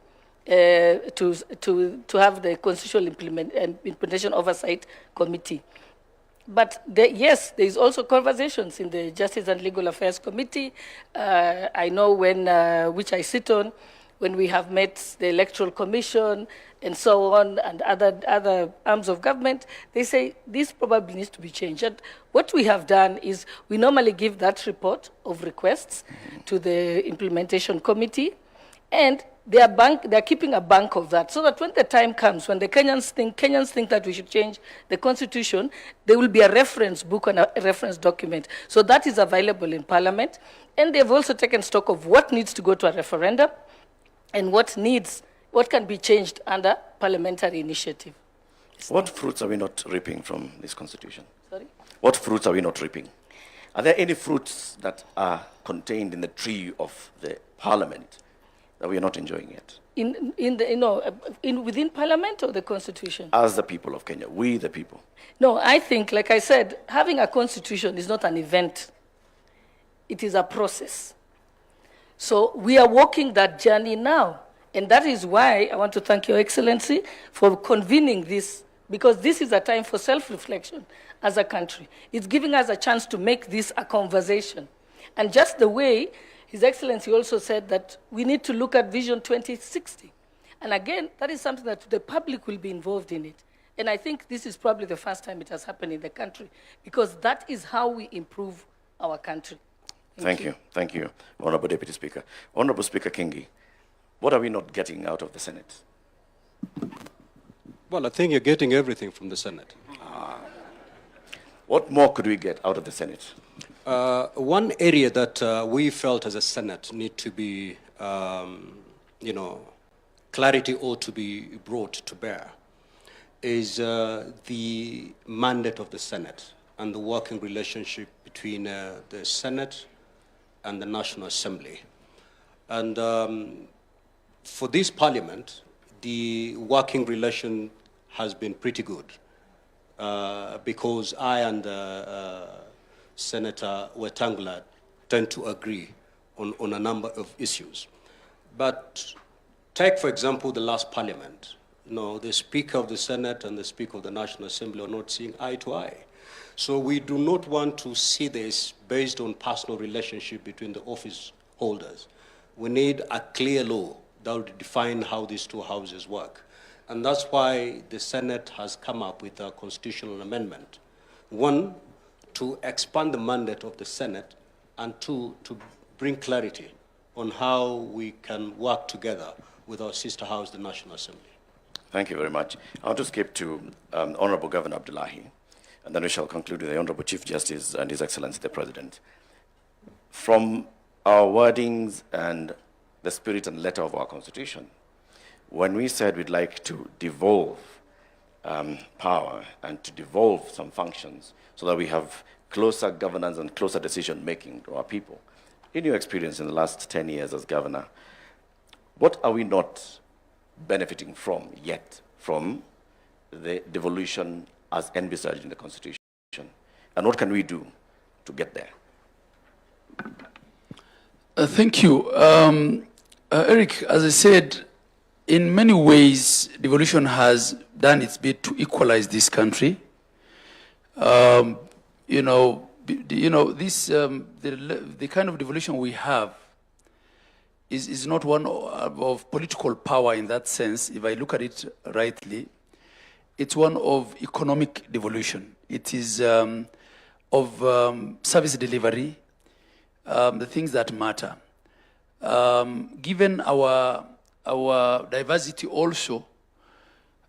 have the constitutional implementation oversight committee. But yes, there is also conversations in the Justice and Legal Affairs Committee. I know which I sit on, when we have met the Electoral Commission and so on, and other arms of government, they say this probably needs to be changed. And what we have done is we normally give that report of requests to the implementation committee, and they are keeping a bank of that, so that when the time comes, when the Kenyans think that we should change the constitution, there will be a reference book and a reference document. So that is available in Parliament. And they've also taken stock of what needs to go to a referendum and what can be changed under parliamentary initiative. What fruits are we not reaping from this constitution? Sorry? What fruits are we not reaping? Are there any fruits that are contained in the tree of the Parliament that we are not enjoying yet? Within Parliament or the Constitution? As the people of Kenya, we the people. No, I think, like I said, having a constitution is not an event. It is a process. So we are walking that journey now. And that is why I want to thank Your Excellency for convening this, because this is a time for self-reflection as a country. It's giving us a chance to make this a conversation. And just the way His Excellency also said that we need to look at Vision 2060. And again, that is something that the public will be involved in it. And I think this is probably the first time it has happened in the country, because that is how we improve our country. Thank you. Thank you, Honorable Deputy Speaker. Honorable Speaker Kingi, what are we not getting out of the Senate? Well, I think you're getting everything from the Senate. What more could we get out of the Senate? One area that we felt as a Senate need to be, clarity ought to be brought to bear is the mandate of the Senate and the working relationship between the Senate and the National Assembly. And for this Parliament, the working relation has been pretty good because I and Senator Wetangula tend to agree on a number of issues. But take, for example, the last Parliament. The Speaker of the Senate and the Speaker of the National Assembly are not seeing eye to eye. So we do not want to see this based on personal relationship between the office holders. We need a clear law that will define how these two houses work. And that's why the Senate has come up with a constitutional amendment. One, to expand the mandate of the Senate, and two, to bring clarity on how we can work together with our sister house, the National Assembly. Thank you very much. I'll just skip to Honorable Governor Abdullahi, and then we shall conclude with the Honorable Chief Justice and His Excellency the President. From our wordings and the spirit and letter of our Constitution, when we said we'd like to devolve power and to devolve some functions so that we have closer governance and closer decision-making to our people, in your experience in the last 10 years as governor, what are we not benefiting from yet from the devolution as envisaged in the Constitution? And what can we do to get there? Thank you. Eric, as I said, in many ways, devolution has done its bit to equalize this country. The kind of devolution we have is not one of political power in that sense. If I look at it rightly, it's one of economic devolution. It is of service delivery, the things that matter. Given our diversity also,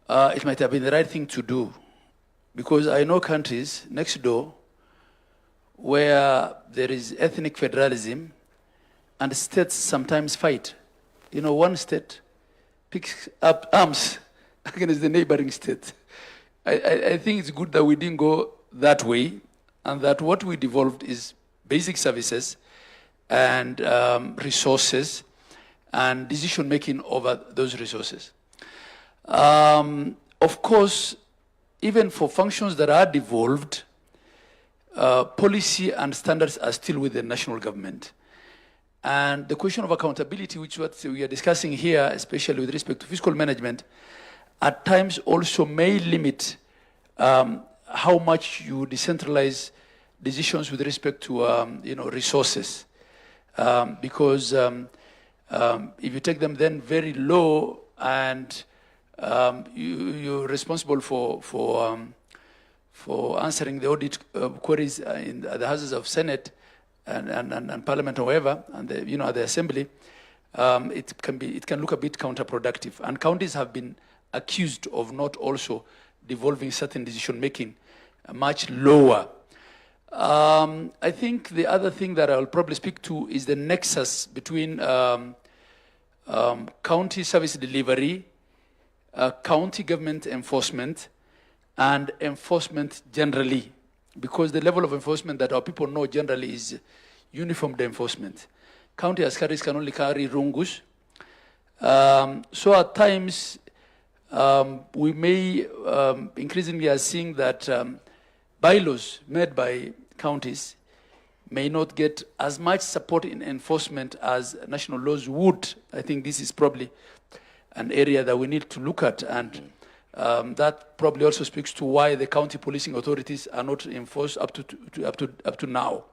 it might have been the right thing to do, because I know countries next door where there is ethnic federalism and states sometimes fight. You know, one state picks up arms against the neighboring state. I think it's good that we didn't go that way, and that what we devolved is basic services and resources and decision-making over those resources. Of course, even for functions that are devolved, policy and standards are still with the national government. And the question of accountability, which what we are discussing here, especially with respect to fiscal management, at times also may limit how much you decentralize decisions with respect to resources. Because if you take them then very low and you're responsible for answering the audit queries in the houses of Senate and Parliament, or whatever, and the Assembly, it can look a bit counterproductive. And counties have been accused of not also devolving certain decision making much lower. I think the other thing that I'll probably speak to is the nexus between county service delivery, county government enforcement, and enforcement generally, because the level of enforcement that our people know generally is uniformed enforcement. County askaris can only carry rungus. So at times, we may increasingly are seeing that bylaws made by counties may not get as much support in enforcement as national laws would. I think this is probably an area that we need to look at, and that probably also speaks to why the county policing authorities are not enforced up to now,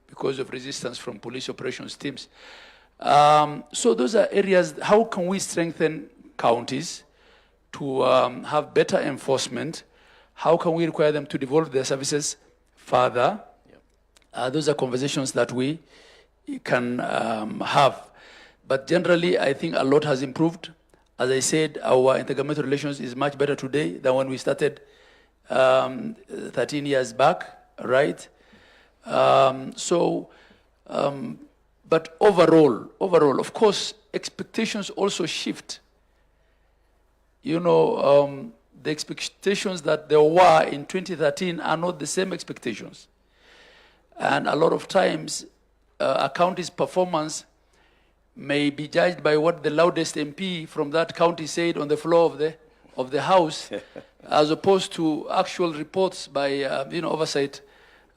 because of resistance from police operations teams. So those are areas. How can we strengthen counties to have better enforcement? How can we require them to devolve their services further? Those are conversations that we can have. But generally, I think a lot has improved. As I said, our intergovernmental relations is much better today than when we started 13 years back, right? But overall, of course, expectations also shift. You know, the expectations that there were in 2013 are not the same expectations. And a lot of times, a county's performance may be judged by what the loudest MP from that county said on the floor of the House, as opposed to actual reports by oversight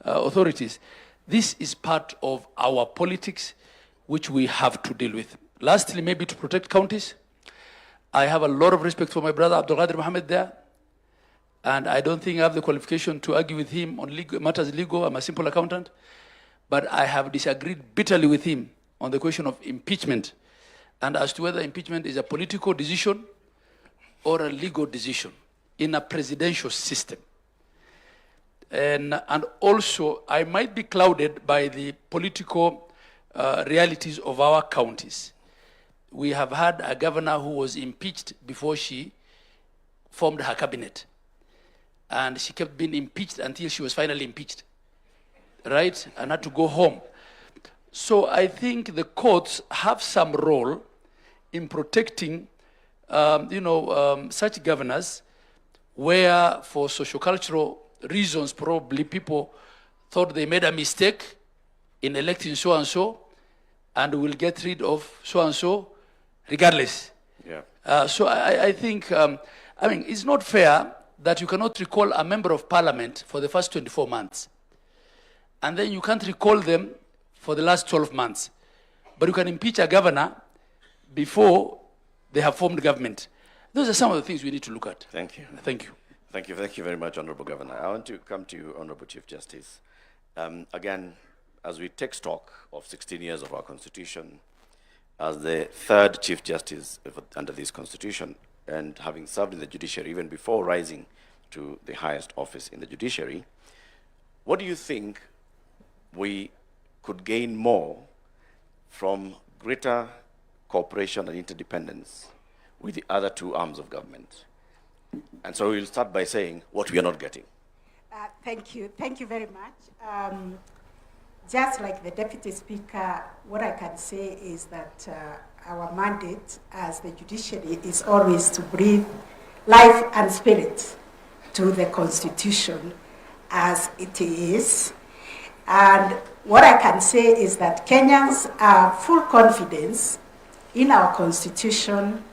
authorities. This is part of our politics, which we have to deal with. Lastly, maybe to protect counties, I have a lot of respect for my brother Abdul Qadir Mohammed there, and I don't think I have the qualification to argue with him on matters legal. I'm a simple accountant, but I have disagreed bitterly with him on the question of impeachment, and as to whether impeachment is a political decision or a legal decision in a presidential system. And also, I might be clouded by the political realities of our counties. We have had a governor who was impeached before she formed her cabinet. And she kept being impeached until she was finally impeached, right? And had to go home. So I think the courts have some role in protecting, such governors, where for sociocultural reasons, probably people thought they made a mistake in electing so-and-so, and will get rid of so-and-so regardless. Yeah. So I think, it's not fair that you cannot recall a member of parliament for the first 24 months, and then you can't recall them for the last 12 months. But you can impeach a governor before they have formed government. Those are some of the things we need to look at. Thank you. Thank you. Thank you very much, Honorable Governor. I want to come to you, Honorable Chief Justice. Again, as we take stock of 16 years of our Constitution, as the third Chief Justice under this Constitution, and having served in the judiciary even before rising to the highest office in the judiciary, what do you think we could gain more from greater cooperation and interdependence with the other two arms of government? And so we'll start by saying what we are not getting. Thank you. Thank you very much. Just like the Deputy Speaker, what I can say is that our mandate as the judiciary is always to breathe life and spirit to the Constitution as it is. And what I can say is that Kenyans have full confidence in our Constitution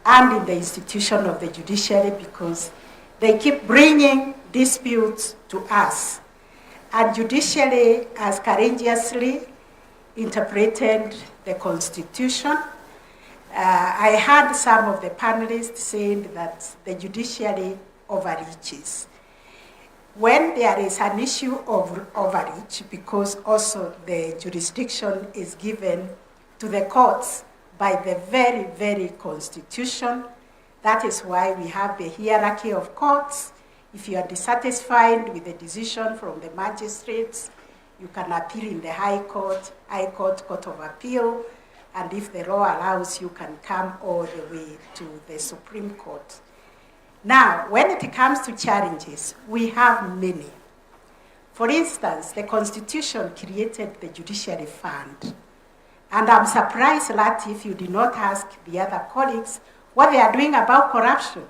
and in the institution of the judiciary because they keep bringing disputes to us. And judiciary has courageously interpreted the Constitution. I heard some of the panelists saying that the judiciary overreaches. When there is an issue of overreach, because also the jurisdiction is given to the courts by the very, very Constitution, that is why we have the hierarchy of courts. If you are dissatisfied with the decision from the magistrates, you can appeal in the High Court, Court of Appeal, and if the law allows, you can come all the way to the Supreme Court. Now, when it comes to challenges, we have many. For instance, the Constitution created the Judiciary Fund. And I'm surprised that if you did not ask the other colleagues what they are doing about corruption.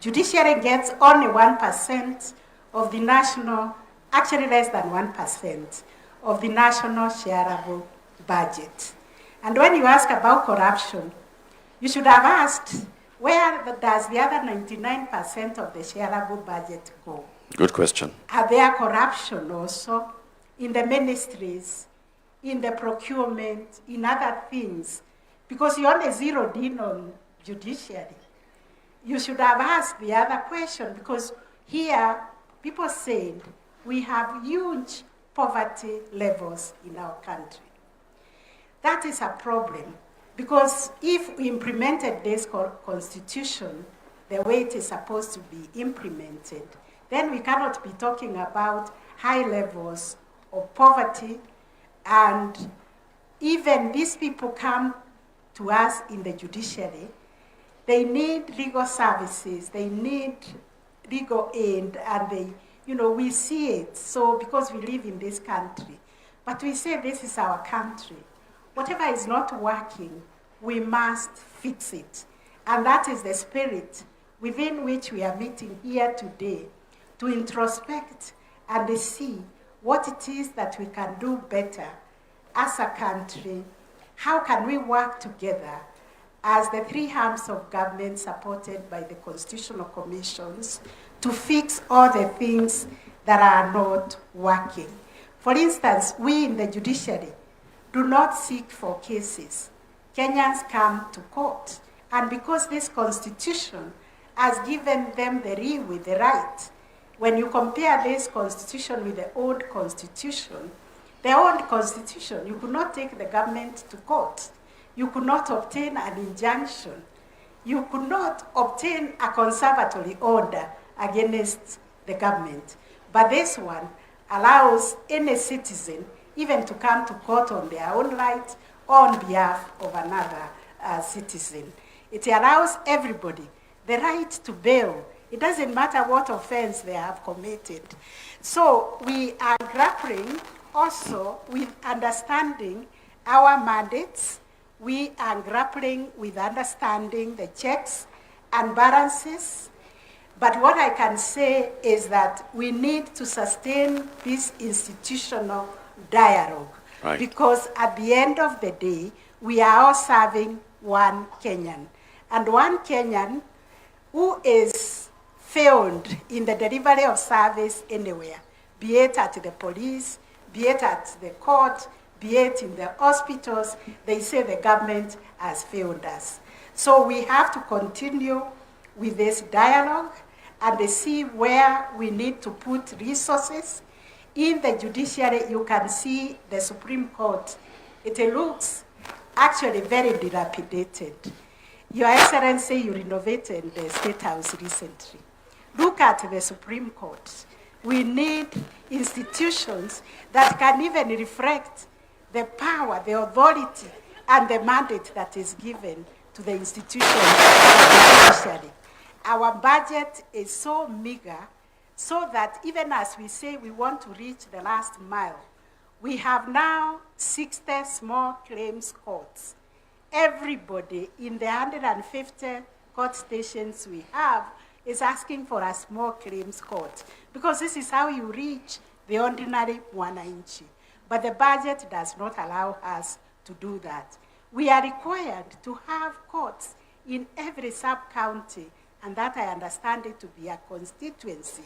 Judiciary gets only 1% of the national, actually less than 1% of the national shareable budget. And when you ask about corruption, you should have asked, where does the other 99% of the shareable budget go? Good question. Are there corruption also in the ministries, in the procurement, in other things? Because you only zeroed in on judiciary. You should have asked the other question, because here people said we have huge poverty levels in our country. That is a problem, because if we implemented this Constitution the way it is supposed to be implemented, then we cannot be talking about high levels of poverty, and even these people come to us in the judiciary, they need legal services, they need legal aid, and they, we see it. So because we live in this country, but we say this is our country. Whatever is not working, we must fix it. And that is the spirit within which we are meeting here today, to introspect and see what it is that we can do better as a country. How can we work together as the three arms of government supported by the constitutional commissions to fix all the things that are not working? For instance, we in the judiciary do not seek for cases. Kenyans come to court. And because this Constitution has given them the right, when you compare this Constitution with the old Constitution, you could not take the government to court. You could not obtain an injunction. You could not obtain a conservatory order against the government. But this one allows any citizen even to come to court on their own right on behalf of another citizen. It allows everybody the right to bail. It doesn't matter what offense they have committed. So we are grappling also with understanding our mandates. We are grappling with understanding the checks and balances. But what I can say is that we need to sustain this institutional dialogue. Right. Because at the end of the day, we are all serving one Kenyan. And one Kenyan who is failed in the delivery of service anywhere, be it at the police, be it at the court, be it in the hospitals, they say the government has failed us. So we have to continue with this dialogue and see where we need to put resources. In the judiciary, you can see the Supreme Court. It looks actually very dilapidated. Your Excellency, you renovated the State House recently. Look at the Supreme Court. We need institutions that can even reflect the power, the authority, and the mandate that is given to the institution of the judiciary. Our budget is so meager so that even as we say we want to reach the last mile, we have now 60 small claims courts. Everybody in the 150 court stations we have is asking for a small claims court, because this is how you reach the ordinary mwananchi. But the budget does not allow us to do that. We are required to have courts in every sub-county, and that I understand it to be a constituency.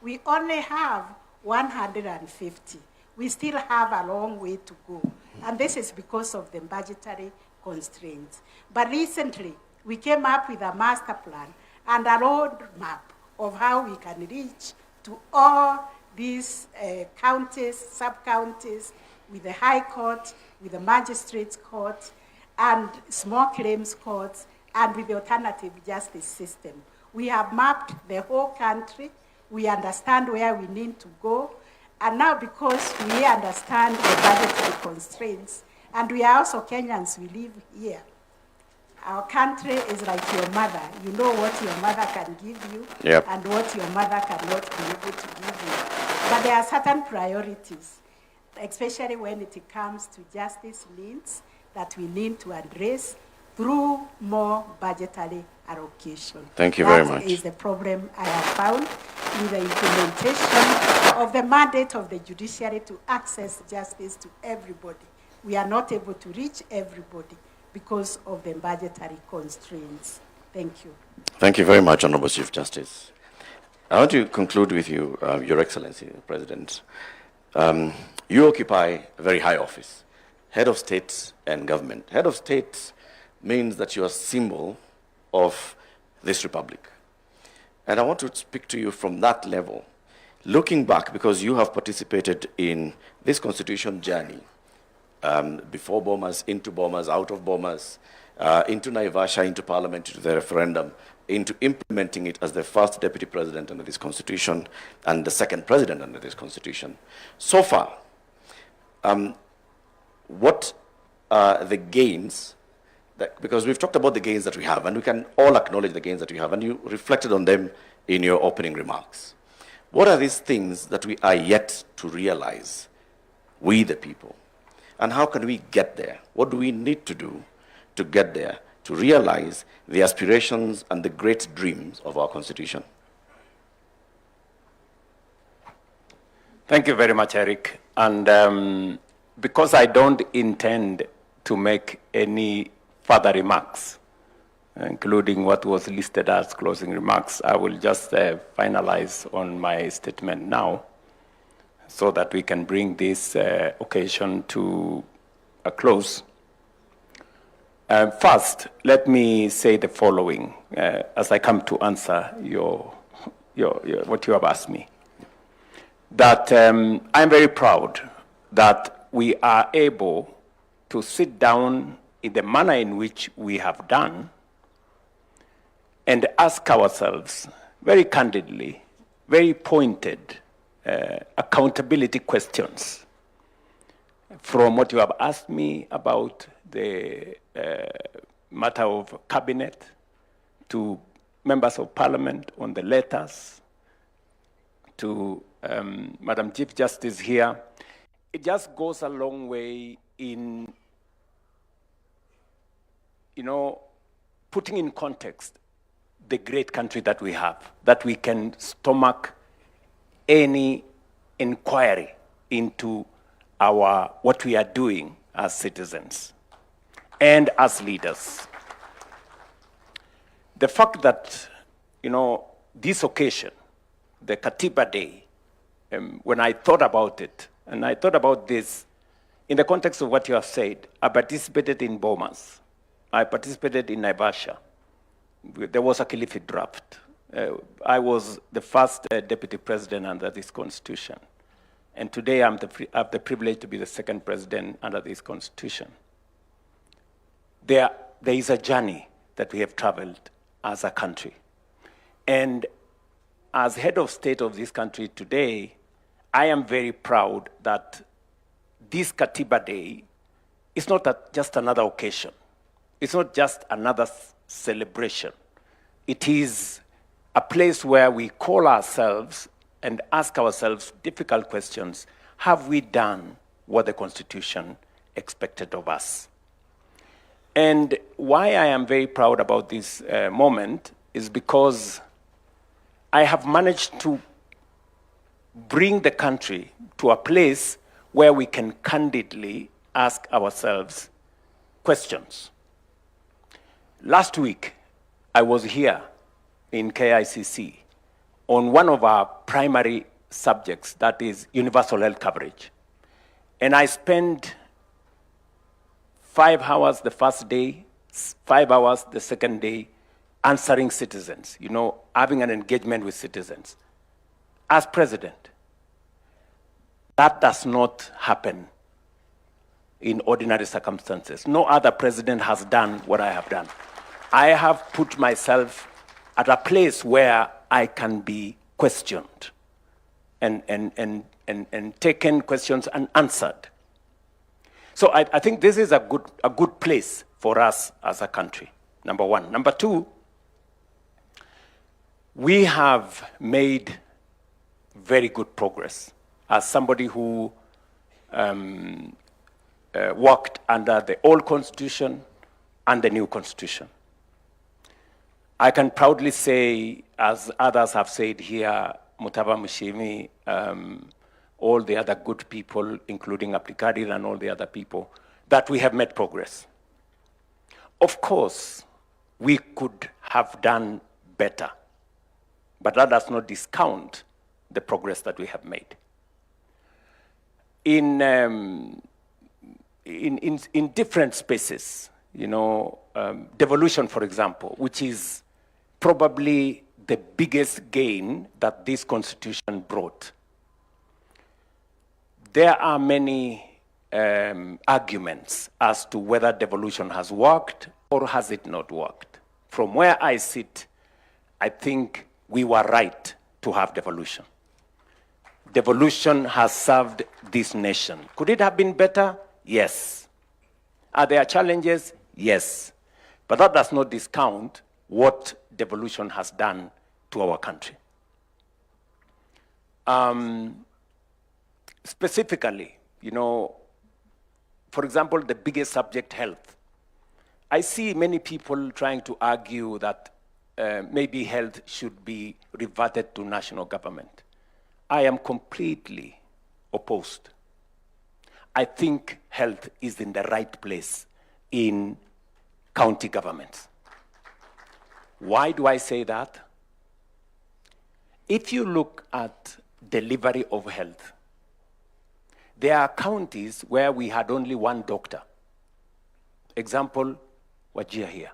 We only have 150. We still have a long way to go, and this is because of the budgetary constraints. But recently, we came up with a master plan and a roadmap of how we can reach to all these counties, sub-counties, with the High Court, with the Magistrates Court, and small claims courts, and with the alternative justice system. We have mapped the whole country. We understand where we need to go. And now, because we understand the budgetary constraints, and we are also Kenyans, we live here. Our country is like your mother. You know what your mother can give you, Yep. and what your mother cannot be able to give you. But there are certain priorities, especially when it comes to justice needs, that we need to address through more budgetary allocation. Thank you very much. That is the problem I have found with the implementation of the mandate of the judiciary to access justice to everybody. We are not able to reach everybody because of the budgetary constraints. Thank you. Thank you very much, Honorable Chief Justice. I want to conclude with you, Your Excellency, President. You occupy a very high office, head of state and government. Head of state means that you are a symbol of this republic. And I want to speak to you from that level, looking back, because you have participated in this constitution journey, before Bomas, into Bomas, out of Bomas, into Naivasha, into parliament, into the referendum, into implementing it as the first deputy president under this constitution and the second president under this constitution. So far, what are the gains? Because we've talked about the gains that we have, and we can all acknowledge the gains that we have, and you reflected on them in your opening remarks. What are these things that we are yet to realize, we the people? And how can we get there? What do we need to do to get there, to realize the aspirations and the great dreams of our Constitution? Thank you very much, Eric. And because I don't intend to make any further remarks, including what was listed as closing remarks, I will just finalize on my statement now, so that we can bring this occasion to a close. First, let me say the following as I come to answer what you have asked me. That I'm very proud that we are able to sit down in the manner in which we have done and ask ourselves very candidly, very pointed, accountability questions from what you have asked me about the matter of cabinet, to members of parliament on the letters, to Madam Chief Justice here. It just goes a long way in, putting in context the great country that we have, that we can stomach any inquiry into what we are doing as citizens and as leaders. The fact that, this occasion, the Katiba Day, when I thought about it, and I thought about this in the context of what you have said, I participated in Bomas, I participated in Naivasha. There was a Kilifi draft. I was the first deputy president under this constitution. And today I have the privilege to be the second president under this constitution. There is a journey that we have traveled as a country. And as head of state of this country today, I am very proud that this Katiba Day is not just another occasion. It's not just another celebration. It is a place where we call ourselves and ask ourselves difficult questions. Have we done what the Constitution expected of us? And why I am very proud about this moment is because I have managed to bring the country to a place where we can candidly ask ourselves questions. Last week, I was here in KICC on one of our primary subjects, that is universal health coverage. And I spent 5 hours the first day, 5 hours the second day, answering citizens, having an engagement with citizens. As president, that does not happen in ordinary circumstances. No other president has done what I have done. I have put myself at a place where I can be questioned and taken questions and answered. So I think this is a good place for us as a country, number one. Number two, we have made very good progress. As somebody who worked under the old constitution and the new constitution, I can proudly say, as others have said here, Mutava Mushimi, all the other good people, including Abdikadir and all the other people, that we have made progress. Of course, we could have done better, but that does not discount the progress that we have made. In different spaces, devolution, for example, which is probably the biggest gain that this constitution brought. There are many arguments as to whether devolution has worked or has it not worked. From where I sit, I think we were right to have devolution. Devolution has served this nation. Could it have been better? Yes. Are there challenges? Yes. But that does not discount what devolution has done to our country. Specifically, for example, the biggest subject, health. I see many people trying to argue that maybe health should be reverted to national government. I am completely opposed. I think health is in the right place in county governments. Why do I say that? If you look at delivery of health, there are counties where we had only one doctor. Example, Wajir here.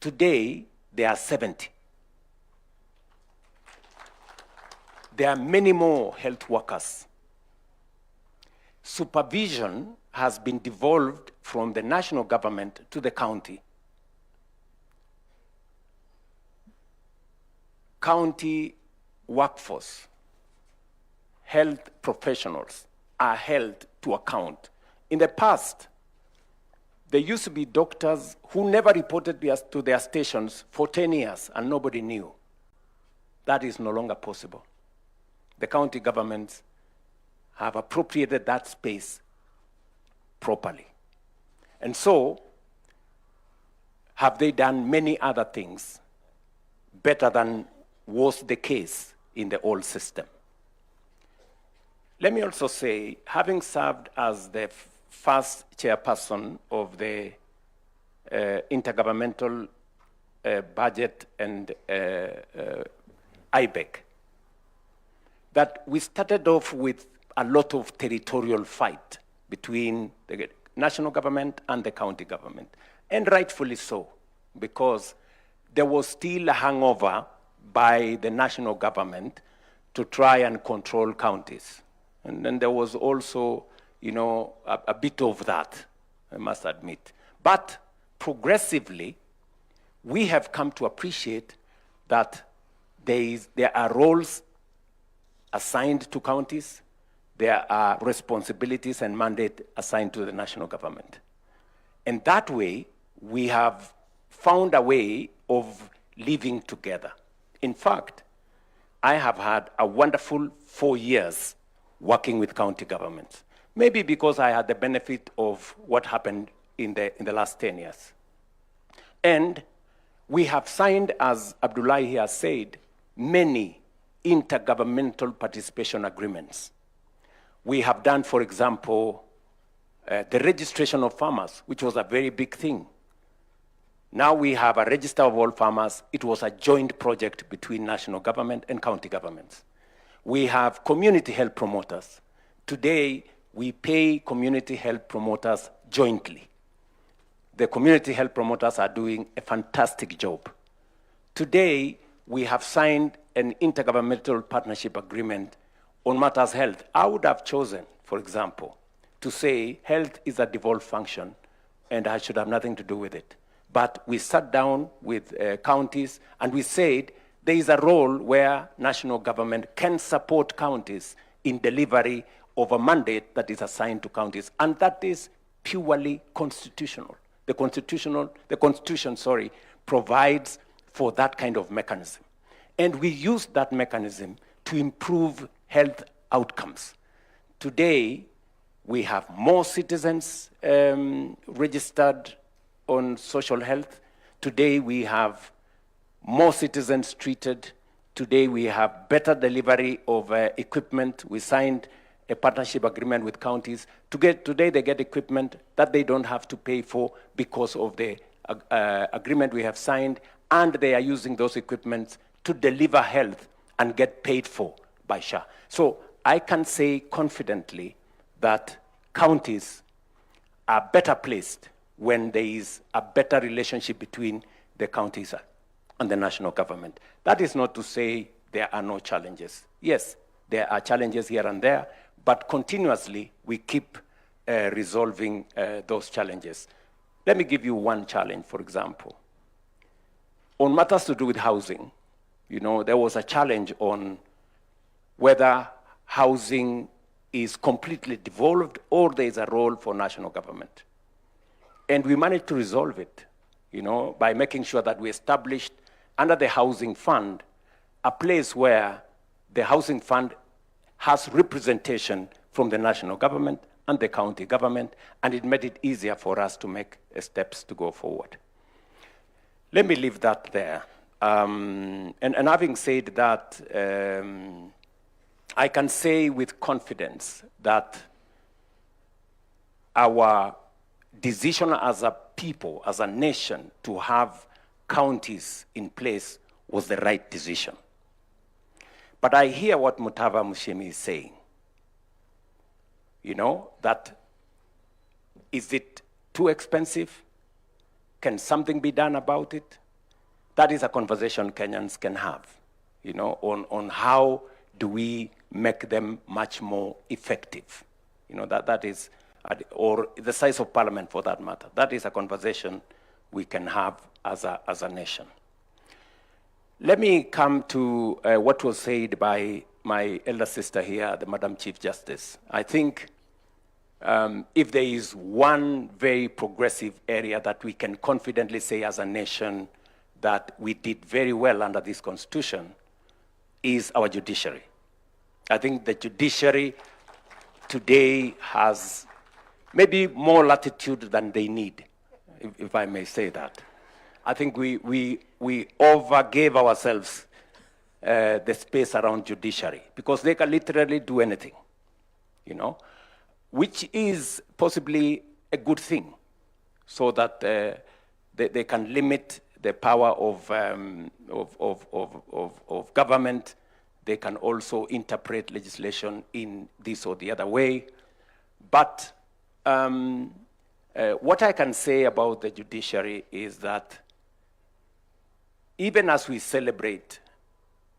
Today, there are 70. There are many more health workers. Supervision has been devolved from the national government to the county. County workforce, health professionals are held to account. In the past, there used to be doctors who never reported to their stations for 10 years and nobody knew. That is no longer possible. The county governments have appropriated that space properly. And so, have they done many other things better than was the case in the old system? Let me also say, having served as the first chairperson of the Intergovernmental Budget and IBEC, that we started off with a lot of territorial fight between the national government and the county government, and rightfully so, because there was still a hangover by the national government to try and control counties. And then there was also, a bit of that, I must admit. But progressively, we have come to appreciate that there are roles assigned to counties, there are responsibilities and mandate assigned to the national government. And that way, we have found a way of living together. In fact, I have had a wonderful 4 years working with county governments. Maybe because I had the benefit of what happened in the last 10 years. And we have signed, as Abdullahi has said, many intergovernmental participation agreements. We have done, for example, the registration of farmers, which was a very big thing. Now we have a register of all farmers. It was a joint project between national government and county governments. We have community health promoters. Today, we pay community health promoters jointly. The community health promoters are doing a fantastic job. Today, we have signed an intergovernmental partnership agreement on matters health. I would have chosen, for example, to say health is a devolved function and I should have nothing to do with it. But we sat down with counties and we said there is a role where national government can support counties in delivery of a mandate that is assigned to counties, and that is purely constitutional. The Constitution, provides for that kind of mechanism. And we use that mechanism to improve health outcomes. Today, we have more citizens registered on social health. Today, we have more citizens treated. Today, we have better delivery of equipment. We signed a partnership agreement with counties. Today, they get equipment that they don't have to pay for because of the agreement we have signed, and they are using those equipments to deliver health and get paid for by SHA. So I can say confidently that counties are better placed when there is a better relationship between the counties and the national government. That is not to say there are no challenges. Yes, there are challenges here and there, but continuously we keep resolving those challenges. Let me give you one challenge, for example. On matters to do with housing, there was a challenge on whether housing is completely devolved or there is a role for national government. And we managed to resolve it, by making sure that we established under the housing fund a place where the housing fund has representation from the national government and the county government, and it made it easier for us to make steps to go forward. Let me leave that there. And having said that, I can say with confidence that our decision as a people, as a nation, to have counties in place was the right decision. But I hear what Mutava Mushemi is saying. That is it too expensive? Can something be done about it? That is a conversation Kenyans can have, on how do we make them much more effective. That is, or the size of parliament for that matter. That is a conversation we can have as a nation. Let me come to what was said by my elder sister here, the Madam Chief Justice. I think if there is one very progressive area that we can confidently say as a nation that we did very well under this constitution is our judiciary. I think the judiciary today has maybe more latitude than they need, if I may say that. I think we overgave ourselves the space around judiciary because they can literally do anything, which is possibly a good thing, so that they can limit the power of government. They can also interpret legislation in this or the other way. But what I can say about the judiciary is that even as we celebrate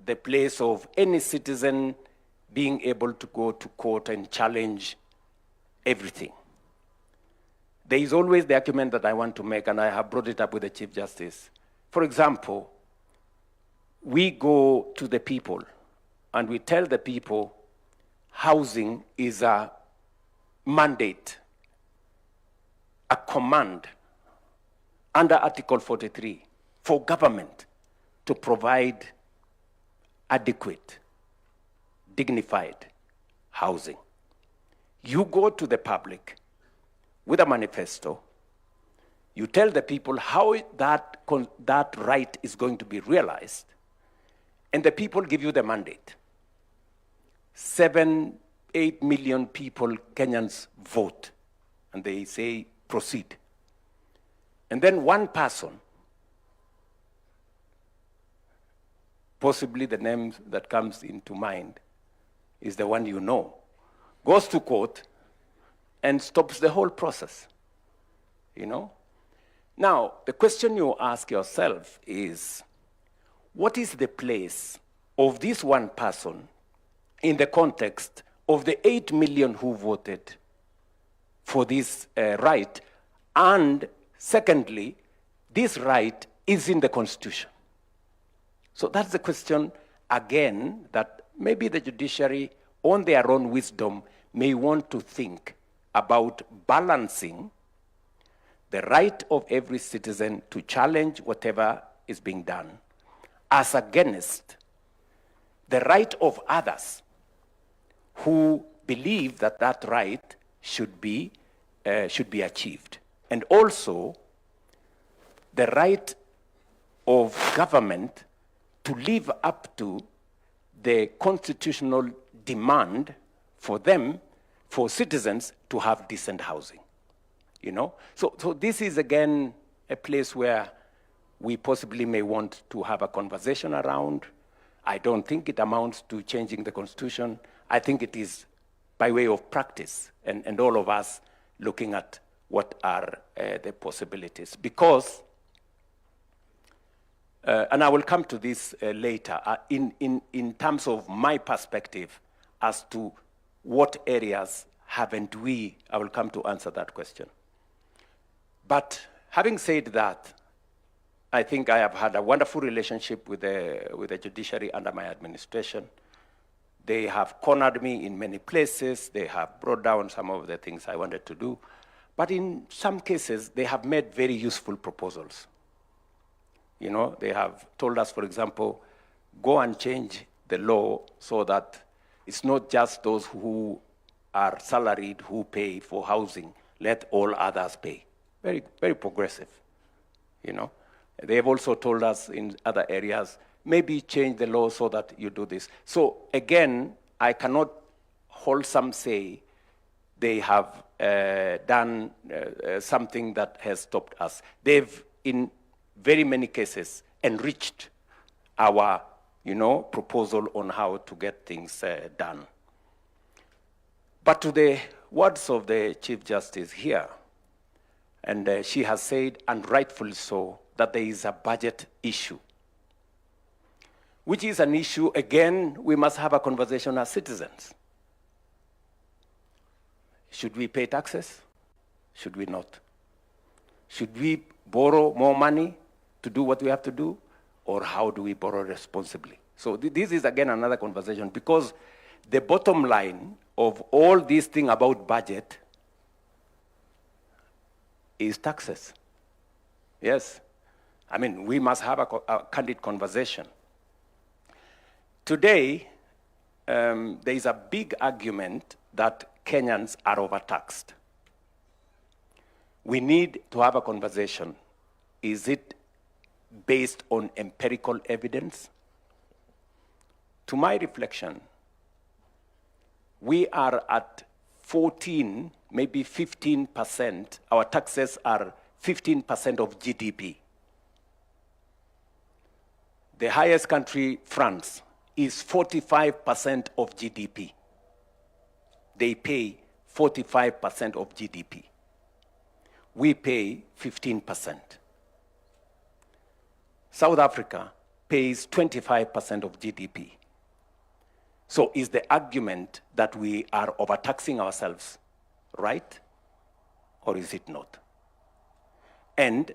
the place of any citizen being able to go to court and challenge everything, there is always the argument that I want to make, and I have brought it up with the Chief Justice. For example, we go to the people and we tell the people housing is a mandate, a command under Article 43 for government to provide adequate, dignified housing. You go to the public with a manifesto, you tell the people how that right is going to be realized, and the people give you the mandate. 7-8 million people, Kenyans, vote, and they say, proceed. And then one person, possibly the name that comes into mind is the one you know, goes to court and stops the whole process, you know? Now, the question you ask yourself is, what is the place of this one person in the context of the 8 million who voted for this right? And secondly, this right is in the Constitution. So that's the question, again, that maybe the judiciary, on their own wisdom, may want to think about balancing the right of every citizen to challenge whatever is being done as against the right of others who believe that that right should be achieved. And also the right of government to live up to the constitutional demand for them, for citizens, to have decent housing. You know? So this is, again, a place where we possibly may want to have a conversation around. I don't think it amounts to changing the Constitution. I think it is by way of practice, and all of us looking at what are the possibilities. Because, and I will come to this later, in terms of my perspective as to what areas haven't we, I will come to answer that question. But having said that, I think I have had a wonderful relationship with the judiciary under my administration. They have cornered me in many places. They have brought down some of the things I wanted to do. But in some cases, they have made very useful proposals. You know, they have told us, for example, go and change the law so that it's not just those who are salaried who pay for housing, let all others pay. Very, very progressive, you know. They have also told us in other areas, maybe change the law so that you do this. So again, I cannot wholesome say they have done something that has stopped us. They've, in very many cases, enriched our, you know, proposal on how to get things done. But to the words of the Chief Justice here, and she has said, and rightfully so, that there is a budget issue, which is an issue, again, we must have a conversation as citizens. Should we pay taxes? Should we not? Should we borrow more money to do what we have to do? Or how do we borrow responsibly? So this is, again, another conversation, because the bottom line of all this thing about budget is taxes. Yes. I mean, we must have a candid conversation. Today, there is a big argument that Kenyans are overtaxed. We need to have a conversation. Is it based on empirical evidence? To my reflection, we are at 14, maybe 15%. Our taxes are 15% of GDP. The highest country, France, is 45% of GDP. They pay 45% of GDP. We pay 15%. South Africa pays 25% of GDP. So is the argument that we are overtaxing ourselves right, or is it not? And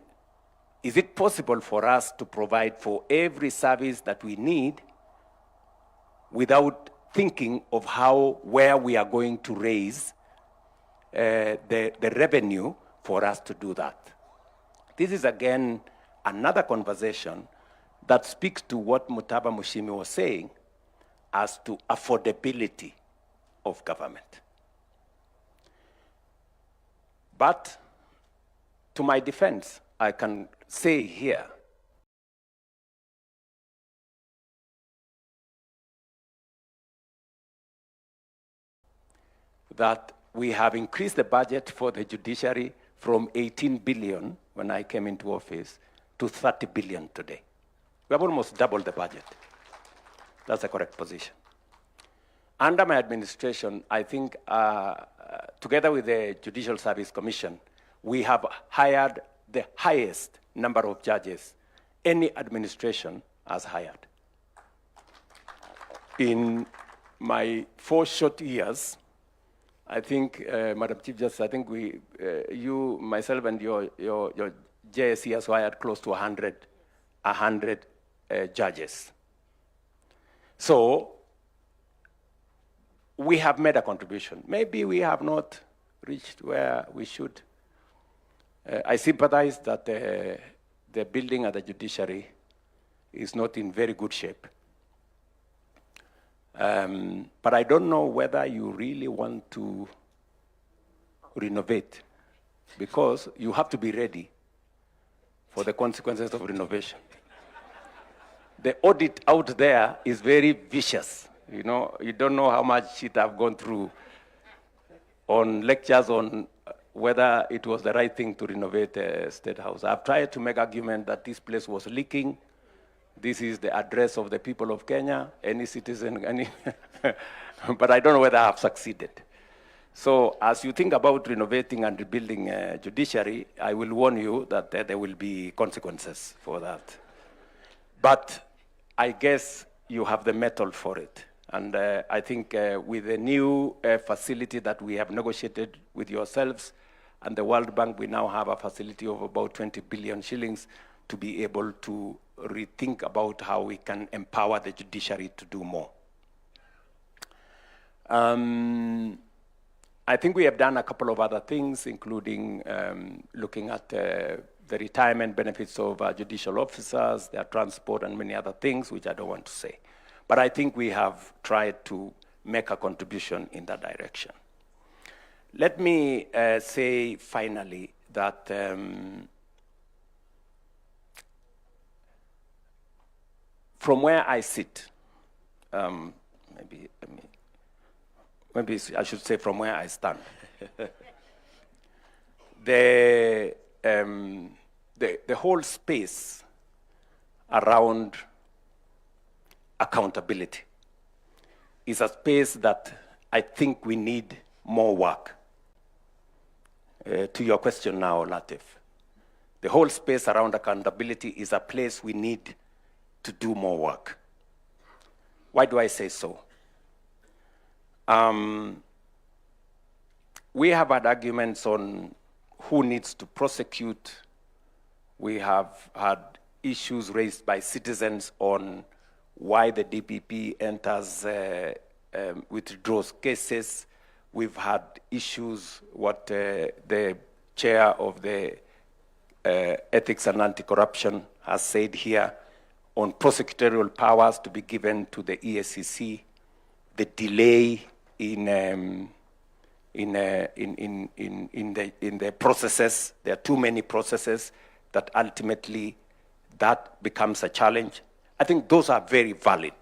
is it possible for us to provide for every service that we need without thinking of where we are going to raise the revenue for us to do that? This is, again, another conversation that speaks to what Mutaba Mushimi was saying, as to affordability of government. But to my defense, I can say here that we have increased the budget for the judiciary from 18 billion when I came into office to 30 billion today. We have almost doubled the budget. That's the correct position. Under my administration, I think, together with the Judicial Service Commission, we have hired the highest number of judges any administration has hired. In my 4 short years, I think, Madam Chief Justice, I think you, myself, and your JSC has hired close to 100 judges. So we have made a contribution. Maybe we have not reached where we should. I sympathize that the building at the judiciary is not in very good shape. But I don't know whether you really want to renovate, because you have to be ready for the consequences of renovation. The audit out there is very vicious. You know, you don't know how much shit I've gone through on lectures on whether it was the right thing to renovate the State House. I've tried to make argument that this place was leaking. This is the address of the people of Kenya, any citizen, any, but I don't know whether I've succeeded. So as you think about renovating and rebuilding judiciary, I will warn you that there will be consequences for that. But I guess you have the mettle for it. And I think with the new facility that we have negotiated with yourselves and the World Bank, we now have a facility of about 20 billion shillings to be able to rethink about how we can empower the judiciary to do more. I think we have done a couple of other things, including looking at the retirement benefits of judicial officers, their transport, and many other things, which I don't want to say. But I think we have tried to make a contribution in that direction. Let me say finally that from where I sit, maybe I should say from where I stand, the whole space around accountability is a space that I think we need more work. To your question now, Latif, the whole space around accountability is a place we need to do more work. Why do I say so? We have had arguments on who needs to prosecute. We have had issues raised by citizens on why the DPP enters, withdraws cases. We've had issues, what the chair of the Ethics and Anti-Corruption has said here, on prosecutorial powers to be given to the EACC, the delay in the processes. There are too many processes that ultimately that becomes a challenge. I think those are very valid.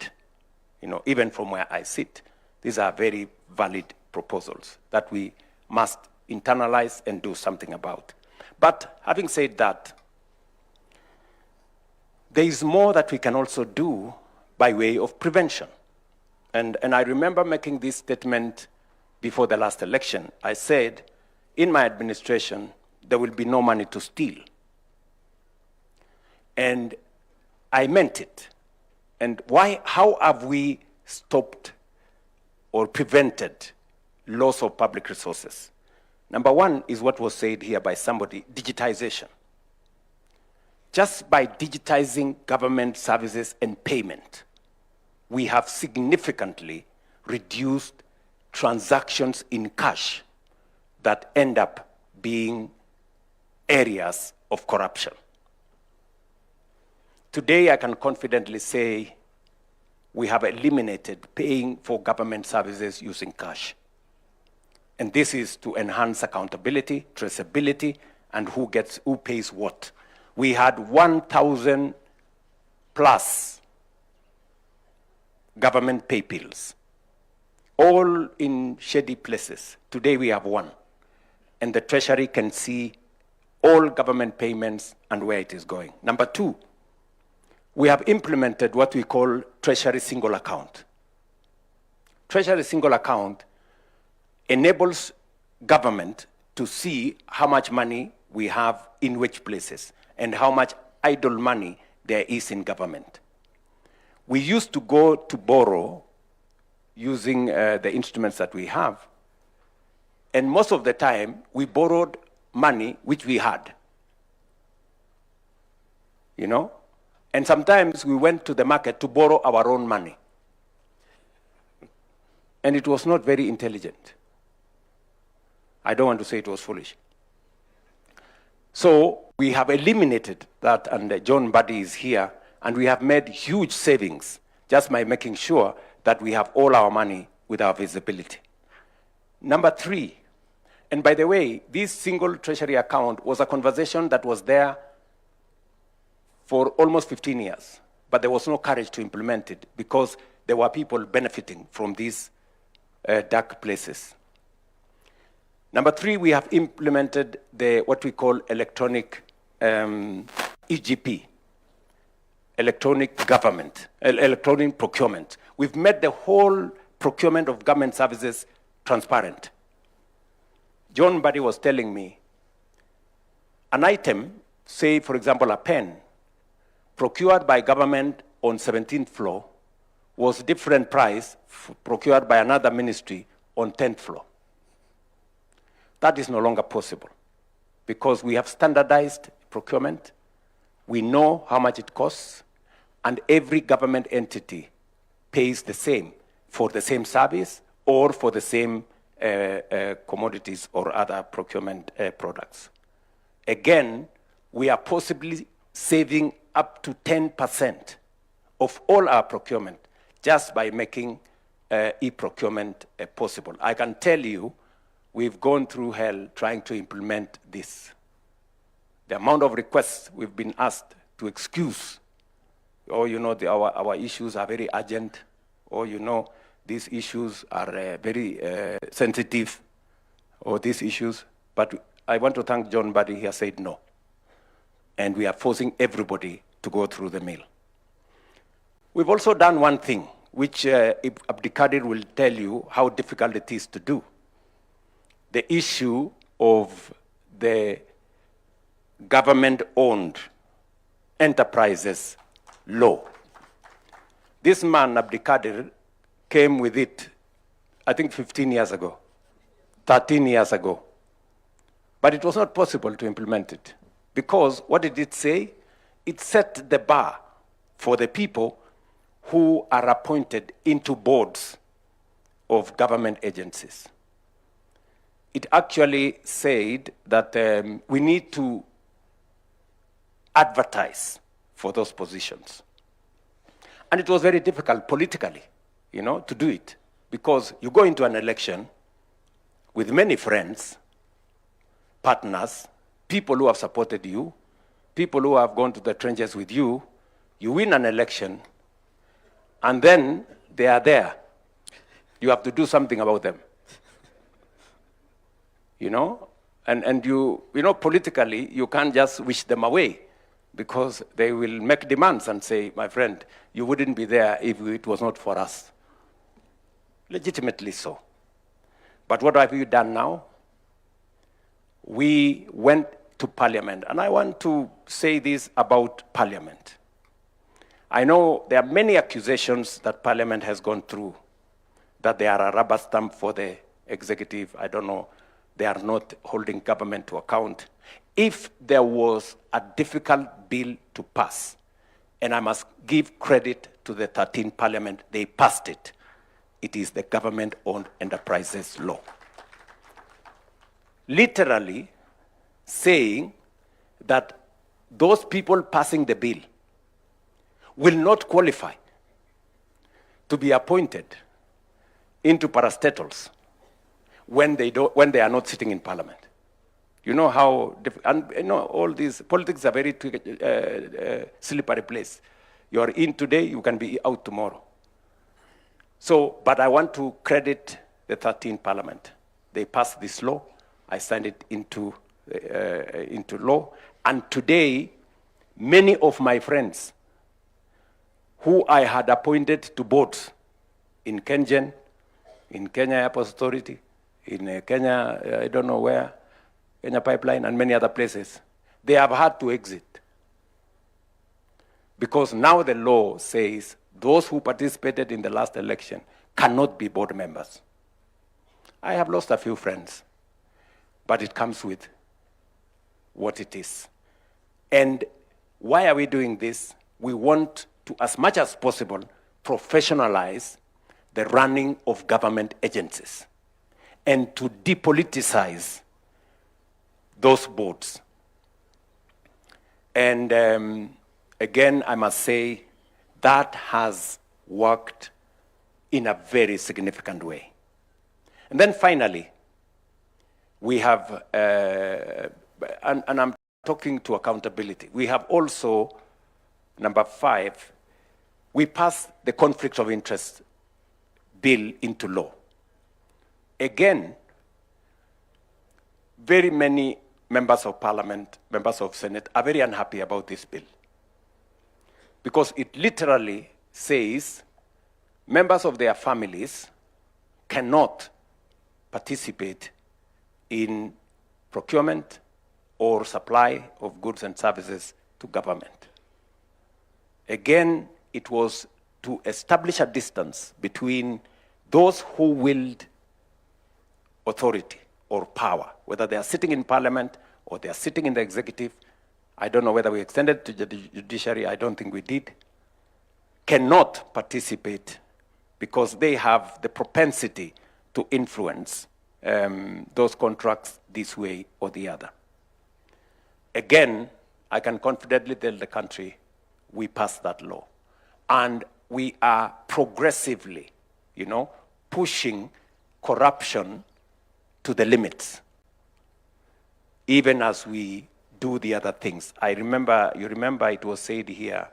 You know, even from where I sit, these are very valid proposals that we must internalize and do something about. But having said that, there is more that we can also do by way of prevention. And I remember making this statement before the last election. I said, in my administration, there will be no money to steal. And I meant it. And how have we stopped or prevented loss of public resources? Number one is what was said here by somebody, digitization. Just by digitizing government services and payment, we have significantly reduced transactions in cash that end up being areas of corruption. Today, I can confidently say we have eliminated paying for government services using cash. And this is to enhance accountability, traceability, and who pays what. We had 1,000 plus government pay bills, all in shady places. Today we have one. And the Treasury can see all government payments and where it is going. Number two, we have implemented what we call Treasury Single Account. Treasury Single Account enables government to see how much money we have in which places and how much idle money there is in government. We used to go to borrow using the instruments that we have, and most of the time we borrowed money which we had, you know? And sometimes we went to the market to borrow our own money. And it was not very intelligent. I don't want to say it was foolish. So we have eliminated that, and John Buddy is here, and we have made huge savings just by making sure that we have all our money with our visibility. Number three, and by the way, this single treasury account was a conversation that was there for almost 15 years, but there was no courage to implement it because there were people benefiting from these dark places. Number three, we have implemented what we call electronic EGP, electronic government, electronic procurement. We've made the whole procurement of government services transparent. John Buddy was telling me, an item, say for example a pen, procured by government on 17th floor was different price procured by another ministry on 10th floor. That is no longer possible because we have standardized procurement. We know how much it costs, and every government entity pays the same for the same service or for the same commodities or other procurement products. Again, we are possibly saving up to 10% of all our procurement just by making e-procurement possible. I can tell you, we've gone through hell trying to implement this. The amount of requests we've been asked to excuse, or you know, our issues are very urgent, or you know, these issues are very sensitive, or these issues. But I want to thank John Buddy, he has said no. And we are forcing everybody to go through the mill. We've also done one thing, which Abdikadir will tell you how difficult it is to do. The issue of the government-owned enterprises law. This man, Abdikadir, came with it, I think 15 years ago, 13 years ago. But it was not possible to implement it. Because what did it say? It set the bar for the people who are appointed into boards of government agencies. It actually said that we need to advertise for those positions. And it was very difficult politically, you know, to do it. Because you go into an election with many friends, partners, people who have supported you, people who have gone to the trenches with you, you win an election, and then they are there. You have to do something about them. You know? And you know, politically, you can't just wish them away because they will make demands and say, my friend, you wouldn't be there if it was not for us. Legitimately so. But what have you done now? We went to Parliament, and I want to say this about Parliament. I know there are many accusations that Parliament has gone through, that they are a rubber stamp for the executive. I don't know, they are not holding government to account. If there was a difficult bill to pass, and I must give credit to the 13th Parliament, they passed it. It is the government-owned enterprises law. Literally saying that those people passing the bill will not qualify to be appointed into parastatals when they are not sitting in parliament. You know how, and you know, all these politics are very slippery place. You are in today, you can be out tomorrow. So, but I want to credit the 13th Parliament. They passed this law. I signed it into law. And today, many of my friends who I had appointed to boards in KenGen, in Kenya Airport Authority, in Kenya, I don't know where, Kenya Pipeline, and many other places, they have had to exit. Because now the law says those who participated in the last election cannot be board members. I have lost a few friends, but it comes with what it is. And why are we doing this? We want to, as much as possible, professionalize the running of government agencies and to depoliticize those boards. And again, I must say that has worked in a very significant way. And then finally, we have, and I'm talking to accountability, we have also, number 5, we passed the conflict of interest bill into law. Again, very many members of parliament, members of Senate are very unhappy about this bill because it literally says members of their families cannot participate in procurement or supply of goods and services to government. Again, it was to establish a distance between those who wield authority or power, whether they are sitting in parliament or they are sitting in the executive. I don't know whether we extended to the judiciary, I don't think we did, cannot participate because they have the propensity to influence those contracts this way or the other. Again, I can confidently tell the country we passed that law. And we are progressively, pushing corruption to the limits, even as we do the other things. You remember it was said here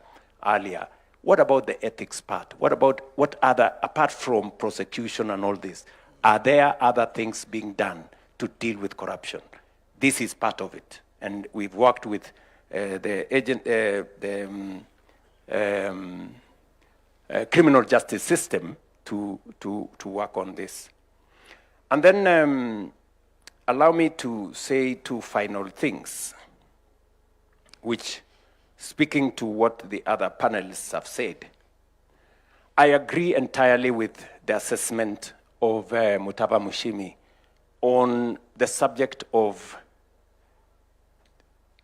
earlier, what about the ethics part? What other, apart from prosecution and all this, are there other things being done to deal with corruption? This is part of it. And we've worked with the criminal justice system to work on this. And then allow me to say 2 final things, which, speaking to what the other panelists have said, I agree entirely with the assessment of Mutava Mushimi on the subject of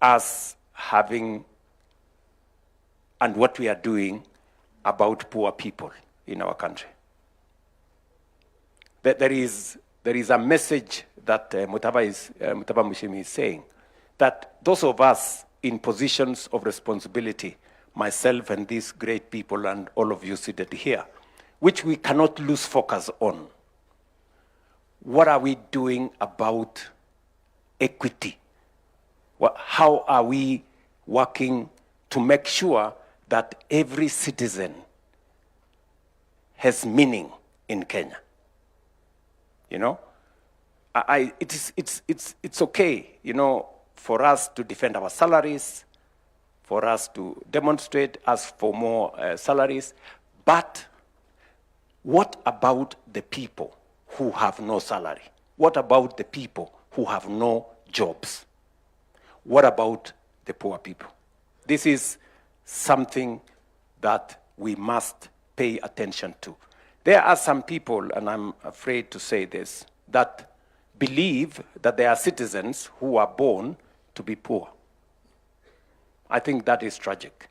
us having and what we are doing about poor people in our country. There is a message that Mutava Mushimi is saying, that those of us in positions of responsibility, myself and these great people and all of you seated here, which we cannot lose focus on. What are we doing about equity? How are we working to make sure that every citizen has meaning in Kenya? It's okay, for us to defend our salaries, for us to demonstrate, ask for more salaries, but what about the people who have no salary? What about the people who have no jobs? What about the poor people? This is something that we must pay attention to. There are some people, and I'm afraid to say this, that believe that there are citizens who are born to be poor. I think that is tragic.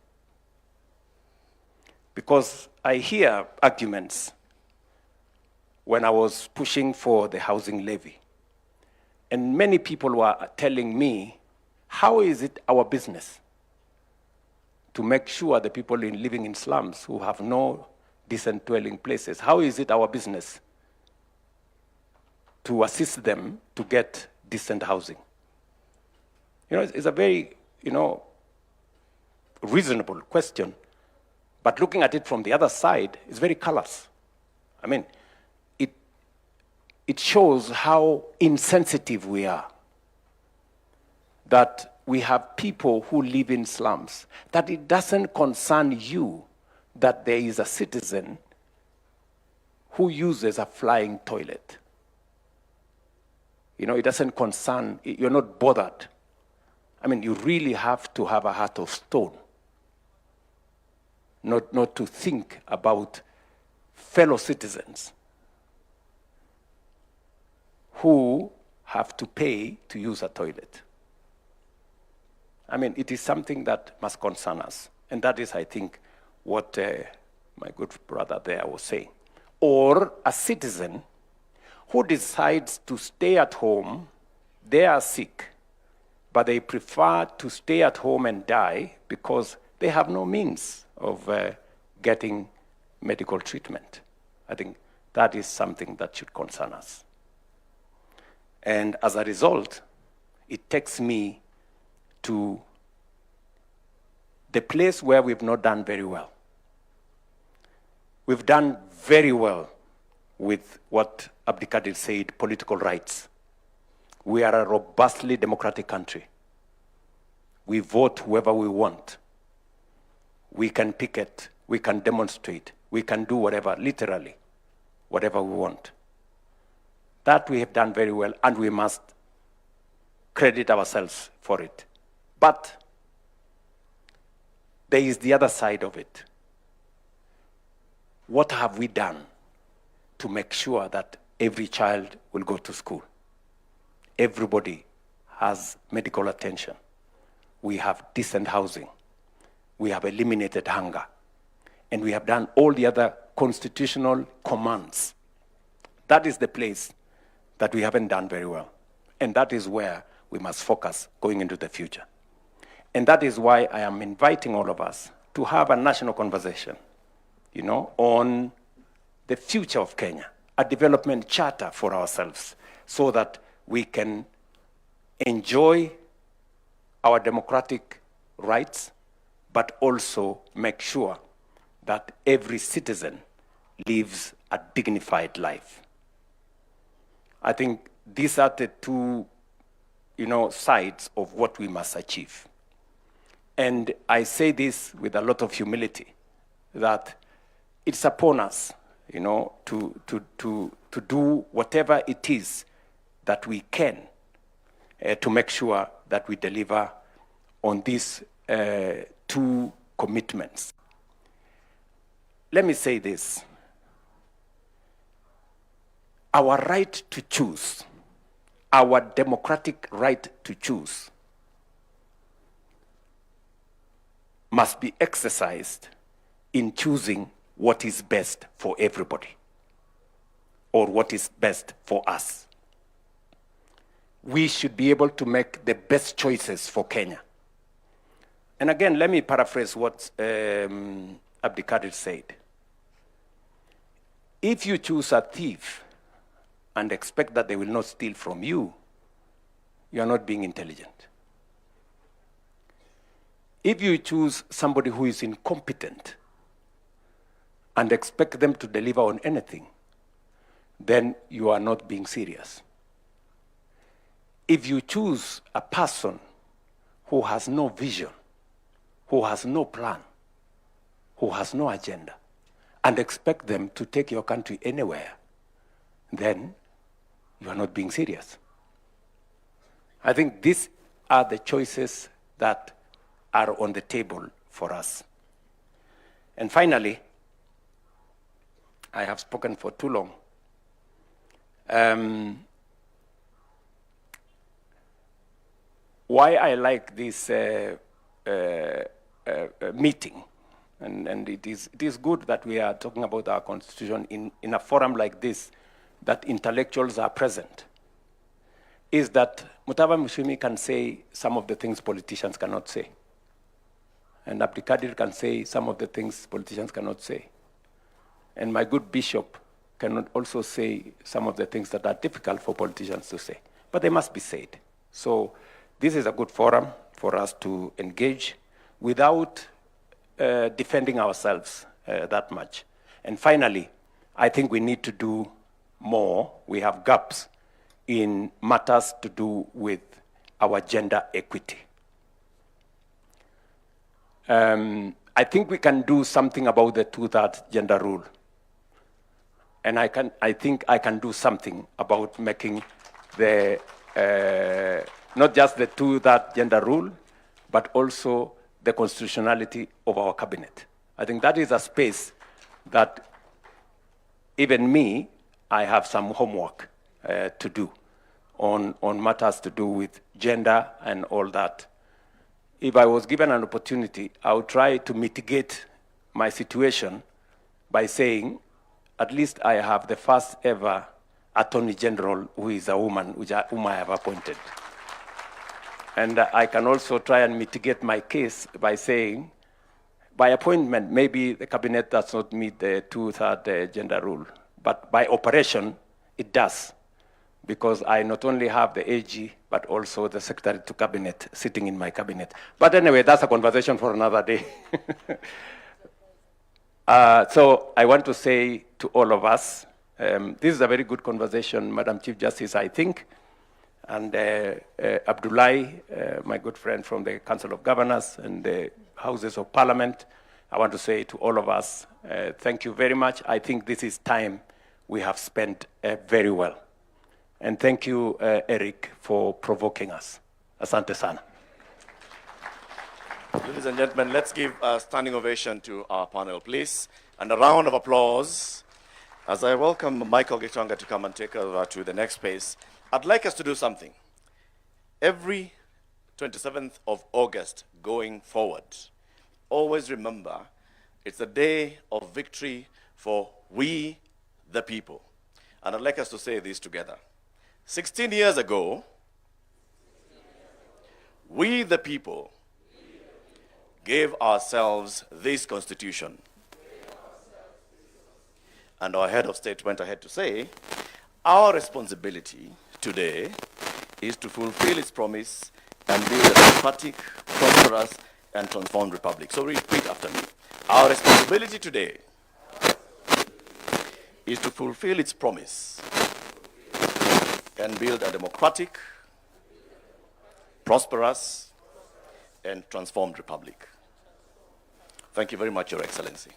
Because I hear arguments when I was pushing for the housing levy. And many people were telling me, how is it our business to make sure the people living in slums who have no decent dwelling places, how is it our business to assist them to get decent housing? You know, it's a very, reasonable question, but looking at it from the other side, it's very callous. I mean, it shows how insensitive we are, that we have people who live in slums, that it doesn't concern you that there is a citizen who uses a flying toilet. It doesn't concern, you're not bothered. I mean, you really have to have a heart of stone not to think about fellow citizens who have to pay to use a toilet. I mean, it is something that must concern us. And that is, I think, what my good brother there was saying. Or a citizen who decides to stay at home, they are sick, but they prefer to stay at home and die because they have no means of getting medical treatment. I think that is something that should concern us. And as a result, it takes me to the place where we've not done very well. We've done very well with what Abdikadir said, political rights. We are a robustly democratic country. We vote whoever we want. We can picket, we can demonstrate, we can do whatever, literally, whatever we want. That we have done very well, and we must credit ourselves for it. But there is the other side of it. What have we done to make sure that every child will go to school? Everybody has medical attention. We have decent housing. We have eliminated hunger. And we have done all the other constitutional commands. That is the place that we haven't done very well. And that is where we must focus going into the future. And that is why I am inviting all of us to have a national conversation, on the future of Kenya, a development charter for ourselves, so that we can enjoy our democratic rights, but also make sure that every citizen lives a dignified life. I think these are the two, sides of what we must achieve. And I say this with a lot of humility, that it's upon us, to do whatever it is that we can to make sure that we deliver on these two commitments. Let me say this. Our right to choose, our democratic right to choose, must be exercised in choosing what is best for everybody, or what is best for us. We should be able to make the best choices for Kenya. And again, let me paraphrase what Abdikadir said. If you choose a thief and expect that they will not steal from you, you are not being intelligent. If you choose somebody who is incompetent and expect them to deliver on anything, then you are not being serious. If you choose a person who has no vision, who has no plan, who has no agenda, and expect them to take your country anywhere, then you are not being serious. I think these are the choices that are on the table for us. And finally, I have spoken for too long. Why I like this meeting, and it is good that we are talking about our constitution in a forum like this, that intellectuals are present, is that Mutava Mushimi can say some of the things politicians cannot say. And Abdikadir can say some of the things politicians cannot say. And my good bishop can also say some of the things that are difficult for politicians to say, but they must be said. So this is a good forum for us to engage without defending ourselves that much. And finally, I think we need to do more. We have gaps in matters to do with our gender equity. I think we can do something about the 2/3 gender rule. And I think I can do something about making the, not just the 2/3 gender rule, but also the constitutionality of our cabinet. I think that is a space that even me, I have some homework to do on matters to do with gender and all that. If I was given an opportunity, I would try to mitigate my situation by saying, at least I have the first ever Attorney General who is a woman, whom I have appointed. And I can also try and mitigate my case by saying, by appointment, maybe the cabinet does not meet the 2/3 gender rule, but by operation, it does, because I not only have the AG, but also the Secretary to Cabinet sitting in my cabinet. But anyway, that's a conversation for another day. So I want to say to all of us, this is a very good conversation, Madam Chief Justice, I think. And Abdullahi, my good friend from the Council of Governors and the Houses of Parliament, I want to say to all of us, thank you very much. I think this is time we have spent very well. And thank you, Eric, for provoking us. Asante sana. Ladies and gentlemen, let's give a standing ovation to our panel, please. And a round of applause as I welcome Michael Gitonga to come and take over to the next space. I'd like us to do something. Every 27th of August going forward, always remember it's a day of victory for we, the people. And I'd like us to say this together. 16 years ago, we, the people, gave ourselves this constitution. And our head of state went ahead to say, our responsibility today is to fulfill its promise and build a democratic, prosperous, and transformed republic. So repeat after me. Our responsibility today is to fulfill its promise and build a democratic, prosperous, and transformed republic. Thank you very much, Your Excellency.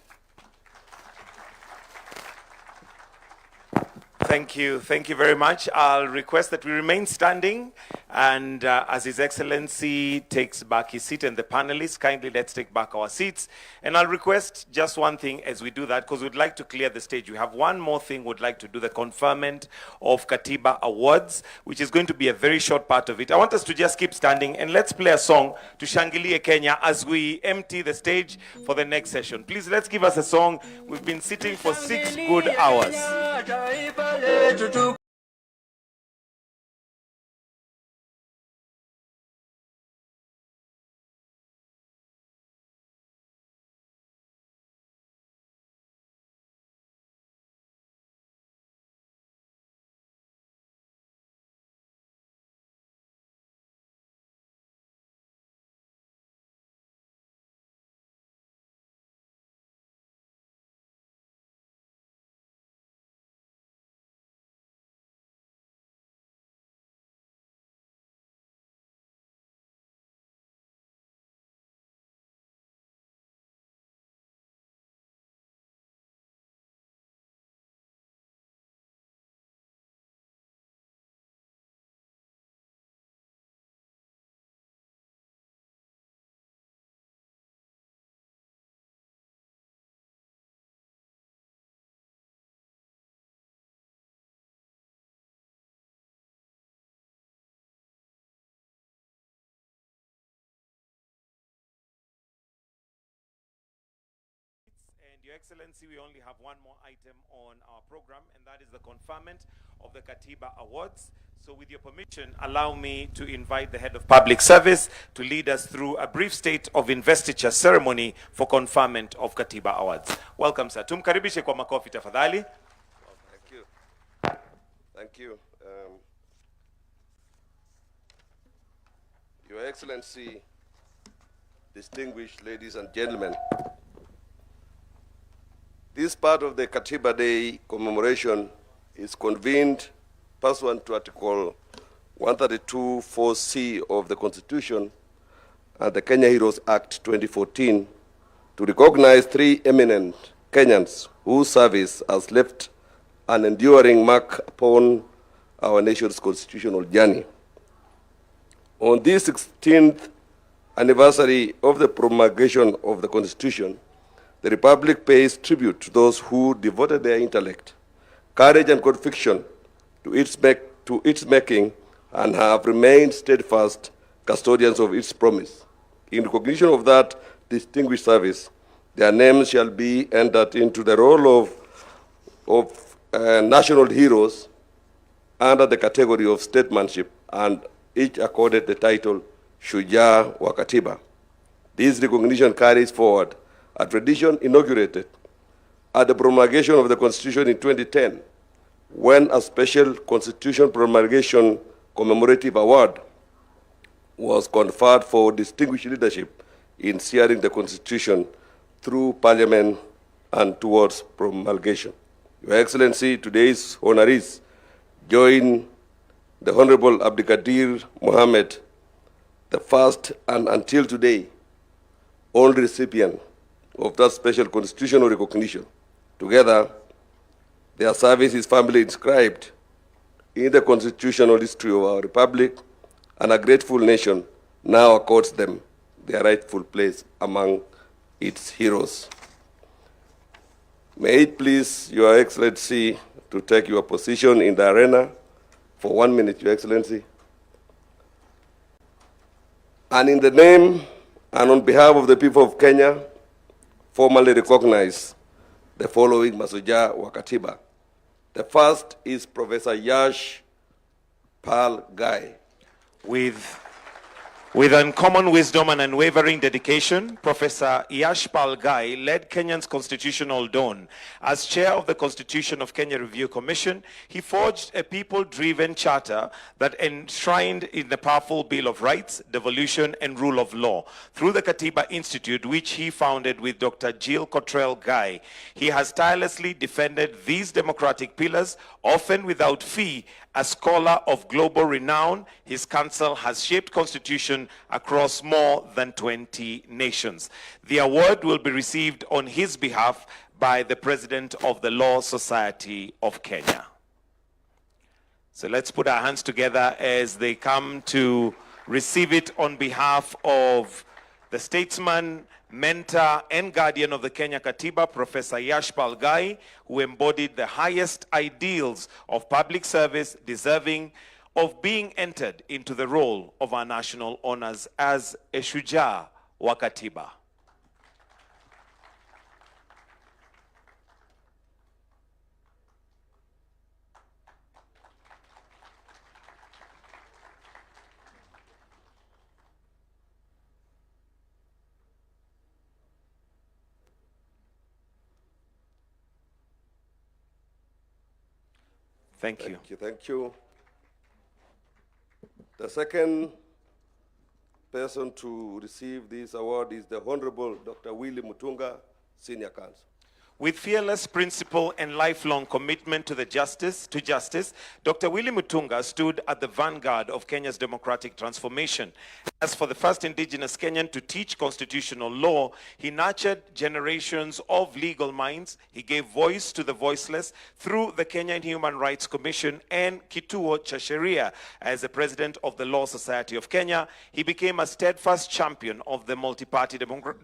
Thank you very much. I'll request that we remain standing, and as His Excellency takes back his seat and the panelists, kindly let's take back our seats. And I'll request just one thing as we do that, because we'd like to clear the stage. We have one more thing we'd like to do, the conferment of Katiba Awards, which is going to be a very short part of it. I want us to just keep standing, and let's play a song to Shangilie Kenya as we empty the stage for the next session. Please, let's give us a song. We've been sitting for 6 good hours. Your Excellency, we only have one more item on our program, and that is the conferment of the Katiba Awards. So with your permission, allow me to invite the Head of Public Service to lead us through a brief state of investiture ceremony for conferment of Katiba Awards. Welcome, sir. Tumkaribishe kwa makofi tafadhali. Thank you. Thank you. Your Excellency, distinguished ladies and gentlemen, this part of the Katiba Day commemoration is convened pursuant to Article 132(4)(c) of the Constitution and the Kenya Heroes Act 2014 to recognize 3 eminent Kenyans whose service has left an enduring mark upon our nation's constitutional journey. On this 16th anniversary of the promulgation of the Constitution, the Republic pays tribute to those who devoted their intellect, courage, and conviction to its making and have remained steadfast custodians of its promise. In recognition of that distinguished service, their names shall be entered into the roll of national heroes under the category of statesmanship, and each accorded the title Shujaa wa Katiba. This recognition carries forward a tradition inaugurated at the promulgation of the Constitution in 2010, when a special Constitution promulgation commemorative award was conferred for distinguished leadership in steering the Constitution through Parliament and towards promulgation. Your Excellency, today's honorees join the Honorable Abdikadir Mohammed, the first and until today only recipient of that special constitutional recognition. Together, their service is firmly inscribed in the constitutional history of our republic, and a grateful nation now accords them their rightful place among its heroes. May it please Your Excellency to take your position in the arena for 1 minute, Your Excellency. And in the name and on behalf of the people of Kenya, formally recognize the following Mashujaa wa Katiba. The first is Professor Yash Pal Gai. With uncommon wisdom and unwavering dedication, Professor Yashpal Gai led Kenya's constitutional dawn. As chair of the Constitution of Kenya Review Commission, he forged a people-driven charter that enshrined in the powerful Bill of Rights, devolution, and rule of law. Through the Katiba Institute, which he founded with Dr. Jill Cottrell Gai, he has tirelessly defended these democratic pillars, often without fee. A scholar of global renown, his counsel has shaped constitution across more than 20 nations. The award will be received on his behalf by the President of the Law Society of Kenya. So let's put our hands together as they come to receive it on behalf of the statesman, mentor, and guardian of the Kenya Katiba, Professor Yashpal Gai, who embodied the highest ideals of public service, deserving of being entered into the role of our national honors as a Shujaa wa Katiba. Thank you. Thank you. The second person to receive this award is the Honorable Dr. Willie Mutunga, Senior Counsel. With fearless principle and lifelong commitment to justice, Dr. Willie Mutunga stood at the vanguard of Kenya's democratic transformation. As for the first indigenous Kenyan to teach constitutional law, he nurtured generations of legal minds. He gave voice to the voiceless through the Kenyan Human Rights Commission and Kituo cha Sheria. As the president of the Law Society of Kenya, he became a steadfast champion of the multi-party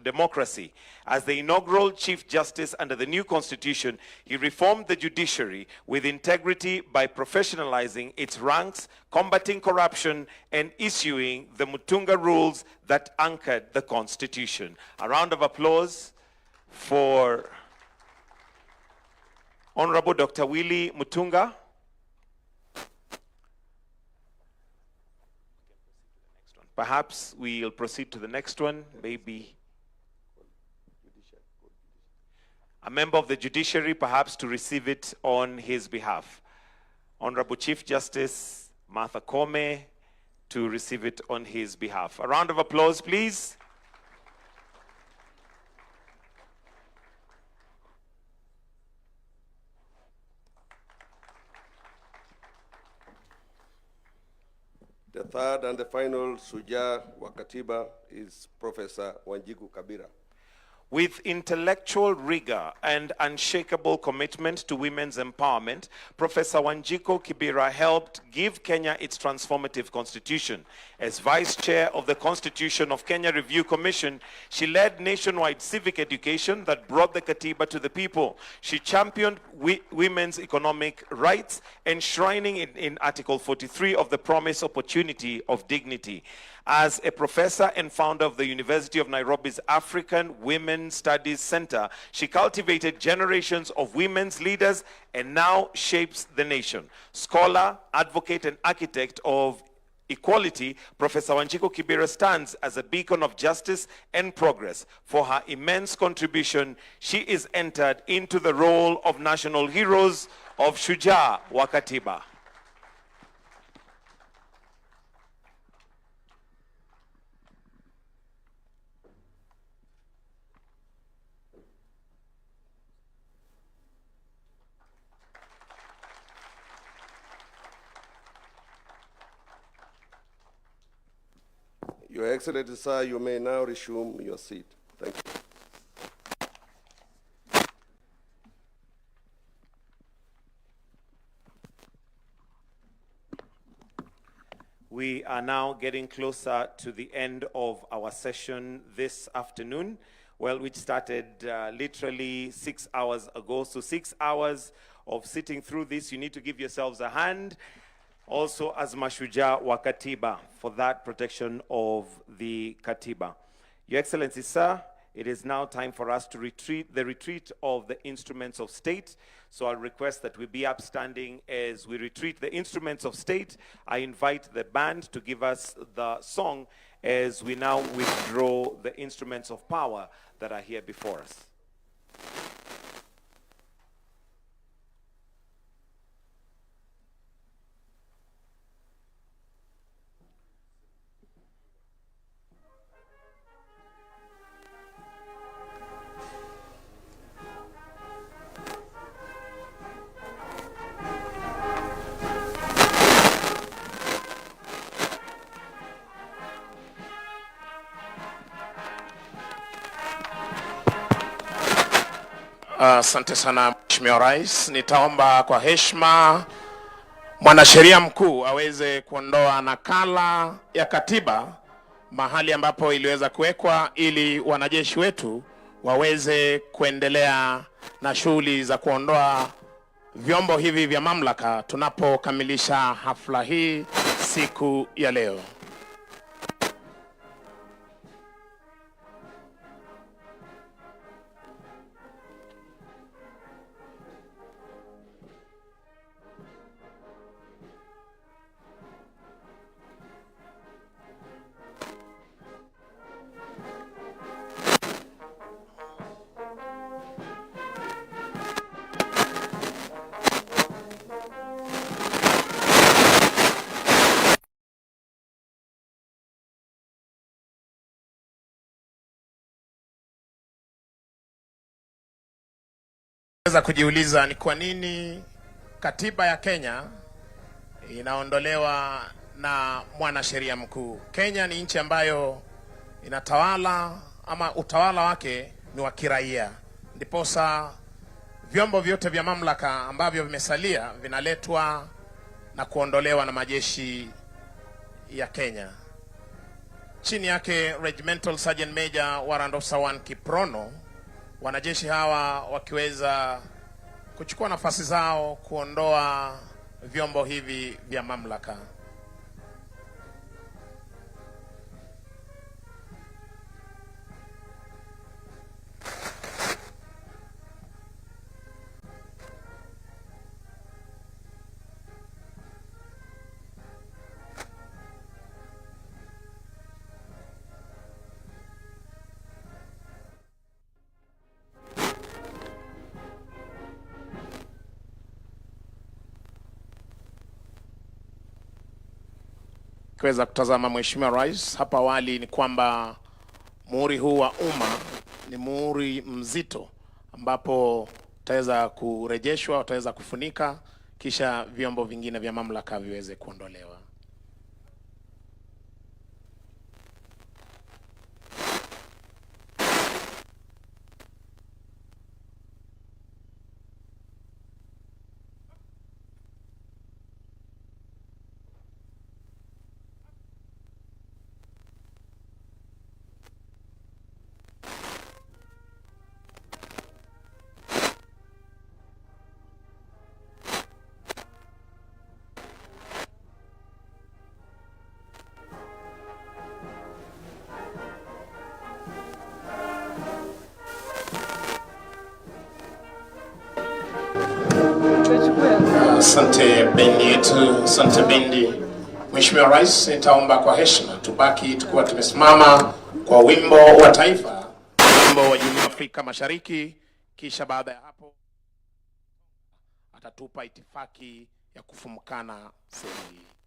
democracy. As the inaugural Chief Justice under the new constitution, he reformed the judiciary with integrity by professionalizing its ranks, combating corruption, and issuing the Mutunga rules that anchored the constitution. A round of applause for Honorable Dr. Willie Mutunga. Perhaps we'll proceed to the next one, maybe. A member of the judiciary, perhaps to receive it on his behalf. Honorable Chief Justice Martha Koome to receive it on his behalf. A round of applause, please. The third and the final Shujaa wa Katiba is Professor Wanjiku Kabira. With intellectual rigor and unshakable commitment to women's empowerment, Professor Wanjiku Kibira helped give Kenya its transformative constitution. As Vice Chair of the Constitution of Kenya Review Commission, she led nationwide civic education that brought the Katiba to the people. She championed women's economic rights, enshrining in Article 43 of the Promise Opportunity of Dignity. As a professor and founder of the University of Nairobi's African Women Studies Center, she cultivated generations of women's leaders and now shapes the nation. Scholar, advocate, and architect of equality, Professor Wanjiku Kibira stands as a beacon of justice and progress. For her immense contribution, she is entered into the role of National Heroes of Shujaa wa Katiba. Your Excellency, sir, you may now resume your seat. Thank you. We are now getting closer to the end of our session this afternoon, well, which started literally 6 hours ago. So 6 hours of sitting through this. You need to give yourselves a hand. Also as Mashujaa wa Katiba for that protection of the Katiba. Your Excellency, sir, it is now time for us to retreat of the instruments of state. So I'll request that we be upstanding as we retreat the instruments of state. I invite the band to give us the song as we now withdraw the instruments of power that are here before us. Asante sana Mheshimiwa Rais. Nitaomba kwa heshima mwanasheria mkuu aweze kuondoa nakala ya katiba mahali ambapo iliweza kuwekwa ili wanajeshi wetu waweze kuendelea na shughuli za kuondoa vyombo hivi vya mamlaka tunapokamilisha hafla hii siku ya leo. Weza kujiuliza ni kwa nini katiba ya Kenya inaondolewa na mwanasheria mkuu. Kenya ni nchi ambayo inatawala ama utawala wake ni wa kiraia. Ndiposa vyombo vyote vya mamlaka ambavyo vimesalia vinaletwa na kuondolewa na majeshi ya Kenya. Chini yake Regimental Sergeant Major Warrant Officer 1 Kiprono, wanajeshi hawa wakiweza kuchukua nafasi zao kuondoa vyombo hivi vya mamlaka. Kiweza kutazama Mheshimiwa Rais, hapa awali ni kwamba muhuri huu wa umma ni muhuri mzito ambapo utaweza kurejeshwa, utaweza kufunika kisha vyombo vingine vya mamlaka viweze kuondolewa. Asante bendi yetu, asante bendi. Mheshimiwa Rais, nitaomba kwa heshima tubaki tukiwa tumesimama kwa wimbo wa taifa, wimbo wa Jumuiya ya Afrika Mashariki, kisha baada ya hapo atatupa itifaki ya kufumukana sehemu hii.